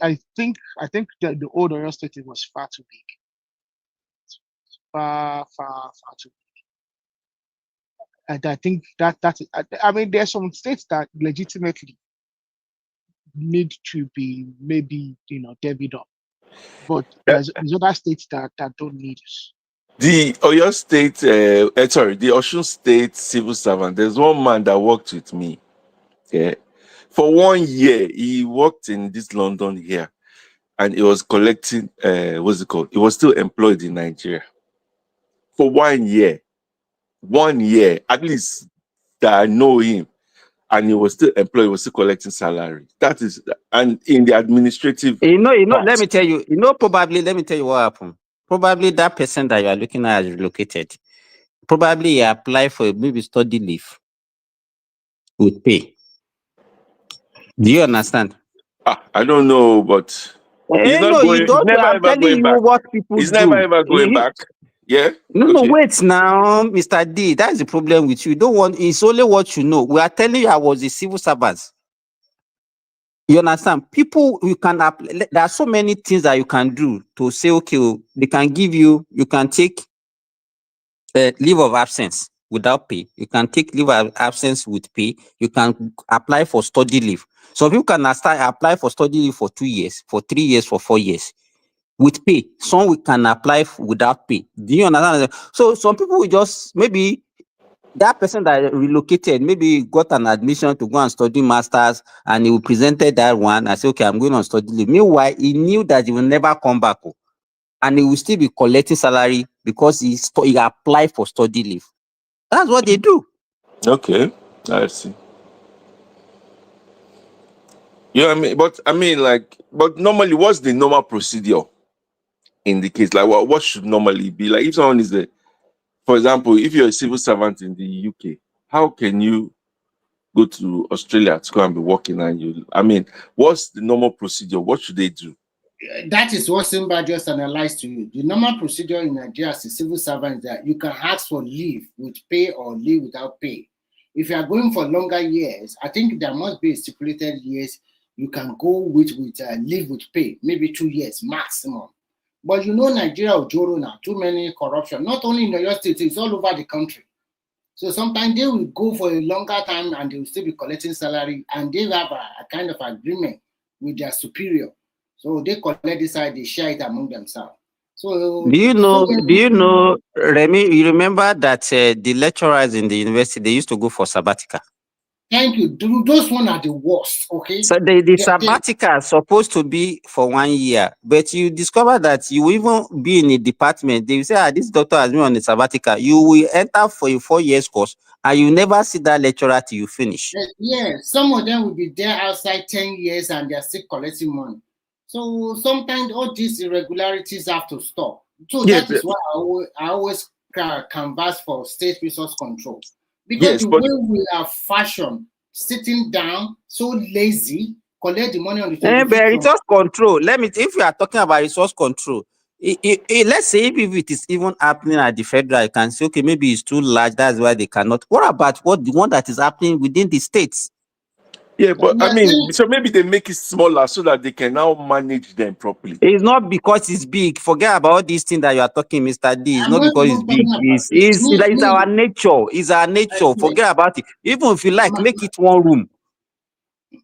I think that the old Oyo State was far too big. Far too big. And I think I mean, there's some states that legitimately need to be maybe, debited up. But there's other states that don't need it. The Oyo State, the Osun State civil servant, there's one man that worked with me. Yeah. For 1 year, he worked in this London here, and he was collecting, what's it called? He was still employed in Nigeria. For 1 year. 1 year, at least that I know him. And he was still employed, he was still collecting salary. That is, and in the administrative. Let me tell you, let me tell you what happened. Probably that person that you are looking at is relocated. Probably he applied for maybe study leave with pay. Do you understand? I don't know, but he's not going. He's never ever going back. What people he's do. Never ever going back. Yeah. No, wait now, Mr. D. That's the problem with you. You don't want. It's only what you know. We are telling you I was a civil servant. You understand? People, you can apply. There are so many things that you can do to say, okay, they can give you. You can take leave of absence without pay. You can take leave of absence with pay. You can apply for study leave. Some people can apply for study leave for 2 years, for 3 years, for 4 years with pay. Some we can apply without pay. Do you understand? So some people will just, maybe that person that relocated, maybe got an admission to go and study masters, and he presented that one and said, okay, I'm going on study leave. Meanwhile, he knew that he will never come back, and he will still be collecting salary because he applied for study leave. That's what they do. Okay, I see. Yeah, but normally, what's the normal procedure in the case? Like, what should normally be? Like, if someone is for example, if you're a civil servant in the UK, how can you go to Australia to go and be working, and you, I mean, what's the normal procedure? What should they do? That is what Simba just analyzed to you. The normal procedure in Nigeria as a civil servant is that you can ask for leave with pay or leave without pay. If you are going for longer years, I think there must be a stipulated years you can go with leave with pay, maybe 2 years maximum. But you know, Nigeria Ojoro now, too many corruption, not only in your state, it's all over the country. So sometimes they will go for a longer time and they will still be collecting salary, and they have a kind of agreement with their superior. So they collect this side, they share it among themselves. So do you know, Remy, you remember that the lecturers in the university, they used to go for sabbatical? Thank you. Those one are the worst, okay? So the sabbatical is supposed to be for 1 year, but you discover that you will even be in a department. They will say, this doctor has been on a sabbatical. You will enter for a 4 years course, and you never see that lecturer till you finish. Yeah, some of them will be there outside 10 years and they're still collecting money. So sometimes all these irregularities have to stop. So that is why I always canvass for state resource control. Because the way we are fashioned, sitting down, so lazy, collect the money on the but resource control, if we are talking about resource control, let's say if it is even happening at the federal, you can say, okay, maybe it's too large, that's why they cannot. What about the one that is happening within the states? Yeah, but I mean, so maybe they make it smaller so that they can now manage them properly. It's not because it's big. Forget about all these things that you are talking, Mr. D. It's not because it's big. It's our nature. It's our nature. Forget about it. Even if you like, make it one room.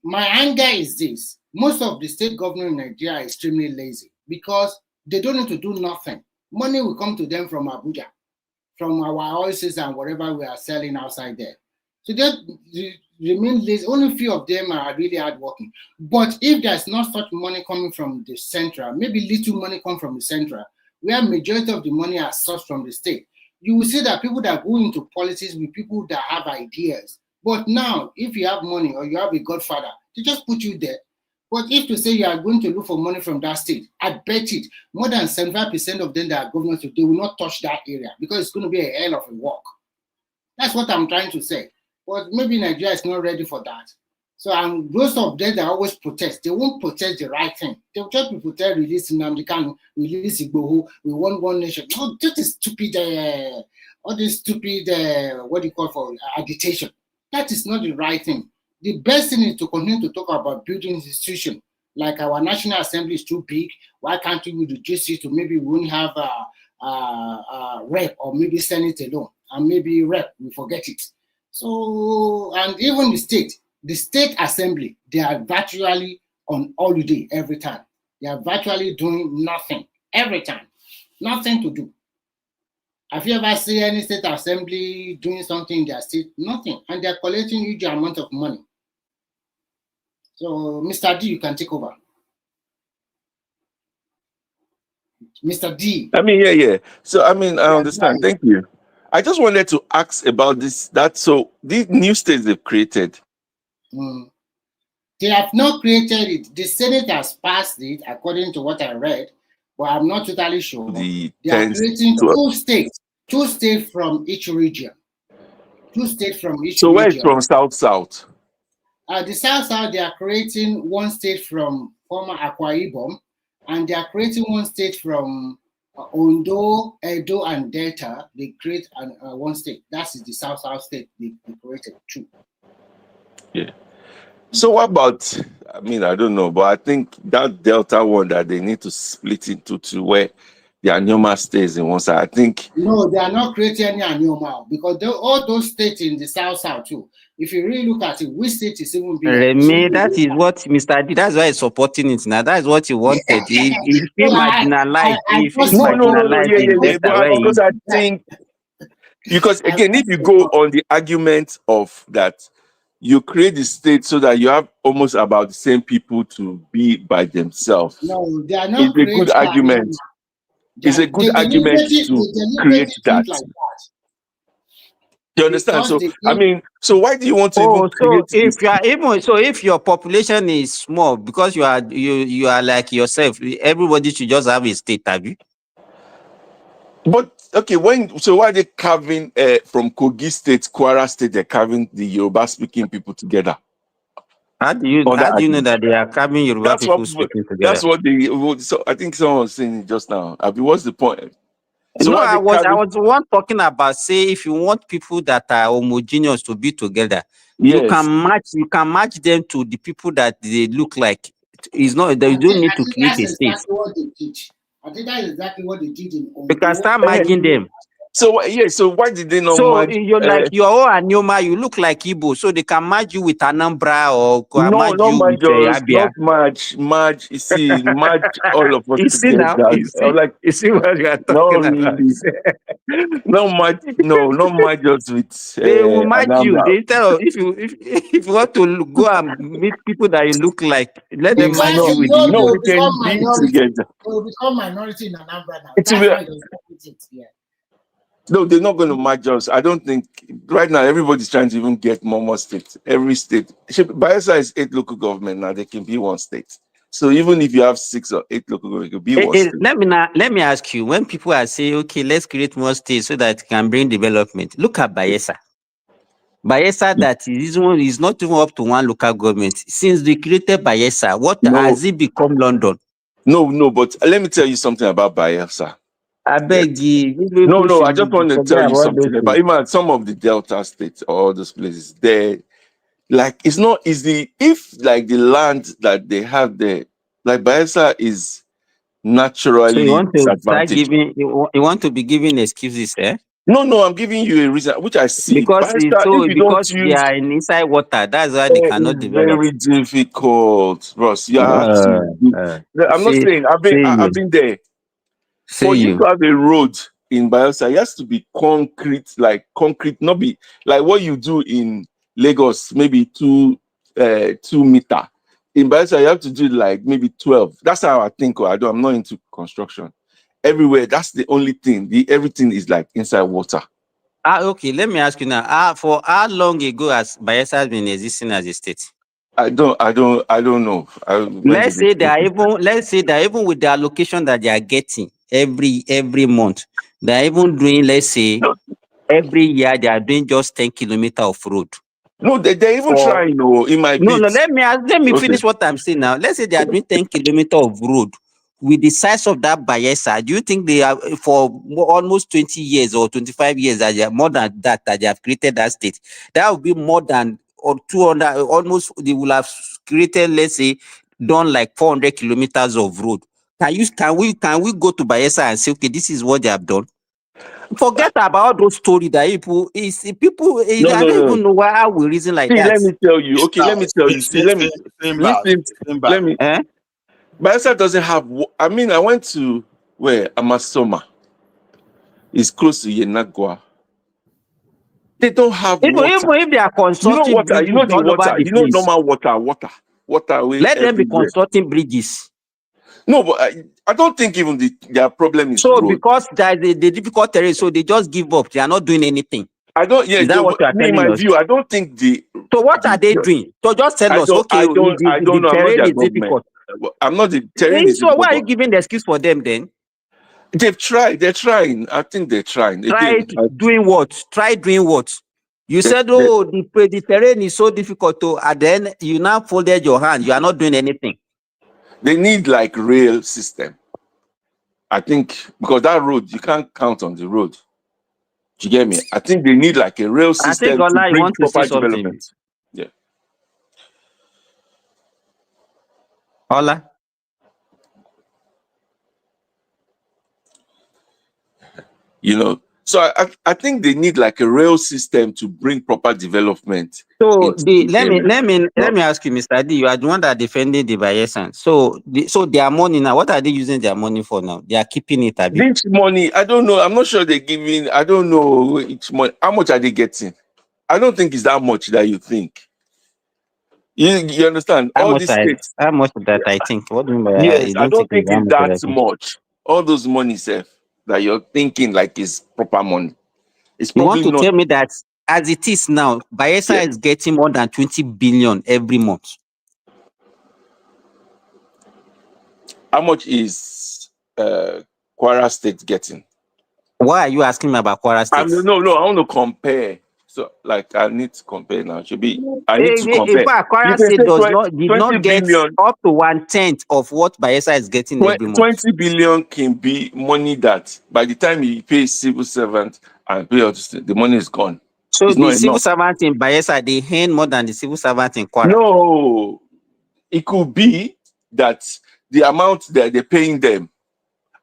My anger is this. Most of the state government in Nigeria are extremely lazy because they don't need to do nothing. Money will come to them from Abuja, from our oases and whatever we are selling outside there. So they remain lazy. Only few of them are really hardworking. But if there's not such money coming from the central, maybe little money come from the central, where majority of the money are sourced from the state, you will see that people that go into politics with people that have ideas. But now, if you have money or you have a godfather, they just put you there. But if you say you are going to look for money from that state, I bet it, more than 75% of them that are governors, they will not touch that area because it's going to be a hell of a work. That's what I'm trying to say. But maybe Nigeria is not ready for that. So those of them that always protest, they won't protest the right thing. They'll just be protest, release Nnamdi Kanu, release Igboho, we want one nation. Oh, that is stupid, all this stupid, what do you call for agitation. That is not the right thing. The best thing is to continue to talk about building institutions. Like our National Assembly is too big. Why can't we reduce it to maybe we won't have a rep or maybe Senate alone, and maybe rep, we forget it. So, and even the state assembly, they are virtually on holiday every time. They are virtually doing nothing every time. Nothing to do. Have you ever seen any state assembly doing something in their state? Nothing. And they're collecting huge amount of money. So, Mr. D, you can take over. Mr. D. I mean, yeah. So, I mean, I understand. Thank you. I just wanted to ask about so these new states they've created. They have not created it. The Senate has passed it, according to what I read, but I'm not totally sure. They are creating two states from each region. So where is from South? The South, they are creating one state from former Akwa Ibom, and they are creating one state from Ondo, Edo, and Delta. They create one state. That is the South state they created too. Yeah. So what about, I mean, I don't know, but I think that Delta one that they need to split into two where the Anyoma stays in one side. I think. No, they are not creating any Anyoma because all those states in the South too. If you really look at it, which state is even bigger? Remy, that is what Mr. D, that's why he's supporting it now. That is what he wanted. He feel marginalized. Yeah. Because I think, because again, if you go on the argument of that, you create the state so that you have almost about the same people to be by themselves. No, they are not. It's a good argument. It's a good argument to create that. You understand? So I mean, so why do you want to even create if you are if your population is small, because you are like yourself, everybody should just have a state, have you? But okay, so why are they carving from Kogi State, Kwara State? They're carving the Yoruba speaking people together. How do you know that they are carving Yoruba That's people what. speaking together? That's what they. So I think someone was saying just now. Abi, what's the point? So No, why I they was carving? the one talking about, say, if you want people that are homogeneous to be together, you Yes. can match them to the people that they look like. It's not that you don't need to create a state. Exactly what they teach. I think that's exactly what they did in Ondo. You can start matching them. So yeah, so why did they not So match? you're like your own Anyoma, you look like Igbo, so they can match you with Anambra or No, match not you with match, Abia. match. You see, match all of us You see together. now, I'm like, you see what you are no, talking about. really, no match, not match us with They will match you. Anambra. They tell if you want to go and meet people that you look like, let them match Because you with you the know No, they Igbo. we will become can be minority. together. They will become minority in Anambra now. It's That's real. why they put it here. No, they're not going to match us. I don't think right now everybody's trying to even get more states. Every state, Bayelsa is 8 local government now. They can be one state. So even if you have 6 or 8 local government, it could be one state. Let me ask you, when people are saying, okay, let's create more states so that it can bring development, look at Bayelsa. Bayelsa that is not even up to one local government. Since they created Bayelsa, what has it become London? No, but let me tell you something about Bayelsa. I beg you. No, I just want to tell you something about about even some of the Delta states or all those places. They like it's not easy if like the land that they have there, like Bayelsa is naturally So you want to start disadvantaged. giving, you want to be giving excuses, eh? No, I'm giving you a reason which I see. Because Bayelsa, if you don't they use are in inside water, that's why they cannot it's develop. very difficult, Ross. You have to do. I'm not saying I've been there. For you to have a road in Bayelsa, it has to be concrete, not be like what you do in Lagos, maybe 2 meter. In Bayelsa, you have to do like maybe 12. That's how I think. I'm not into construction. Everywhere, that's the only thing. Everything is like inside water. Okay, let me ask you now. For how long ago has Bayelsa been existing as a state? I don't know. Let's say that even with the allocation that they are getting every month, they're even doing, let's say, every year they are doing just 10 kilometers of road. No, they're even trying. No, in my no, let me finish what I'm saying now. Let's say they are doing 10 kilometers of road with the size of that Bayelsa. Do you think they are for almost 20 years or 25 years that they are more than that they have created that state? That would be more than or 200. Almost they will have created, let's say, done like 400 kilometers of road. Can we go to Bayelsa and say, okay, this is what they have done? Forget about those stories that people I don't even know why we reason like that. Let me tell you. Okay, let me tell you. See, let me listen. Let me. Bayelsa doesn't have. I mean, I went to where Amasoma. It's close to Yenagua. They don't have water. Even if they are constructing water. You know the all water. over the You know place. normal water. Let them be constructing bridges. No, but I don't think even their problem is road. Because there is the difficult terrain, so they just give up. They are not doing anything. I don't. Yeah, is that what you are telling us? view, I don't think the. So what are they doing? So just tell us. Okay, the terrain is difficult. I'm not the terrain is difficult. So why are you giving the excuse for them then? They've tried. They're trying. I think they're trying. Doing what? Try doing what? You said, the terrain is so difficult, and then you now folded your hand. You are not doing anything. They need like rail system. I think because that road, you can't count on the road. Do you get me? I think they need like a rail system to bring proper development. Yeah. Hola. You know, so I think they need like a rail system to bring proper development. So let me ask you, Mr. D, you are the one that defending the Bayelsan. So their money now, what are they using their money for now? They are keeping it a bit. Which money? I don't know. I'm not sure they're giving. I don't know which money. How much are they getting? I don't think it's that much that you think. You understand? How all much these states. How much that I think? What do you mean by yes, I don't think it's that much? much. All those money, sir, that you're thinking like is proper money. It's you probably want to not. tell me that as it is now, Bayelsa is getting more than 20 billion every month. How much is Kwara State getting? Why are you asking me about Kwara State? No, I want to compare. So, like, I need to compare now. I need to In compare. fact, Kwara You can State say did 20 not get billion. up to 1/10 of what Bayelsa is getting every month. 20 billion can be money that by the time he pays civil servant and pay the money is gone. So It's the not civil enough. servant in Bayelsa, they earn more than the civil servant in Kwara. No, it could be that the amount that they're paying them,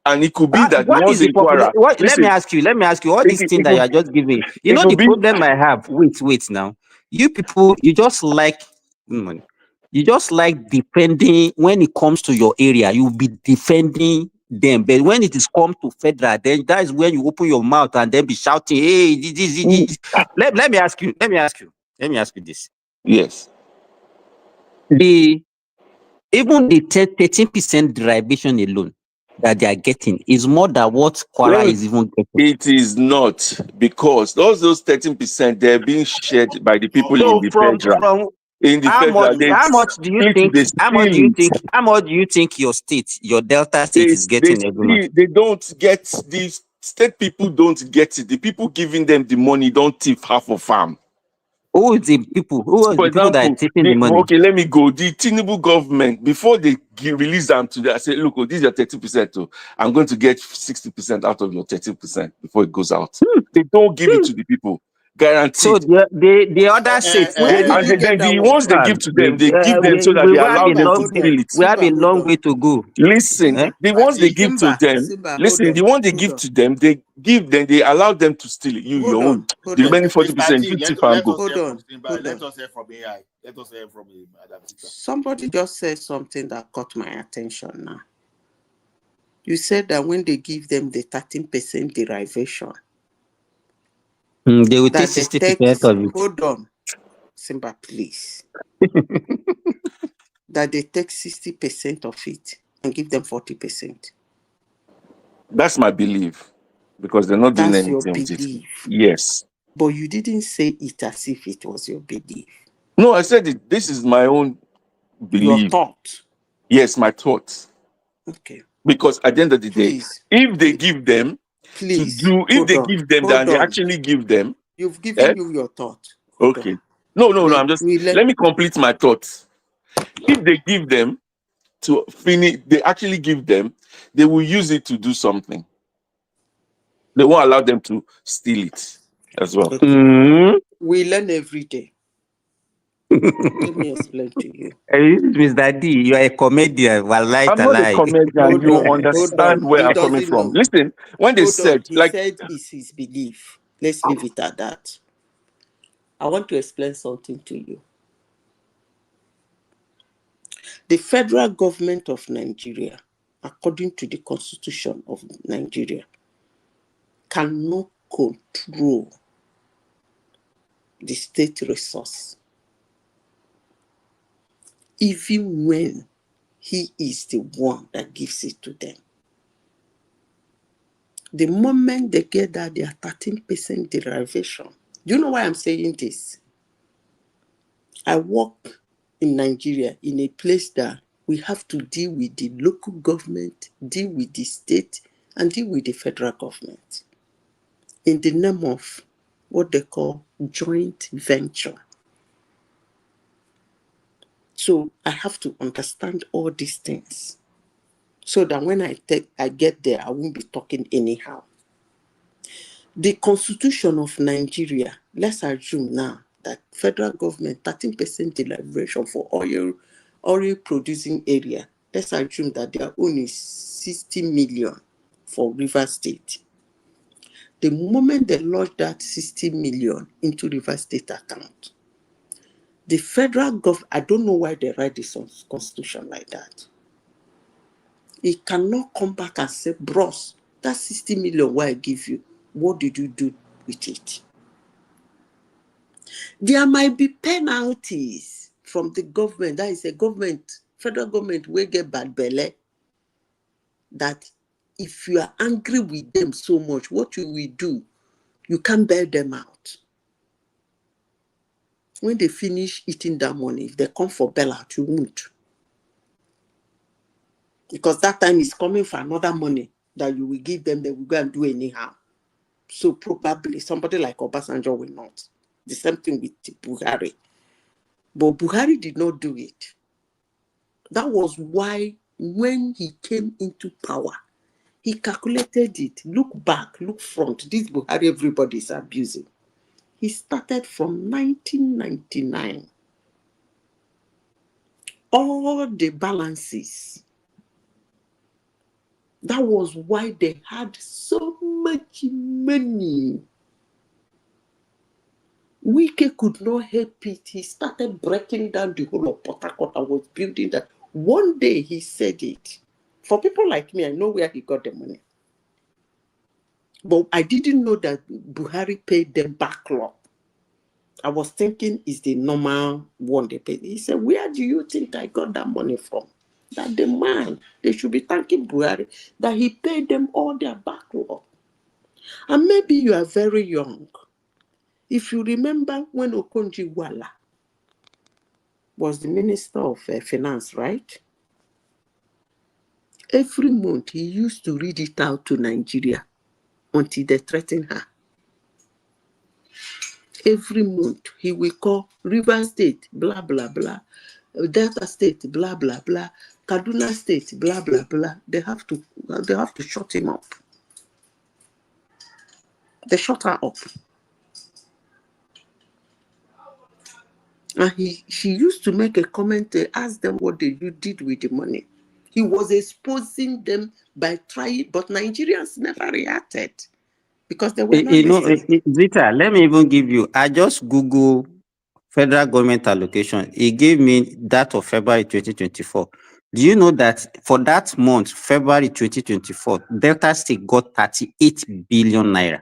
and it could be that the What ones is the in population? Kwara. Let me ask you, all these things that you are just giving. You know the problem I have. Wait now. You people, you just like money. You just like defending when it comes to your area, you'll be defending them. But when it is come to federal, then that is when you open your mouth and then be shouting, hey, this. Let me ask you this. Yes. Even the 13% derivation alone that they are getting is more than what Kwara is even getting. It is not, because those 13%, they're being shared by the people in the federal. How much do you think your state, your Delta state is getting every month? They don't get, the state people don't get it. The people giving them the money don't thief half of farm. Who is the people? Who are the people that are taking the money? Okay, let me go. The Tinubu government, before they release them to I say, look, this is your 30%. Too. I'm going to get 60% out of your 30% before it goes out. They don't give it to the people. Guaranteed. So the other states, the ones they give to them, they give them so that they allow them to steal it. We have a long way to go. Listen, the ones they give to them, the ones they give to them, they allow them to steal it. Your own. The remaining 40%, you tip and go. Let us hear from AI. Let us hear from Madam Sita. Somebody just said something that caught my attention now. You said that when they give them the 13% derivation, they will take 60% of it. Hold on, Simba, please. That they take 60% of it and give them 40%. That's my belief, because they're not doing That's anything your with it. belief. Yes. But you didn't say it as if it was your belief. No, I said it. This is my own belief. Your thought. Yes, my thoughts. Okay. Because at the end of the day, if they give them they actually give them. You've given you your thought. Okay. No, let me complete my thoughts. If they give them to finish, they actually give them, they will use it to do something. They won't allow them to steal it as well. Okay. We learn every day. Let me explain to you. Mr. D, you are a comedian. I'm not a comedian. You understand where I'm coming from. Listen, when they said, he said it's his belief. Let's leave it at that. I want to explain something to you. The federal government of Nigeria, according to the Constitution of Nigeria, cannot control the state resource, even when he is the one that gives it to them. The moment they get that, they are 13% derivation. Do you know why I'm saying this? I work in Nigeria in a place that we have to deal with the local government, deal with the state, and deal with the federal government in the name of what they call joint venture. So I have to understand all these things so that when I get there, I won't be talking anyhow. The Constitution of Nigeria, let's assume now that federal government, 13% derivation for oil producing area. Let's assume that their own is 60 million for Rivers State. The moment they lodge that 60 million into Rivers State account, the federal government, I don't know why they write this on Constitution like that. It cannot come back and say, bros, that 60 million what I give you, what did you do with it? There might be penalties from the government. That is a government, federal government will get bad belly. That if you are angry with them so much, what you will do, you can't bail them out. When they finish eating that money, if they come for bailout, you won't. Because that time is coming for another money that you will give them, they will go and do anyhow. So probably somebody like Obasanjo will not. The same thing with Buhari. But Buhari did not do it. That was why when he came into power, he calculated it. Look back, look front. This Buhari everybody is abusing. He started from 1999. All the balances. That was why they had so much money. Wike could not help it. He started breaking down the whole of Port Harcourt and was building that. One day he said it. For people like me, I know where he got the money. But I didn't know that Buhari paid them backlog. I was thinking it's the normal one they paid. He said, where do you think I got that money from? That the man, they should be thanking Buhari, that he paid them all their backlog. And maybe you are very young. If you remember when Okonjo-Iweala was the Minister of Finance, right? Every month he used to read it out to Nigeria until they threatened her. Every month he will call River State, blah, blah, blah. Delta State, blah, blah, blah. Kaduna State, blah, blah, blah. They have to shut him up. They shut her up. And she used to make a comment, ask them what you did with the money. He was exposing them by trying, but Nigerians never reacted because they were not listening. Zita, let me even give you, I just Google federal government allocation. It gave me that of February 2024. Do you know that for that month, February 2024, Delta State got 38 billion naira?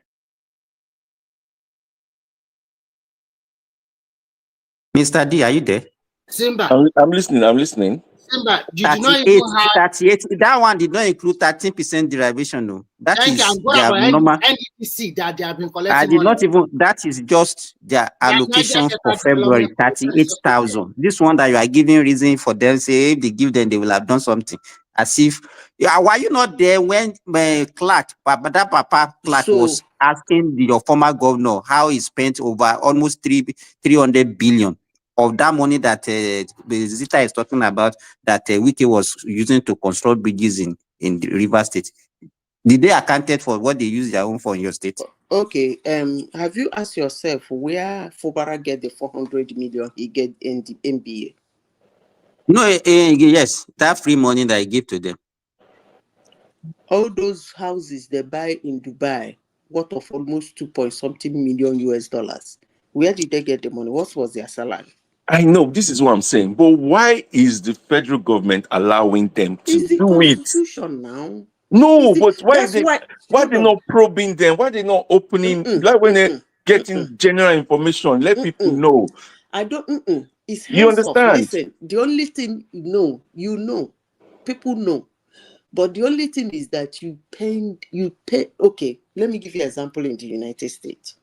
Mr. D, are you there? Simba. I'm listening. Simba, you do not even have 38. That one did not include 13% derivation, no. That is their normal NDC that they have been collecting. I did not even, that is just their allocation for February, 38,000. This one that you are giving reason for them, say if they give them, they will have done something. As if, were you not there when Clark was asking your former governor how he spent over almost 300 billion of that money that Zita is talking about, that Wike was using to construct bridges in the River State? Did they accounted for what they use their own for in your state? Okay. Have you asked yourself where Fubara get the 400 million he get in the MBA? No, yes, that free money that I give to them. All those houses they buy in Dubai, worth of almost 2.something million US dollars. Where did they get the money? What was their salary? I know, this is what I'm saying. But why is the federal government allowing them to It's the do constitution now. No, but why they not probing them? Why they not opening, like when they're getting general information, let people know? I don't, it's You hands off. understand? Listen, the only thing you know, people know. But the only thing is that you pay, okay, let me give you an example in the United States.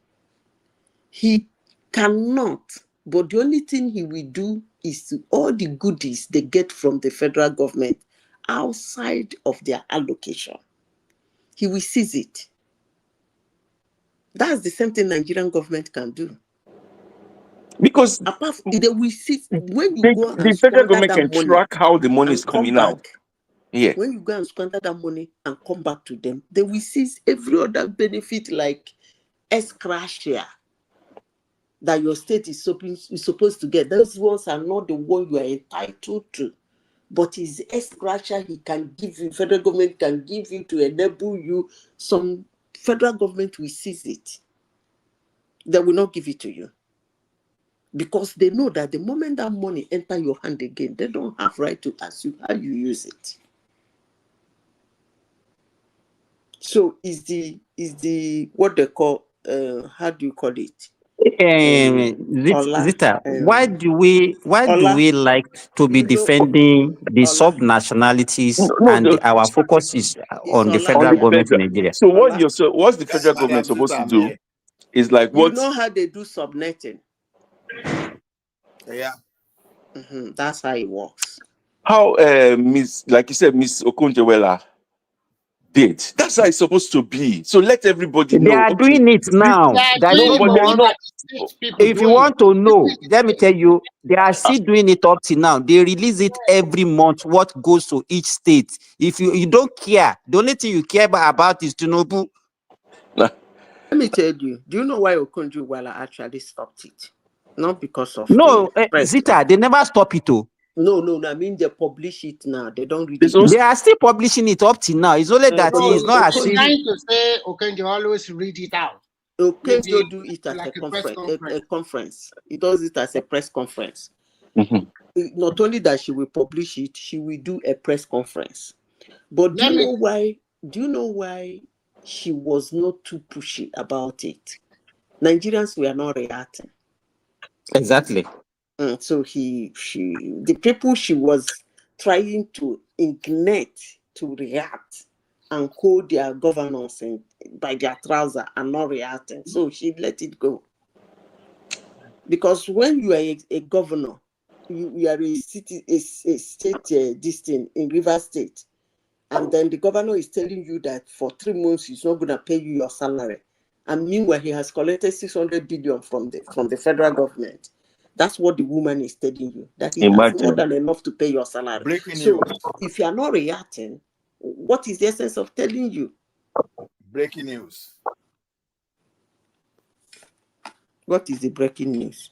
He cannot, but the only thing he will do is to all the goodies they get from the federal government outside of their allocation. He will seize it. That's the same thing Nigerian government can do. Because apart from, they will seize when you go and the federal government that can money track how the money is coming out. Yeah. When you go and squander that money and come back to them, they will seize every other benefit like S-Crashia that your state is supposed to get. Those ones are not the one you are entitled to. But his S-Crashia he can give you, federal government can give you to enable you. Some federal government will seize it. They will not give it to you. Because they know that the moment that money enter your hand again, they don't have right to ask you how you use it. So is the what they call how do you call it? Zita, why do we like to be defending the sub-nationalities and our focus is on the federal government in Nigeria? So what's the federal government supposed to do? Is like what? You know how they do subnetting? Yeah. That's how it works. How Miss, like you said, Miss Okonjo-Iweala, did. That's how it's supposed to be. So let everybody They know. are doing it now. That No, this but there's month, not. if you want to know, let me tell you, they are still doing it up till now. They release it every month, what goes to each state. If you don't care, the only thing you care about is Tinubu. Let me tell you, do you know why Okonjo-Iweala actually stopped it? Not because of No, the press. Zita, they never stop it. No, I mean they publish it now. They don't read it. They are still publishing it up till now. It's only that it's not as if trying to say Okonjo always read it out. Okonjo do it at like a conference. He does it as a press conference. Not only that she will publish it, she will do a press conference. But do you know why she was not too pushy about it? Nigerians were not reacting. exactly. So the people she was trying to ignite to react and hold their governors by their trouser and not reacting. So she let it go. Because when you are a governor, you are a state this thing in Rivers State, and then the governor is telling you that for 3 months he's not going to pay you your salary, and meanwhile he has collected 600 billion from the federal government. That's what the woman is telling you, that he has more than enough to pay your salary. Breaking so news. If you are not reacting, what is the essence of telling you? Breaking news. What is the breaking news?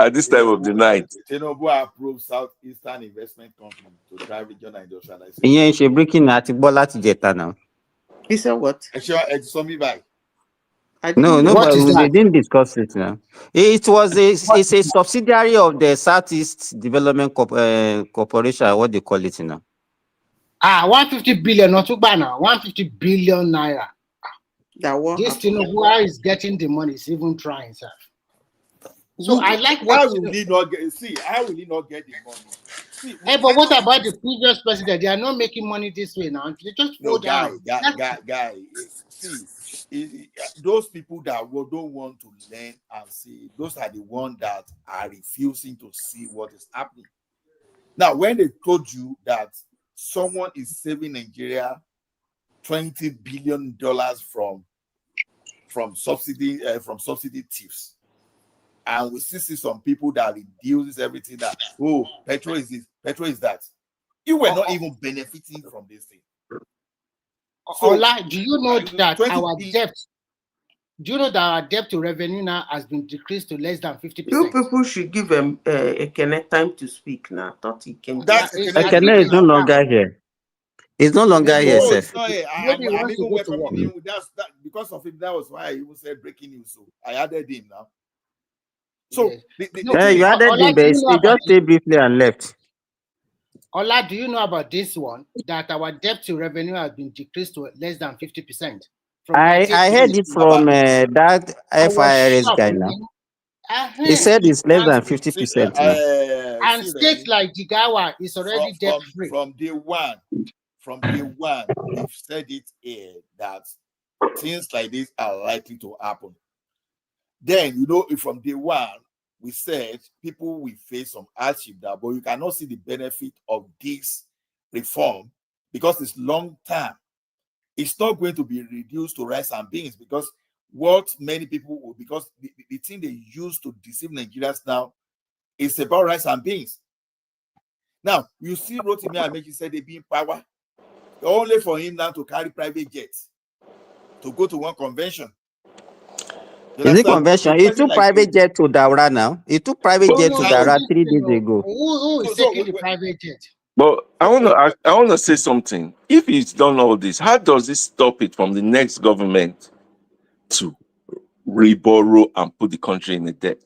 At this time of the night. Tinubu approved Southeastern Investment Company to drive regional industrialization. Yeah, she breaking at Bola Tijeta now. He said what? It's me by. No, but they didn't discuss it now. It's a subsidiary of the Southeast Development Corporation, what they call it now. 150 billion, not too bad now. 150 billion naira. This Tinubu is getting the money, is even trying, sir. So I like what. How will he not get? See, how will he not get the money? See, but what about the previous president? They are not making money this way now. They just hold down. Guy. See, those people that don't want to learn and see, those are the ones that are refusing to see what is happening. Now, when they told you that someone is saving Nigeria $20 billion from subsidy thieves, and we see some people that reduces everything that petrol is this, petrol is that. You were not even benefiting from this thing. So, do you know that our debt? Do you know that our debt to revenue now has been decreased to less than 50%? You people should give him a time to speak now. I thought he came. Ekene is no longer here. He's no longer here, sir. I'm even welcoming him. That because of him. That was why I even said breaking news. So I added him now. So you added him, but he just stayed briefly and left. Ola, do you know about this one? That our debt to revenue has been decreased to less than 50%. I heard it from that FIRS guy now. He said it's less than 50% now. And states like Jigawa is already debt free. From day one, we've said it here that things like this are likely to happen. Then, from day one, we said people will face some hardship there, but you cannot see the benefit of this reform because it's long term. It's not going to be reduced to rice and beans because what many people will, because the thing they use to deceive Nigerians now is about rice and beans. Now, you see Rotimi Amechi said they be in power only for him now to carry private jets to go to one convention. Is it convention? He took private jet to Daura now. He took private jet to Daura 3 days ago. Who is taking the private jet? But I want to say something. If he's done all this, how does this stop it from the next government to reborrow and put the country in the debt?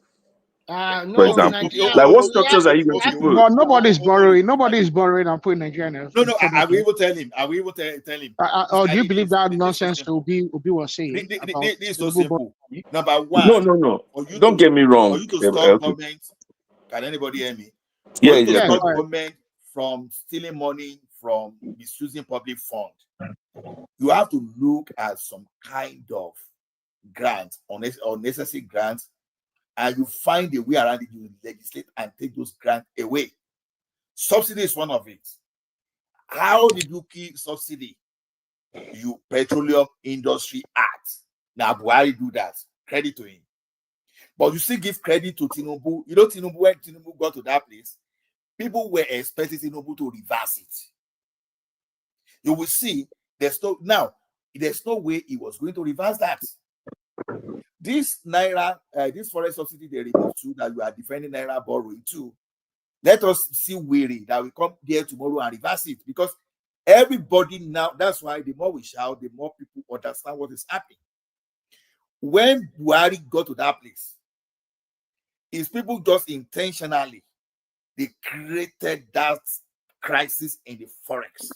No, for example, like what structures are you going to put? But nobody's borrowing. Nobody's borrowing and putting Nigeria. No. I will even tell him. Or do you believe that nonsense Obi was saying? This is so simple. Number one. No. Don't get me wrong. For you to stop government, can anybody hear me? Yeah. Stop government from stealing money, from misusing public fund, you have to look at some kind of grants, unnecessary grants, and you find a way around it. You legislate and take those grants away. Subsidy is one of it. How did you keep subsidy? Petroleum Industry Act. Now Buhari do that. Credit to him. But you still give credit to Tinubu. You know, Tinubu, when Tinubu got to that place, people were expecting Tinubu to reverse it. You will see there's no way he was going to reverse that. This Naira, this foreign subsidy they removed too, that you are defending Naira borrowing too. Let us see weary that we come there tomorrow and reverse it, because everybody now, that's why the more we shout, the more people understand what is happening. When Buhari got to that place, is people just intentionally, they created that crisis in the forex.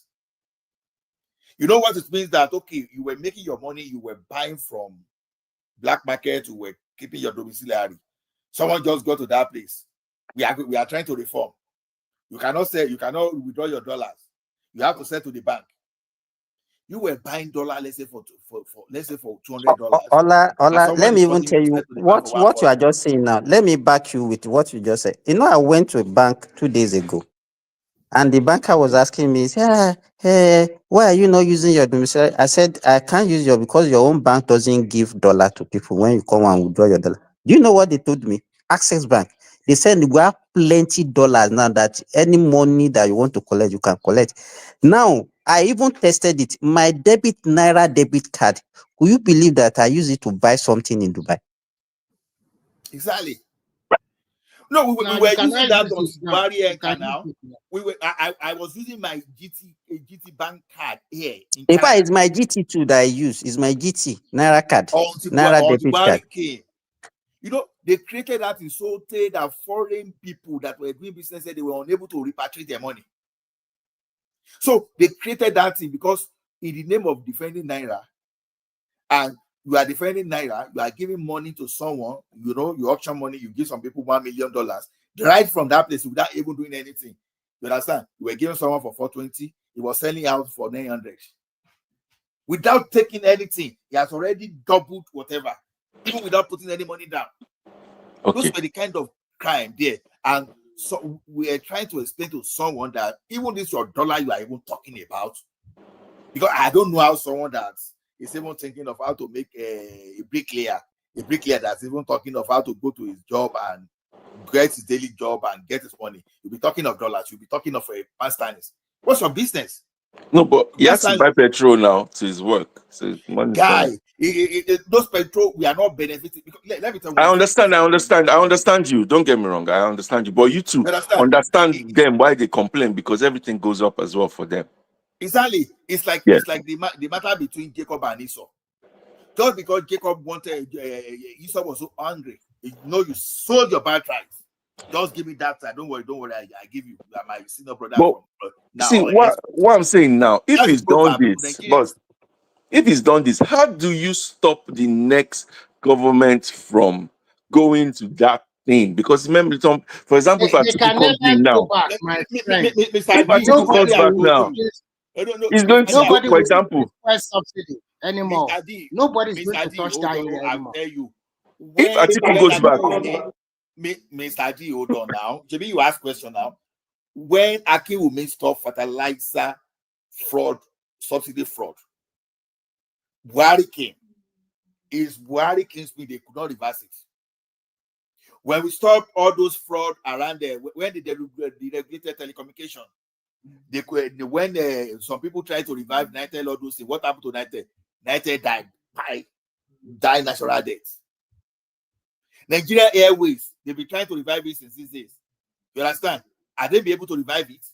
You know what it means? That, okay, you were making your money, you were buying from black market, you were keeping your domiciliary. Someone just got to that place. We are trying to reform. You cannot withdraw your dollars. You have to sell to the bank. You were buying dollar, let's say for $200. Ola, let me even tell you what you are just saying now. Let me back you with what you just said. You know, I went to a bank 2 days ago, and the banker was asking me, hey, why are you not using your domicile? I said, I can't use because your own bank doesn't give dollar to people when you come and withdraw your dollar. Do you know what they told me? Access Bank. They said we have plenty dollars now that any money that you want to collect, you can collect. Now, I even tested it. My Naira debit card. Will you believe that I use it to buy something in Dubai? Exactly. No, we were using that on Buhari and Kano. I was using my GT bank card here in Canada. Fact, it's my GT too that I use. It's my GT Naira card. Naira debit card. Came. You know, they created that in Sote that foreign people that were doing business said they were unable to repatriate their money. So they created that thing because in the name of defending Naira, and you are defending Naira, you are giving money to someone, you know, you auction money, you give some people $1 million right from that place without even doing anything. You understand? You were giving someone for 420, he was selling out for 900. Without taking anything, he has already doubled whatever, even without putting any money down. Okay. Those were the kind of crime there. And so we are trying to explain to someone that even this your dollar you are even talking about, because I don't know how someone that is even thinking of how to make a bricklayer that's even talking of how to go to his job and get his daily job and get his money. You'll be talking of dollars, you'll be talking of a past. What's your business? No, but he has to buy petrol now to his work. So guy, those petrol, we are not benefiting. Let me tell you. I understand you. Don't get me wrong. I understand you. But you too understand them why they complain, because everything goes up as well for them. Exactly. It's like the matter between Jacob and Esau. Just because Jacob wanted, Esau was so angry. You know, you sold your birthright. Just give me that side. Don't worry. I give you. You are my senior brother. But, now, see what I'm saying now. If he's done this, but if he's done this, how do you stop the next government from going to that thing? Because remember, for example, if Atiku comes in now, if Atiku comes back now, he's going to go, for example, subsidy anymore. Nobody's going to touch that area anymore. I'll tell you. If Atiku goes back, Mr. D, hold on now. JB, you ask question now. When Aki will make stop fertilizer fraud, subsidy fraud, Buhari came. Is Buhari came speed, they could not reverse it. When we stop all those fraud around there, when they deregulated telecommunication, when some people try to revive Nitel, all those things, what happened to Nitel? Nitel died natural death. Nigeria Airways, they've been trying to revive it since these days. You understand? Are they be able to revive it?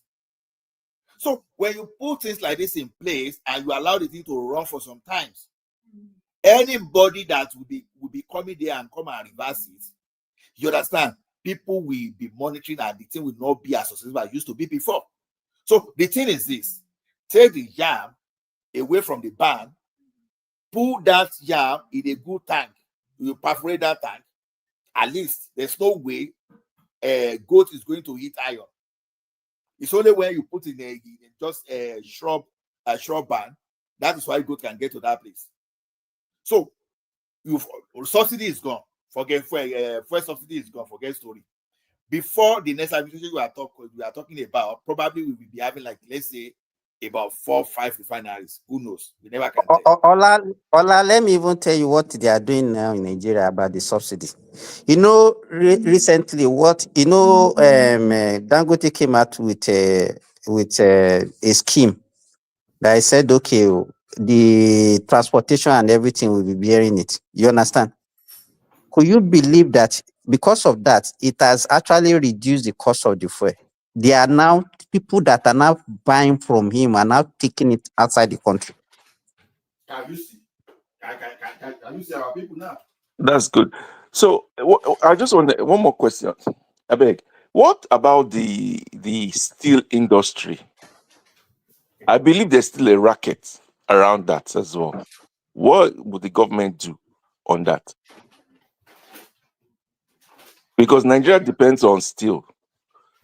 So when you put things like this in place and you allow the thing to run for some times, anybody that will be coming there and come and reverse it, you understand? People will be monitoring and the thing will not be as successful as it used to be before. So the thing is this: take the yam away from the barn, put that yam in a good tank. You perforate that tank. At least there's no way a goat is going to eat iron. It's only when you put in just a shrub barn, that is why goat can get to that place. So subsidy is gone. Forget first subsidy is gone. Forget story. Before the next administration we are talking about, probably we will be having, like, let's say about 4 or 5 refineries. Who knows? We never can tell. Ola, let me even tell you what they are doing now in Nigeria about the subsidy. You know, recently, Dangote came out with a scheme that I said, okay, the transportation and everything will be bearing it. You understand? Could you believe that because of that, it has actually reduced the cost of the fuel? They are now, people that are now buying from him are now taking it outside the country. Can you see? Can you see our people now? That's good. So I just want one more question. I beg. What about the steel industry? I believe there's still a racket around that as well. What would the government do on that? Because Nigeria depends on steel,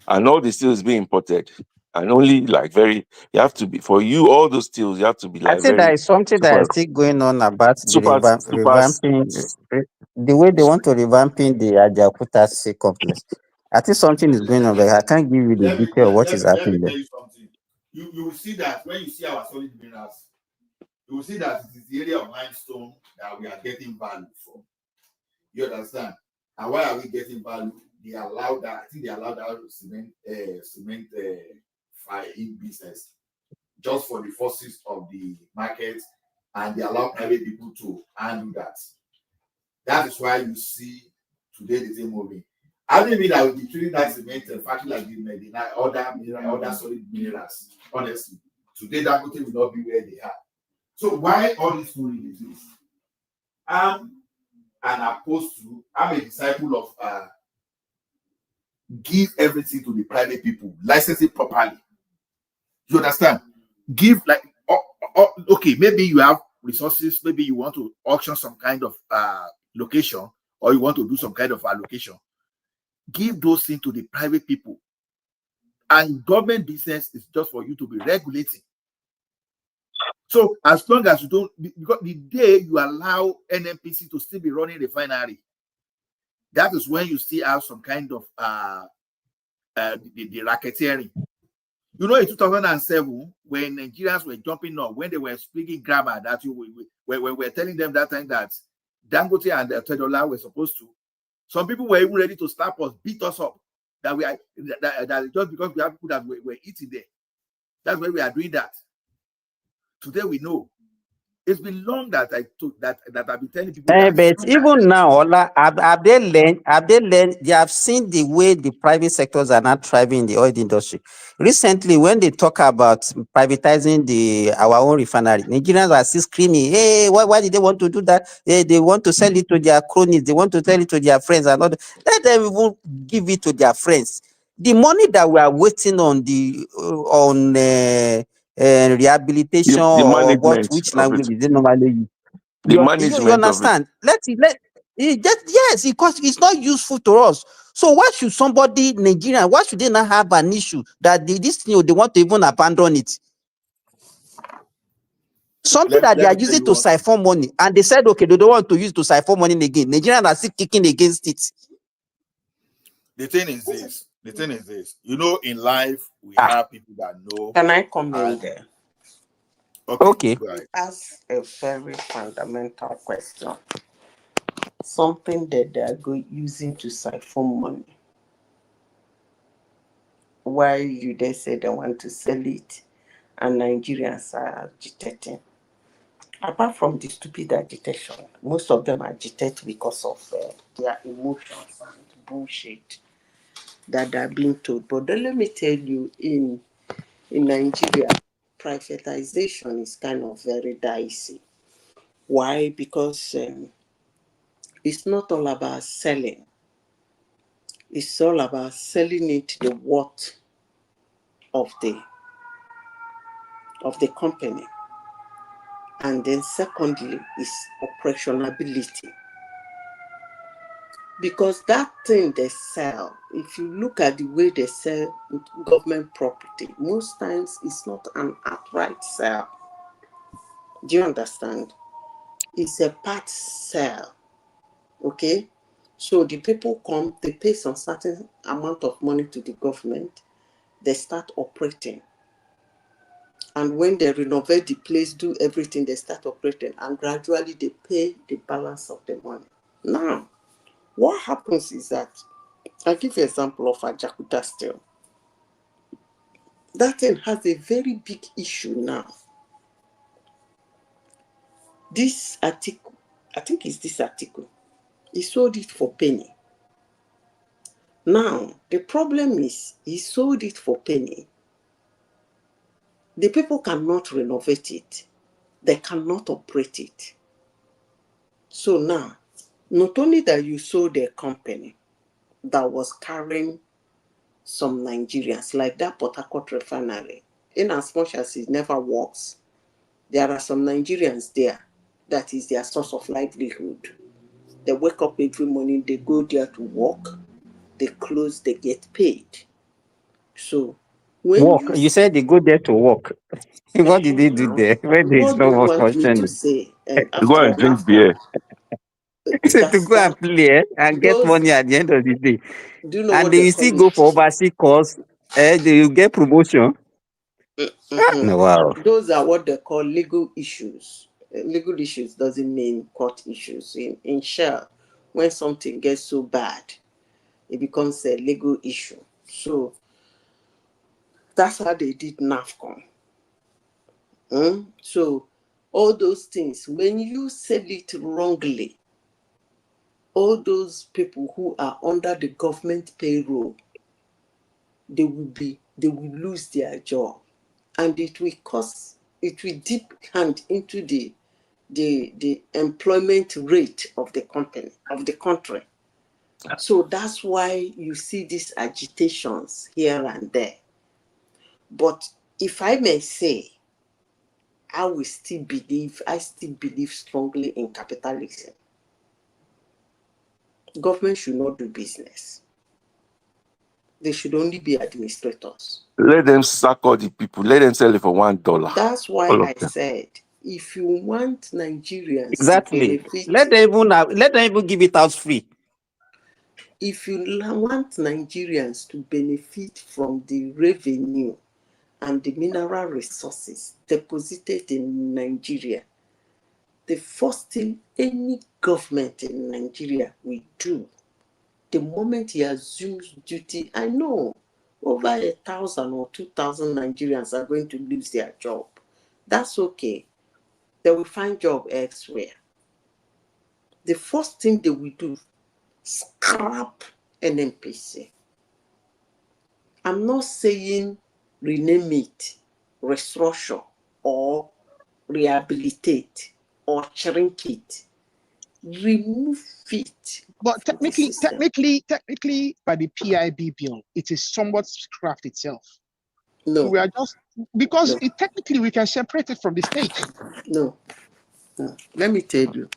and all the steel is being imported, and only like you have to be, for you, all those steels, you have to be I like think there is something that is still going on about the revamping, the way they want to revamping the Ajakuta Sea complex. I think something is going on, but I can't give you the detail of what is Let me happening there. tell you something. You will see that when you see our solid minerals, you will see that it is the area of limestone that we are getting value from. You understand? And why are we getting value? They allow that. I think they allow that cement in business just for the forces of the market, and they allow private people to handle that. That is why you see today the same movie. I don't mean that we'll be treating that cement and factory like the other solid minerals. Honestly, today that will not be where they are. So why all this money is this? I'm a disciple of give everything to the private people, license it properly. You understand? Give okay, maybe you have resources, maybe you want to auction some kind of location, or you want to do some kind of allocation. Give those things to the private people. And government business is just for you to be regulating. So as long as you don't, because the day you allow NNPC to still be running refinery, that is when you still have some kind of the racketeering. You know, in 2007, when Nigerians were jumping up, when they were speaking grammar, that we were telling them that time that Dangote and Tedola were supposed to. Some people were even ready to slap us, beat us up. That we are that just because we have people that were eating there. That's why we are doing that. Today we know. It's been long that I've been telling people that. But even now, Ola, have they learned? They have seen the way the private sectors are not thriving in the oil industry. Recently, when they talk about privatizing our own refinery, Nigerians are still screaming, hey, why did they want to do that? Hey, they want to sell it to their cronies, they want to sell it to their friends, and all that. Let them even give it to their friends. The money that we are waiting on rehabilitation or which language is it normally used? The management you understand? Yes, because it's not useful to us. So why should somebody Nigerian? Why should they not have an issue that this thing they want to even abandon it? Something that they are using to siphon money, and they said okay, they don't want to use to siphon money again. Nigerians are still kicking against it. The thing is this. You know, in life we have people that know. Can I come in there? Okay. Ask a very fundamental question. Something that they are using to siphon money. Why you they say they want to sell it and Nigerians are agitating? Apart from the stupid agitation, most of them agitate because of their emotions and bullshit that are being told. But then let me tell you, in Nigeria, privatization is kind of very dicey. Why? Because it's not all about selling. It's all about selling it the worth of the company. And then secondly is operationability. Because that thing they sell, if you look at the way they sell government property, most times it's not an outright sale. Do you understand? It's a part sale. Okay? So the people come, they pay some certain amount of money to the government, they start operating. And when they renovate the place, do everything, they start operating, and gradually they pay the balance of the money. Now, what happens is that, I'll give you an example of Ajakuta Steel. That thing has a very big issue now. This Atiku, I think it's this Atiku, he sold it for penny. Now, the problem is, he sold it for penny. The people cannot renovate it. They cannot operate it. So now, not only that you sold a company that was carrying some Nigerians, like that Port Harcourt refinery, in as much as it never works, there are some Nigerians there that is their source of livelihood. They wake up every morning, they go there to work, they close, they get paid. So when You said they go there to work. What did they do there? Where there is what do no you work want me to functioning? say? Go After and drink beer. So to go and play and get money at the end of the day. Do you know And what they they will call still go it? for overseas course. They will get promotion. No, wow. Those are what they call legal issues. Legal issues doesn't mean court issues. In Shell, when something gets so bad, it becomes a legal issue. So that's how they did NAFCON. So all those things, when you sell it wrongly, all those people who are under the government payroll, they will lose their job, and it will dip hand into the employment rate of the country. So that's why you see these agitations here and there. But if I may say, I still believe strongly in capitalism. Government should not do business. They should only be administrators. Let them sack all the people. Let them sell it for $1. That's why I said, if you want Nigerians to benefit, Let them even give it out free. If you want Nigerians to benefit from the revenue and the mineral resources deposited in Nigeria, the first thing any government in Nigeria will do, the moment he assumes duty, I know over 1,000 or 2,000 Nigerians are going to lose their job. That's okay. They will find job elsewhere. The first thing they will do, scrap NNPC. I'm not saying rename it, restructure, or rehabilitate, or shrink it. Remove it. But technically, by the PIB bill, it is somewhat scrapped itself. No. So we are just, because technically we can separate it from the state. No. Let me tell you,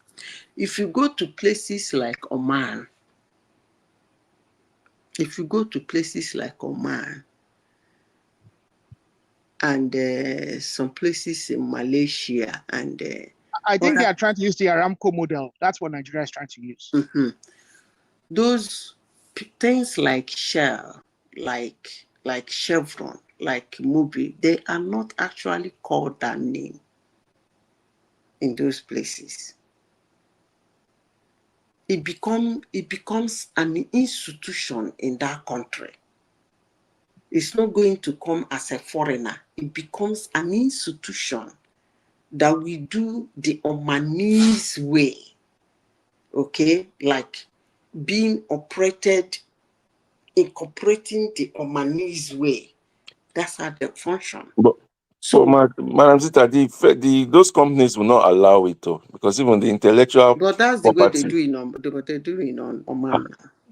if you go to places like Oman, and some places in Malaysia, and I think they are trying to use the Aramco model. That's what Nigeria is trying to use. Those things like Shell, like Chevron, like Mobil, they are not actually called that name in those places. It becomes an institution in that country. It's not going to come as a foreigner. It becomes an institution that we do the Omanese way, okay? Like being operated, incorporating the Omanese way. That's how they function. So, Madam Zita, those companies will not allow it, though, because even the intellectual But that's the way they do it on Oman.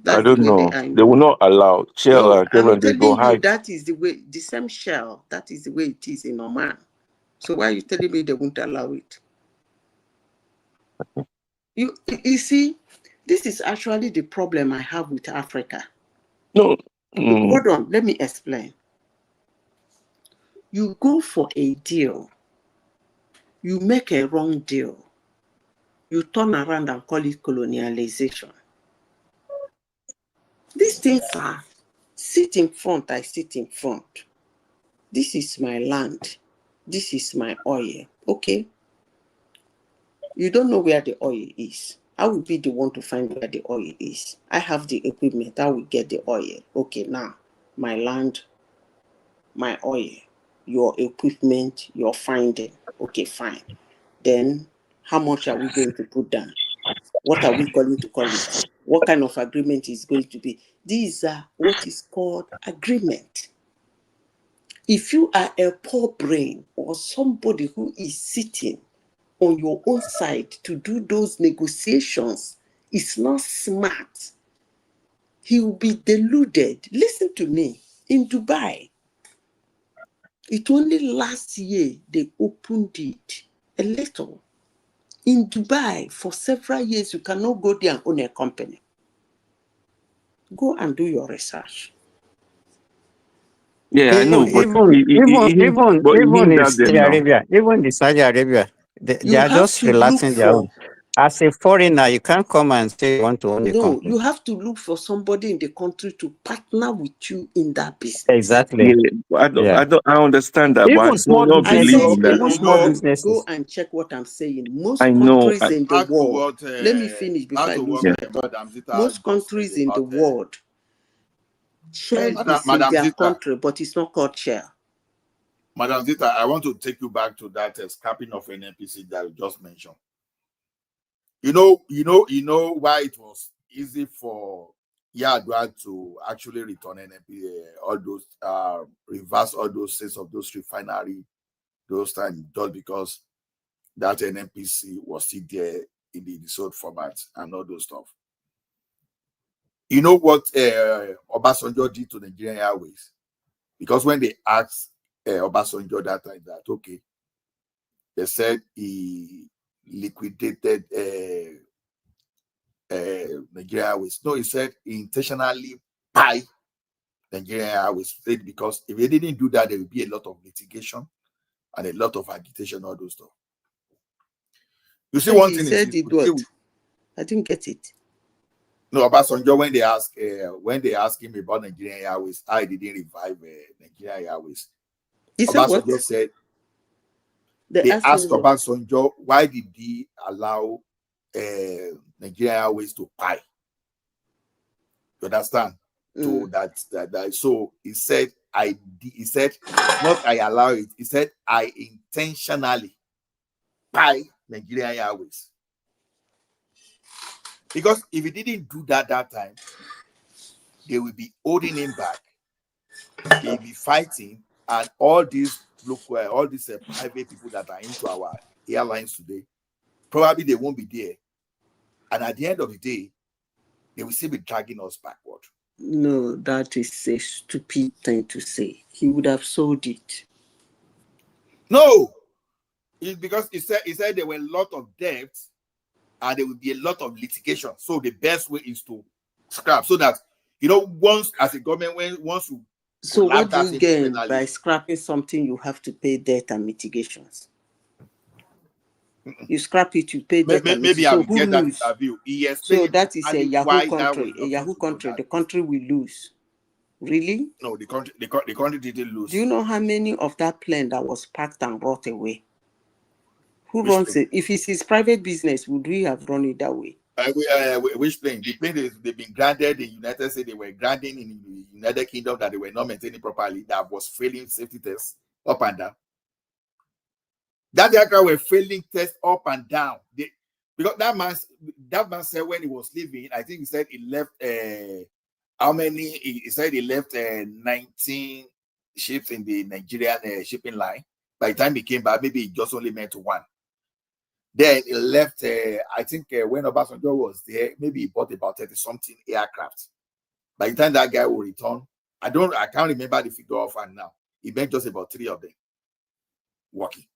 I don't know. They will not allow Shell and Chevron. They go high. That is the way, the same Shell, that is the way it is in Oman. So why are you telling me they won't allow it? You see, this is actually the problem I have with Africa. No. Hold on, let me explain. You go for a deal, you make a wrong deal, you turn around and call it colonialization. These things are sit in front, I sit in front. This is my land. This is my oil. Okay. You don't know where the oil is. I will be the one to find where the oil is. I have the equipment. I will get the oil. Okay, now, my land, my oil, your equipment, your finding. Okay, fine. Then, how much are we going to put down? What are we going to call it? What kind of agreement is going to be? These are what is called agreement. If you are a poor brain or somebody who is sitting on your own side to do those negotiations, it's not smart. He will be deluded. Listen to me. In Dubai, it only last year they opened it a little. In Dubai, for several years, you cannot go there and own a company. Go and do your research. Yeah, I know, but even in that Saudi them now. Arabia, even in Saudi Arabia, they are just relaxing their own. As a foreigner, you can't come and say you want to own a company. No, you have to look for somebody in the country to partner with you in that business. Exactly. Yeah, I understand that, Even but I small do not believe in that. even small businesses. Go and check what I'm saying. Most I know. countries in the world. Let me finish before I lose my thought. Most countries in the world share is in their country, but it's not called share. Madam Zita, I want to take you back to that scrapping of NNPC that you just mentioned. You know why it was easy for Yadwa to actually return NNP, all those reverse all those sales of those refinery those times, just because that NNPC was still there in the sold format and all those stuff. You know what Obasanjo did to Nigerian Airways? Because when they asked Obasanjo that time that, okay, they said he liquidated Nigerian Airways. No, he said he intentionally buy Nigerian Airways because if he didn't do that, there would be a lot of litigation and a lot of agitation, all those stuff. You see, one thing said it what? I didn't get it. No, Obasanjo, when they asked him about Nigerian Airways, I didn't revive Nigerian Airways. Obasanjo said they asked Obasanjo why did he allow Nigerian Airways to buy. You understand? So so he said not I allow it. He said I intentionally buy Nigerian Airways. Because if he didn't do that time, they will be holding him back. They'll be fighting, and all these private people that are into our airlines today, probably they won't be there. And at the end of the day, they will still be dragging us backward. No, that is a stupid thing to say. He would have sold it. No, it's because he said there were a lot of debts and there will be a lot of litigation. So the best way is to scrap, so that once as a government, once you so what do you gain by scrapping something? You have to pay debt and mitigations. You scrap it, you pay debt and maybe I will get that lose? interview. So that is a Yahoo country. A Yahoo country. The country will lose. Really? No, the country didn't lose. Do you know how many of that plane that was packed and brought away? Who runs it? If it's his private business, would we have run it that way? Which plane? The plane they've been granted in the United States. They were granting in the United Kingdom that they were not maintaining properly. That was failing safety tests up and down. That aircraft were failing tests up and down. Because that man said when he was leaving, I think he said he left. How many? He said he left 19 ships in the Nigerian shipping line. By the time he came back, maybe he just only meant one. Then he left, I think when Obasanjo was there, maybe he bought about 30-something aircraft. By the time that guy will return, I can't remember the figure of and now. He meant just about 3 of them working.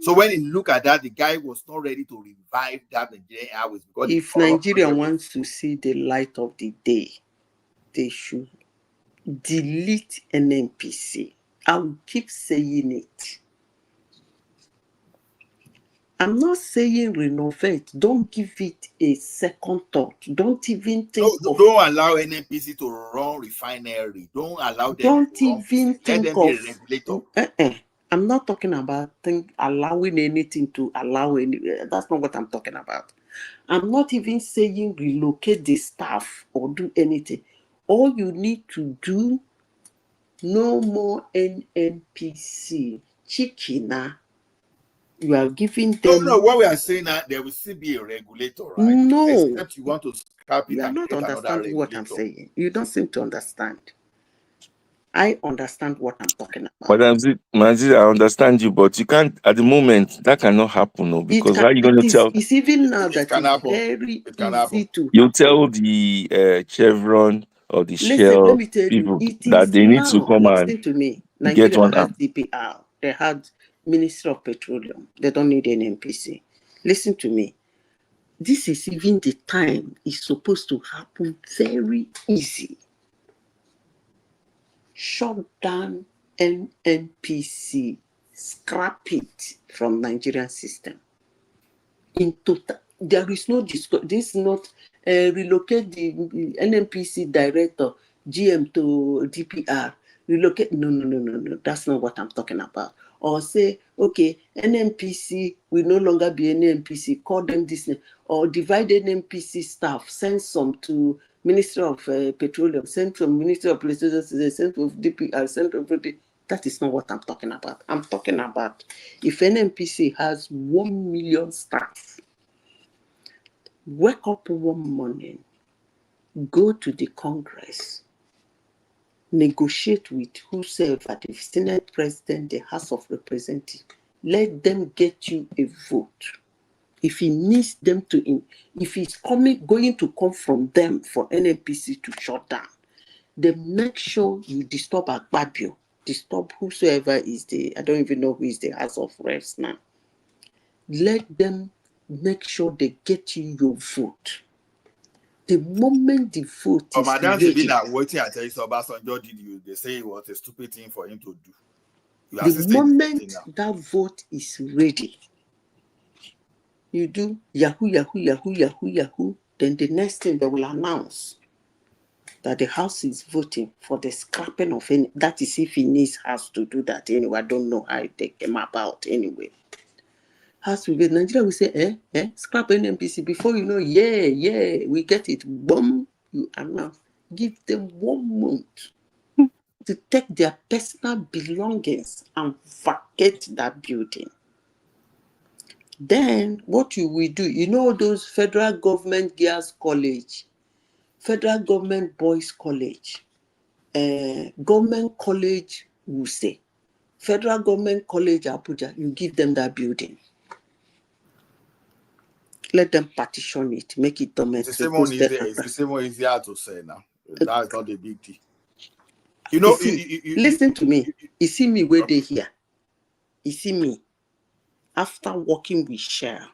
So when you look at that, the guy was not ready to revive that Nigerian Airways. Because if Nigeria wants to see the light of the day, they should delete NNPC. I will keep saying it. I'm not saying renovate. Don't give it a second thought. Don't even think of... Don't allow NNPC to run refinery. Don't allow them to even think let them be a regulator. I'm not talking about allowing anything to allow any. That's not what I'm talking about. I'm not even saying relocate the staff or do anything. All you need to do, no more NNPC. Chikina. You are giving them. No, what we are saying now, there will still be a regulator, right? No. Except you want to scrap it. You are and not get another understanding what I'm regulator. saying. You don't seem to understand. I understand what I'm talking about. Madam Manzi, I understand you, but you can't, at the moment, that cannot happen, no, because how are you going to tell? It's even now that can it's happen. very It can easy happen. to You happen. tell the Chevron or the Listen, Shell let me tell you, people it that is they need to now. come Listen and to me. get Nigeria one has app. DPR. They had Ministry of Petroleum. They don't need an NPC. Listen to me. This is even the time it's supposed to happen very easy. Shut down NNPC. Scrap it from Nigerian system. In total, there is no discussion. This is not relocate the NNPC director GM to DPR. Relocate? No. That's not what I'm talking about. Or say, okay, NNPC will no longer be NNPC. Call them this name. Or divide NNPC staff. Send some to Ministry of Petroleum. Send from Ministry of Petroleum. Send to DPR. Send to. That is not what I'm talking about. I'm talking about if NNPC has 1 million staff, wake up one morning, go to the Congress, negotiate with whosoever, the Senate President, the House of Representatives, let them get you a vote. If he needs them to, if it's going to come from them for NNPC to shut down, then make sure you disturb Akpabio. Disturb whosoever is I don't even know who is the House of Reps now. Let them make sure they get you your vote. The moment the vote is Madam ready, that waiting until Obasanjo did you, they say it was a stupid thing for him to do. The moment that vote is ready, you do Yahoo, then the next thing they will announce that the House is voting for the scrapping of any. That is if he needs House to do that anyway. I don't know how they came about anyway. House will be Nigeria will say, scrap NNPC before you know, we get it. Boom, you announce. Give them 1 month to take their personal belongings and vacate that building. Then what you will do, you know those federal government girls' college, federal government boys' college, government college Wuse, federal government college Abuja, you give them that building. Let them partition it, make it domestic. It's the same one easier to say now. That's not a big deal. You know, listen to me. You see me where they here. You see me. After working with Shell,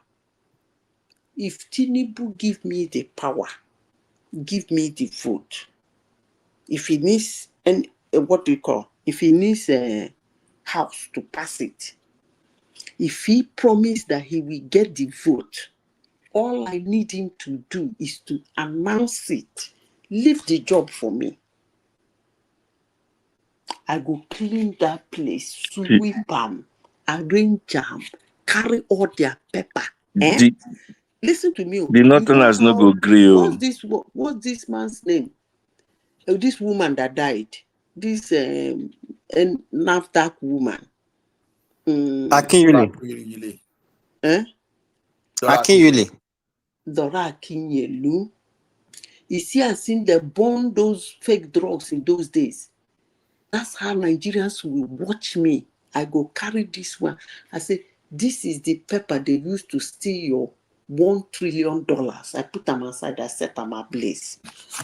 if Tinubu give me the power, give me the vote. If he needs if he needs a house to pass it, if he promised that he will get the vote, all I need him to do is to announce it. Leave the job for me. I go clean that place, sweep them, arrange them, carry all their pepper. Listen to me. The Northerners no go agree. What's this man's name? This woman that died. This NAFDAC woman. Akinyele. Dora Akinyelu. You see, I've seen they burn those fake drugs in those days. That's how Nigerians will watch me. I go carry this one. I say, this is the pepper they used to steal your $1 trillion. I put them aside, I set them ablaze.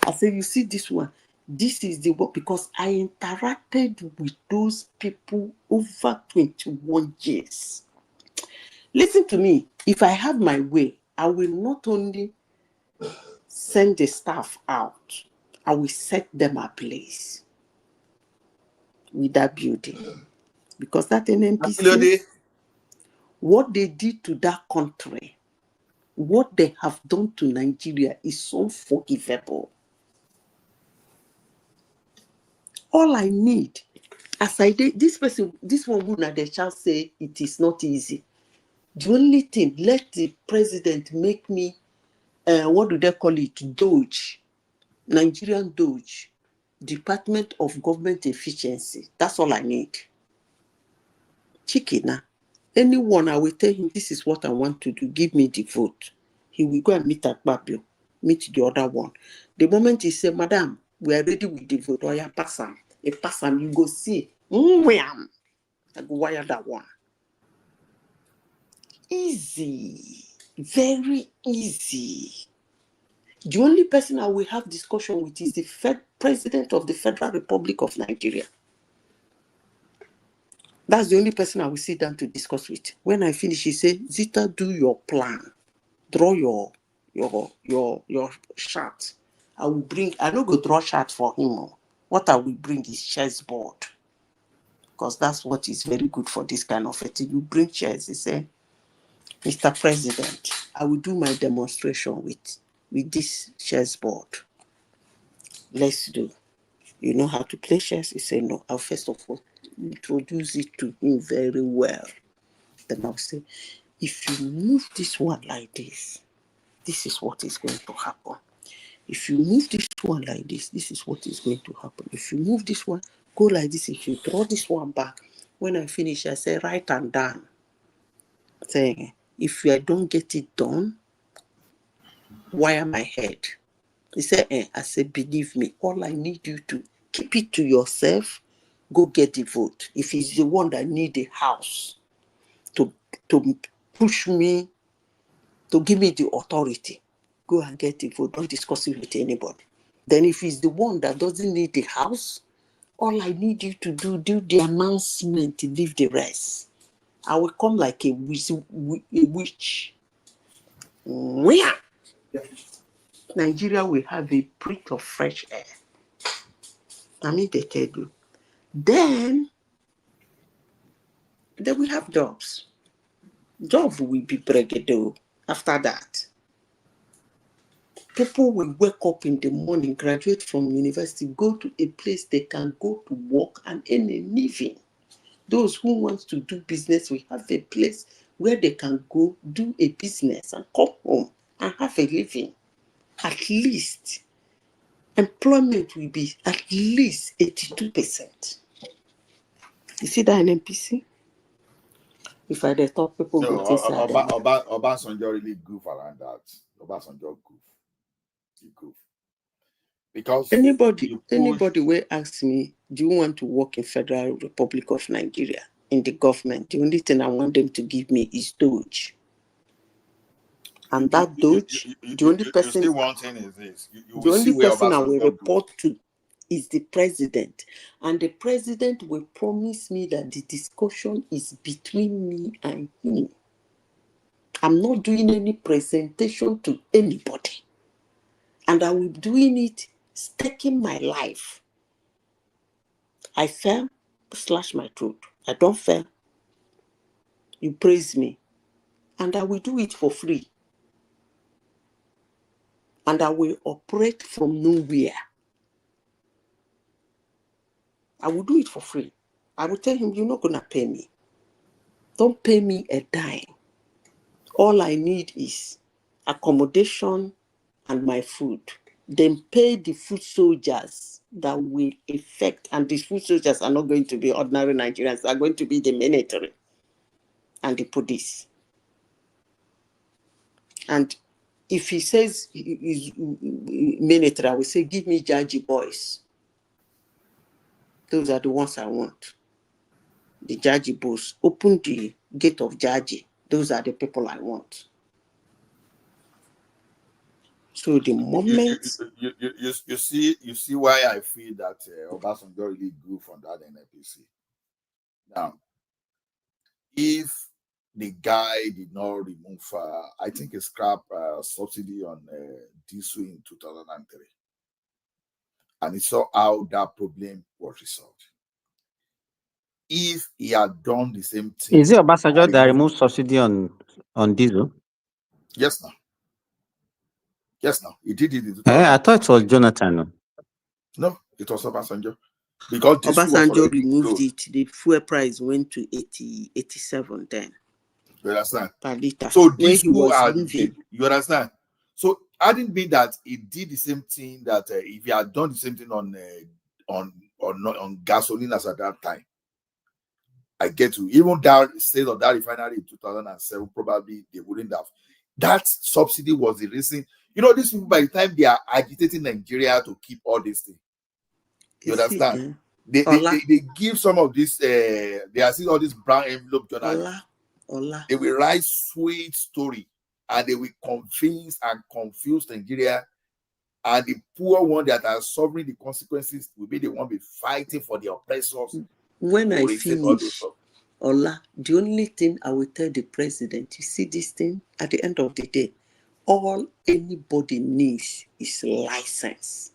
I say, you see this one? This is the one, because I interacted with those people over 21 years. Listen to me. If I have my way, I will not only send the staff out, I will set them ablaze with that building. Because that NNPC, what they did to that country, what they have done to Nigeria is unforgivable. All I need As I did, this one who na the child say it is not easy. The only thing, let the president make me, what do they call it, Doge, Nigerian Doge, Department of Government Efficiency. That's all I need. Chicken. Anyone, I will tell him, this is what I want to do. Give me the vote. He will go and meet Akpabio, meet the other one. The moment he say, Madam, we are ready with the vote, or you pass him. A pass him, you go see. Wham! I go wire that one. Easy. Very easy. The only person I will have discussion with is the President of the Federal Republic of Nigeria. That's the only person I will sit down to discuss with. When I finish, he say, Zita, do your plan. Draw your chart. I will bring, I don't go draw chart for him. What I will bring is chessboard. Because that's what is very good for this kind of thing. You bring chairs, he say, Mr. President, I will do my demonstration with this chessboard. Let's do. You know how to play chess? He said, no, I'll first of all introduce it to him very well. Then I'll say, if you move this one like this, this is what is going to happen. If you move this one like this, this is what is going to happen. If you move this one, go like this. If you draw this one back, when I finish, I say, write and down. Saying, if I don't get it done, wire my head. He said, I said, believe me, all I need you to keep it to yourself, go get the vote. If he's the one that need a house to push me, to give me the authority, go and get the vote. Don't discuss it with anybody. Then if he's the one that doesn't need the house, all I need you to do the announcement, leave the rest. I will come like a witch. Where? Nigeria will have a breath of fresh air. I mean, they tell you. Then we have jobs. Jobs will be bregedo after that. People will wake up in the morning, graduate from university, go to a place they can go to work and earn a living. Those who want to do business will have a place where they can go do a business and come home and have a living. At least, employment will be at least 82%. You see that in NPC? If I thought people no, would say Obasanjo really goof around that. Obasanjo goof. He goof. Because anybody will ask me, do you want to work in Federal Republic of Nigeria in the government? The only thing I want them to give me is Doge. And that Doge, the only person still one thing is this. The only person I will report to is the president. And the president will promise me that the discussion is between me and him. I'm not doing any presentation to anybody. And I will be doing it, staking my life. I fell, slash my throat. I don't fail. You praise me. And I will do it for free. And I will operate from nowhere. I will do it for free. I will tell him, you're not going to pay me. Don't pay me a dime. All I need is accommodation and my food. Then pay the food soldiers that will effect, and these food soldiers are not going to be ordinary Nigerians, they are going to be the military and the police. And if he says he's military, I will say, give me Jaji boys. Those are the ones I want. The Jaji boys. Open the gate of Jaji. Those are the people I want. So the moment you see why I feel that Obasanjo really grew from that NNPC. Now, if the guy did not remove, I think a scrap subsidy on diesel in 2003, and he saw how that problem was resolved. If he had done the same thing, is it Obasanjo that removed subsidy on diesel? Yes, now. Yes, now. He did it in 2003. I thought it was Jonathan. No, it was Obasanjo. Because Obasanjo removed it. The fuel price went to 87 then. You understand? Per liter. So when this he was leaving, you understand? So I didn't mean that he did the same thing that if he had done the same thing on gasoline as at that time. I get to even that state of that refinery in 2007, probably they wouldn't have. That subsidy was the reason. You know, these people by the time they are agitating Nigeria to keep all these things. You understand? They give some of this. They are seeing all these brown envelope journalists. They will write sweet story and they will convince and confuse Nigeria, and the poor one that are suffering the consequences will be the one be fighting for the oppressors. When I finish, Ola, the only thing I will tell the president, you see this thing, at the end of the day, all anybody needs is license.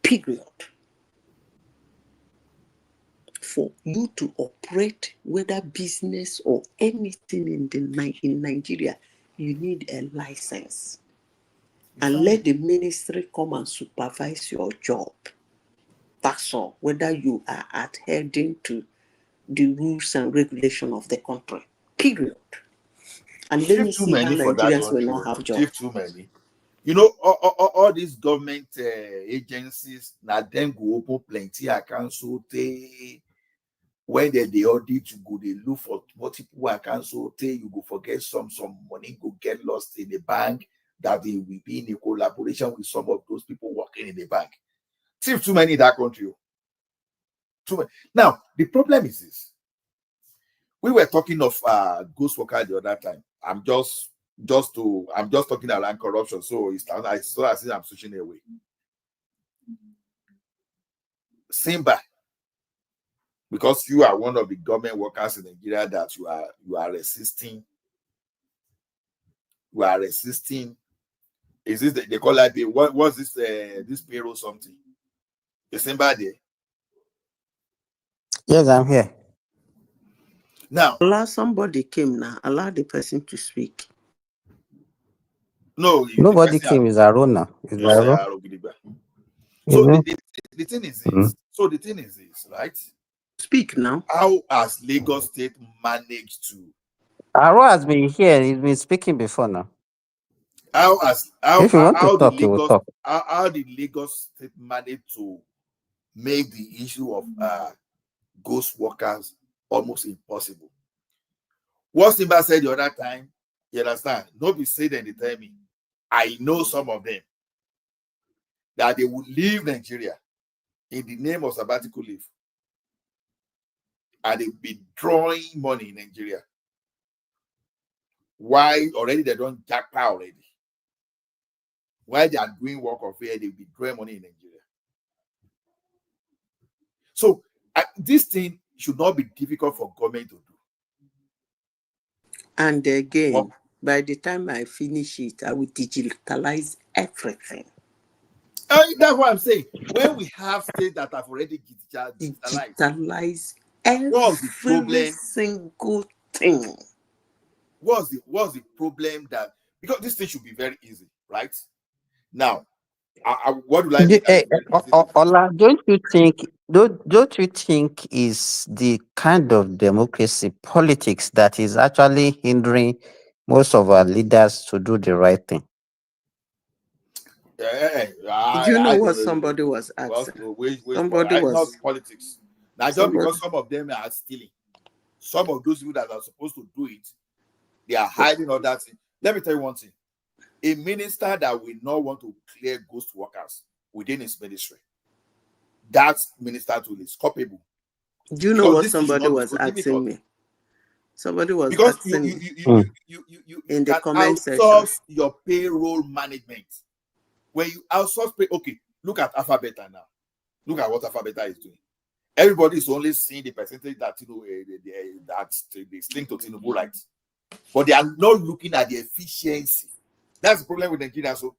Period. For you to operate, whether business or anything in Nigeria, you need a license. And let the ministry come and supervise your job. That's all. Whether you are adhering to the rules and regulation of the country. Period. And let me see how Nigerians will not have jobs. Too many. You know, all these government agencies, now them go open plenty accounts, so when they audit, you go, they look for multiple accounts, so you go forget some money go get lost in the bank, that they will be in a collaboration with some of those people working in the bank. Too many in that country. Too many. Now, the problem is this. We were talking of ghost worker the other time. I'm just talking around corruption, so I see I'm switching away. Simba, because you are one of the government workers in Nigeria that you are resisting. You are resisting. Is this they call it what's this this payroll something? Is Simba there? Yes, I'm here. Now, allow somebody came now. Allow the person to speak. No, nobody came. Is Arona. Is Arona. So the thing is this. So the thing is this, right? Speak now. How has Lagos State managed to? Aro has been here. He's been speaking before now. How did Lagos State manage to make the issue of ghost workers almost impossible? What Simba said the other time, you understand? Nobody said at the time. I know some of them that they would leave Nigeria in the name of sabbatical leave, and they'll be drawing money in Nigeria. Why already they don't jackpot already? Why they are doing work of fear, they'll be drawing money in Nigeria. So this thing should not be difficult for government to do. And again, by the time I finish it, I will digitalize everything. That's what I'm saying. When we have states that have already digitalized every single thing. What's the problem that, because this thing should be very easy, right? Now, what do I mean? Ola, don't you think is the kind of democracy politics that is actually hindering most of our leaders to do the right thing? You know what somebody was asking? Somebody was not politics. Now, just because some of them are stealing, some of those people that are supposed to do it, they are hiding all that thing. Let me tell you one thing. A minister that will not want to clear ghost workers within his ministry, that minister is culpable. Do you know what somebody was asking me? Somebody was asking me in the comment section. Your payroll management. When you outsource okay, look at Alphabeta now. Look at what Alphabeta is doing. Everybody is only seeing the percentage that that's linked to Tinubu, right? But they are not looking at the efficiency. That's the problem with Nigeria. So,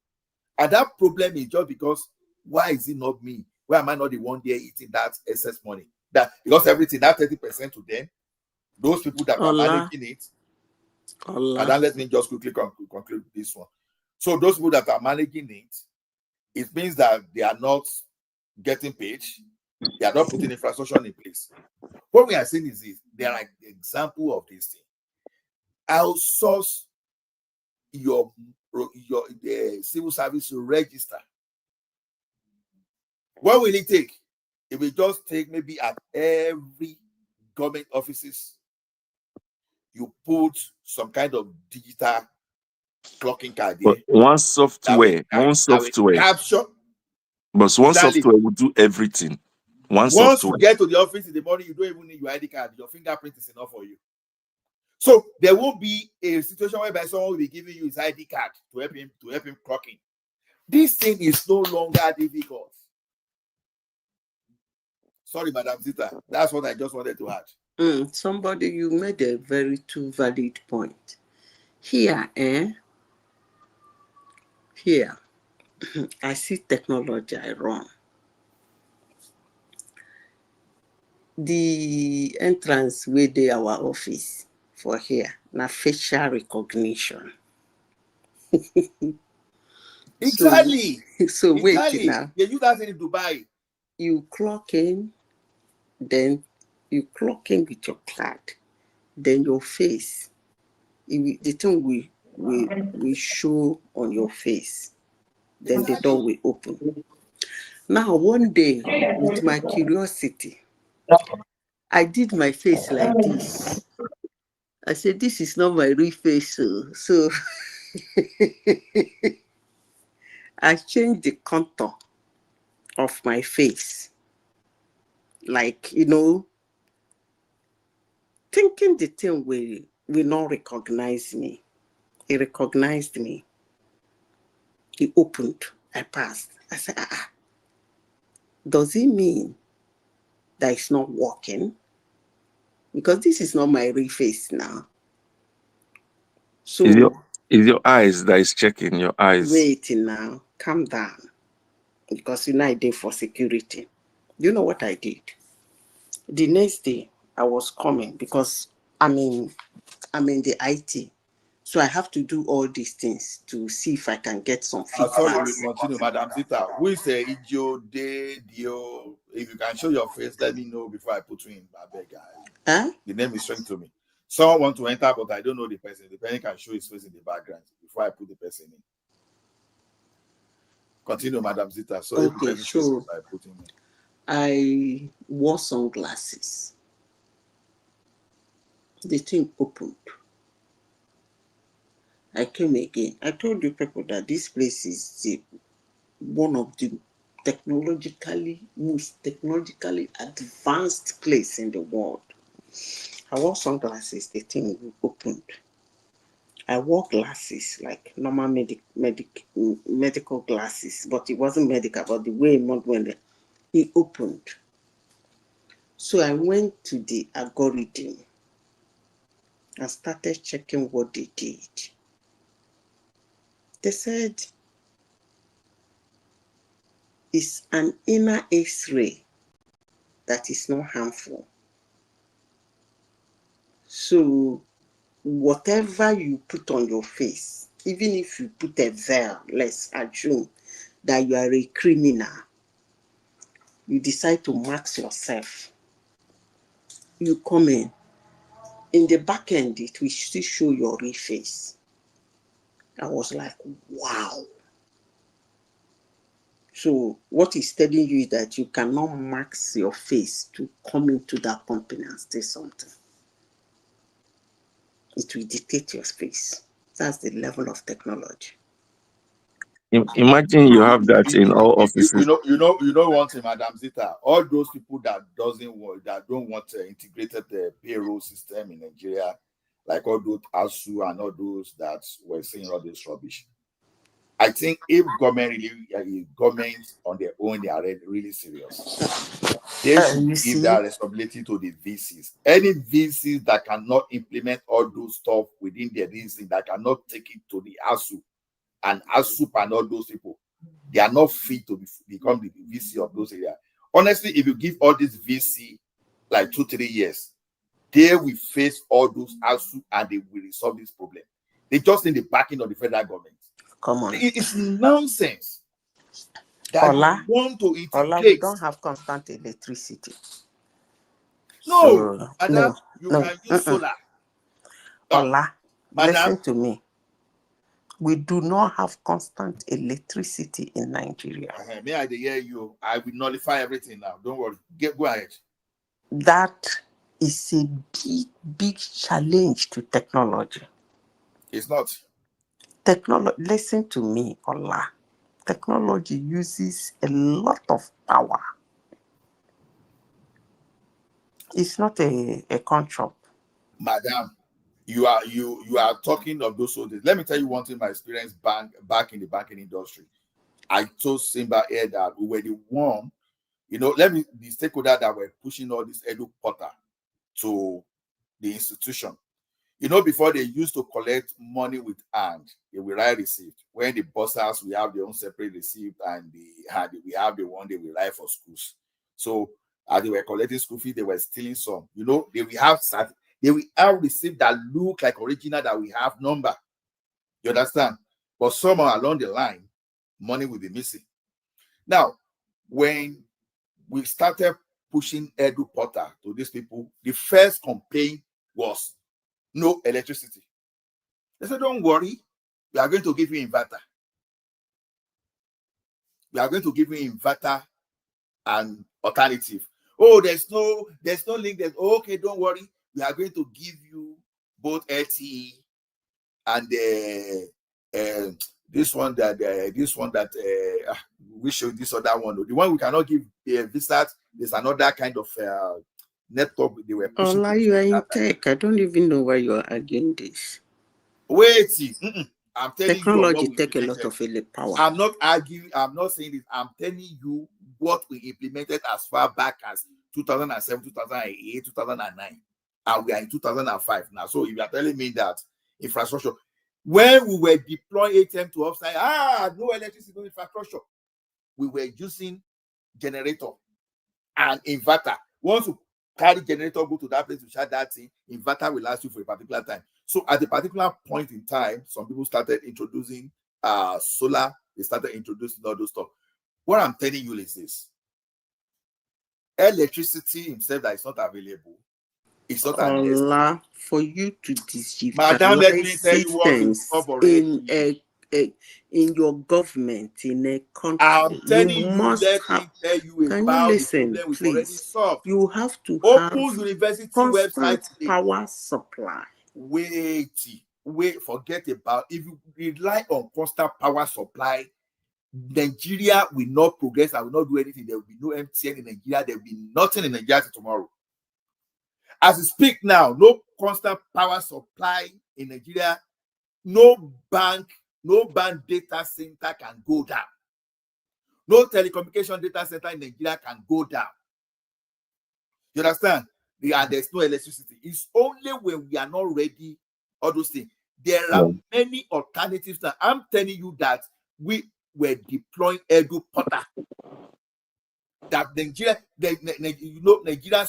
and that problem is just because, why is it not me? Why am I not the one there eating that excess money? That because everything, that 30% to them, those people that are managing it. And then let me just quickly conclude this one. So those people that are managing it, it means that they are not getting paid. They are not putting infrastructure in place. What we are saying is this: they are like the example of this thing. Outsource your civil service register. What will it take? It will just take maybe at every government offices, you put some kind of digital clocking card there. But one software. Capture. But one software will do everything. Once software. you get to the office in the morning, you don't even need your ID card. Your fingerprint is enough for you. So there won't be a situation whereby someone will be giving you his ID card to help him clock in. This thing is no longer difficult. Sorry, Madam Zita. That's what I just wanted to add. Somebody, you made a very too valid point. Here, Here, I see technology I run. The entrance with our office for here, na facial recognition. Exactly. So wait now. They use that in Dubai. You clock in, then you clock in with your card, then your face. The thing will show on your face. Then the door will open. Now, one day, with my curiosity, I did my face like this. I said, this is not my real face. So I changed the contour of my face. Like, thinking the thing will not recognize me. He recognized me. He opened. I passed. I said, does it mean that it's not working? Because this is not my real face now. So is your eyes that is checking your eyes? Wait now, calm down. Because I did for security. You know what I did? The next day I was coming because I'm in the IT. So I have to do all these things to see if I can get some feedback. Sorry, we continue, Madam Zita. Who is Ijo, Dio? If you can show your face, let me know before I put you in. I beg, guys. The name is strange to me. Someone wants to enter, but I don't know the person. The person can show his face in the background before I put the person in. Continue, Madam Zita. So okay, so I put him in. I wore sunglasses. The thing opened. I came again. I told the people that this place is one of the most technologically advanced place in the world. I wore sunglasses. The thing opened. I wore glasses, like normal medical glasses, but it wasn't medical, but the way it opened. So I went to the algorithm and started checking what they did. They said it's an inner X-ray that is not harmful. So whatever you put on your face, even if you put a veil, let's assume that you are a criminal, you decide to mask yourself, you come in the back end, it will still show your real face. I was like, wow. So what he's telling you is that you cannot mask your face to come into that company and say something. It will dictate your face. That's the level of technology. Imagine you have that in all offices. You know one thing, Madam Zita. All those people that don't want integrated payroll system in Nigeria, like all those ASU and all those that were saying all this rubbish. I think if government on their own, they are really serious. They should give their responsibility to the VCs. Any VCs that cannot implement all those stuff within their VC, that cannot take it to the ASU and ASUP and all those people, they are not fit to become the VC of those areas. Honestly, if you give all this VC like 2-3 years, they will face all those ASU and they will resolve this problem. They just need the backing of the federal government. Come on. It's nonsense. that Ola, you want to Ola, integrate. we don't have constant electricity. No, So, madam, no, you no. can use solar. Ola, Madam, listen to me. We do not have constant electricity in Nigeria. may I hear you? I will nullify everything now. Don't worry. Go ahead. That is a big, big challenge to technology. It's not. Listen to me, Ola. Technology uses a lot of power. It's not a contract. Madam, you are talking of those soldiers. Let me tell you one thing. My experience back in the banking industry. I told Simba here that we were the one, the stakeholder that were pushing all this edu portal to the institution. Before they used to collect money with hand, they will write receipt. When the bosses, we have their own separate receipt, and we have the one they will write for schools. So as they were collecting school fees, they were stealing some. They will have receipt that look like original, that we have number. You understand? But somehow along the line, money will be missing. Now, when we started pushing edu portal to these people, the first complaint was no electricity. They said, don't worry, we are going to give you inverter. We are going to give you inverter and alternative. Oh, there's no link. Okay, don't worry. We are going to give you both LTE and this one that we showed this other one. The one we cannot give Visat. There's another kind of network they were pushing. Ola, you are in tech. I don't even know why you are arguing this. Wait, I'm telling technology you take a lot of power. I'm not arguing. I'm not saying this. I'm telling you what we implemented as far back as 2007, 2008, 2009, and we are in 2005 now. So if you are telling me that infrastructure, when we were deploying ATM to offsite, no electricity, no infrastructure, we were using generator and inverter. Once you carry generator, go to that place to charge that thing, inverter will last you for a particular time. So at a particular point in time, some people started introducing solar. They started introducing all those stuff. What I'm telling you is this: electricity himself that is not available. It's not an Ola, for you to digitalize Madam, let me tell you what we discovered in your government, in a country. I'm telling you, must let me tell you can about you listen, the problem we've already please? solved. You have to Open have university constant website today. Power supply. Wait, forget about if you rely on constant power supply, Nigeria will not progress and will not do anything. There will be no MTN in Nigeria. There will be nothing in Nigeria tomorrow. As we speak now, no constant power supply in Nigeria, no bank data center can go down. No telecommunication data center in Nigeria can go down. You understand? There's no electricity. It's only when we are not ready, all those things. There are many alternatives that I'm telling you that we were deploying edu portal. That Nigeria's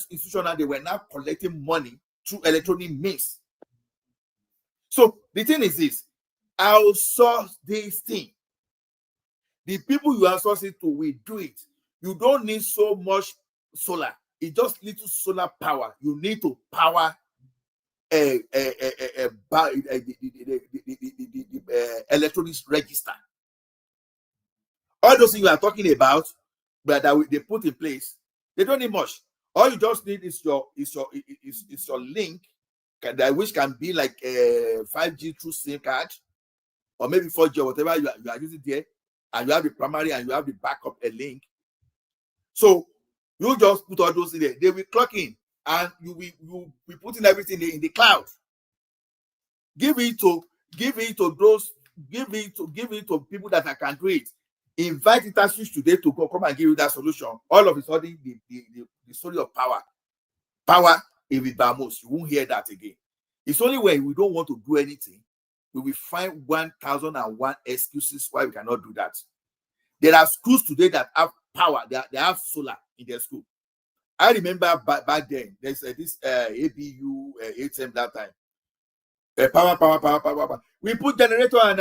institution, they were now collecting money through electronic means. So the thing is this: outsource this thing. The people you outsource it to will do it. You don't need so much solar. It just little solar power. You need to power electronics register. All those things you are talking about, but that they put in place, they don't need much. All you just need is your link, which can be like a 5G through SIM card, or maybe 4G or whatever you are using there, and you have the primary and you have the backup link. So you just put all those in there. They will clock in, and you be putting everything in the cloud. Give it to people that can do it. Invite industries today to come and give you that solution. All of a sudden, the story of power in the Bamos, you won't hear that again. It's only when we don't want to do anything, we will find 1,001 excuses why we cannot do that. There are schools today that have power, they have solar in their school. I remember back then, there's this ABU ATM that time. Power. We put generator and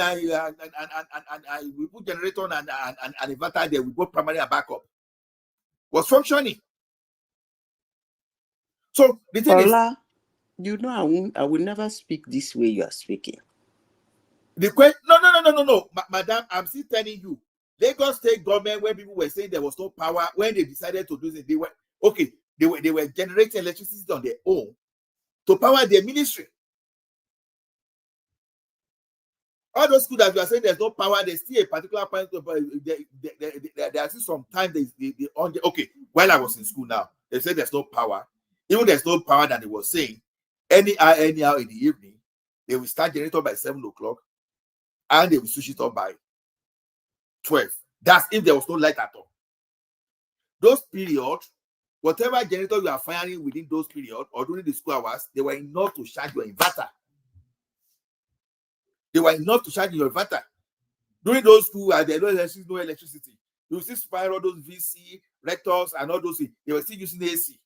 we put generator and inverter there. We put primary and backup. Was functioning. So the thing Ola, you know, I will never speak this way you are speaking. The question, no, madam, I'm still telling you. Lagos State government, when people were saying there was no power, when they decided to do it, they were okay. They were generating electricity on their own to power their ministry. All those schools that you are saying there's no power, there's still a particular point. There are still some time they on the okay. While I was in school now, they said there's no power. Even there's no power that they were saying anyhow in the evening, they will start generator by 7 o'clock and they will switch it on by 12. That's if there was no light at all. Those periods, whatever generator you are firing within those periods or during the school hours, they were enough to charge your inverter. They were enough to charge your inverter. During those school hours, there was no electricity. You see spiral those VC, rectors, and all those things. They were still using AC.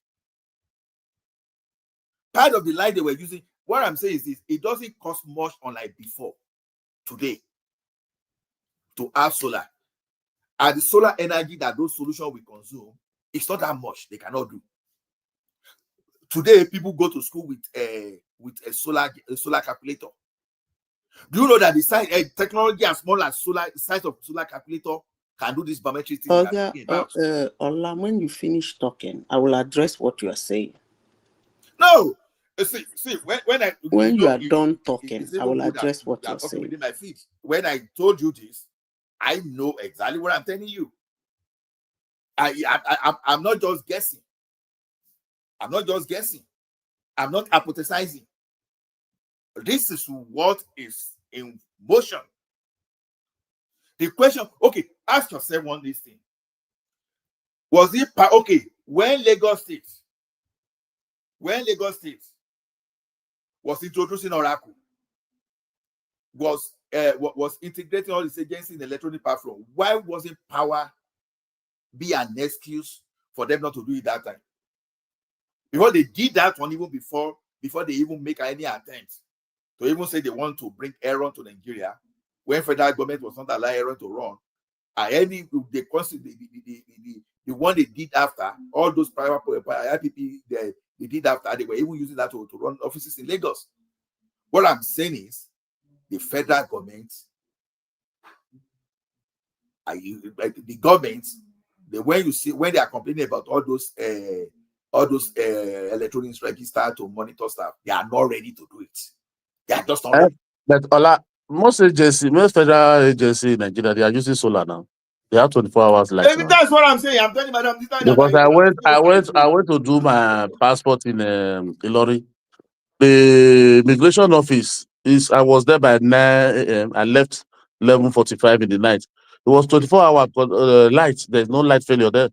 Part of the light they were using, what I'm saying is this, it doesn't cost much unlike before, today, to have solar. And the solar energy that those solutions will consume, it's not that much. They cannot do. Today, people go to school with a solar calculator. Do you know that the size technology as small as size of solar calculator can do this biometric thing? Ola, when you finish talking, I will address what you are saying. No. See, when you are done talking, I will address what you're saying. Within my feet. When I told you this, I know exactly what I'm telling you. I'm not just guessing. I'm not hypothesizing. This is what is in motion. The question, okay, ask yourself one this thing. Was it when Lagos State was introducing Oracle, was integrating all these agencies in the electronic platform, why wasn't power be an excuse for them not to do it that time? Because they did that one even before they even make any attempt to even say they want to bring Aaron to Nigeria, when federal government was not allowing Aaron to run. And the one they did after, all those private IPP they did after, they were even using that to run offices in Lagos. What I'm saying is, the federal government, the government, when they are complaining about all those electronics register to monitor stuff, they are not ready to do it. They are just not ready. But Ola, most federal agencies in Nigeria, they are using solar now. They have 24 hours light. That's what I'm saying. I'm telling you, madam. Because I went to do my passport in Ilori. The immigration office I was there by 9 a.m. I left 11:45 in the night. It was 24 hours light. There's no light failure there.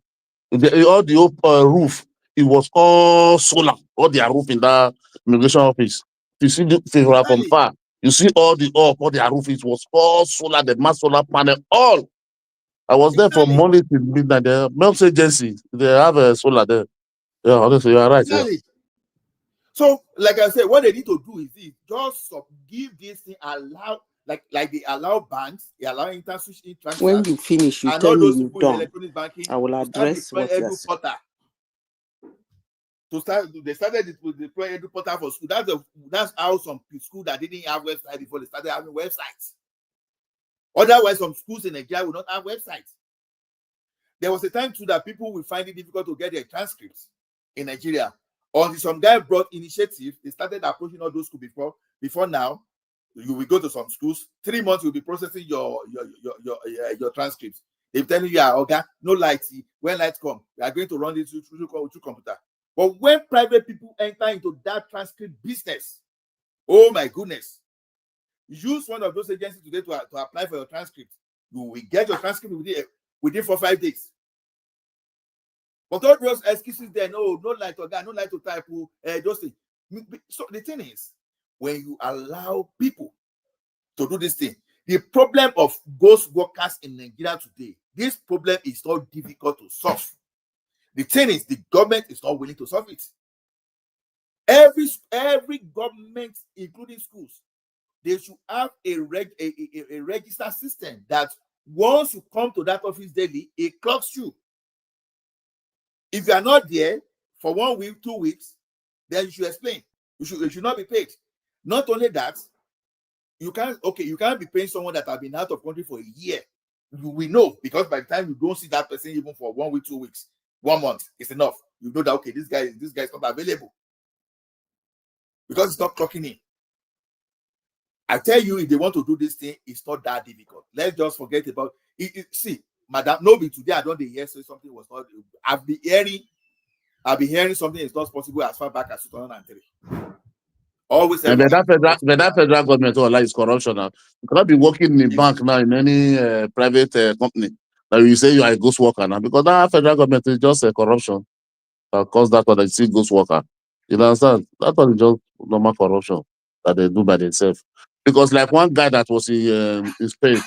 All the roof, it was all solar. All their roof in that immigration office. You see from far, you see all their roof. It was all solar. The mass solar panel, all. I was there from Monday to midnight. The Milk Agency, they have a solar there. Yeah, honestly, you are right. Exactly. Yeah. So, like I said, what they need to do is this: just give this thing allow, like they allow banks, they allow inter-switching transfers. When you finish, you tell me you're done. I will address what you're saying. They started to deploy Edu Portal for school. That's how some schools that didn't have websites before they started having websites. Otherwise, some schools in Nigeria will not have websites. There was a time too that people will find it difficult to get their transcripts in Nigeria. Until some guy brought initiative, they started approaching all those schools before now. You will go to some schools, 3 months you'll be processing your transcripts. They're telling you, okay, no light. When lights come, we are going to run this through computer. But when private people enter into that transcript business, oh my goodness, use one of those agencies today to apply for your transcript. You will get your transcript within 4 or 5 days. But all those excuses there, no light to no light to type, those things. So the thing is, when you allow people to do this thing, the problem of ghost workers in Nigeria today, this problem is not difficult to solve. The thing is, the government is not willing to solve it. Every government, including schools, they should have a register system that once you come to that office daily, it clocks you. If you are not there for 1 week, 2 weeks, then you should explain. You should not be paid. Not only that, you can't be paying someone that have been out of country for a year. We know, because by the time you don't see that person even for 1 week, 2 weeks, 1 month, it's enough. You know that, okay, this guy is not available because it's not clocking in. I tell you, if they want to do this thing, it's not that difficult. Let's just forget about it. See, madam, nobody today I don't hear say something was not. I've been hearing something is not possible as far back as 2003. Always. And that federal government all is corruption now. You cannot be working in a bank now in any private company. Now you say you are a ghost worker now, because that federal government is just a corruption. Cause that one, they see ghost worker. You understand? That one is just normal corruption that they do by themselves. Because like one guy that was in Spain,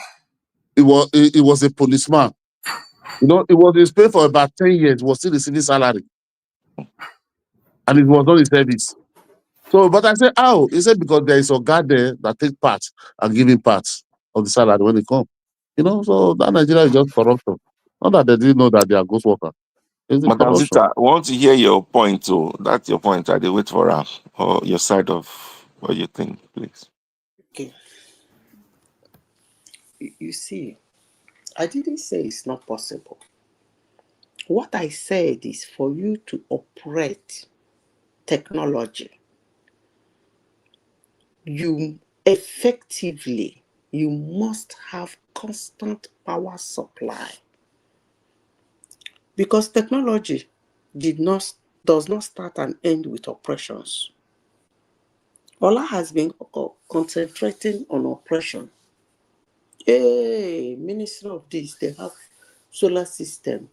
he was a policeman. You know, he was in Spain for about 10 years, was still receiving salary. And it was not in service. So, but I said, how? He said, because there is a guy there that take part and give him parts of the salary when they come. You know, so that Nigeria is just corruption. Not that they didn't know that they are ghost worker. It's the Madam corruption. Zita, I want to hear your point too. That's your point. I did wait for or your side of what you think, please. Okay. You see, I didn't say it's not possible. What I said is for you to operate technology, you must have constant power supply. Because technology does not start and end with operations. Ola has been concentrating on operation. Hey, Minister of this, they have solar system.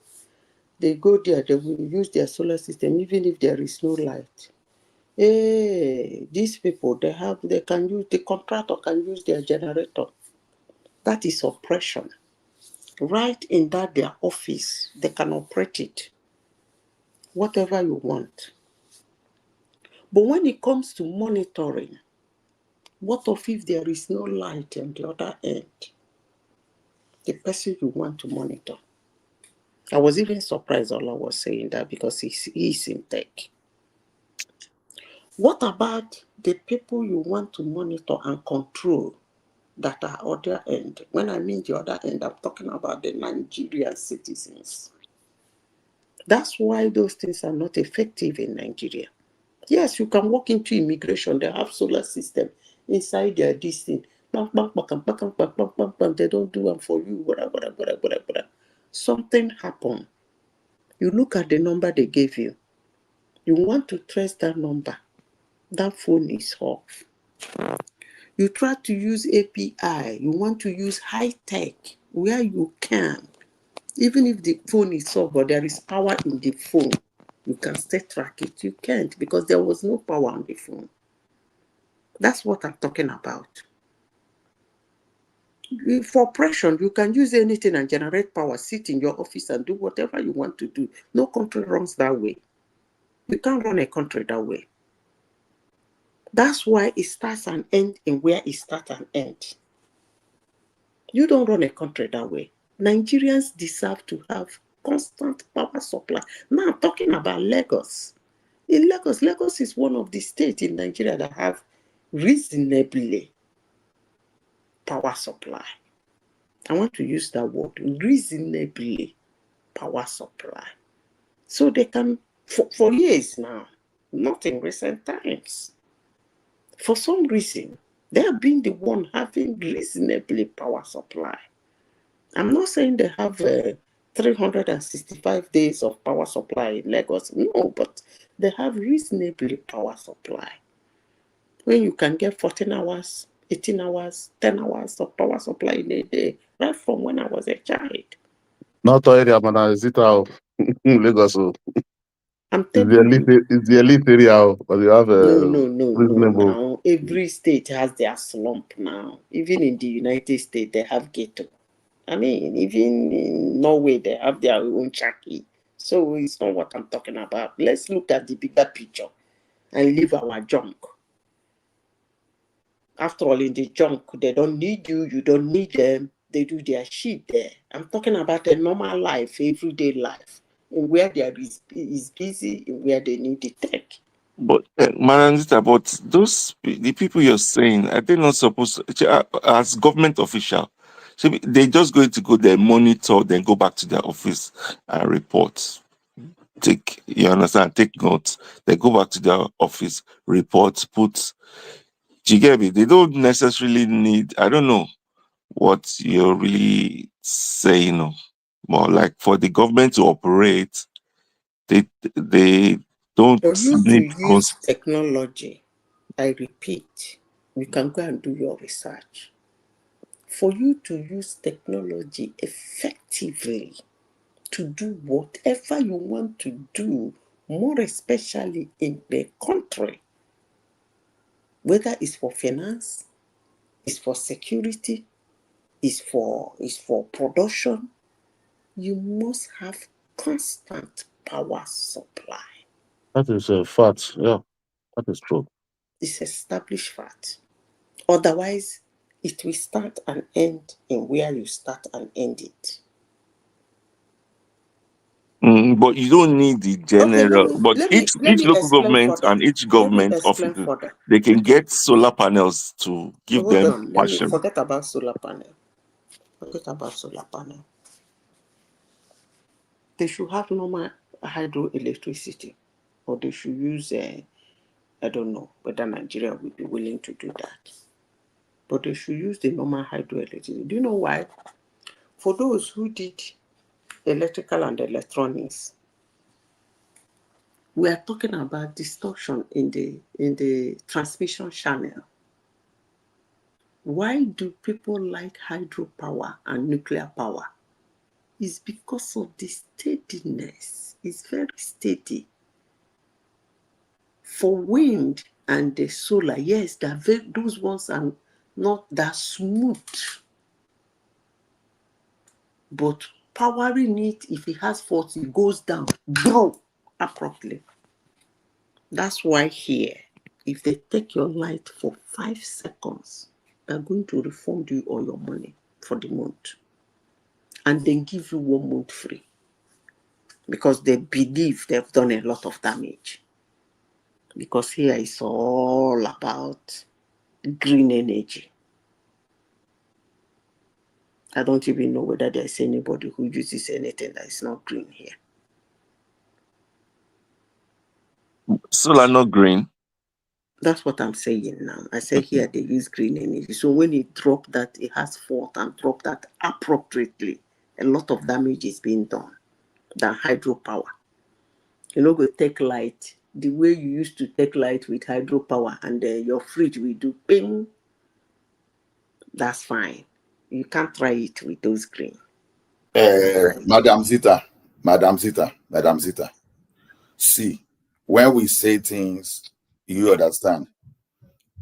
They go there, they will use their solar system even if there is no light. Hey, these people, the contractor can use their generator. That is oppression. Right in their office, they can operate it. Whatever you want. But when it comes to monitoring, what if there is no light on the other end? The person you want to monitor. I was even surprised Ola was saying that because he's in tech. What about the people you want to monitor and control that are other end? When I mean the other end, I'm talking about the Nigerian citizens. That's why those things are not effective in Nigeria. Yes, you can walk into immigration. They have solar system inside their this thing. They don't do them for you. Something happened. You look at the number they gave you. You want to trace that number. That phone is off. You try to use API. You want to use high tech where you can. Even if the phone is off, but there is power in the phone, you can still track it. You can't because there was no power on the phone. That's what I'm talking about. For operation, you can use anything and generate power, sit in your office and do whatever you want to do. No country runs that way. You can't run a country that way. That's why it starts and ends in where it starts and ends. You don't run a country that way. Nigerians deserve to have constant power supply. Now I'm talking about Lagos. In Lagos is one of the states in Nigeria that have reasonably power supply. I want to use that word, reasonably power supply. So they can, for years now, not in recent times, for some reason, they have been the one having reasonably power supply. I'm not saying they have 365 days of power supply in Lagos. No, but they have reasonably power supply. When you can get 14 hours, 18 hours, 10 hours of power supply in a day, right from when I was a child. Not all area, man. Is it how Lagos? I'm telling you. It's the elite area, but you have No. reasonable. Now, every state has their slump now. Even in the United States, they have ghetto. I mean, even in Norway, they have their own Chucky. So it's not what I'm talking about. Let's look at the bigger picture. and leave our junk. After all, in the junk, they don't need you, you don't need them. They do their shit there. I'm talking about a normal life, everyday life, in where there is busy, in where they need the tech. But Madam Zita, but the people you're saying, are they not supposed to, as government official, they just going to go there, monitor, then go back to their office and report. You understand? Take notes. They go back to their office, report, put. Do you get me? They don't necessarily need. I don't know what you're really saying. More like for the government to operate, they don't For you need to use technology, I repeat, you can go and do your research. For you to use technology effectively to do whatever you want to do, more especially in the country, whether it's for finance, it's for security, it's for production, you must have constant power supply. That is a fact. Yeah, that is true. It's established fact. Otherwise, it will start and end in where you start and end it. But you don't need the general. Okay, but let each me local explain government further. and each Let me government explain office, further. they can get solar panels to give Hold them on, let me passion. forget about solar panel. Forget about solar panel. They should have normal hydroelectricity, or they should use I don't know whether Nigeria will be willing to do that. But they should use the normal hydroelectricity. Do you know why? For those who did electrical and electronics, we are talking about distortion in the transmission channel. Why do people like hydropower and nuclear power? It's because of the steadiness. It's very steady. For wind and the solar, yes, those ones are not that smooth. But powering it, if it has fault, it goes down, boom, abruptly. That's why here, if they take your light for 5 seconds, they're going to refund you all your money for the month. And then give you 1 month free. Because they believe they've done a lot of damage. Because here is all about green energy. I don't even know whether there's anybody who uses anything that is not green here. Solar not green. That's what I'm saying now. I say here they use green energy. So when it drop that, it has fault and drop that appropriately, a lot of damage is being done than hydropower. You know, go take light the way you used to take light with hydropower, and your fridge will do ping. That's fine. You can't try it with those green. Madam Zita. See, when we say things, you understand.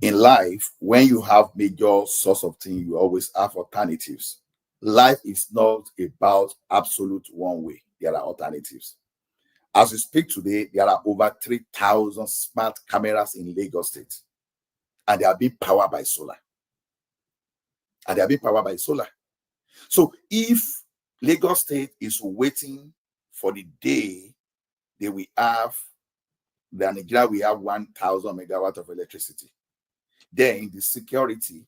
In life, when you have major source of things, you always have alternatives. Life is not about absolute one way. There are alternatives. As we speak today, there are over 3,000 smart cameras in Lagos State, and they are being powered by solar. So if Lagos State is waiting for the day they will have, then Nigeria will have 1,000 megawatts of electricity, then the security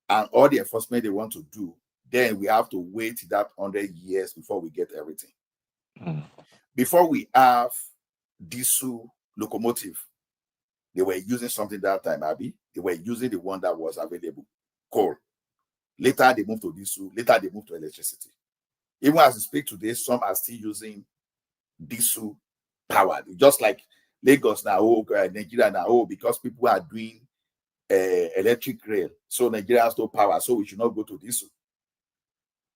and all the enforcement they want to do, then we have to wait that 100 years before we get everything. Before we have diesel locomotive, they were using something that time, Abby. They were using the one that was available, coal. Later they moved to diesel. Later they moved to electricity. Even as we speak today, some are still using diesel power. Just like Lagos now, Nigeria now, because people are doing electric rail, so Nigeria has no power, so we should not go to diesel.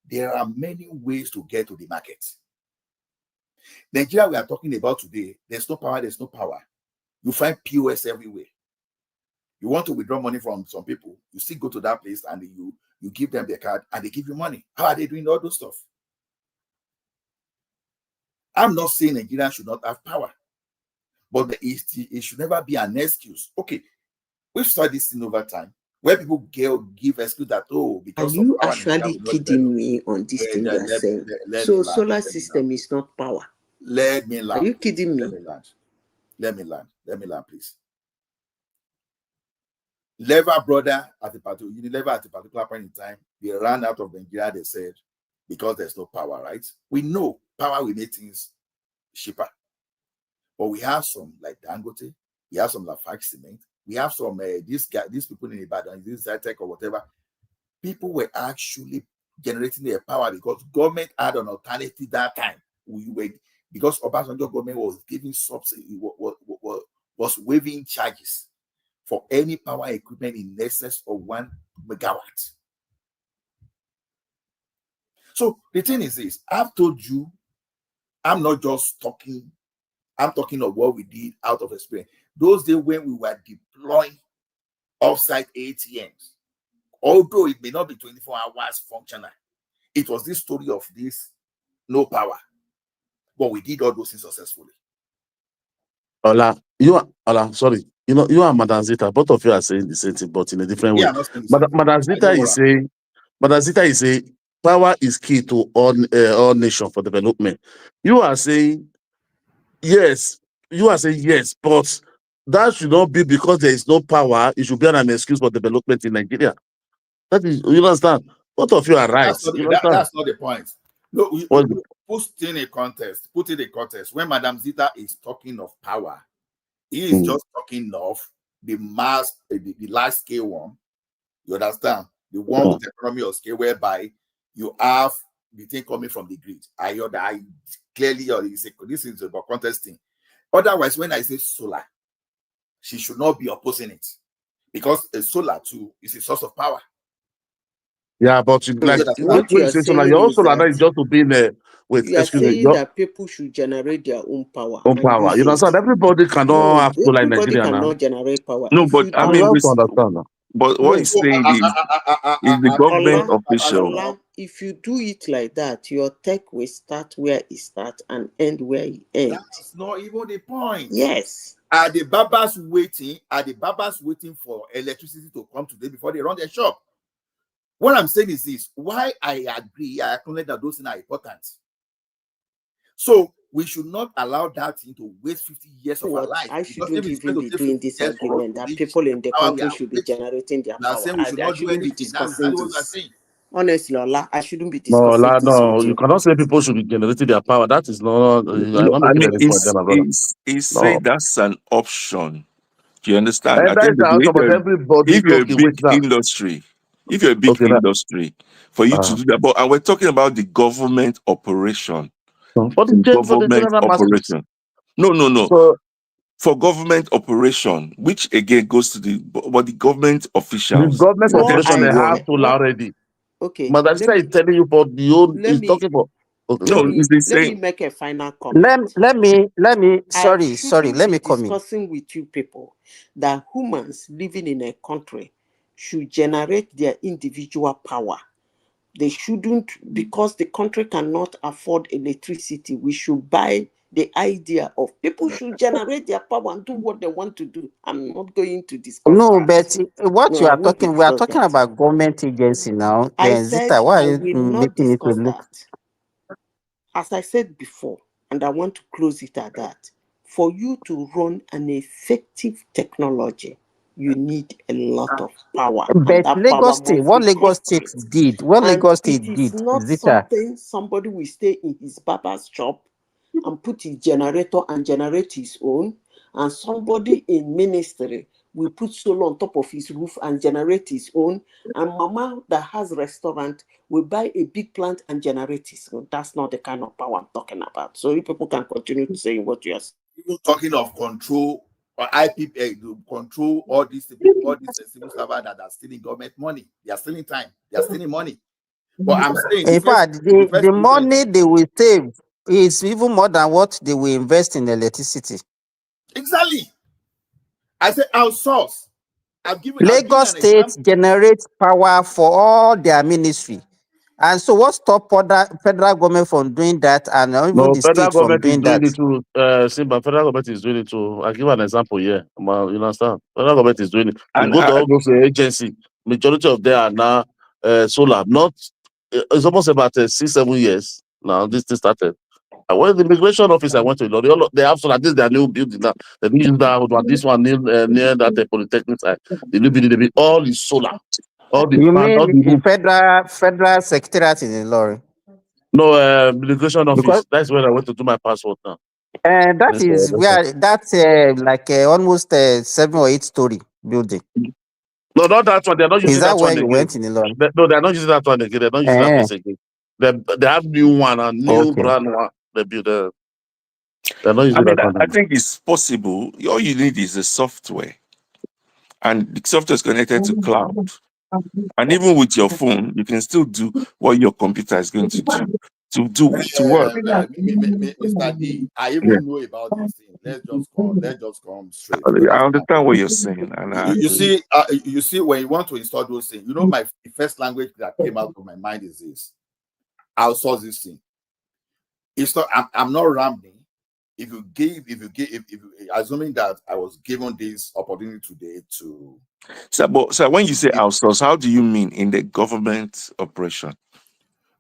There are many ways to get to the market. Nigeria we are talking about today, there's no power. You find POS everywhere. You want to withdraw money from some people, you still go to that place and you give them their card and they give you money. How are they doing all those stuff? I'm not saying Nigeria should not have power, But it should never be an excuse. Okay, we've started this thing over time, where people give excuse that, oh, because are of you power, actually kidding me on this thing you are saying? So solar system is not power. Let me land. Are you kidding me? Let me land, please. Lever brother at a particular point in time, they ran out of Nigeria, they said, because there's no power, right? We know power will make things cheaper. But we have some like Dangote, we have some like Cement, we have some these people in Ibadan, this tech or whatever. People were actually generating their power because government had an alternative that time. Because Obasanjo government was giving subsidy, was waiving charges for any power equipment in excess of 1 megawatt. So the thing is this, I've told you, I'm not just talking, I'm talking of what we did out of experience. Those days when we were deploying offsite ATMs, although it may not be 24 hours functional, it was this story of this no power. But we did all those things successfully. Ola, sorry. You are Madam Zita. Both of you are saying the same thing, but in a different way. Madam Zita is saying power is key to all nation for development. You are saying yes. But that should not be because there is no power. It should be an excuse for development in Nigeria. That is, you understand? Both of you are right. That's not the point. No, put in a context. When Madam Zita is talking of power, he is just talking of the large scale one. You understand? The one with the economy of scale, whereby you have the thing coming from the grid. This is about contesting. Otherwise, when I say solar, she should not be opposing it, because a solar too is a source of power. Yeah, but what you are saying your solar is just to be in there. Wait, you are saying that people should generate their own power. You understand? Everybody cannot have solar in Nigeria now. Cannot generate power. No, but I mean, we understand. But what he's saying is the government official. If you do it like that, your tech will start where it starts and end where it ends. That's not even the point. Yes. Are the barbers waiting for electricity to come today before they run their shop? What I'm saying is this: why I agree, I acknowledge that those things are important. So we should not allow that thing to waste 50 years of our life. I shouldn't even be doing this argument that people in the country should be generating their power. We should not do anything. That's what I'm saying. Honestly, Ola, I shouldn't be discussing this. No, you cannot say people should be generating their power. That is not. He said that's an option. Do you understand? If you're a big industry, for you to do that, and we're talking about the government operation. Government operation. No. For government operation, which again goes to the government officials. The government operation they have to already. Okay. Madam Zita is telling you for the old. He's talking for. Okay. Let me make a final comment. Let me. Sorry. Let me come in. Discussing with you people that humans living in a country should generate their individual power. They shouldn't, because the country cannot afford electricity. We should buy the idea of people should generate their power and do what they want to do. I'm not going to discuss. No, but what you are talking, we are talking about government agency now. I said why I will not discuss that. As I said before, and I want to close it at that. For you to run an effective technology, you need a lot of power. But Lagos State, what Lagos State did, it is not something somebody will stay in his barber's shop and put his generator and generate his own, and somebody in ministry will put solar on top of his roof and generate his own, and mama that has restaurant will buy a big plant and generate his own. That's not the kind of power I'm talking about. So you people can continue to say what you are saying. People talking of control or IPPA to control all these civil servants that are stealing government money. They are stealing time. They are stealing money. But I'm saying, in fact, the money they will save is even more than what they will invest in electricity. Exactly. I said outsource. Lagos State generates power for all their ministry. And so, what stopped federal government from doing that, and even No, the federal state from government is doing doing that? it too. Simba, federal government is doing it too. I'll give an example here. You understand? Federal government is doing it. You And go to all those agencies, majority of them are now solar. Not, it's almost about 6-7 years now. This thing started. When the immigration office I went to, they have solar. This is their new building now. The new that this one near that polytechnic site. The new building, all is solar. All the You plant, all mean the the roof. federal secretariat in Ilorin? No, immigration office. Because That's where I went to do my passport now. that is where that's like almost 7 or 8 story building. No, not that one. They're not Is using that that where one you again. went in Ilorin? No, they're not using that one again. They're not using that place again. They have new one, a new brand one. They build. They're not using that one. I think it's possible. All you need is a software, and the software is connected to cloud. And even with your phone, you can still do what your computer is going to do to work. Mr. D, I even know about this thing. Let's just come straight. I understand what you're saying, and I you see, when you want to install those things, the first language that came out of my mind is this: outsource this thing. It's not. I'm not rambling. If you assuming that I was given this opportunity today to. So when you say outsource, how do you mean in the government operation?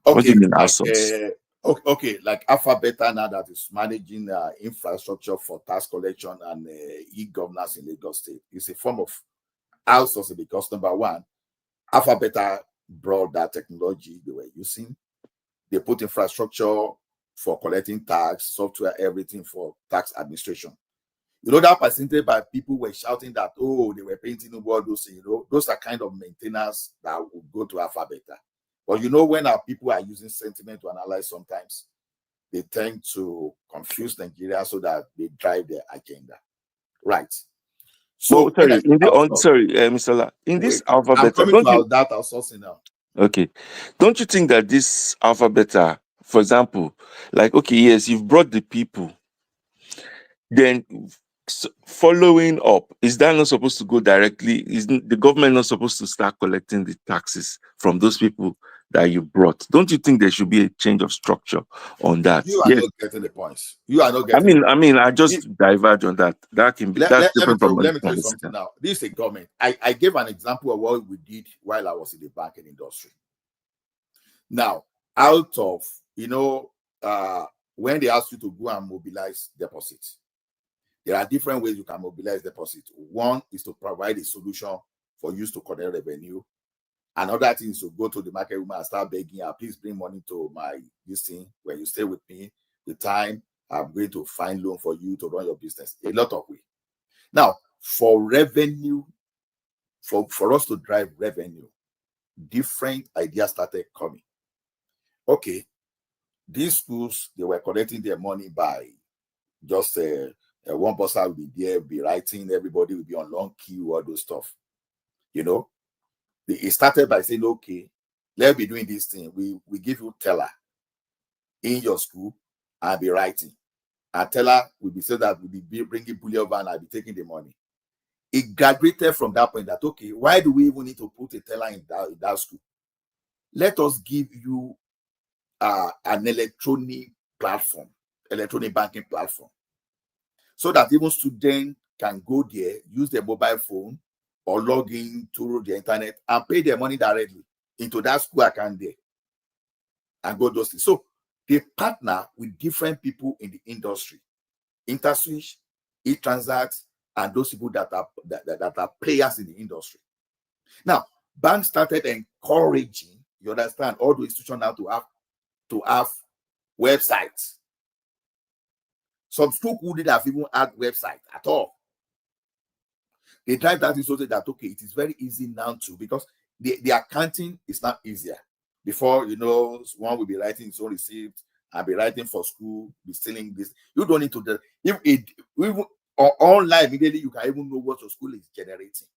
Okay, what do you mean like, outsource? okay, like Alphabeta now that is managing infrastructure for tax collection and e-governance in Lagos State. It's a form of outsourcing because number one, Alphabeta brought that technology they were using. They put infrastructure for collecting tax, software, everything for tax administration. That percentage by people were shouting that, oh, they were painting all those things. Those are kind of maintenance that would go to Alphabeta. But when our people are using sentiment to analyze, sometimes they tend to confuse Nigeria so that they drive their agenda. Right. So, sorry, Mr. La, in this Alphabeta, I'm coming to that outsourcing now. Okay. Don't you think that this Alphabeta, for example, like, okay, yes, you've brought the people, then following up, is that not supposed to go directly? Is the government not supposed to start collecting the taxes from those people that you brought? Don't you think there should be a change of structure on that? You are not getting the points. You are not getting. I mean, I just diverge on that. That can be that's different from. Let me tell you something now. This is a government. I gave an example of what we did while I was in the banking industry. Now, out of when they ask you to go and mobilize deposits, there are different ways you can mobilize deposits. One is to provide a solution for you to collect revenue. Another thing is to go to the market woman and start begging her, please bring money to this thing. When you stay with me, the time I'm going to find loan for you to run your business. A lot of ways. Now, for revenue, for us to drive revenue, different ideas started coming. Okay, these schools, they were collecting their money by just one person will be there, be writing, everybody will be on long queue, all those stuff. It started by saying, okay, let's be doing this thing. We give you teller in your school and be writing. And teller will be said that we'll be bringing bullion van and be taking the money. It graduated from that point that, okay, why do we even need to put a teller in that school? Let us give you an electronic platform, electronic banking platform, so that even students can go there, use their mobile phone or log in through the internet and pay their money directly into that school account there and go those things. So they partner with different people in the industry, InterSwitch, eTransact, and those people that are players in the industry. Now, banks started encouraging, you understand, all the institutions now to have websites. Some schools wouldn't have even had website at all. They tried that so that, okay, it is very easy now too, because the accounting is not easier. Before, one will be writing his own receipt and be writing for school, be stealing this. You don't need to do it. Online, immediately you can even know what your school is generating.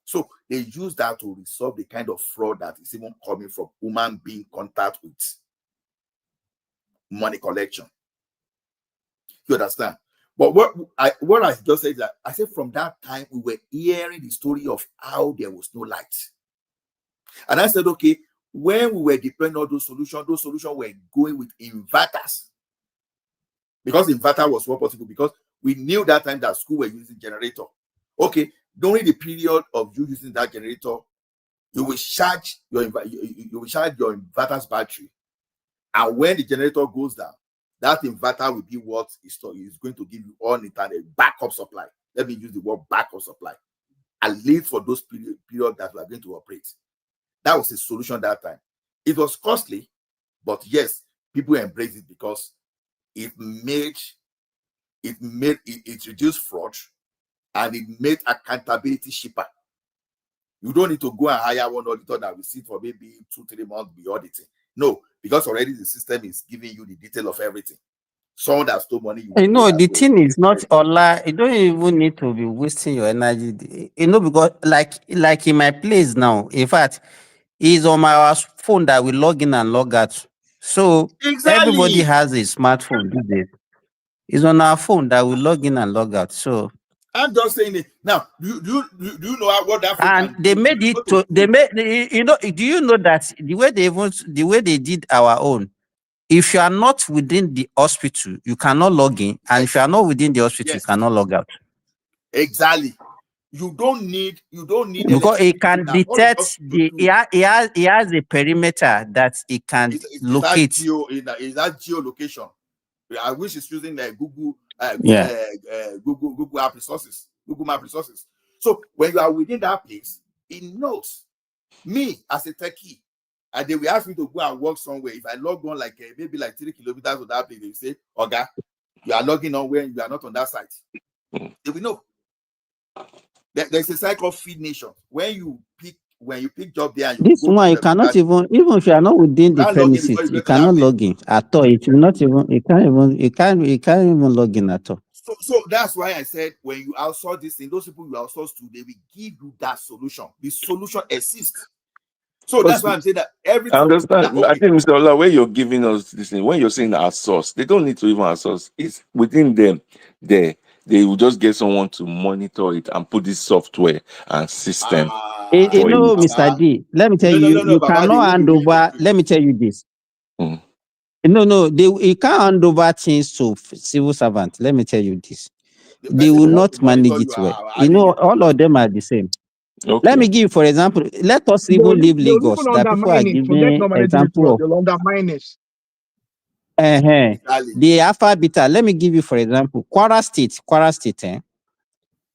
So they use that to resolve the kind of fraud that is even coming from human being contact with money collection. You understand? But what I just said that I said from that time we were hearing the story of how there was no light. And I said, okay, when we were deploying all those solutions were going with inverters. Because inverter was more possible, because we knew that time that school were using generator. Okay, during the period of you using that generator, you will charge your inverter's battery. And when the generator goes down, that inverter will be what is going to give you all the backup supply. Let me use the word backup supply. At least for those period that we are going to operate. That was the solution that time. It was costly, but yes, people embraced it because it reduced fraud and it made accountability cheaper. You don't need to go and hire one auditor that will sit for maybe 2-3 months be auditing. No, because already the system is giving you the detail of everything. Someone that stole money, you know, the thing is not Allah. You don't even need to be wasting your energy. You know, because like in my place now, in fact, it's on my phone that we log in and log out. So everybody has a smartphone these days. It's on our phone that we log in and log out. So I'm just saying it now. Do you know what that? And they made it to you know. Do you know that the way they did our own? If you are not within the hospital, you cannot log in, and if you are not within the hospital, you cannot log out. Exactly. You don't need because it can detect it has a perimeter that it can locate. Is that geolocation? I wish it's using Google App resources, Google Map resources. So when you are within that place, it knows me as a techie. And they will ask me to go and work somewhere. If I log on maybe 3 kilometers of that place, they will say, "Oga, you are logging on when you are not on that site." They will know. There's a cycle of feed nation. When you pick job there, and this one you cannot even if you are not within the premises, you cannot log in at all. It will not even you can't even log in at all. So that's why I said when you outsource this thing, those people you outsource to, they will give you that solution. The solution exists. So that's why I'm saying that everything. I understand. I think, Mr. Ola, when you're giving us this thing, when you're saying outsource, they don't need to even outsource. It's within them. They will just get someone to monitor it and put this software and system. You know, Mr. D, let me tell you, you cannot hand over. Let me tell you this. No, you can't hand over things to civil servants. Let me tell you this. They will not manage it well. You know, all of them are the same. Okay. Let me give you, for example, let us even leave Lagos. That people are giving example of. The alpha beta. Let me give you, for example, Kwara State.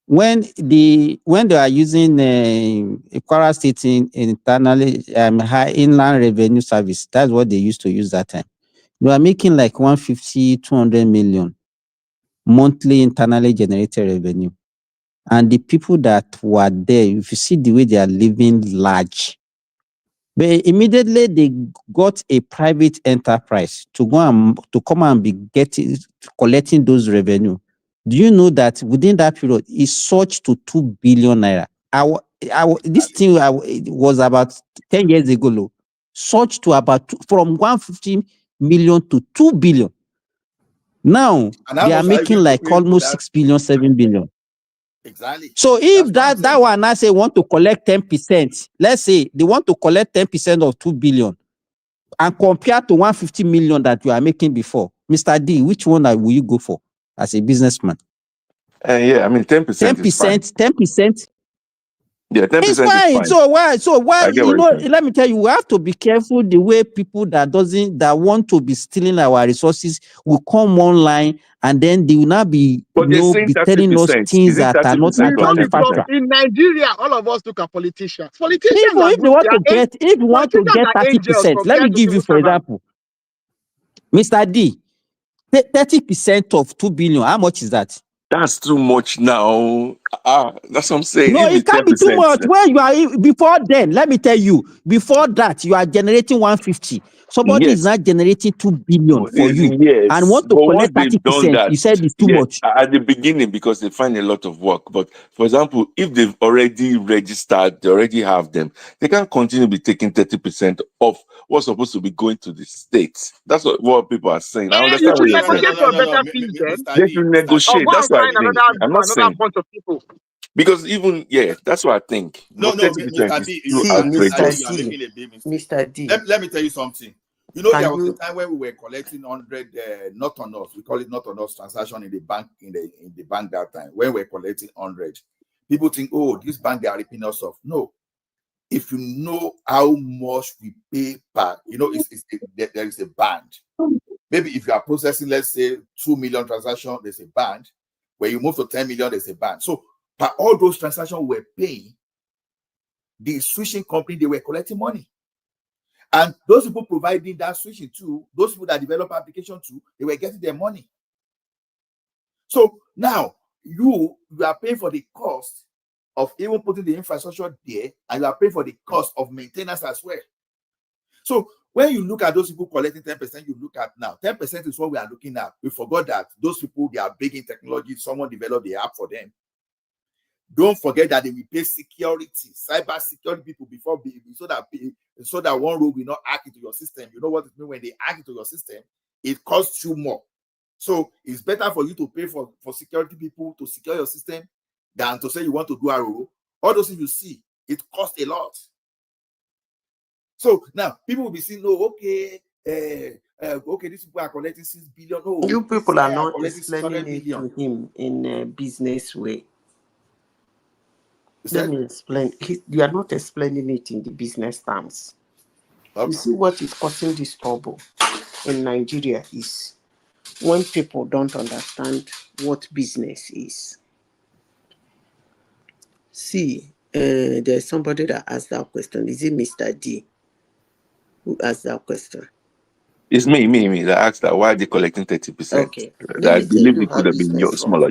When they are using Kwara State internally high inland revenue service, that's what they used to use that time. They are making like 150-200 million monthly internally generated revenue. And the people that were there, if you see the way they are living large, but immediately they got a private enterprise to come and be collecting those revenue. Do you know that within that period it surged to 2 billion naira? This thing was about 10 years ago, surged to from 150 million to 2 billion. Now they are making like almost 6 billion, 7 billion. Exactly. So if that one I say want to collect 10%, let's say they want to collect 10% of 2 billion and compare to 150 million that you are making before, Mr. D, which one will you go for as a businessman? Yeah, I mean 10% is fine. 10%. Yeah, 10% it's fine. Is fine. So why you know? Let me tell you, we have to be careful the way people that want to be stealing our resources will come online and then they will not be be telling us things that are not actually factual. In Nigeria, all of us look at politicians. Politicians if you want to get 30%, let me give you for example, Mr. D, 30% of 2 billion. How much is that? That's too much now. That's what I'm saying. No, it can't be too much. When you are before then, let me tell you, before that, you are generating 150. Somebody is not generating 2 billion for you and want to collect 30%. You said it's too much. At the beginning, because they find a lot of work. But for example, if they've already registered, they already have them, they can't continue to be taking 30% of what's supposed to be going to the states. That's what people are saying. I understand what you're saying. For better fees, then. They should negotiate. That's what I think. I'm not saying. Bunch of people. Because even, yeah, that's what I think. No, But no, 30% Mr. is D, too Mr. D, outrageous. you are making a big mistake. Mr. D. Let me tell you something. You know, Can there was a you- time when we were collecting 100, not on us. We call it not on us transaction in the bank, in the bank that time, when we were collecting 100. People think, oh, this bank, they are ripping us off. No. If you know how much we pay per, you know, there is a band. Maybe if you are processing, let's say, 2 million transactions, there's a band. When you move to 10 million, there's a band. So, per all those transactions we're paying, the switching company, they were collecting money. And those people providing that switching to, those people that develop application to, they were getting their money. So now you are paying for the cost of even putting the infrastructure there, and you are paying for the cost of maintenance as well. So when you look at those people collecting 10%, you look at now, 10% is what we are looking at. We forgot that those people, they are big in technology. Someone developed the app for them. Don't forget that they will pay security, cyber security people before, so that one row will not hack into your system. You know what it means when they hack into your system? It costs you more. So it's better for you to pay for security people to secure your system than to say you want to do a row. All those things you see, it costs a lot. So now people will be saying, no, okay, these people are collecting 6 billion. No, you people are not collecting explaining 600 it million. to him in a business way. Is Let that- me explain. You are not explaining it in the business terms. Okay. You see what is causing this trouble in Nigeria is when people don't understand what business is. See, there's somebody that asked that question. Is it Mr. D who asked that question? It's me that asked that why are they collecting 30%? Okay. I believe it could have been smaller.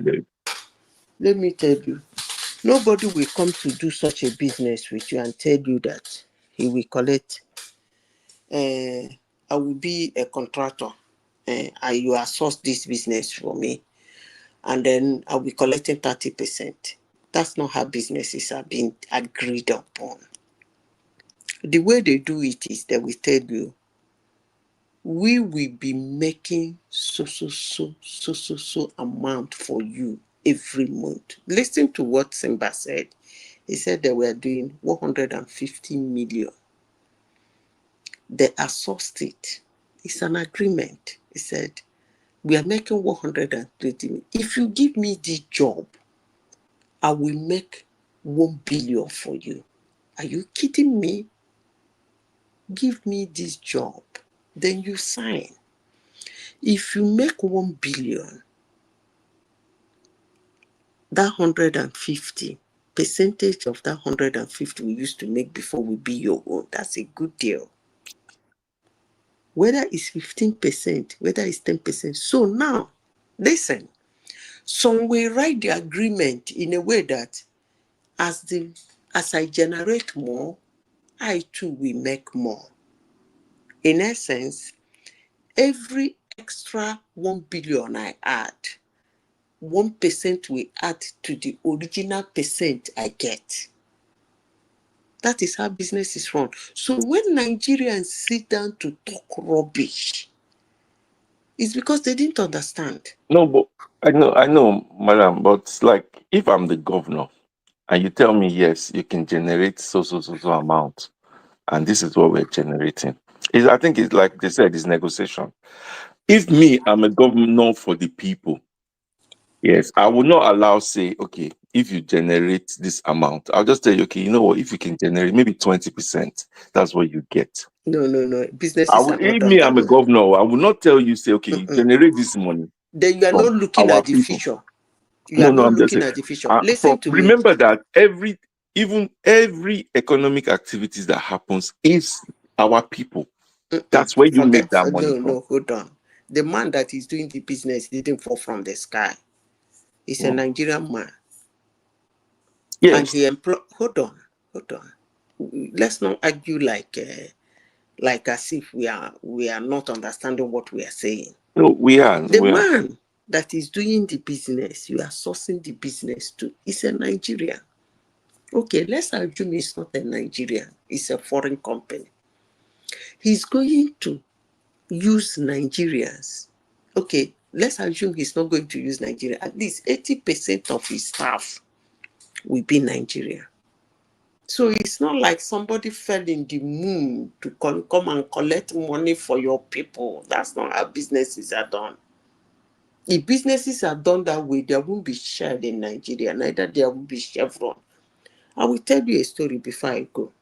Let me tell you, nobody will come to do such a business with you and tell you that he will collect. I will be a contractor, and you outsource this business for me, and then I'll be collecting 30%. That's not how businesses are being agreed upon. The way they do it is they will tell you, we will be making so amount for you every month. Listen to what Simba said. He said they were doing 150 million. They outsourced it. It's an agreement. He said, we are making 130 million. If you give me this job, I will make 1 billion for you. Are you kidding me? Give me this job. Then you sign. If you make 1 billion, that 150, percentage of that 150 we used to make before will be your own. That's a good deal. Whether it's 15%, whether it's 10%. So now, listen, some will write the agreement in a way that as I generate more, I too will make more. In essence, every extra 1 billion I add, 1% will add to the original percent I get. That is how business is run. So when Nigerians sit down to talk rubbish, it's because they didn't understand. No, but I know, madam, but like if I'm the governor and you tell me, yes, you can generate so amount, and this is what we're generating. I think it's like they said, it's negotiation. If me, I'm a governor for the people, yes, I will not allow, say, okay, if you generate this amount, I'll just tell you, okay, you know what, if you can generate maybe 20%, that's what you get. No. Businesses are not If done me, that I'm a way. governor, I will not tell you, say, okay, you generate this money. Then you are not looking at the future. You are not looking at the future. Listen to me. Remember that every economic activities that happens is our people. That's where you make that money from. No, hold on. The man that is doing the business didn't fall from the sky. He's a Nigerian man. Yes. And he hold on. Let's not argue like as if we are not understanding what we are saying. No, we are. The man that is doing the business, you are sourcing the business to, is a Nigerian. Okay, let's assume it's not a Nigerian, it's a foreign company. He's going to use Nigerians. Okay, let's assume he's not going to use Nigeria. At least 80% of his staff will be Nigeria. So it's not like somebody fell in the moon to come and collect money for your people. That's not how businesses are done. If businesses are done that way, there won't be Shell in Nigeria, neither there will be Chevron. I will tell you a story before I go.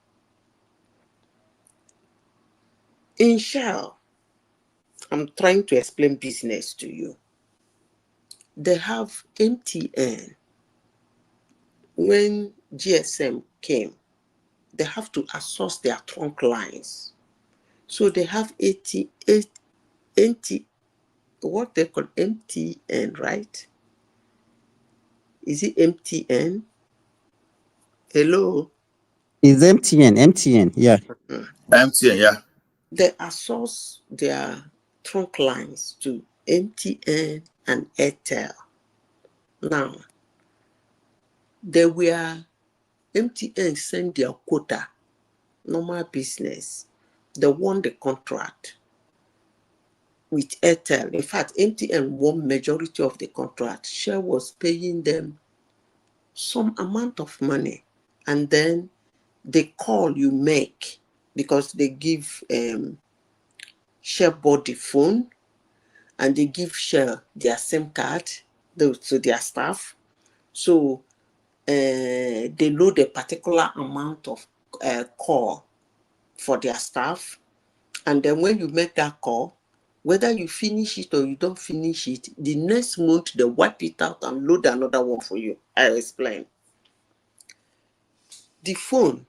In Shell, I'm trying to explain business to you. They have MTN. When GSM came, they have to outsource their trunk lines. So they have what they call MTN, right? Is it MTN? Hello? It's MTN, yeah. MTN, yeah. They outsource their trunk lines to MTN and Airtel. Now, MTN sent their quota, normal business. They won the contract with Airtel. In fact, MTN won majority of the contract. Shell was paying them some amount of money, and then the call you make, because they give Shell bought the phone, and they give Shell their SIM card to their staff. So they load a particular amount of call for their staff, and then when you make that call, whether you finish it or you don't finish it, the next month they wipe it out and load another one for you. I explain. The phone,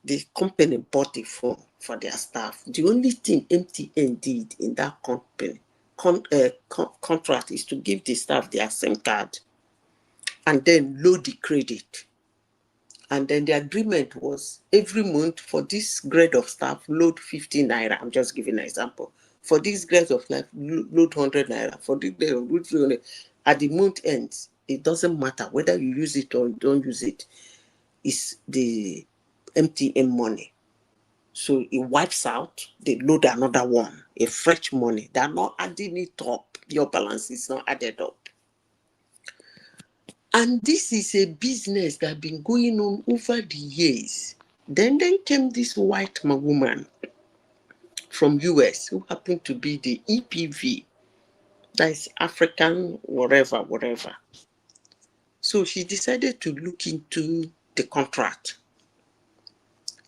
the company bought the phone for their staff. The only thing MTN did in that company contract is to give the staff their SIM card and then load the credit. And then the agreement was every month for this grade of staff, load 50 naira. I'm just giving an example. For this grade of life, load 100 naira. For this grade of 300. At the month ends, it doesn't matter whether you use it or don't use it. It's the MTN money. So it wipes out, they load another one, a fresh money. They're not adding it up. Your balance is not added up. And this is a business that has been going on over the years. Then came this white woman from US who happened to be the EPV. That is African, whatever. So she decided to look into the contract.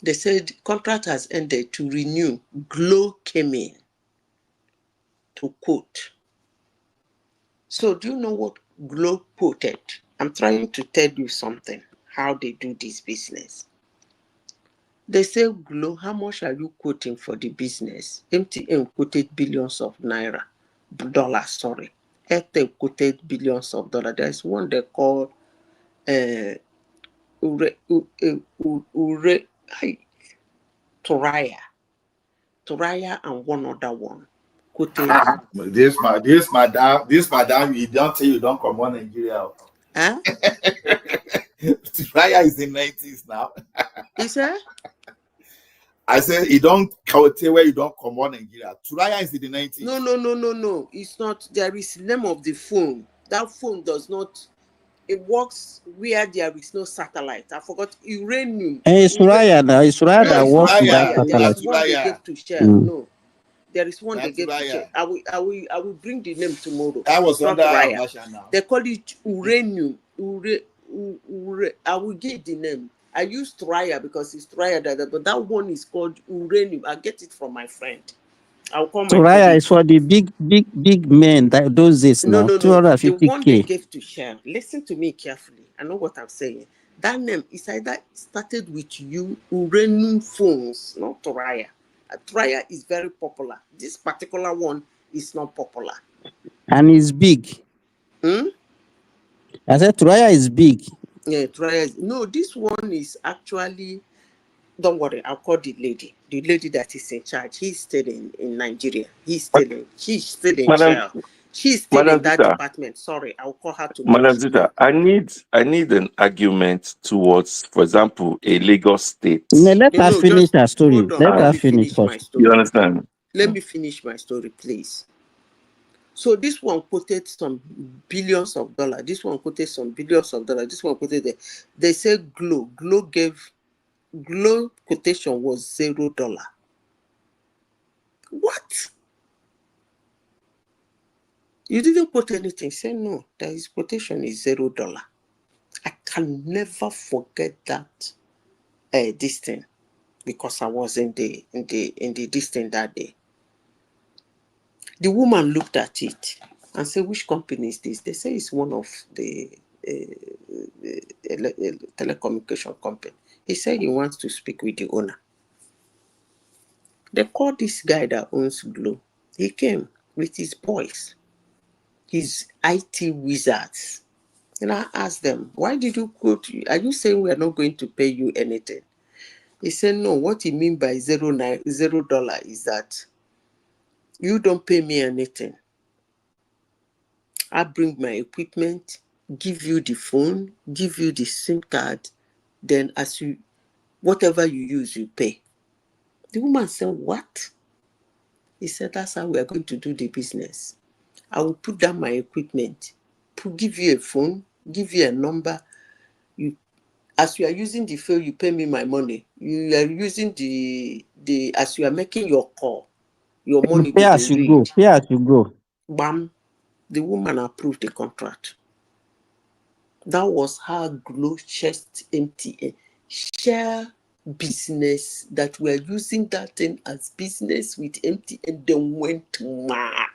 They said contract has ended to renew. Glow came in to quote. So do you know what Glow quoted? I'm trying to tell you something, how they do this business. They say, Glow, how much are you quoting for the business? MTN quoted billions of naira, dollars, sorry. Airtel quoted billions of dollars. There's one they call Toraya and one other one. Quoted. This madam, you don't say you don't come on Nigeria. Huh? Raya is in the 90s now. Is that? I said you don't tell where you don't come on Nigeria. Turaya is in the 90s. No. It's not. There is name of the phone. That phone does not. It works where there is no satellite. I forgot uranium. It's Suraya now. It's Suraya that works with that There satellite. is one they gave to Shell. No, there is one they gave to Shell. I will bring the name tomorrow. That was not under Raya. Now. They call it uranium. I will give the name. I used Raya because it's Raya, but that one is called uranium. I get it from my friend. I'll call my Suraya is for the big men that those days now. No. 250K. The one they gave to Shell. Listen to me carefully. I know what I'm saying. That name is either started with uranium phones, not Raya. Raya is very popular. This particular one is not popular. And it's big. I said Raya is big. Yeah, Raya is. No, this one is actually. Don't worry, I'll call the lady that is in charge. He's still in Nigeria. She's still in Shell. She's still in that department. Sorry, I'll call her tomorrow. Madam Zita, I need an argument towards, for example, a Lagos state. Let her finish her story. Let her finish first. You understand? Let me finish my story, please. So this one quoted some billions of dollars. This one quoted some billions of dollars. This one quoted they said Glow quotation was $0. What? You didn't quote anything. Say no, his quotation is $0. I can never forget that this thing, because I was in the this thing that day. The woman looked at it and said, "Which company is this?" They say it's one of the telecommunication company. He said he wants to speak with the owner. They called this guy that owns Glow. He came with his boys, his IT wizards. And I asked them, why did you quote? Are you saying we are not going to pay you anything? He said, no, what he mean by $0 is that you don't pay me anything. I bring my equipment, give you the phone, give you the SIM card, then whatever you use, you pay. The woman said, what? He said, that's how we are going to do the business. I will put down my equipment, give you a phone, give you a number. As you are using the phone, you pay me my money. You are using as you are making your call, your money pay as you go. Pay as you go. Bam, the woman approved the contract. That was how Glow chased MTN. Share business that we are using that thing as business with MTN, then went mad.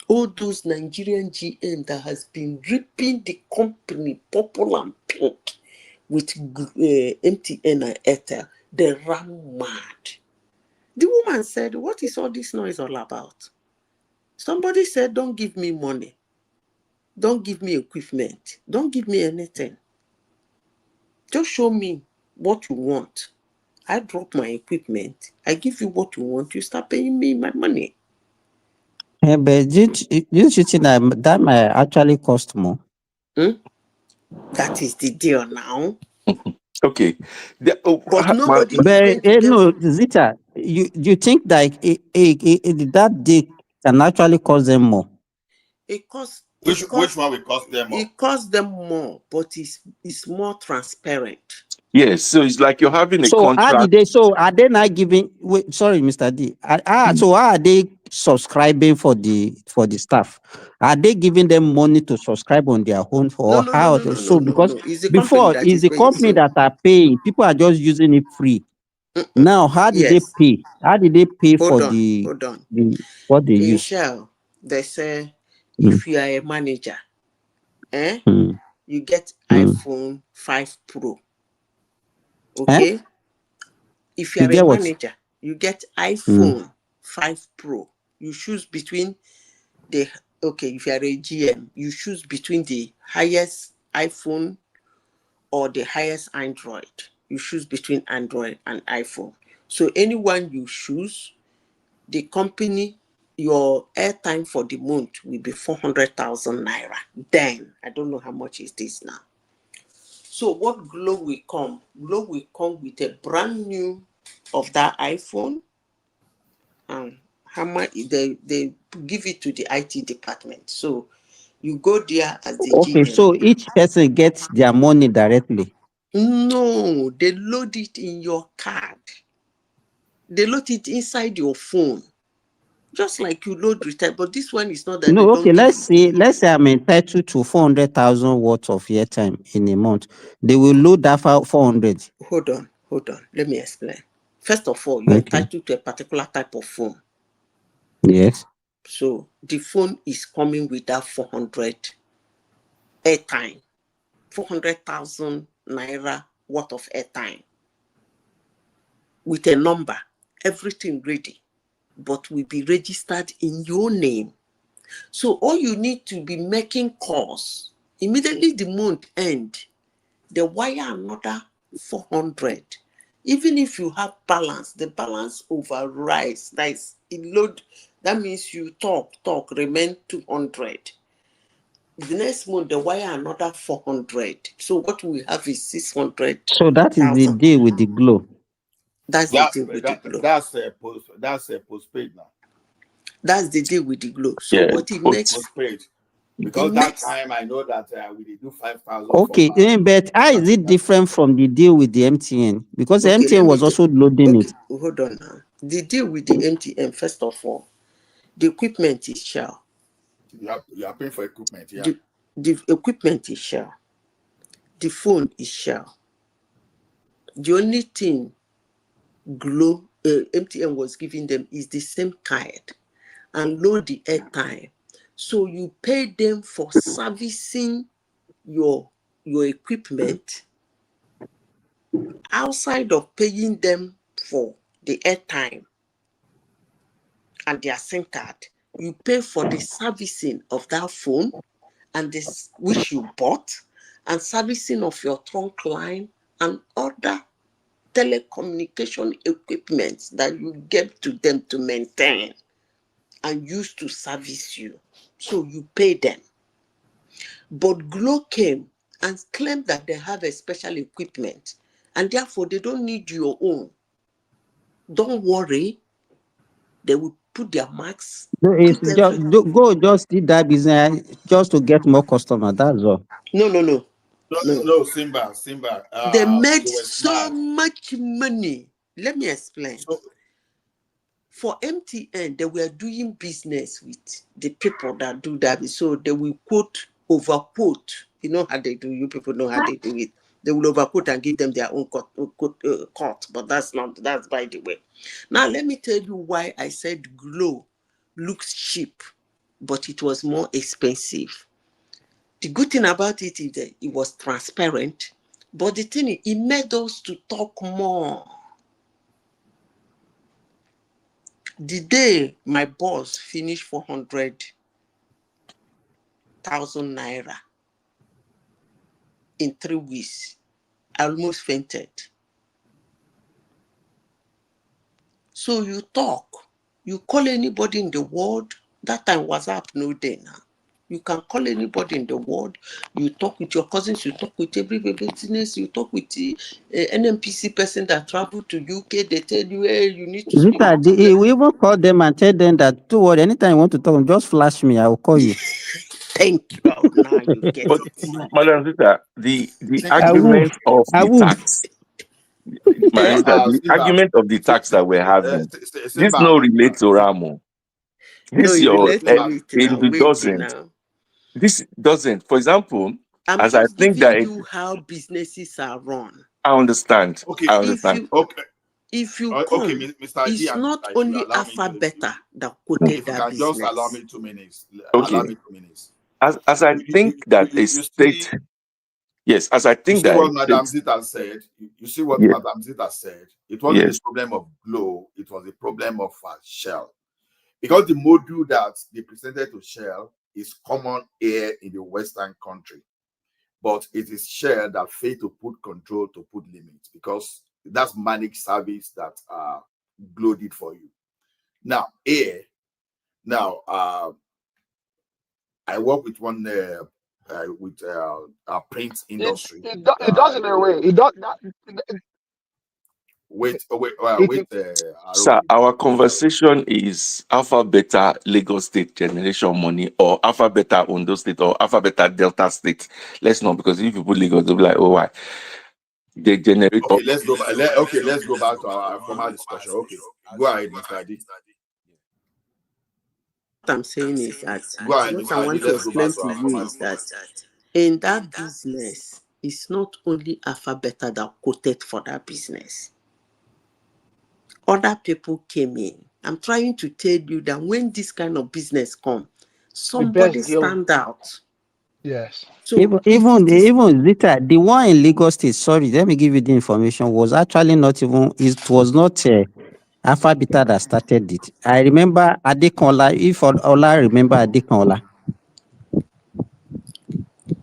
All those Nigerian GM that has been ripping the company purple and pink with MTN and Airtel, they ran mad. The woman said, what is all this noise all about? Somebody said, don't give me money. Don't give me equipment. Don't give me anything. Just show me what you want. I drop my equipment. I give you what you want. You start paying me my money. Yeah, but didn't you think that might actually cost more? That is the deal now. Okay. But nobody is going to no, Zita, you think that that deal can actually cost them more? Which one will cost them more? It costs them more, but it's more transparent. Yes, so it's like you're having a contract. Are they not giving? Wait, sorry, Mr. D. So how are they subscribing for the staff? Are they giving them money to subscribe on their own No. Because It's before it's the company that are paying. People are just using it free. Now, how did they pay? How did they pay Hold for on. what they In use? Shell, they say if you are a manager, you get iPhone 5 Pro. Okay? If you are a manager, you get iPhone 5 Pro. You choose between if you are a GM, you choose between the highest iPhone or the highest Android. You choose between Android and iPhone. So anyone you choose, the company, your airtime for the month will be 400,000 naira. Then, I don't know how much is this now. So what Glow will come? Glow will come with a brand new of that iPhone. And how much they give it to the IT department. So you go there as the GM. So each person gets their money directly. No, they load it in your card. They load it inside your phone. Just like you load return, but this one is not that. No, okay. Let's say I'm entitled to 400,000 worth of airtime in a month. They will load that for 400. Hold on. Let me explain. First of all, you're entitled to a particular type of phone. Yes. So the phone is coming with that 400 airtime, 400,000 naira worth of airtime with a number, everything ready, but will be registered in your name. So all you need to be making calls. Immediately the month end, they wire another 400. Even if you have balance, the balance overrides. That is load. That means you talk, remain 200. The next month, they wire another 400. So what we have is 600. So that is the deal with the Glow. That's the deal with the Glow. That's a postpaid now. That's the deal with the Glow. So Yeah, what it makes Postpaid. Because that time I know that we did do 5,000. Okay, but how is it different from the deal with the MTN? Because the Okay, MTN was also loading it. hold on now. The deal with the MTN, first of all, the equipment is Shell. You are paying for equipment, yeah. The equipment is Shell. The phone is Shell. The only thing Glow MTN was giving them is the SIM card and load the airtime. So you pay them for servicing your equipment outside of paying them for the airtime and their SIM card. You pay for the servicing of that phone and this which you bought, and servicing of your trunk line and other telecommunication equipment that you give to them to maintain and use to service you. So you pay them. But Glow came and claimed that they have a special equipment and therefore they don't need your own. Don't worry, they will put their marks. No, it's just did that business just to get more customers. That's all. No, Simba. They made they were so smart. much money. Let me explain. For MTN, they were doing business with the people that do that. So they will overquote. You know how they do. You people know how they do it. They will overquote and give them their own cut. But that's by the way. Now, let me tell you why I said Glow looks cheap, but it was more expensive. The good thing about it is that it was transparent, but the thing is, it made us to talk more. The day my boss finished 400,000 naira in 3 weeks, I almost fainted. So you talk, you call anybody in the world. That time WhatsApp no day now. You can call anybody in the world. You talk with your cousins. You talk with every business. You talk with the NMPC person that traveled to UK. They tell you, hey, you need to speak. Rita, we even call them and tell them that, don't worry, anytime you want to talk, just flash me. I will call you. Thank you. Oh, now you get But it. Madam Rita, the argument of the tax, Madam Rita, the argument of the tax that we're having, this no relates to Ramo. This doesn't. This doesn't. For example, I'm as just I think giving that you how businesses are run. I understand. Okay. I understand. If you come, Mr. it's not only Alpha Beta that quoted if you that can business. just allow me 2 minutes. Okay. Allow me 2 minutes. As I think that a state, yes, as I think that what Madam Zita said. You see what Madam Zita said. It wasn't a problem of Glow. It was a problem of Shell, because the module that they presented to Shell is common here in the Western country, but it is Shell that failed to put control, to put limits, because that's managed service that Glow did for you. Now, I work with one print industry. It does in a way. It does that. Sir, our conversation is Alpha Beta Lagos State generation money, or Alpha Beta Ondo State, or Alpha Beta Delta State. Let's not, because if you put Lagos, they'll be like, oh, why? They generate. Okay, let's go back. Let's go back to our formal discussion. Okay, go ahead, Mr. Adi. What I'm saying is that what I want to explain to you is that in that business, it's not only Alpha Beta that quoted for that business. Other people came in. I'm trying to tell you that when this kind of business comes, somebody stand out. Yes. So even Zita, the one in Lagos State, sorry, let me give you the information, was actually not even, it was not Alpha Beta that started it. I remember Adekola, if Ola remember Adekola.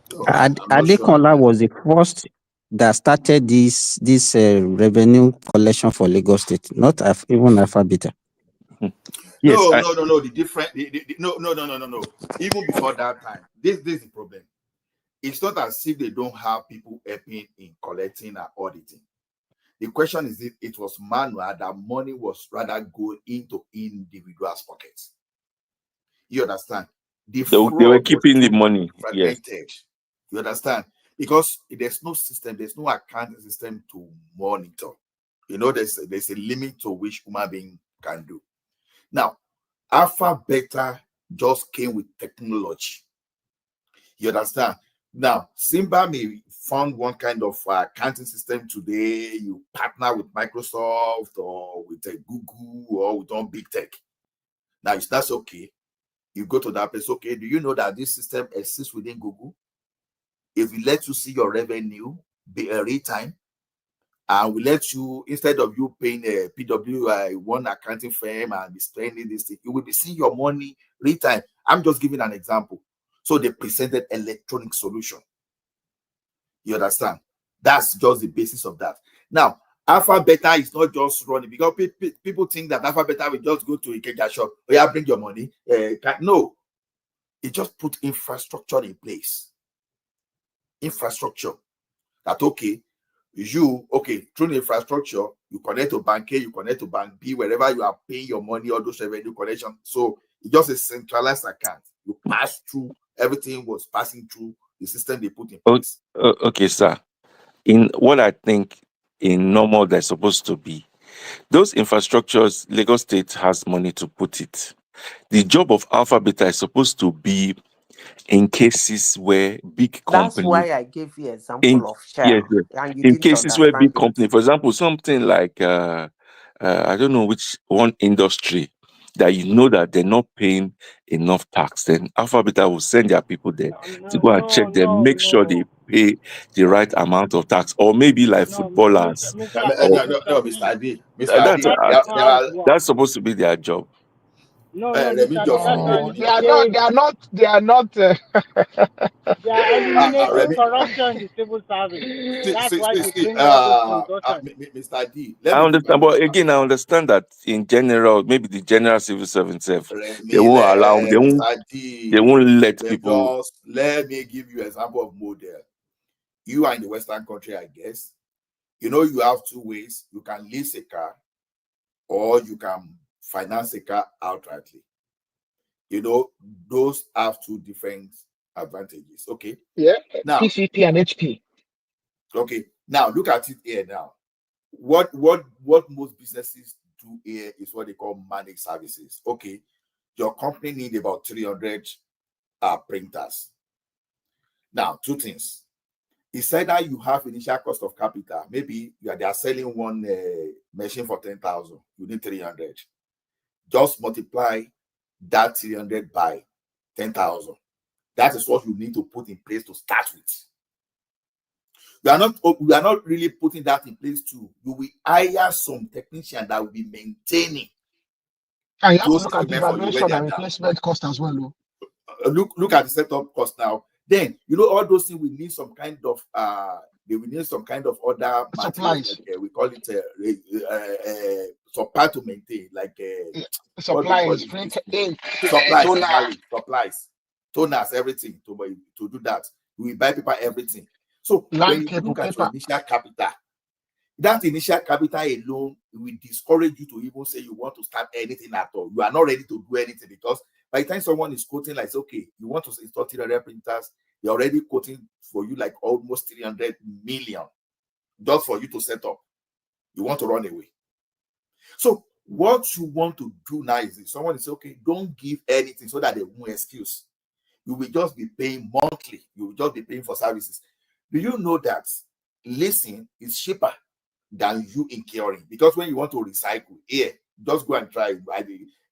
Adekola was the first that started this revenue collection for Lagos State, not even Alpha Beta. Yes, no. The different, no. Even before that time, this is the problem. It's not as if they don't have people helping in collecting and auditing. The question is if it was manual, that money was rather going into individuals' pockets. You understand? They were keeping the money. Yes. You understand? Because there's no system, there's no accounting system to monitor. You know, there's a limit to which human being can do. Now, Alpha Beta just came with technology. You understand? Now, Simba may found one kind of accounting system today. You partner with Microsoft or with Google or with one big tech. Now, if that's okay, you go to that place. Okay, do you know that this system exists within Google? If we let you see your revenue be a real time, and we let you, instead of you paying a PW one accounting firm and spending this thing, you will be seeing your money real time. I'm just giving an example. So they presented electronic solution. You understand? That's just the basis of that. Now, Alpha Beta is not just running, because people think that Alpha Beta will just go to a Ikeja shop. Oh yeah, bring your money. No, it just put infrastructure in place. Infrastructure that through the infrastructure, you connect to bank A, you connect to bank B, wherever you are paying your money, all those revenue connection. So it's just a centralized account. You pass through, everything was passing through the system they put in place. Okay, sir. In what I think in normal they're supposed to be, those infrastructures, Lagos State has money to put it. The job of Alpha Beta is supposed to be in cases where big companies. That's why I gave you example of Shell. Yes, And you in didn't cases where big understand it. company, for example, something like I don't know which one industry that you know that they're not paying enough tax, then Alpha Beta will send their people there to go and check them, make sure they pay the right amount of tax, or maybe like footballers. No, Mr. Adi. That's supposed to be their job. No, Let me just They are not. They are eliminating corruption in the civil service. That's why they bring all those conditions. Mr. D. I understand, but again, I understand that in general, maybe the general civil servant they won't allow, they won't let people. Just let me give you an example of model. You are in the Western country, I guess. You know, you have two ways. You can lease a car, or you can finance a car outrightly. You know, those have two different advantages. Okay. Yeah. Now, PCP and HP. Okay. Now look at it here. Now, what most businesses do here is what they call managed services. Okay. Your company need about 300 printers. Now, two things. It's either you have initial cost of capital. Maybe they are selling one machine for 10,000. You need 300. Just multiply that 300 by 10,000. That is what you need to put in place to start with. We are not really putting that in place too. You will hire some technician that will be maintaining. And you have to look at the valuation and replacement cost as well. Look at the setup cost now. Then you know all those things we need some kind of they will need some kind of other supplies. Like, we call it supply to maintain, like supplies, supplies, toners, everything to do that. We buy paper, everything. So when you look at your initial capital, that initial capital alone will discourage you to even say you want to start anything at all. You are not ready to do anything, because by the time someone is quoting like, okay, you want to install 300 printers, they're already quoting for you like almost 300 million just for you to set up. You want to run away. So what you want to do now is, if someone is okay, don't give anything so that they won't excuse. You will just be paying monthly. You will just be paying for services. Do you know that leasing is cheaper than you incurring? Because when you want to recycle, just go and try.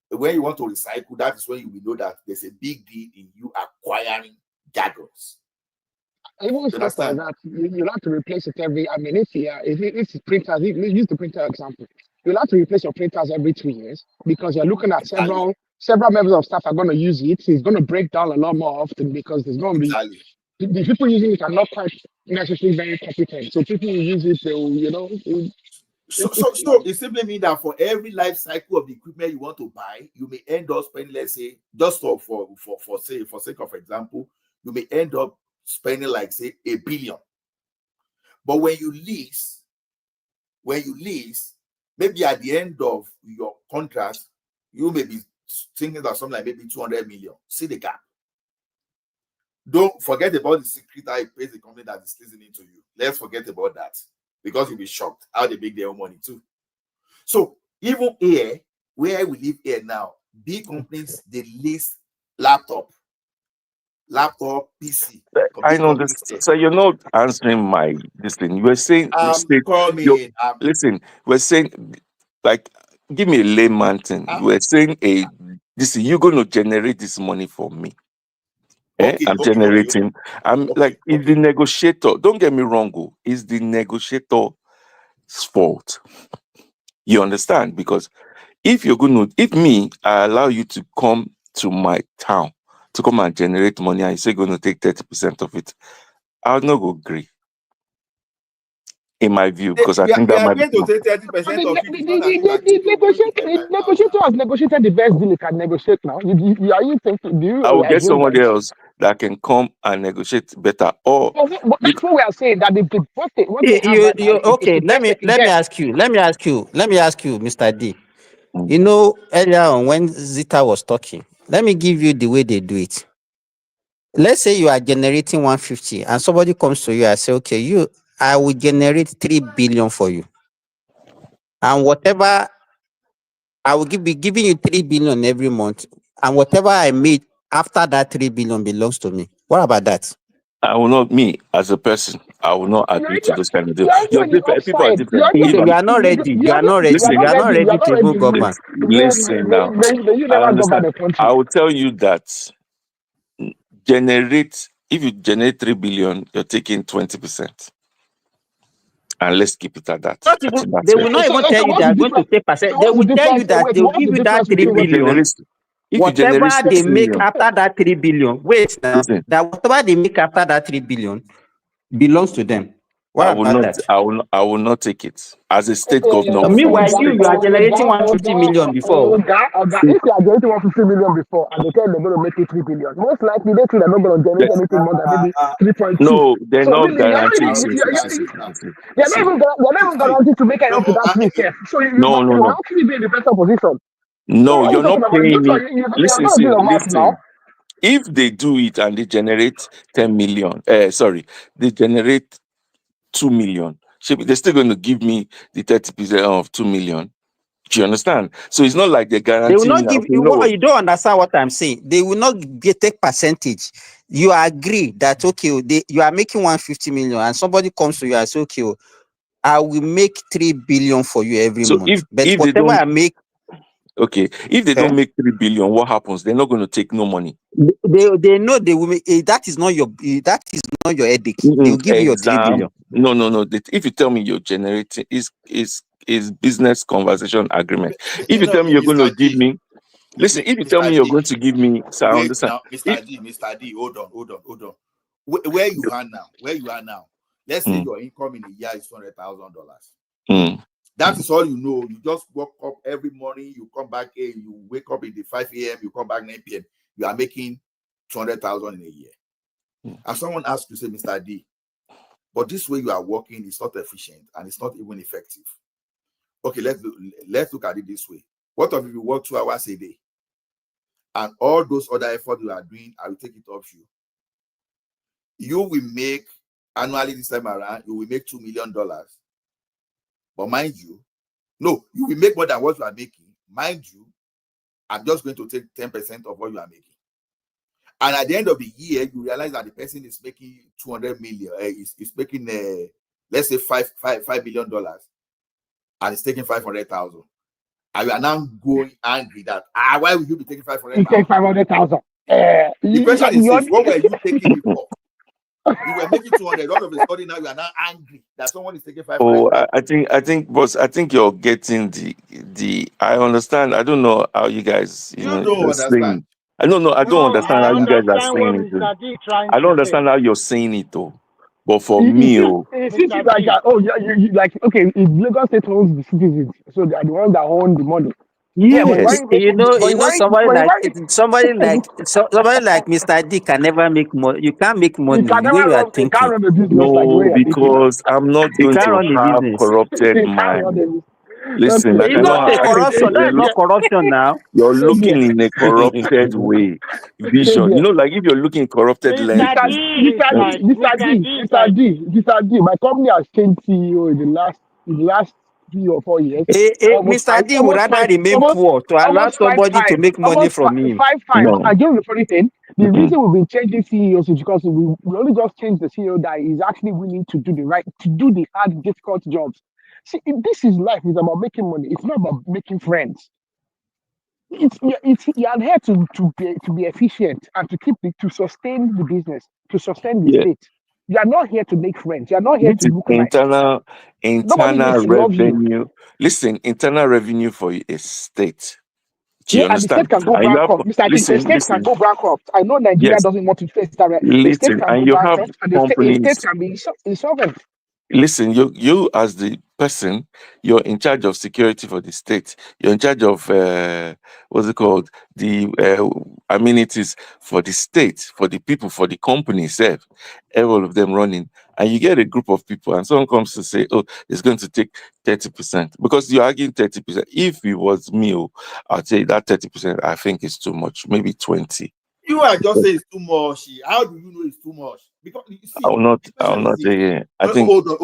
When you want to recycle, that is when you will know that there's a big deal in you acquiring gardens. Even stuff like that, you'll have to replace it every. I mean, if printers, use the printer example. You'll have to replace your printers every 2 years, because you're looking at several members of staff are going to use it. So it's going to break down a lot more often, because there's going to be the people using it are not quite necessarily very competent. So people who use it, So it simply means that for every life cycle of the equipment you want to buy, you may end up spending, let's say, just for sake of example, you may end up spending like, say, 1 billion. But when you lease, maybe at the end of your contract, you may be thinking of something like maybe 200 million. See the gap. Don't forget about the secret how it pays the company that is listening to you. Let's forget about that, because you'll be shocked how they make their own money too. So even here, where we live here now, big companies, they list laptop, PC. I know this. So you're not answering my this thing. You were saying, listen, we're saying, like, give me a layman thing. You were saying you're going to generate this money for me. I'm generating. I'm it's the negotiator. Don't get me wrong. It's the negotiator's fault. You understand? Because if I allow you to come to my town to come and generate money, and you say you're going to take 30% of it, I'll not go agree. In my view, because I think that might be. To take 30% of it. The negotiator has negotiated the best deal he can negotiate now. Are you thinking? I will get somebody else that can come and negotiate better. Or but that's what we are saying. That okay. Let me ask you, Mr. D. You know, earlier on when Zita was talking, let me give you the way they do it. Let's say you are generating 150 and somebody comes to you and say, okay, I will generate 3 billion for you. And whatever I will be giving you 3 billion every month, and whatever I made after that 3 billion belongs to me. What about that? I will not, me as a person, I will not agree to this kind of deal. You're different. People are different. You are not ready. You are not ready. You are not ready to go government. Listen now. I understand. I will tell you that if you generate 3 billion, you're taking 20%. And let's keep it at that. They will not even tell you they are going to take percent. They will tell you that they will give you that 3 billion. Whatever they make after that 3 billion, wait now, that whatever they make after that 3 billion belongs to them. I will not take it as a state governor. Meanwhile, you are generating 150 million before. If you are generating 150 million before and they tell they're going to make it 3 billion, most likely they think they're not going to generate anything more than maybe 3.2. No, they're not guaranteed. They're not even guaranteed to make it up to that 3. So you will actually be in the better position. No, you're not paying me. Listen. If they do it and they generate 10 million, they generate 2 million, they're still going to give me the 30% of 2 million. Do you understand? So it's not like they guarantee. They will not give you. You don't understand what I'm saying. They will not take percentage. You agree that you are making 150 million, and somebody comes to you and says, okay, I will make 3 billion for you every month. But if whatever I make. Okay, if they don't make 3 billion, what happens? They're not going to take no money. They know they will make. That is not your edict. They will give you your 3 billion. No. If you tell me you're generating is business conversation agreement. If you tell me you're going to give me, listen. If you tell me you're going to give me, so I understand. Mr. D, hold on. Where you are now? Let's say your income in a year is $200,000. That is all you know. You just wake up every morning, you come back here, you wake up in the 5 a.m., you come back 9 p.m. You are making 200,000 in a year. And someone asked you, say, Mr. D, but this way you are working is not efficient and it's not even effective. Okay, let's look at it this way. What if you work 2 hours a day? And all those other efforts you are doing, I will take it off you. You will make, annually this time around, you will make $2 million. But mind you, no, you will make more than what you are making. Mind you, I'm just going to take 10% of what you are making. And at the end of the year, you realize that the person is making 200 million, is making, let's say, $5 million, and it's taking 500,000. And you are now going angry that, why would you be taking 500,000? Take 500,000. The question is this, what were you taking before? You were making 200. All of a sudden now you are now angry that someone is taking 500. Oh, I think, boss. I think you're getting the. I understand. I don't know how you guys. You don't understand. I don't know. I don't understand how you guys are saying it. I don't understand how you're saying it though. But for me, it seems like you like okay. If Lagos State owns the citizens, so they are the ones that own the money. Yeah, somebody like Mr. D can never make money. You can't make money. You are thinking. No, because I'm not going to have corrupted mind. Listen, I It's not cannot a hack corruption. That is not corruption now. You're looking in a corrupted way, vision. You know, like if you're looking in corrupted lens. Mr. D, my company has changed CEO in the last 3 or 4 years. Mr. D would rather remain poor to allow almost 5 somebody to times. make money from him. 5 times. I give you the funny thing. The reason we've been changing CEOs is because we only just changed the CEO that is actually willing to do the hard, difficult jobs. See, this is life. It's about making money. It's not about making friends. You are here to be efficient and to sustain the business, to sustain the state. You are not here to make friends. You are not here This to is look nice. Nobody internal needs to love you. revenue. Listen, internal revenue for a state. Do you And the state understand? can go And you have, bankrupt. Mr. D, the state can go bankrupt. I know Nigeria yes. doesn't want to face that. The state Listen, can and go you have bankrupt, and the companies. state can be insolvent. Listen, you as the person, you're in charge of security for the state. You're in charge of what's it called? The amenities for the state, for the people, for the company itself. All of them running, and you get a group of people, and someone comes to say, "Oh, it's going to take 30%," because you're arguing 30%. If it was me, I'd say that 30%. I think is too much. Maybe 20. You are just saying it's too much. How do you know it's too much? Because you see, I will not say. I think. Hold on.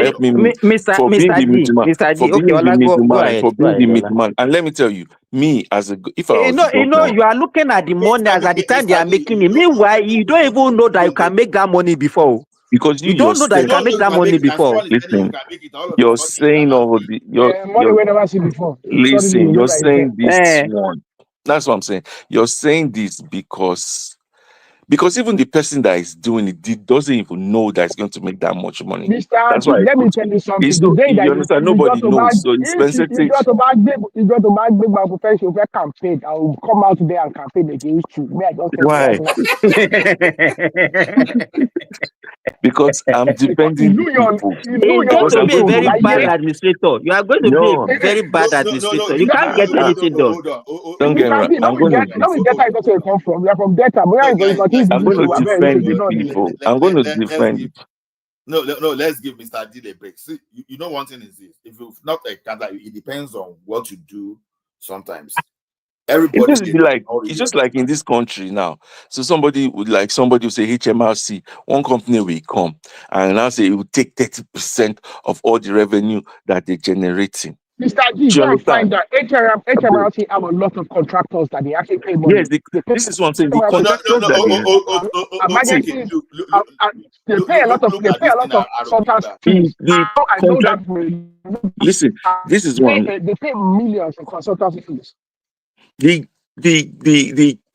Help me, Mr. being the D, middleman, Mr. for D, okay, being the Ola, go middleman, ahead. for being the middleman. And let me tell you, me as a, if I was the governor, You are looking at the money as at the time they are making it. Meanwhile, you don't even know that you can make that money before. because You don't know that you can make that money before. Listen, you're saying all the Money we never seen before. listen, you're saying this Eh. one. That's what I'm saying. You're saying this because even the person that is doing it doesn't even know that it's going to make that much money. That's why let me tell you something. It's The day that you understand, nobody knows. So it's sensitive. you got to back big my profession for campaign. I will come out there and campaign against you. Me, I just Why? Because I'm defending the people. You're going to be a very bad administrator. You are going to be a very bad administrator. You can't get anything done. Don't get wrong. I'm going to come from. We are from Delta. I'm going to defend the people. I'm going to defend. No, let's give Mr. D a break. See, you know one thing is this: if you're not a candidate, it depends on what you do. Sometimes everybody it's just like in this country now. So somebody would say HMRC, one company will come and now say it will take 30% of all the revenue that they're generating. Mr. G, go and find that HMRC have a lot of contractors that they actually pay money. Yes, this is what I'm saying. The contractors they pay a lot of consultants fees. Listen, this is one. They pay millions in consultancy fees. The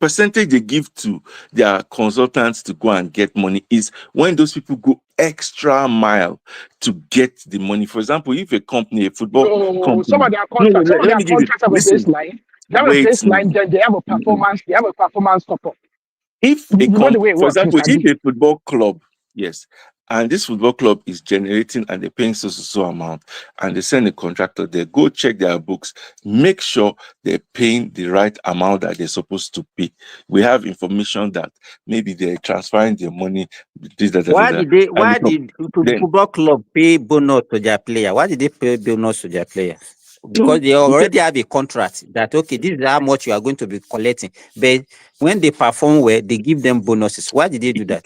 percentage they give to their consultants to go and get money is when those people go extra mile to get the money. For example, if a football company, some of their contracts, have a baseline. They have a baseline, then they have a performance. They have a performance support. For example, if a football club, yes, and this football club is generating and they're paying so amount, and they send a contractor, they go check their books, make sure they're paying the right amount that they're supposed to pay. We have information that maybe they're transferring their money. Why did football club pay bonus to their player? Why did they pay bonus to their player? Because they already have a contract that, okay, this is how much you are going to be collecting. But when they perform well, they give them bonuses. Why did they do that?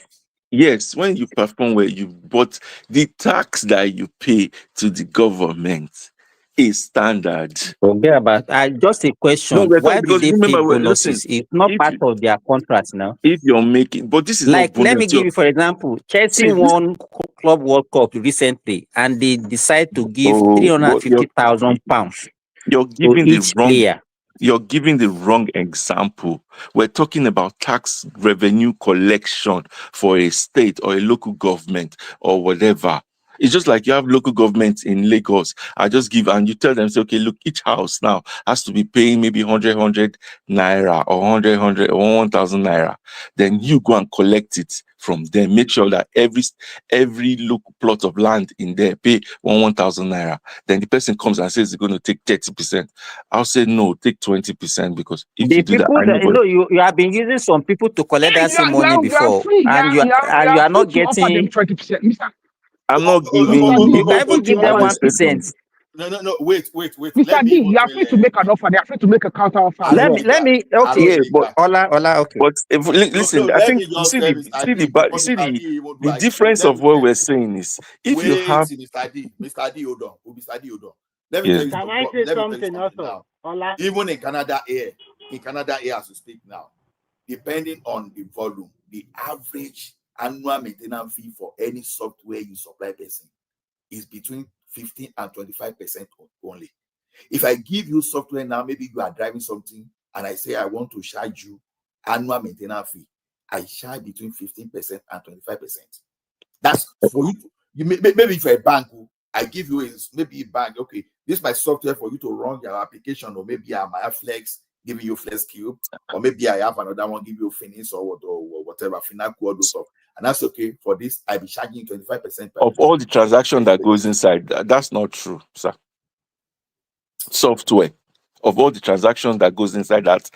Yes, when you perform well, but the tax that you pay to the government is standard. Forget about just a question. Why did they pay bonuses? It's not part of their contract now. If you're making, but this is like, let me give you, for example, Chelsea won Club World Cup recently, and they decide to give £350,000 You're giving to each player. You're giving the wrong example. We're talking about tax revenue collection for a state or a local government or whatever. It's just like you have local governments in Lagos. I just give, and you tell them, say, okay, look, each house now has to be paying maybe 100 naira or 100 or 1,000 naira. Then you go and collect it from them. Make sure that every local plot of land in there pay 1,000 naira. Then the person comes and says they're going to take 30%. I'll say no, take 20%, because if you do that, you have been using some people to collect that same money before, and you are not getting. Them 20%, Mr. I'm not giving you. You can even give them 1%. No. Wait. Mr. D, you are free to make an offer. They are free to make a counter offer. Let me. Okay. Yeah, but Ola. Okay. But listen, I think you see the difference of what we're saying is if you have Mr. D, hold on. Let me yes. tell you Can I say something also? Now. Even in Canada here as we speak now, depending on the volume, the average annual maintenance fee for any software you supply person is between 15 and 25% only. If I give you software now, maybe you are driving something and I say I want to charge you annual maintenance fee, I charge between 15% and 25%. That's for you. Maybe if you're a bank, I give you maybe a bank. Okay, this is my software for you to run your application, or maybe I might have Flex giving you Flex Cube, or maybe I have another one give you Finis or whatever, Finaco, all those stuff, and that's okay. For this, I'll be charging 25% of all the transaction that goes inside. That's not true, sir. Software of all the transactions that goes inside that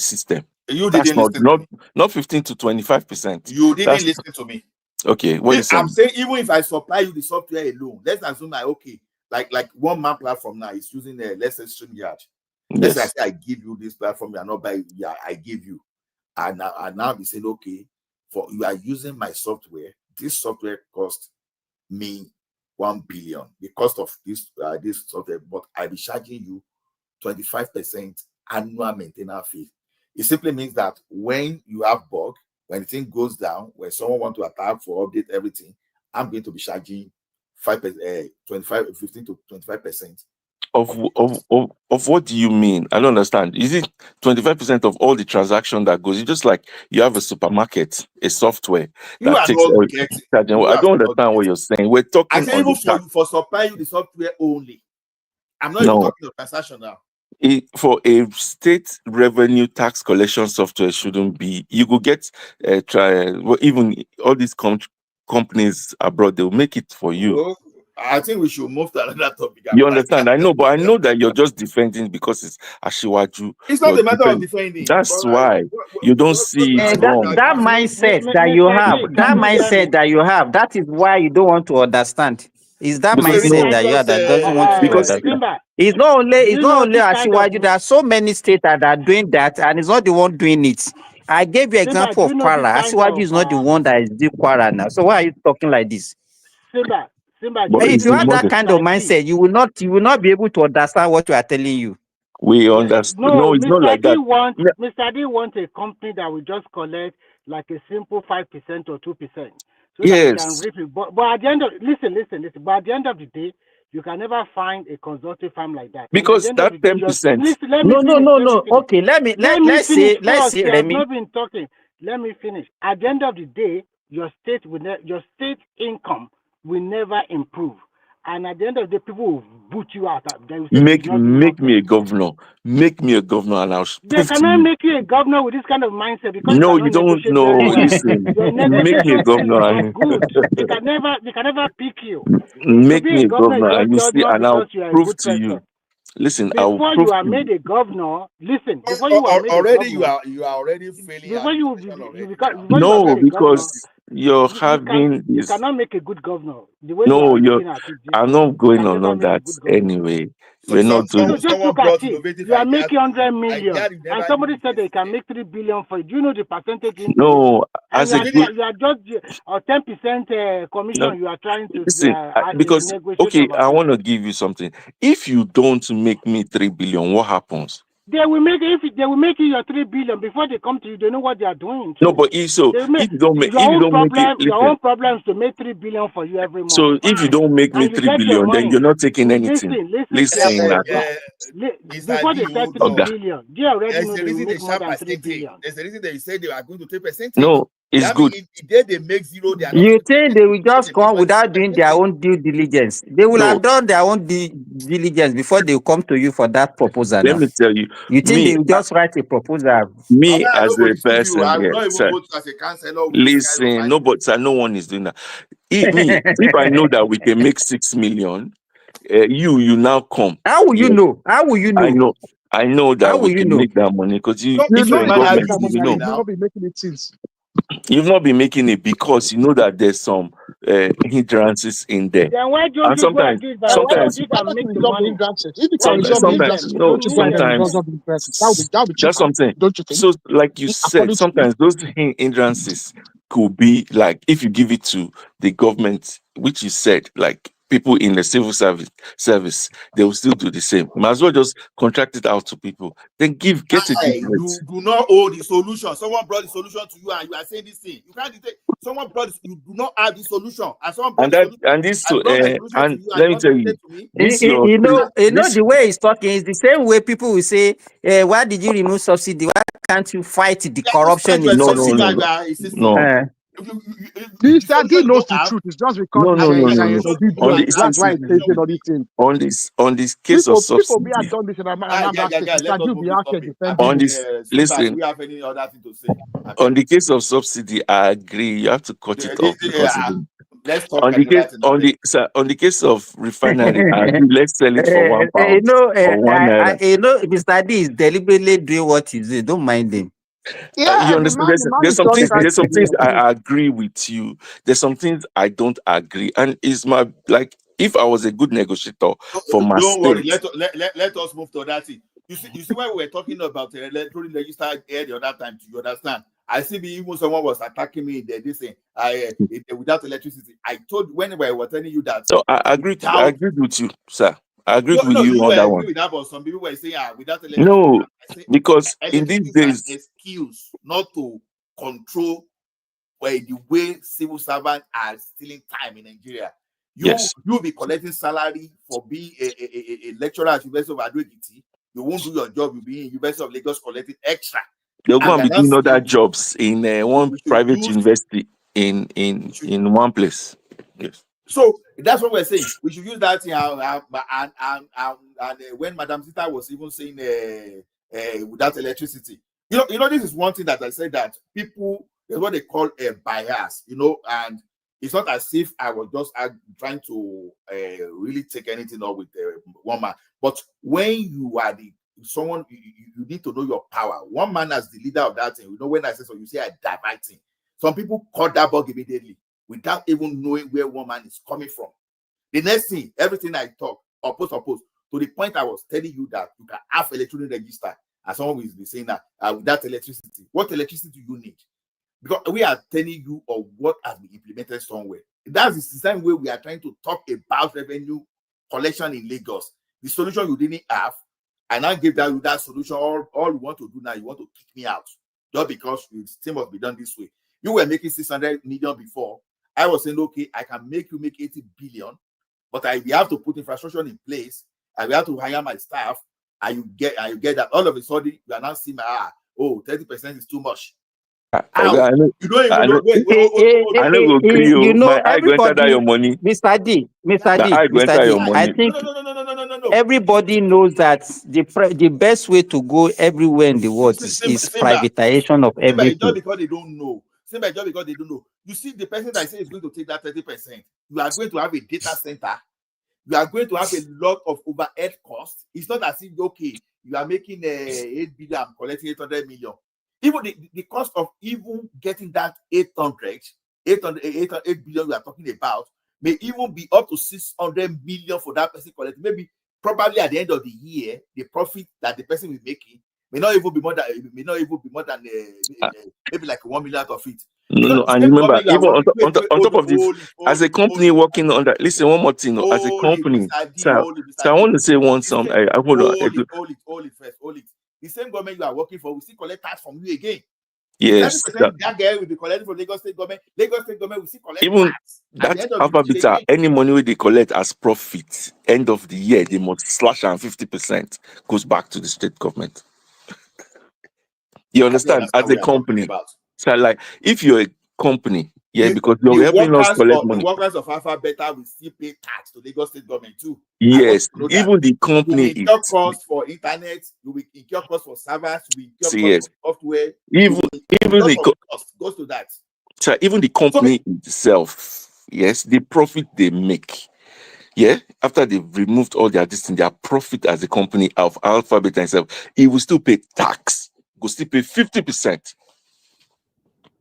system. You didn't listen not 15 to 25%. You didn't listen to me. Okay, what is I'm saying? Even if I supply you the software alone, let's assume like one man platform now is using let's say StreamYard. Let's say I give you this platform, you are not buying. Yeah, I give you, and now be saying okay, for you are using my software. This software cost me 1 billion. The cost of this software, but I'll be charging you 25% annual maintenance fee. It simply means that when you have bug, when the thing goes down, when someone wants to attack for update everything, I'm going to be charging 15 to 25%. Of what do you mean? I don't understand. Is it 25% of all the transaction that goes? It's just like you have a supermarket, a software that takes everything. I don't understand what you're saying. We're talking. I say even for supplying the software only. I'm not even talking of transaction now. For a state revenue tax collection software shouldn't be. You could get even all these companies abroad, they'll make it for you. Well, I think we should move to another topic. You understand? I know, but I know that you're just defending because it's Ashiwaju. It's not a matter of defending. That's why you don't see it wrong. That mindset that you have, that is why you don't want to understand. Is that mindset that you have that doesn't want to understand? It's not only Ashiwaju. There are so many states that are doing that, and it's not the one doing it. I gave you an example of Kwara. Ashiwaju is not the one that is doing Kwara now. So why are you talking like this? Simba, if you have that kind of mindset, you will not be able to understand what we are telling you. We understand. No, it's not like that. Mr. D wants a company that will just collect like a simple 5% or 2%. So that can rip it. But at the end of listen. But at the end of the day, you can never find a consulting firm like that. Because that 10%. No. Okay, let's say Remy. I've not been talking. Let me finish. At the end of the day, your state income will never improve. And at the end of the day, people will boot you out. Make me a governor. Make me a governor, and I'll. They cannot make you a governor with this kind of mindset because no, you don't know. Listen, make me a governor. Good. They can never pick you. Make me a governor, and you see, and I'll prove to you. Listen, before you are made a governor, listen. Before you are made already, a governor, you are already failing. Before you become because you're having you cannot make a good governor. The way I'm not going on that anyway. We're not doing. Just look at it. You are making 100 million, and somebody said they can make 3 billion for you. Do you know the percentage? No, as you are just 10% commission. You are trying to because okay, I want to give you something. If you don't make me 3 billion, what happens? They will make you your 3 billion before they come to you. They know what they are doing. No, but if you don't make your own problems to make 3 billion for you every month. So if you don't make me 3 billion, then you're not taking anything. Listen. Before they said 3 billion, they already know they make more than 3 billion. There's a reason they said they are going to take percentage. No, it's good. They make zero. You think they will just come without doing their own due diligence? They will have done their own due diligence before they come to you for that proposal. Let me tell you. You think they will just write a proposal? Me as a person, listen, no one is doing that. If I know that we can make 6 million, you now come. How will you know? How will you know? I know that we can make that money because if you're in government, you will not be making it since. You've not been making it because you know that there's some hindrances in there. Then why don't And you go and sometimes, do it by yourself? You can make the money. If it's Why on don't resolve the you leave them? hindrances, no, don't you go ahead and sometimes resolve the hindrances? That would be that's cheaper, something. don't you think? So, like you said, According to sometimes those hindrances could be like if you give it to the government, which you said, like people in the civil service, they will still do the same. Might as well just contract it out to people. Then get a good rate. You do not owe the solution. Someone brought the solution to you, and you are saying this thing. You can't dictate. Someone brought this, you do not have the solution, and someone brought And the that solution. and this I brought my solution to and you, and let you me want to tell dictate you, to me. this your You know, this the way he's talking is the same way people will say, why did you remove subsidy? Why can't you fight the corruption in subsidy? Mr. D knows the truth. It's just because no. he's Obi On blood. That's why he's saying all these things. On this case of People be subsidy, done this in Anambra State. Mr. D will be out here on defending this, it. listen, we have any other thing to say? on the case of subsidy, I agree. You have to cut it off because let's talk on the case on the case of refinery, I agree. Let's sell it for £1 or £1. Mr. D is deliberately doing what he's doing. Don't mind him. You understand? There's some things I I agree with you. There's some things I don't agree, and it's my like if I was a good negotiator for my don't worry. state. Let us move to that thing. You see when we were talking about electronic register here the other time. You understand? I see even someone was attacking me in there. This thing, without electricity. I told when I was telling you that. So I agreed with you, sir. I agreed with you on that one. With that, but some people were saying without electricity. No, because in these days, an excuse not to control the way civil servants are stealing time in Nigeria. You'll be collecting salary for being a lecturer at University of Adó-Ekiti. You won't do your job. You'll be in University of Lagos collecting extra. They're going to be doing other jobs in one private university in one place. Yes. So that's what we're saying. We should use that thing. And when Madam Zita was even saying without electricity, you know, this is one thing that I said that people, there's what they call a bias, and it's not as if I was just trying to really take anything up with one man. But when you are someone, you need to know your power. One man as the leader of that thing, when I say so, you say I diverting. Some people cut that bug immediately without even knowing where one man is coming from. The next thing, everything I talk, oppose, to the point I was telling you that you can have electronic register, and someone will be saying that without electricity. What electricity do you need? Because we are telling you of what has been implemented somewhere. That's the same way we are trying to talk about revenue collection in Lagos. The solution you didn't have, and I gave that solution. All you want to do now, you want to kick me out just because the thing must be done this way. You were making 600 million before. I was saying, okay, I can make you make 80 billion, but we have to put infrastructure in place, and we have to hire my staff, and you get that. All of a sudden, you are now seeing 30% is too much. I know. You know, everybody, your money. Mr. D, I think everybody knows that the best way to go everywhere in the world is privatization of everything. Just because they don't know. You see, the person that I say is going to take that 30%, you are going to have a data center. You are going to have a lot of overhead costs. It's not as if, okay, you are making 8 billion, collecting 800 million. Even the cost of even getting that 8 billion you are talking about may even be up to 600 million for that person collecting. Probably at the end of the year, the profit that the person will be making may not even be more than maybe like 1 million of it. No, and remember, even on top of this, as a company working on that, listen, one more thing, as a company, so I want to say one something. Hold it first. The same government you are working for will still collect tax from you again. Yes. That guy will be collecting from Lagos State government. Lagos State government will still collect even tax. That Alpha Beta, any money they collect as profit, end of the year, they must slash and 50% goes back to the state government. You understand? As a company. So like, if you're a company, because you're helping us collect money. The workers of Alpha Beta will still pay tax to Lagos State government too. Yes, even the company you will incur costs for internet, you will incur costs for servers, you will incur costs for software. Even the cost goes to that. So even the company itself, yes, the profit they make, after they've removed all their distance, their profit as a company of Alpha Beta itself, it will still pay tax. Will still pay 50%.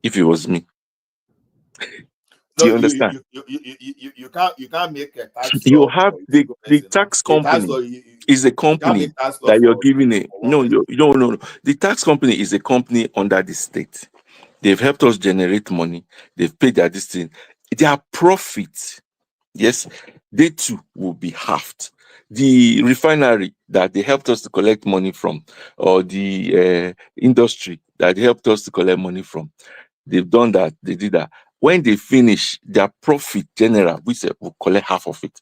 If it was me. Do you understand? You can't make a tax You law have for a the single person. tax A tax company law, is a you can't company make tax law that you're for giving it. one No, person. no. The tax company is a company under the state. They've helped us generate money. They've paid their this thing. Their profit, yes, they too will be halved. The refinery that they helped us to collect money from, or the industry that they helped us to collect money from, they've done that. They did that. When they finish, their profit general, we say will collect half of it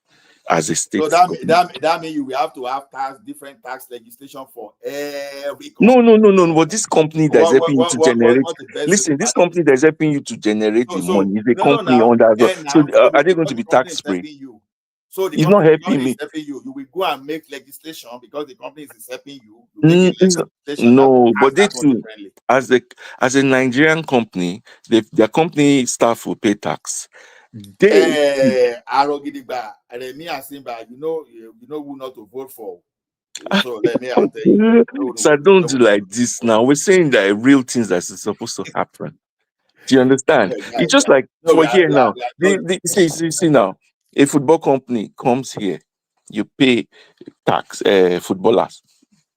as a state. So that means you will have to have different tax legislation for every company. No. But this company that is helping you to generate, listen, this company that is helping you to generate the money is a company under. So are they going to be tax free? So the It's not helping company me. is helping you. You will go and make legislation because the company is helping you. You make legislation No, but they that one too, differently. as a Nigerian company, their company staff will pay tax. Arogidigba, Remi Asimba, you know who not to vote for. So let me tell you. So don't do like this now. We're saying that real things that is supposed to happen. Do you understand? It's just like for here now. See now, a football company comes here, you pay tax, footballers.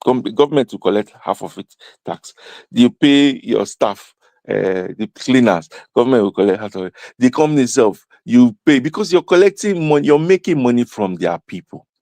Government will collect half of it tax. You pay your staff, the cleaners. Government will collect half of it. The company itself, you pay because you're collecting money. You're making money from their people.